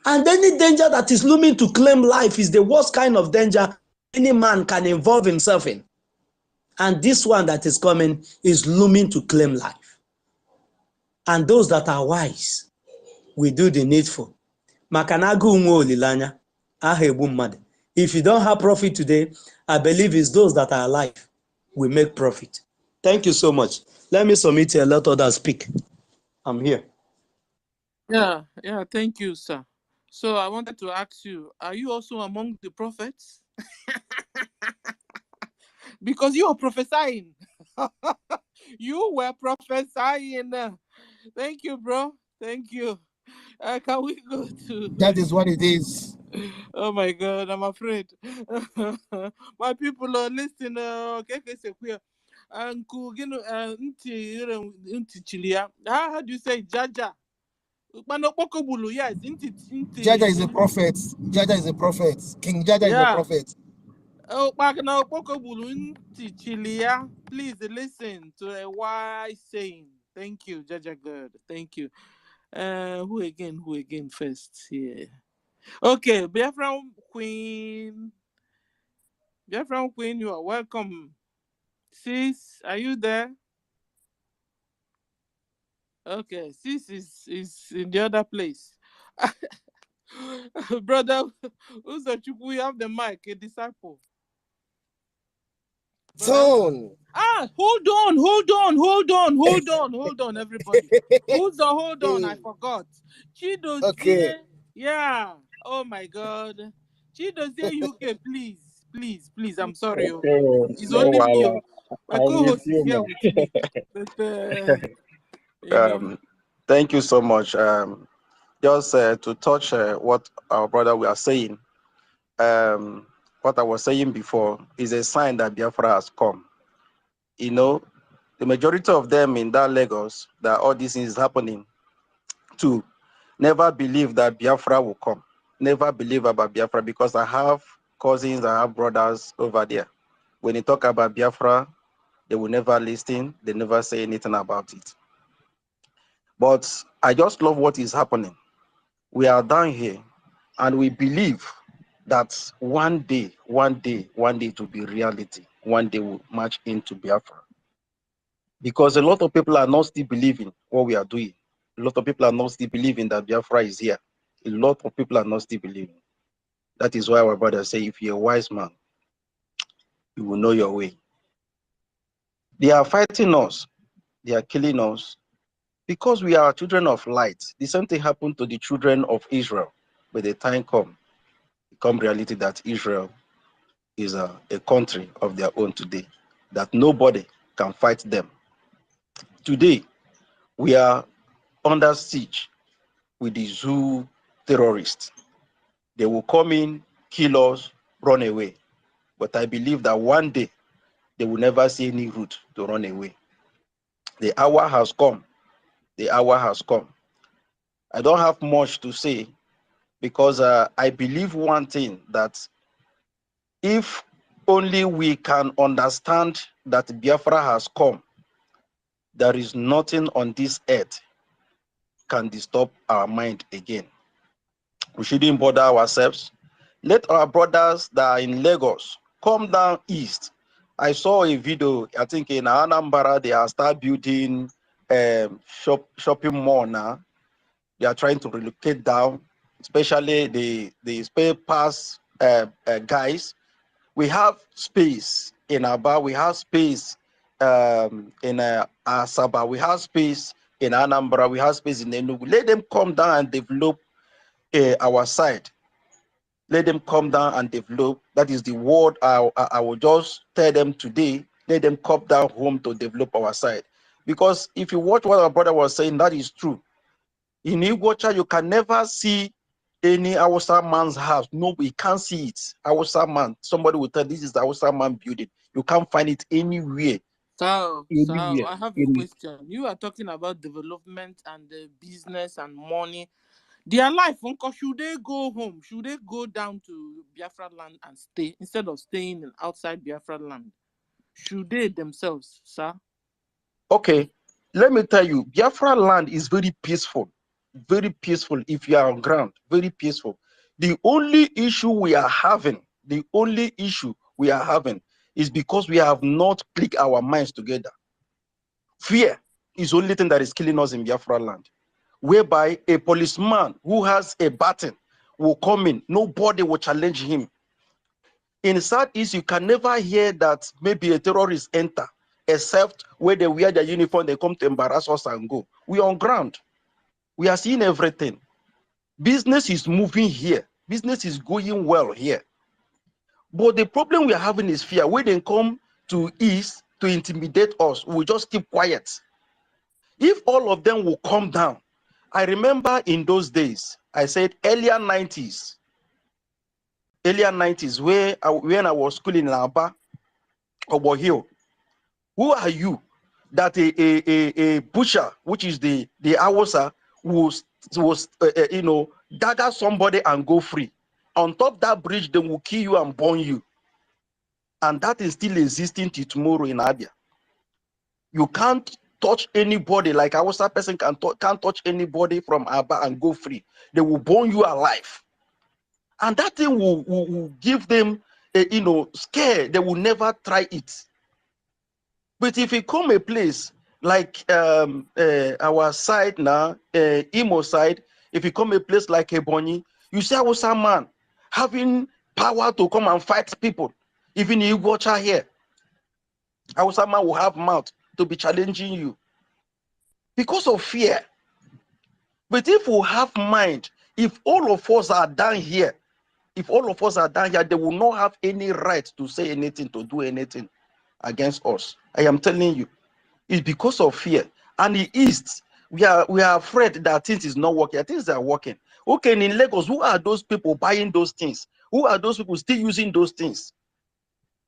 [SPEAKER 16] And any danger that is looming to claim life is the worst kind of danger any man can involve himself in. And this one that is coming is looming to claim life. And those that are wise will do the needful. If you don't have profit today, I believe it's those that are alive will make profit. Thank you so much. Let me submit here, let others speak. I'm here.
[SPEAKER 1] Yeah, thank you, sir. So I wanted to ask you, are you also among the prophets? Because you are prophesying. You were prophesying. Thank you, bro. Thank you. Can we go to...
[SPEAKER 5] That is what it is.
[SPEAKER 1] Oh my God, I'm afraid. My people are listening. How do you say Jaja? Yes,
[SPEAKER 5] Jaja is a prophet. Jaja is a prophet. King Jaja is a prophet.
[SPEAKER 1] Oh, please listen to a wise saying. Thank you, Jaja God. Thank you. Who again first here? Okay, Biafra Queen. Biafra Queen, you are welcome. Sis, are you there? Okay, sis is in the other place. Brother, we have the mic, a disciple.
[SPEAKER 15] Zone.
[SPEAKER 1] Hold on, everybody. Who's the hold on? I forgot. Chidozie.
[SPEAKER 15] Okay.
[SPEAKER 1] Yeah. Oh my God. Chidozie UK, please. I'm sorry.
[SPEAKER 13] Okay,
[SPEAKER 1] It's
[SPEAKER 13] no
[SPEAKER 1] only me.
[SPEAKER 13] wahala.
[SPEAKER 1] My
[SPEAKER 13] I'm with
[SPEAKER 1] co-host is
[SPEAKER 13] you,
[SPEAKER 1] here
[SPEAKER 13] man.
[SPEAKER 1] with me. But
[SPEAKER 19] Thank you so much. Just to touch what our brother we are saying, what I was saying before is a sign that Biafra has come. You know, the majority of them in that Lagos, that all this is happening to, never believe that Biafra will come. Never believe about Biafra, because I have cousins, I have brothers over there. When you talk about Biafra, they will never listen. They never say anything about it. But I just love what is happening. We are down here, and we believe that one day it will be reality. One day we'll march into Biafra. Because a lot of people are not still believing what we are doing. A lot of people are not still believing that Biafra is here. A lot of people are not still believing. That is why our brother say, if you're a wise man, you will know your way. They are fighting us. They are killing us because we are children of light. The same thing happened to the children of Israel. But the time become reality that Israel is a country of their own today, that nobody can fight them. Today, we are under siege with the zoo terrorists. They will come in, kill us, run away. But I believe that one day they will never see any route to run away. The hour has come. The hour has come. I don't have much to say because I believe one thing, that if only we can understand that Biafra has come, there is nothing on this earth can disturb our mind again. We shouldn't bother ourselves. Let our brothers that are in Lagos come down east. I saw a video, I think in Anambra, they are start building shopping mall now. They are trying to relocate down, especially the spare pass guys. We have space in Aba, we have space in Asaba, we have space in Anambra, we have space in Enugu. Let them come down and develop our side. Let them come down and develop. That is the word I will just tell them today. Let them come down home to develop our side. Because if you watch what our brother was saying, that is true. In Iguacha, you can never see any Hausa man's house. No, you can't see it. Hausa man, somebody will tell this is the Hausa man building. You can't find it anywhere.
[SPEAKER 1] So
[SPEAKER 19] Anywhere.
[SPEAKER 1] I have a question. You are talking about development and business and money. Their life, uncle, should they go home? Should they go down to Biafra land and stay instead of staying outside Biafra land? Should they themselves, sir?
[SPEAKER 19] Okay, let me tell you, Biafra land is very peaceful. Very peaceful if you are on ground. Very peaceful. The only issue we are having, is because we have not clicked our minds together. Fear is the only thing that is killing us in Biafra land. Whereby a policeman who has a baton will come in, nobody will challenge him. In Southeast, you can never hear that maybe a terrorist enter, except where they wear their uniform, they come to embarrass us and go. We are on ground. We are seeing everything. Business is moving here. Business is going well here. But the problem we are having is fear. When they come to East to intimidate us, we'll just keep quiet. If all of them will come down, I remember in those days, I said earlier 90s, where when I was schooling in Aba, Obo Hill, who are you that a butcher, which is the Awasa, was dagger somebody and go free? On top that bridge, they will kill you and burn you. And that is still existing till tomorrow in Abia. You can't touch anybody like Awasa person can't touch anybody from Aba and go free. They will burn you alive. And that thing will give them scare. They will never try it. But if you come a place like our side now, Imo side, if you come a place like Ebonyi,
[SPEAKER 3] You see Hausa man having power to come and fight people. Even if you watch her here, Hausa man will have mouth to be challenging you because of fear. But if we have mind, if all of us are down here, they will not have any right to say anything, to do anything against us. I am telling you, it's because of fear. And the East, we are afraid that things is not working. Things are working. Okay, in Lagos, who are those people buying those things? Who are those people still using those things?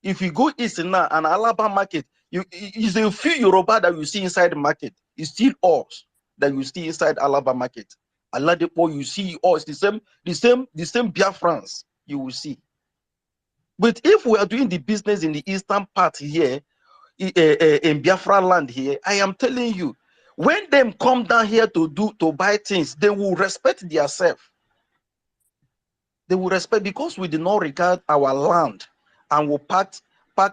[SPEAKER 3] If you go east now and Alaba market, it's a few Yoruba that you see inside the market. It's still us that you see inside Alaba market. Aladipo, you see us, the same Biafrans you will see. But if we are doing the business in the eastern part here, in Biafra land here, I am telling you, when them come down here to buy things, they will respect themselves. They will respect, because we did not regard our land and will pack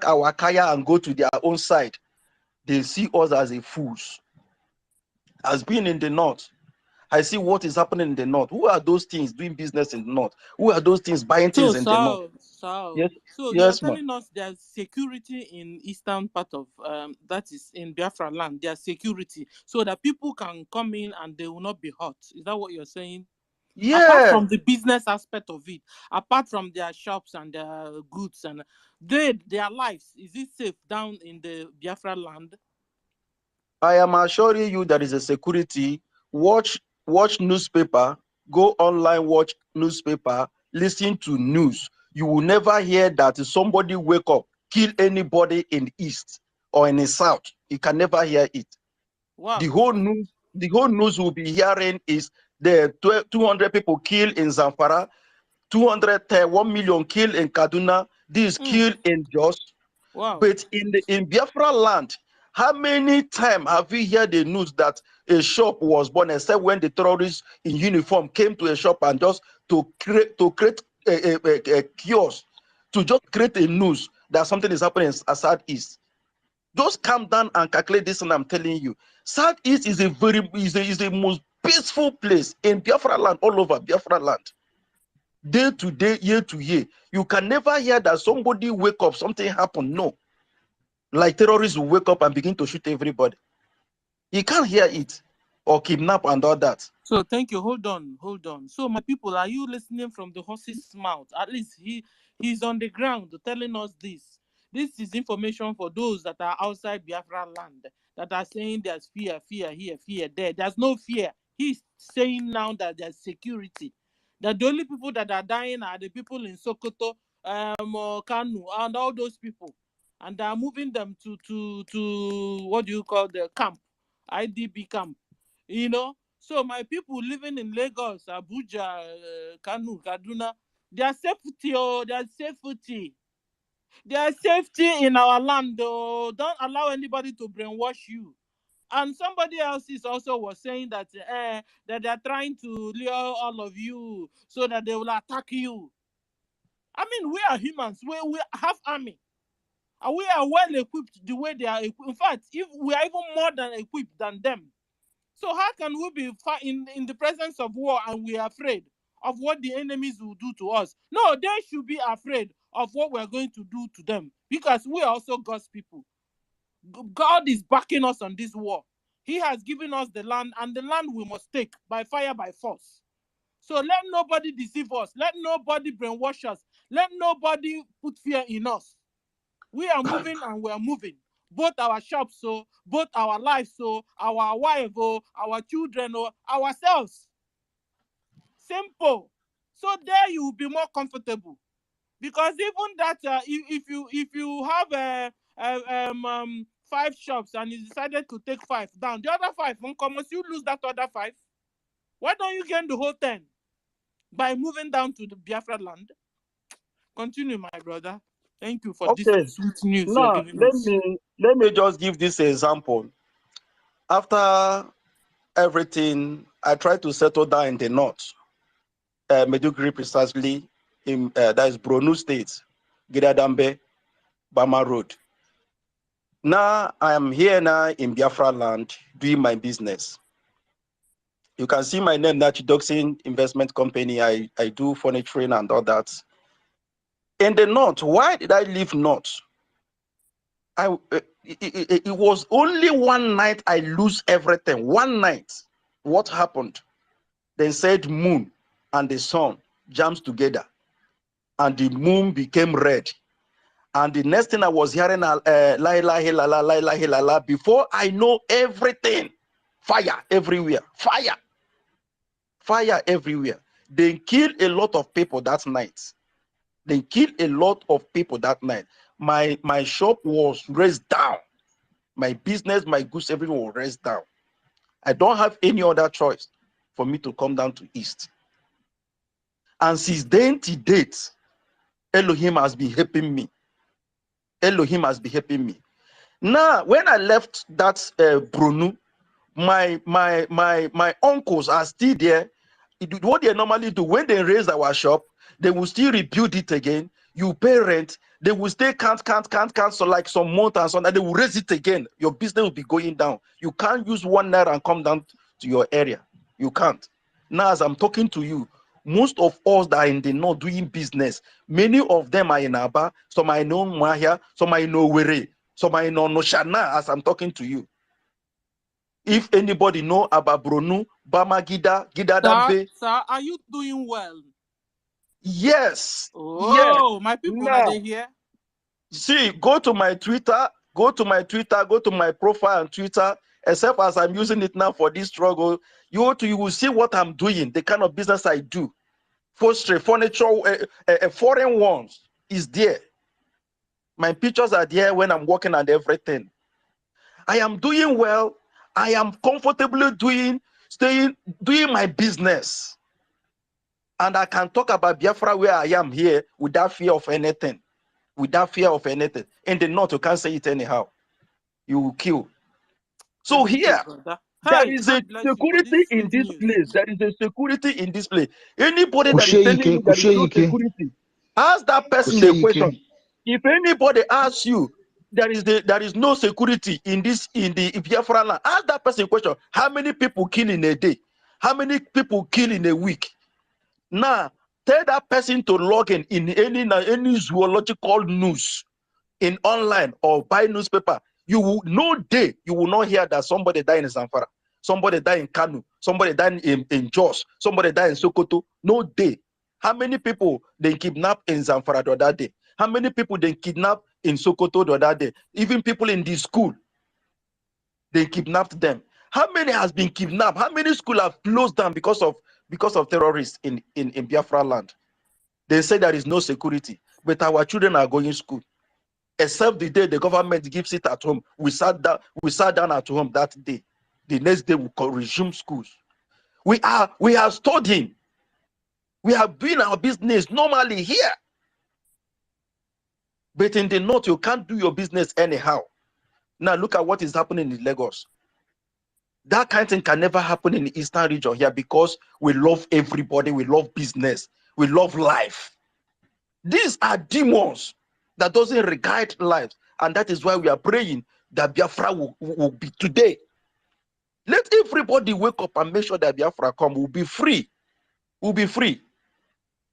[SPEAKER 3] our kaya and go to their own side. They see us as a fools. As being in the north, I see what is happening in the north. Who are those things doing business in the north? Who are those things buying
[SPEAKER 1] So,
[SPEAKER 3] things in the north? Yes,
[SPEAKER 1] so you are
[SPEAKER 3] yes, ma'am.
[SPEAKER 1] telling us there's security in eastern part of that is in Biafra land. There's security so that people can come in and they will not be hurt. Is that what you're saying?
[SPEAKER 3] Yeah.
[SPEAKER 1] Apart from the business aspect of it, apart from their shops and their goods and their lives, is it safe down in the Biafra land?
[SPEAKER 3] I am assuring you there is a security. Watch newspaper, go online, watch newspaper, listen to news. You will never hear that somebody wake up, kill anybody in the east or in the south. You can never hear it.
[SPEAKER 1] Wow.
[SPEAKER 3] The whole news will be hearing is the 200 people killed in Zamfara, 1 million killed in Kaduna, this killed in Jos.
[SPEAKER 1] Wow.
[SPEAKER 3] But in Biafra land, how many times have we heard the news that a shop was burned, except when the terrorists in uniform came to a shop and just to create a kiosk, to just create a news that something is happening in Southeast? Just calm down and calculate this, and I'm telling you, Southeast is the most peaceful place in Biafra land, all over Biafra land. Day to day, year to year, you can never hear that somebody wake up, something happened. No. Like terrorists will wake up and begin to shoot everybody. You can't hear it, or kidnap and all that.
[SPEAKER 1] So thank you. Hold on. So my people, are you listening from the horse's mouth? At least he's on the ground telling us this. This is information for those that are outside Biafra land that are saying there's fear here, fear there. There's no fear. He's saying now that there's security. That the only people that are dying are the people in Sokoto, Kanu, and all those people. And they are moving them to what do you call the camp, IDB camp, you know. So my people living in Lagos, Abuja, Kanu, Kaduna, their safety, their safety in our land. Oh, don't allow anybody to brainwash you. And somebody else also was saying that that they're trying to lure all of you so that they will attack you. I mean, we are humans. We have army. And we are well equipped the way they are equipped. In fact, if we are even more than equipped than them. So how can we be in the presence of war and we are afraid of what the enemies will do to us? No, they should be afraid of what we're going to do to them, because we are also God's people. God is backing us on this war. He has given us the land, and the land we must take by fire, by force. So let nobody deceive us. Let nobody brainwash us. Let nobody put fear in us. We are moving and we are moving. Both our shops, so both our lives, so our wife, our children, ourselves. Simple. So there you will be more comfortable, because even that if you have 5 shops and you decided to take 5 down, the other 5 won't come. Must you lose that other 5? Why don't you gain the whole 10 by moving down to the Biafra land? Continue, my brother. Thank you for this sweet news you're
[SPEAKER 3] Now,
[SPEAKER 1] giving us.
[SPEAKER 3] let me just give this example. After everything, I tried to settle down in the north, Meduguri precisely, that is Borno State, Gidadambe, Bama Road. Now I am here now in Biafra land doing my business.
[SPEAKER 19] You can see my name, Doxing Investment Company. I do furniture and all that. In the North, why did I leave North? It was only one night I lose everything. One night. What happened? They said moon and the sun jams together, and the moon became red. And the next thing I was hearing, la ilaha illallah, la ilaha illallah. Before I know everything, fire everywhere, fire everywhere. They killed a lot of people that night. They killed a lot of people that night. My shop was raised down. My business, my goods, everything was raised down. I don't have any other choice for me to come down to East. And since then to date, Elohim has been helping me. Elohim has been helping me. Now, when I left that Brunu, my uncles are still there. What they normally do when they raise our shop, they will still rebuild it again. You pay rent, they will stay can't. So like some month and so on, and they will raise it again. Your business will be going down. You can't use 1 naira and come down to your area. You can't. Now, as I'm talking to you, most of us that are in the North doing business, many of them are in Aba, some are in Mahia, some are in Owerri, some are in Onoshana, as I'm talking to you. If anybody know about Bronu, Bama Gida, Dambe,
[SPEAKER 1] Sir, are you doing well?
[SPEAKER 19] yes.
[SPEAKER 1] Oh,
[SPEAKER 19] Yes.
[SPEAKER 1] my people, are
[SPEAKER 19] Now,
[SPEAKER 1] they here?
[SPEAKER 19] see, go to my Twitter, go to my profile on Twitter, except as I'm using it now for this struggle, you will see what I'm doing, the kind of business I do. Furniture, foreign ones is there. My pictures are there when I'm working and everything. I am doing well. I am comfortably doing my business. And I can talk about Biafra where I am here without fear of anything. Without fear of anything. In the North, you can't say it anyhow. You will kill. So
[SPEAKER 1] Thank you,
[SPEAKER 19] here,
[SPEAKER 1] brother.
[SPEAKER 19] there
[SPEAKER 1] Hey,
[SPEAKER 19] is a
[SPEAKER 1] God bless you for
[SPEAKER 19] security
[SPEAKER 1] this
[SPEAKER 19] in
[SPEAKER 1] sweet
[SPEAKER 19] this
[SPEAKER 1] news.
[SPEAKER 19] place. There is a security in this place. Anybody that is telling you there is no security, ask that person a question. If anybody asks you there is no security in the Biafra land, ask that person a question. How many people kill in a day? How many people kill in a week? Now tell that person to log in any zoological news in online or buy newspaper. You will you will not hear that somebody died in Zamfara, somebody died in Kanu, somebody died in Jos, somebody died in Sokoto. No day. How many people they kidnap in Zamfara the other day? How many people they kidnap in Sokoto the other day? Even people in the school, they kidnapped them. How many has been kidnapped? How many schools have closed down because of terrorists in Biafra land? They say there is no security, but our children are going to school. Except the day the government gives it at home. We sat down at home that day. The next day we can resume schools. We are studying. We are doing our business normally here. But in the North, you can't do your business anyhow. Now look at what is happening in Lagos. That kind of thing can never happen in the Eastern region here because we love everybody. We love business. We love life. These are demons that doesn't regard life. And that is why we are praying that Biafra will be today. Let everybody wake up and make sure that Biafra come. We'll be free. We'll be free.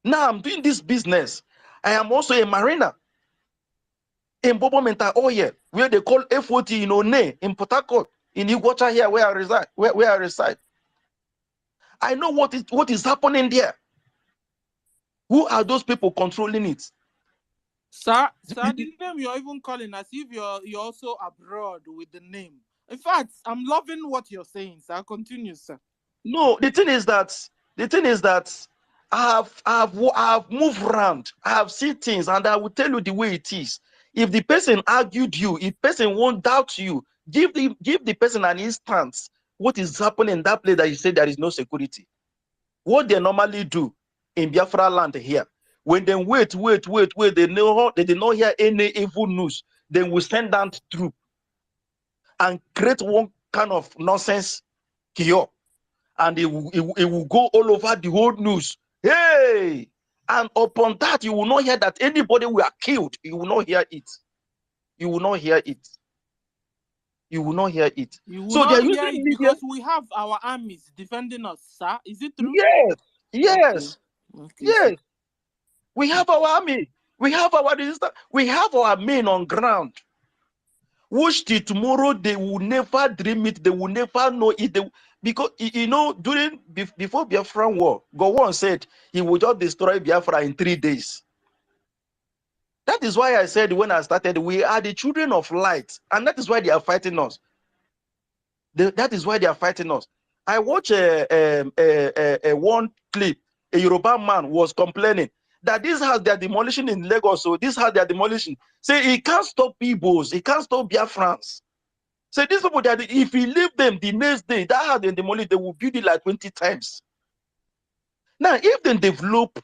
[SPEAKER 19] Now I'm doing this business. I am also a mariner in Bobo Mental Oil, where they call F1GHTING in One, in Port Harcourt, in Iguacha here, where I reside. Where I reside. I know what is happening there. Who are those people controlling it?
[SPEAKER 1] Sir, the name you're even calling as if you're also abroad with the name. In fact, I'm loving what you're saying, sir. Continue, sir.
[SPEAKER 19] No, the thing is that I have moved around. I have seen things, and I will tell you the way it is. If the person argued you, if person won't doubt you, give the person an instance. What is happening in that place that you say there is no security? What they normally do in Biafra land here, when they wait, they did not hear any evil news, they will send down troop and create one kind of nonsense here, and it will go all over the whole news. Hey, and upon that, you will not hear that anybody were killed. You will not hear it. You will not hear it.
[SPEAKER 13] You will not hear it.
[SPEAKER 1] You will
[SPEAKER 13] So they are
[SPEAKER 1] not hear
[SPEAKER 13] using
[SPEAKER 1] it
[SPEAKER 13] media.
[SPEAKER 1] because we have our armies defending us, sir. Is it true?
[SPEAKER 13] Yes, yes,
[SPEAKER 1] Okay,
[SPEAKER 13] yes.
[SPEAKER 1] sir.
[SPEAKER 13] We have our army. We have our resistance. We have our men on ground. Which till tomorrow they will never dream it. They will never know it. Because you know, before Biafran war, Gowon said he would just destroy Biafra in 3 days. That is why I said when I started, we are the children of light, and that is why they are fighting us. That is why they are fighting us. I watched a one clip. A Yoruba man was complaining that this house they are demolishing in Lagos. So this house they are demolishing. Say he can't stop Igbos. He can't stop Biafrans. Say these people that if he leave them the next day, that house they demolish, they will build it like 20 times. Now, if they develop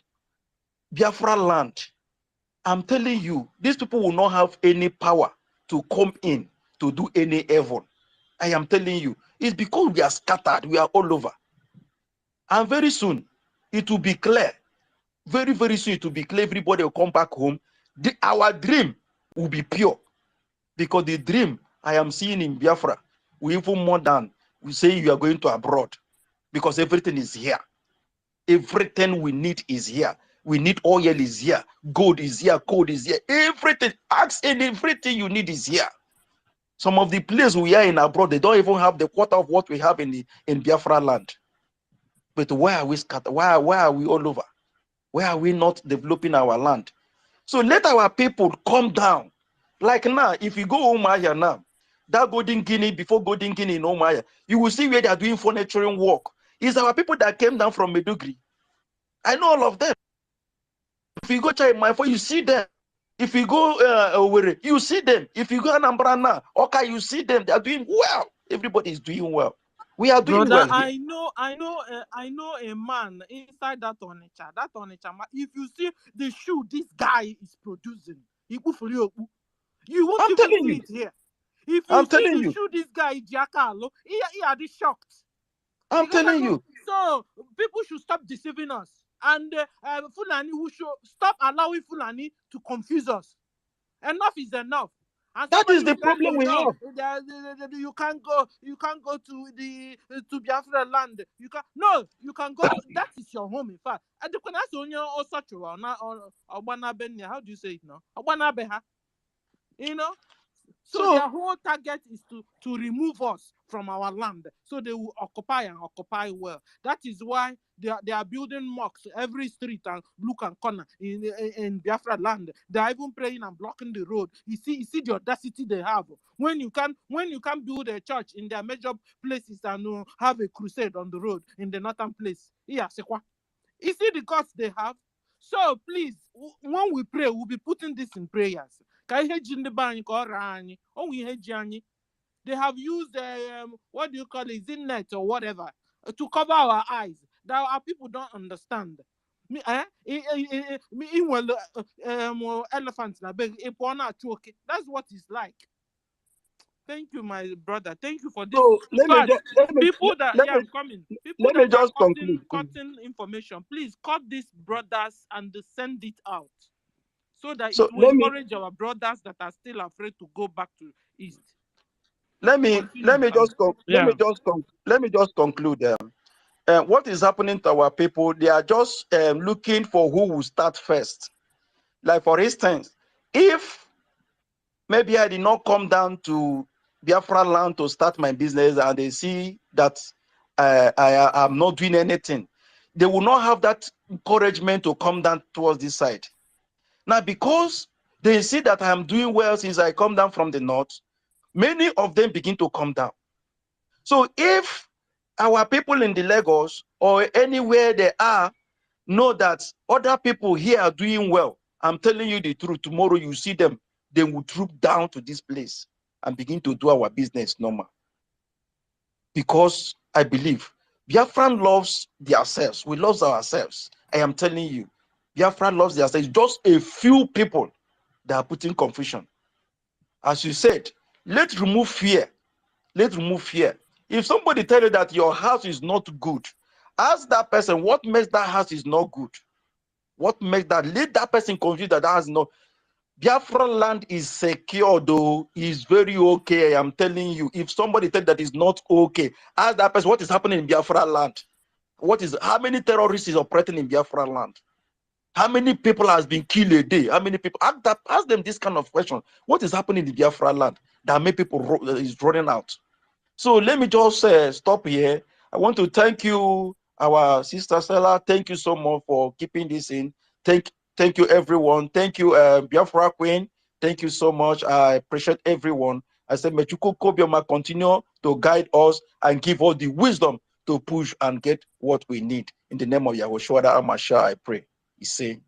[SPEAKER 13] Biafra land, I'm telling you, these people will not have any power to come in to do any evil. I am telling you, it's because we are scattered, we are all over. And very soon, it will be clear. Very, very soon, it will be clear. Everybody will come back home. Our dream will be pure. Because the dream I am seeing in Biafra, we even more than we say you are going to abroad. Because everything is here. Everything we need is here. We need oil is here. Gold is here. Coal is here. Everything. Ask and everything you need is here. Some of the places we are in abroad, they don't even have the quarter of what we have in Biafra land. But why are we scattered? Why are we all over? Why are we not developing our land? So let our people come down. Like now, if you go Omaya now, that Golden Guinea, before Golden Guinea in Omaya, you will see where they are doing furnituring work. It's our people that came down from Medugri. I know all of them. If you go China, you see them. If you go Owerri, you see them. If you go Anambra now, okay, you see them. They are doing well. Everybody is doing well. We are doing
[SPEAKER 1] Brother,
[SPEAKER 13] well here.
[SPEAKER 1] I know a man inside that Onitsha. That Onitsha, if you see the shoe this guy is producing, you won't
[SPEAKER 13] I'm
[SPEAKER 1] even
[SPEAKER 13] telling
[SPEAKER 1] see
[SPEAKER 13] you.
[SPEAKER 1] it here. If you
[SPEAKER 13] I'm
[SPEAKER 1] see
[SPEAKER 13] telling
[SPEAKER 1] the
[SPEAKER 13] you.
[SPEAKER 1] shoe this guy Giancarlo, he are shocked.
[SPEAKER 13] I'm telling you.
[SPEAKER 1] So people should stop deceiving us, and Fulani who should stop allowing Fulani to confuse us. Enough is enough. And
[SPEAKER 13] That
[SPEAKER 1] somebody
[SPEAKER 13] is the
[SPEAKER 1] will tell
[SPEAKER 13] problem
[SPEAKER 1] you,
[SPEAKER 13] we
[SPEAKER 1] no,
[SPEAKER 13] have.
[SPEAKER 1] you can't go to Biafra land. You can no, you can go to that is your home. In fact, how do you say it now? You know. So
[SPEAKER 13] So
[SPEAKER 1] their whole target is to remove us from our land. So they will occupy and occupy well. That is why they are building mosques every street and look and corner in Biafra land. They are even praying and blocking the road. You see the audacity they have. When you can build a church in their major places and have a crusade on the road in the northern place. Yeah, you see the gods they have. So please, when we pray, we'll be putting this in prayers. They have used what do you call it, Zinnet or whatever, to cover our eyes that our people don't understand. Elephants that's what it's like. Thank you, my brother. Thank you for this.
[SPEAKER 13] So
[SPEAKER 1] In fact, people that I'm coming. People
[SPEAKER 13] let me
[SPEAKER 1] that are
[SPEAKER 13] just conclude.
[SPEAKER 1] cutting information, please cut these brothers and send it out so that
[SPEAKER 13] So
[SPEAKER 1] it will encourage our brothers that are still afraid to go back to East.
[SPEAKER 13] let me just conclude. What is happening to our people? They are just looking for who will start first. Like for instance, if maybe I did not come down to Biafra land to start my business and they see that I am not doing anything, they will not have that encouragement to come down towards this side. Now, because they see that I am doing well since I come down from the north, many of them begin to come down. So if our people in the Lagos or anywhere they are know that other people here are doing well, I'm telling you the truth, tomorrow you see them, they will troop down to this place and begin to do our business normal. Because I believe Biafran loves themselves. We love ourselves. I am telling you, Biafran loves themselves. Just a few people that are putting confusion. As you said, let's remove fear. Let's remove fear. If somebody tell you that your house is not good, ask that person what makes that house is not good. What makes that? Let that person confused that house is not.
[SPEAKER 20] Biafra land is secure, though. Is very okay. I'm telling you. If somebody said that is not okay, ask that person what is happening in Biafra land. How many terrorists is operating in Biafra land? How many people has been killed a day? How many people? Ask them this kind of question. What is happening in Biafra land that many people is running out? So let me just stop here. I want to thank you, our sister Stella. Thank you so much for keeping this in. Thank you, everyone. Thank you, Biafra Queen. Thank you so much. I appreciate everyone. I said, Mechuko Kobioma continue to guide us and give us the wisdom to push and get what we need. In the name of Yahushua Amasha, I pray. He say,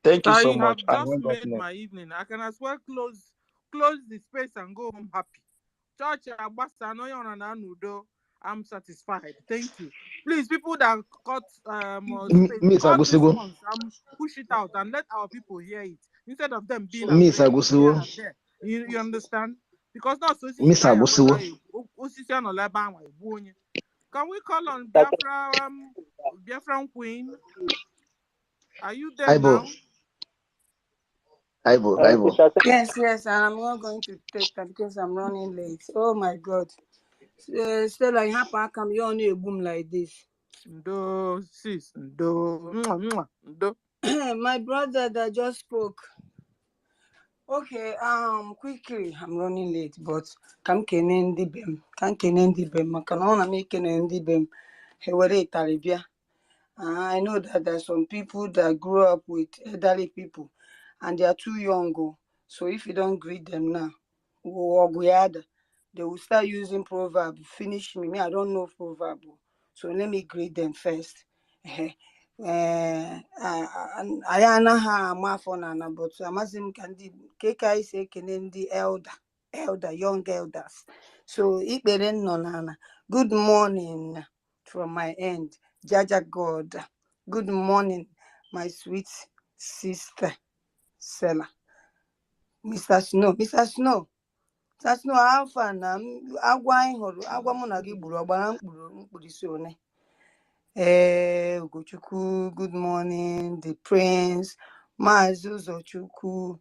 [SPEAKER 20] thank you so
[SPEAKER 1] I
[SPEAKER 20] much.
[SPEAKER 1] have
[SPEAKER 20] And
[SPEAKER 1] just made my evening. I can as well close the space and go home happy. Church Abasa, no yon and Udo. I'm satisfied. Thank you. Please, people that cut space,
[SPEAKER 17] Miss
[SPEAKER 1] cut this
[SPEAKER 17] Agusigo.
[SPEAKER 1] once, push it out and let our people hear it instead of them being
[SPEAKER 17] Miss
[SPEAKER 1] afraid here
[SPEAKER 17] Agusigo.
[SPEAKER 1] and there. You understand? Because not so
[SPEAKER 17] Miss Agusigo.
[SPEAKER 1] can we call on Biafra Biafran Queen? Are you there
[SPEAKER 17] Aibo.
[SPEAKER 1] now?
[SPEAKER 17] Aibo.
[SPEAKER 8] Yes, and I'm not going to take that because I'm running late. Oh my God. Stella, you have to come. You only a boom like this.
[SPEAKER 1] Ndo, sis, ndo.
[SPEAKER 8] My brother that just spoke. Okay, quickly, I'm running late, but kam kene ndị be m, maka na ọ na m ekene ndị be m, ha were ịtarị bịa. I know that there's some people that grew up with elderly people and they are too young. So if you don't greet them now, they will start using proverb. Finish me. I don't know proverb. So let me greet them first. I anaghị ama afọ na but amasị m ka ndị ka anyị si ekene ndị young elders. So ikpere nọ n'ala. Good morning from my end. Jaja God. Good morning, my sweet sister, Stella. Mr. Snow, how far na agwa anyị hụrụ, agwa mụ na gị gburu ọgbara mkpirisi one. Ugochukwu, good morning, the prince, Maazị Uzochukwu,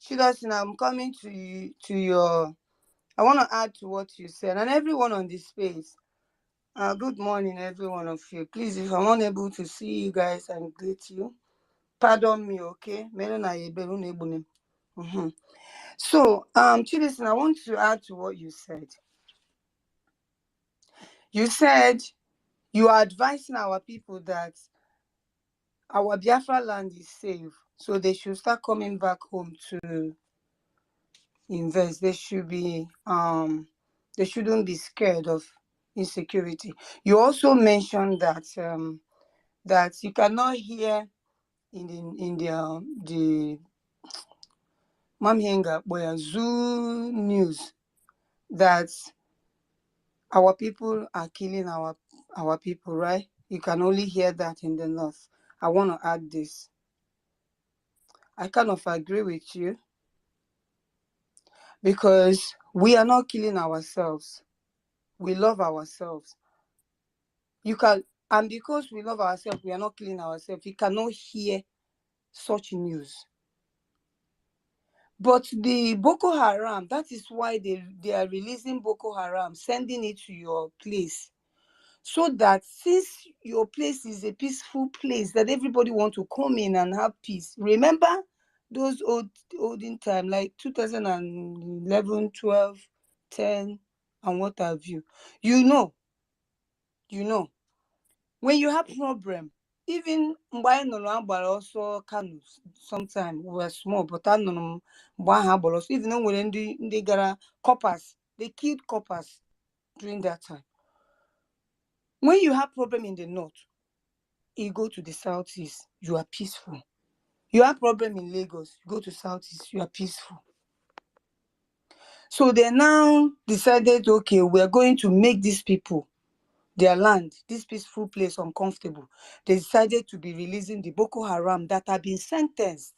[SPEAKER 8] Chidosin, I'm coming to your, I want to add to what you said, and everyone on this space. Good morning, every one of you. Please, if I'm unable to see you guys and greet you, pardon me, okay? So, Chidosin, I want to add to what you said. You said you are advising our people that our Biafra land is safe, so they should start coming back home to invest. They should be they shouldn't be scared of insecurity. You also mentioned that that you cannot hear in the Mamhenga where Zoo News that our people are killing our people, right? You can only hear that in the north. I want to add this. I kind of agree with you because we are not killing ourselves. We love ourselves. And because we love ourselves, we are not killing ourselves. You cannot hear such news. But the Boko Haram, that is why they are releasing Boko Haram, sending it to your place. So that since your place is a peaceful place, that everybody want to come in and have peace. Remember those olden time, like 2011, 12, 10, and what have you. You know, when you have problem, even mgbe anyị nọrọ agbara ọsọ Kano, sometime we were small, but I know mgbe ahụ agbara ọsọ, even though nwere ndị gara coppers, they killed coppers during that time. When you have problem in the north, you go to the southeast, you are peaceful. You have problem in Lagos, you go to southeast, you are peaceful. So they now decided, okay, we are going to make these people, their land, this peaceful place, uncomfortable. They decided to be releasing the Boko Haram that have been sentenced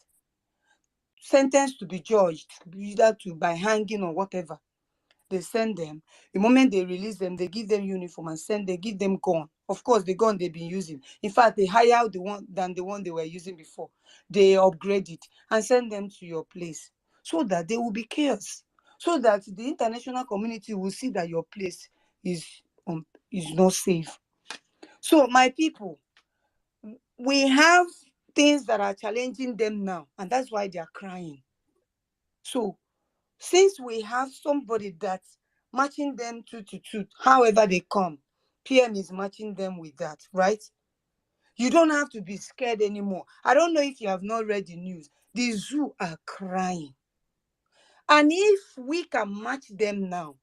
[SPEAKER 8] to be judged, either by hanging or whatever. They send them. The moment they release them, they give them uniform and they give them gun,
[SPEAKER 2] Of course, the gun they've been using. In fact, they hire the one than the one they were using before. They upgrade it and send them to your place so that they will be chaos. So that the international community will see that your place is not safe. So my people, we have things that are challenging them now, and that's why they are crying. So since we have somebody that's matching them tooth to tooth, however they come, PM is matching them with that, right? You don't have to be scared anymore. I don't know if you have not read the news. The zoo are crying. And if we can match them now,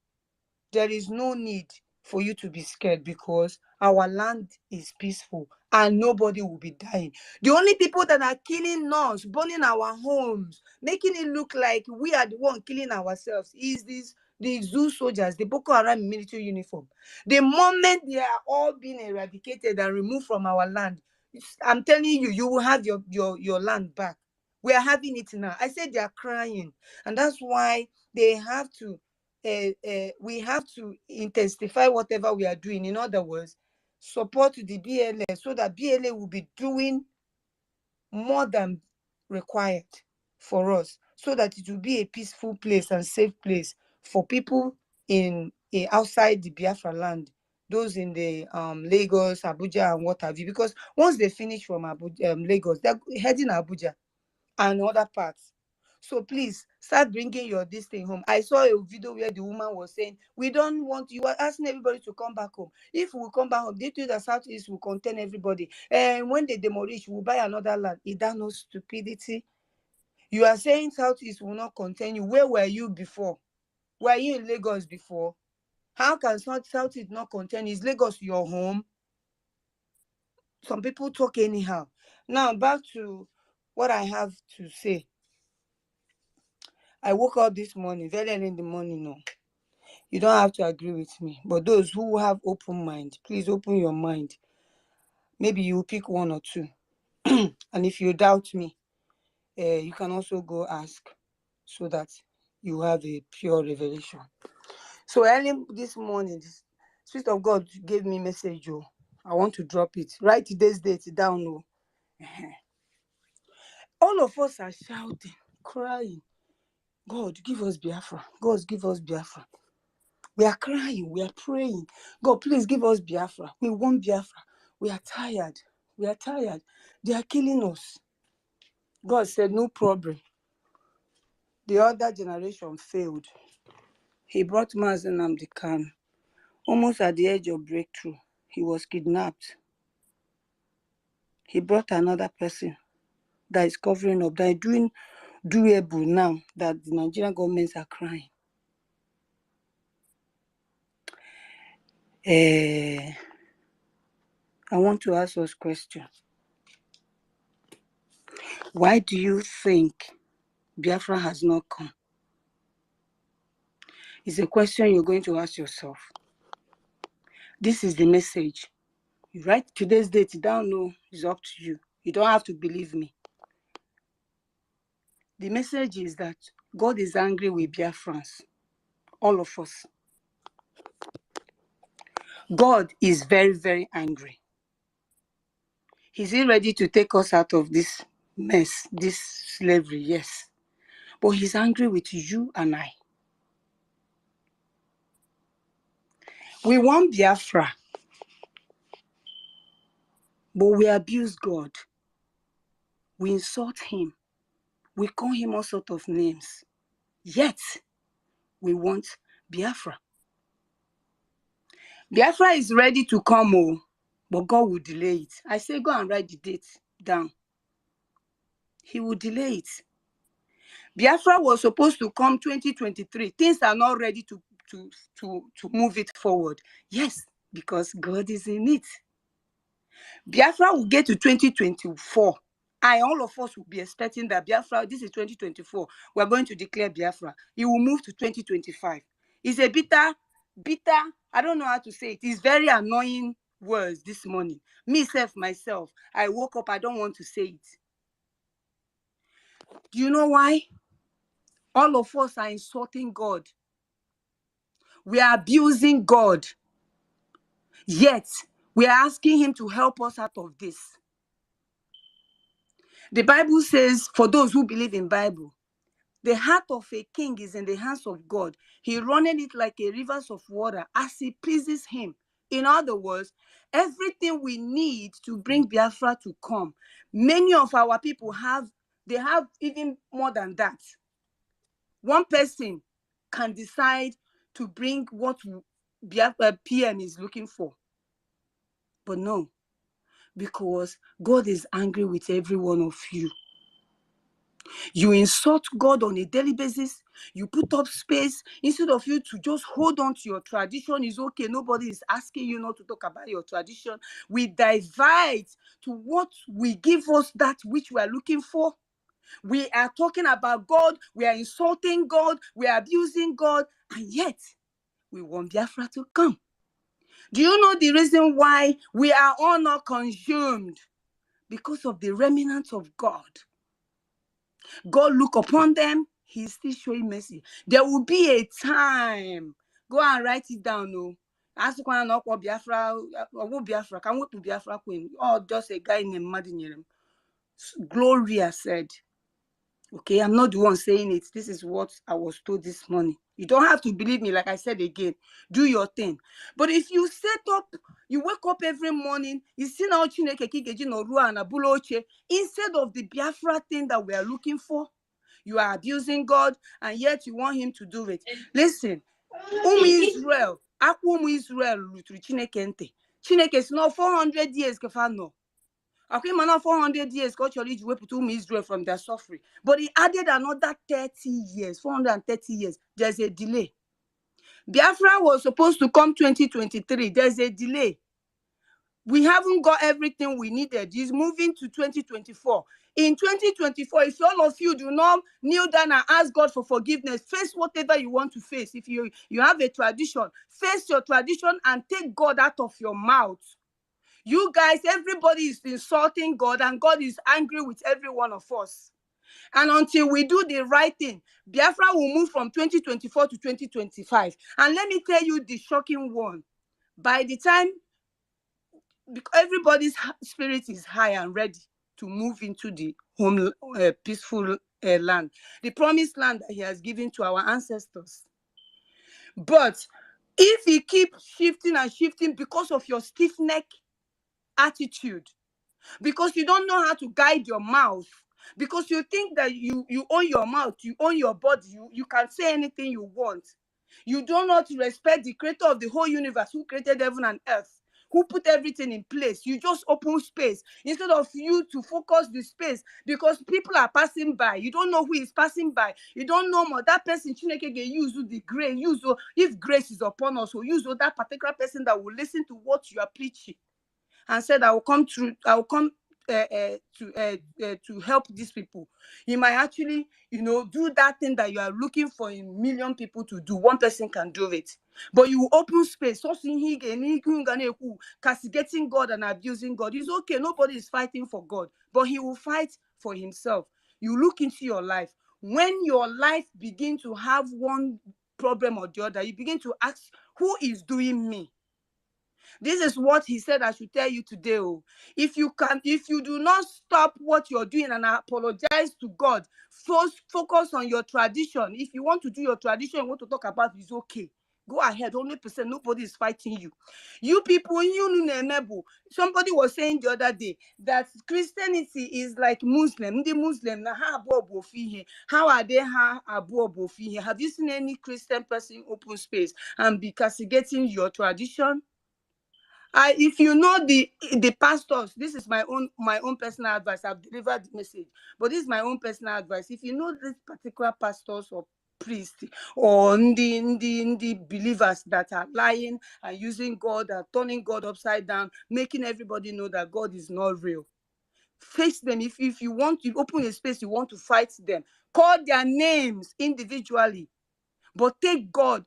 [SPEAKER 2] there is no need for you to be scared because our land is peaceful and nobody will be dying. The only people that are killing us, burning our homes, making it look like we are the one killing ourselves is the zoo soldiers, the Boko Haram military uniform. The moment they are all being eradicated and removed from our land, I'm telling you, you will have your land back. We are having it now. I said they are crying, and that's why they have to we have to intensify whatever we are doing. In other words, support the BLA so that BLA will be doing more than required for us, so that it will be a peaceful place and safe place for people in outside the Biafra land, those in the Lagos, Abuja, and what have you. Because once they finish from Lagos, they're heading Abuja and other parts. So please start bringing this thing home. I saw a video where the woman was saying, we don't want, you are asking everybody to come back home. If we come back home, they do the Southeast will contain everybody. And when they demolish, we'll buy another land. Is that no stupidity? You are saying Southeast will not contain you. Where were you before? Were you in Lagos before? How can Southeast not contain you? Is Lagos your home? Some people talk anyhow. Now back to what I have to say. I woke up this morning, very early in the morning. No, you don't have to agree with me. But those who have open mind, please open your mind. Maybe you pick one or two. And if you doubt me, you can also go ask so that you have a pure revelation. So early this morning, the Spirit of God gave me a message. Oh, I want to drop it. Write today's date down. Oh. All of us are shouting, crying. God, give us Biafra. God, give us Biafra. We are crying. We are praying. God, please give us Biafra. We want Biafra. We are tired. We are tired. They are killing us. God said, no problem. The other generation failed. He brought Mazen Nnamdi Kanu. Almost at the edge of breakthrough, he was kidnapped. He brought another person that is covering up, that is doing doable now, that the Nigerian governments are crying. I want to ask us a question. Why do you think Biafra has not come? It's a question you're going to ask yourself. This is the message. You write today's date down. No, it's up to you. You don't have to believe me. The message is that God is angry with Biafrans. All of us. God is very, very angry. Is he ready to take us out of this mess, this slavery? Yes. But he's angry with you and I. We want Biafra, but we abuse God. We insult him. We call him all sorts of names. Yet, we want Biafra. Biafra is ready to come, but God will delay it. I say go and write the date down. He will delay it. Biafra was supposed to come 2023. Things are not ready to move it forward. Yes, because God is in it. Biafra will get to 2024. All of us will be expecting that Biafra, this is 2024. We're going to declare Biafra. It will move to 2025. It's a bitter, I don't know how to say it. It's very annoying words this morning. Myself, I woke up, I don't want to say it. Do you know why? All of us are insulting God. We are abusing God. Yet,
[SPEAKER 21] We are asking him to help us out of this. The Bible says, for those who believe in Bible, the heart of a king is in the hands of God. He runneth it like a rivers of water as he pleases him. In other words, everything we need to bring Biafra to come, many of our people have even more than that. One person can decide to bring what Biafra PM is looking for. But no, because God is angry with every one of you. You insult God on a daily basis. You put up space instead of you to just hold on to your tradition. Is okay. Nobody is asking you not to talk about your tradition. We divide to what will give us that which we are looking for. We are talking about God. We are insulting God. We are abusing God. And yet, we want Biafra to come. Do you know the reason why we are all not consumed? Because of the remnants of God. God look upon them, he's still showing mercy. There will be a time. Go and write it down. No. Ask one not what Biafra or Biafra. Can we put Biafra queen? Or just a guy named Madinyerim. Gloria said. Okay, I'm not the one saying it. This is what I was told this morning. You don't have to believe me, like I said again. Do your thing. But if you set up, you wake up every morning, you see now instead of the Biafra thing that we are looking for, you are abusing God, and yet you want him to do it. Listen, Israel, Israel, Chineke is not 400 years, Kefano. Okay, man, 400 years, God shall lead Israel from their suffering. But he added another 30 years, 430 years. There's a delay. Biafra was supposed to come 2023. There's a delay. We haven't got everything we needed. He's moving to 2024. In 2024, if all of you do not kneel down and ask God for forgiveness, face whatever you want to face. If you have a tradition, face your tradition and take God out of your mouth. You guys, everybody is insulting God, and God is angry with every one of us. And until we do the right thing, Biafra will move from 2024 to 2025. And let me tell you the shocking one. By the time everybody's spirit is high and ready to move into the home, peaceful land, the promised land that he has given to our ancestors. But if he keeps shifting and shifting because of your stiff-neck attitude, because you don't know how to guide your mouth, because you think that you own your mouth, you own your body, you can say anything you want. You do not respect the creator of the whole universe, who created heaven and earth, who put everything in place. You just open space instead of you to focus the space, because people are passing by. You don't know who is passing by. You don't know more. That person, Chineke, use the grace. If grace is upon us, we'll use that particular person that will listen to what you are preaching and said, I will come to help these people. You might actually, do that thing that you are looking for a million people to do. One person can do it. But you open space. Castigating God and abusing God. It's okay. Nobody is fighting for God. But he will fight for himself. You look into your life. When your life begins to have one problem or the other, you begin to ask, who is doing me? This is what he said I should tell you today. Oh. If you do not stop what you're doing and apologize to God, focus on your tradition. If you want to do your tradition, you want to talk about it, it's okay. Go ahead, 100%. Nobody is fighting you. You people, somebody was saying the other day that Christianity is like Muslim. The Muslim, how are they? Have you seen any Christian person open space and be castigating your tradition? If you know the pastors, this is my own personal advice. I've delivered the message, but this is my own personal advice. If you know these particular pastors or priests or the believers that are lying and using God and turning God upside down, making everybody know that God is not real, face them. If you want to open a space, you want to fight them, call their names individually, but take God.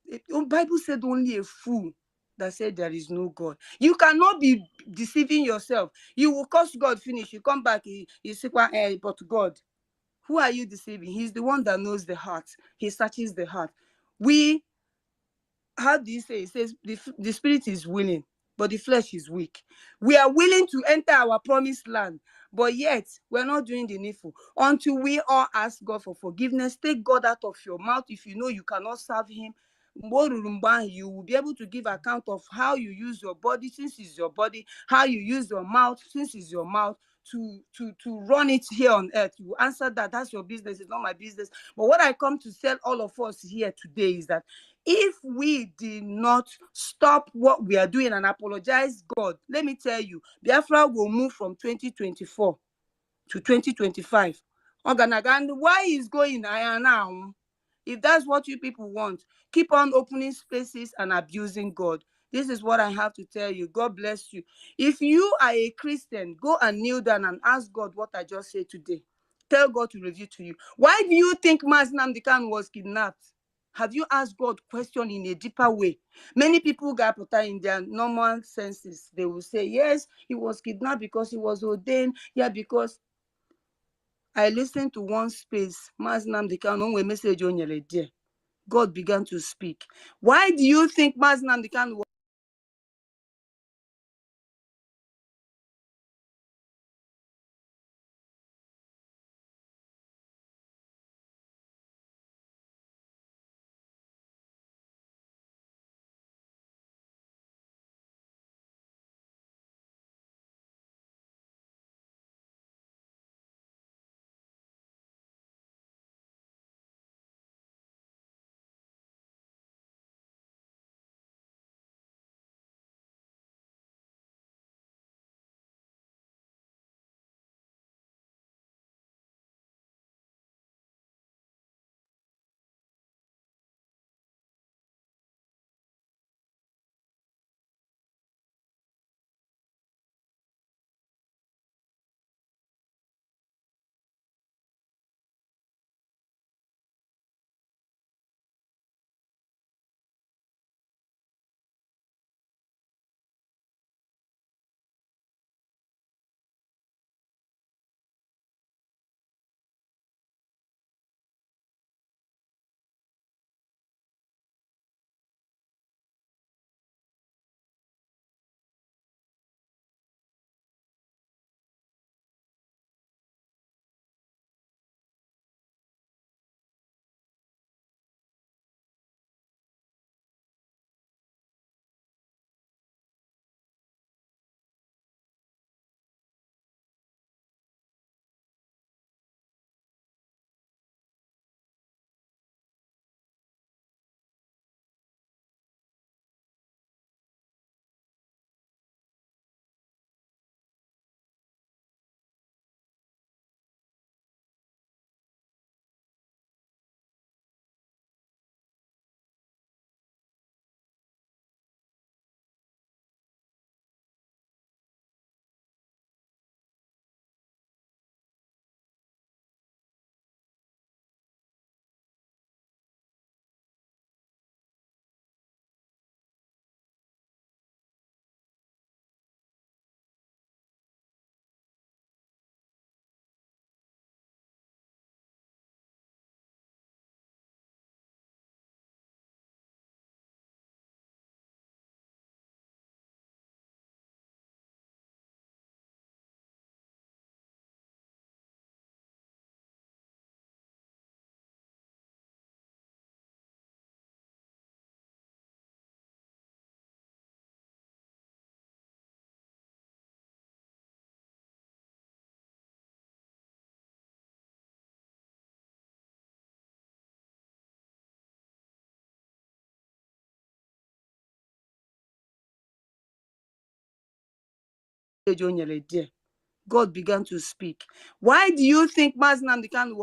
[SPEAKER 21] The Bible said only a fool that said there is no God. You cannot be deceiving yourself. You will curse God, finish. You come back, you say, but God. Who are you deceiving? He's the one that knows the heart. He searches the heart. How do you say? It says the spirit is willing, but the flesh is weak. We are willing to enter our promised land, but yet we're not doing the needful. Until we all ask God for forgiveness, take God out of your mouth. If you know you cannot serve him, you will be able to give account of how you use your body, since it's your body, how you use your mouth, since it's your mouth, to run it here on earth. You answer that. That's your business. It's not my business. But what I come to tell all of us here today is that if we did not stop what we are doing and apologize God, let me tell you, Biafra will move from 2024 to 2025. Why is going now? If that's what you people want, keep on opening spaces and abusing God. This is what I have to tell you. God bless you. If you are a Christian, go and kneel down and ask God what I just said today. Tell God to reveal to you. Why do you think Mazi Nnamdi Kanu was kidnapped? Have you asked God question in a deeper way? Many people got put in their normal senses. They will say, yes, he was kidnapped because he was ordained. Yeah, because I listened to one space. Mazi Nnamdi Kanu, when message on your there. God began to speak. Why do you think Mazi Nnamdi Kanu was God began to speak. Why do you think Mazi Nnamdi Kanu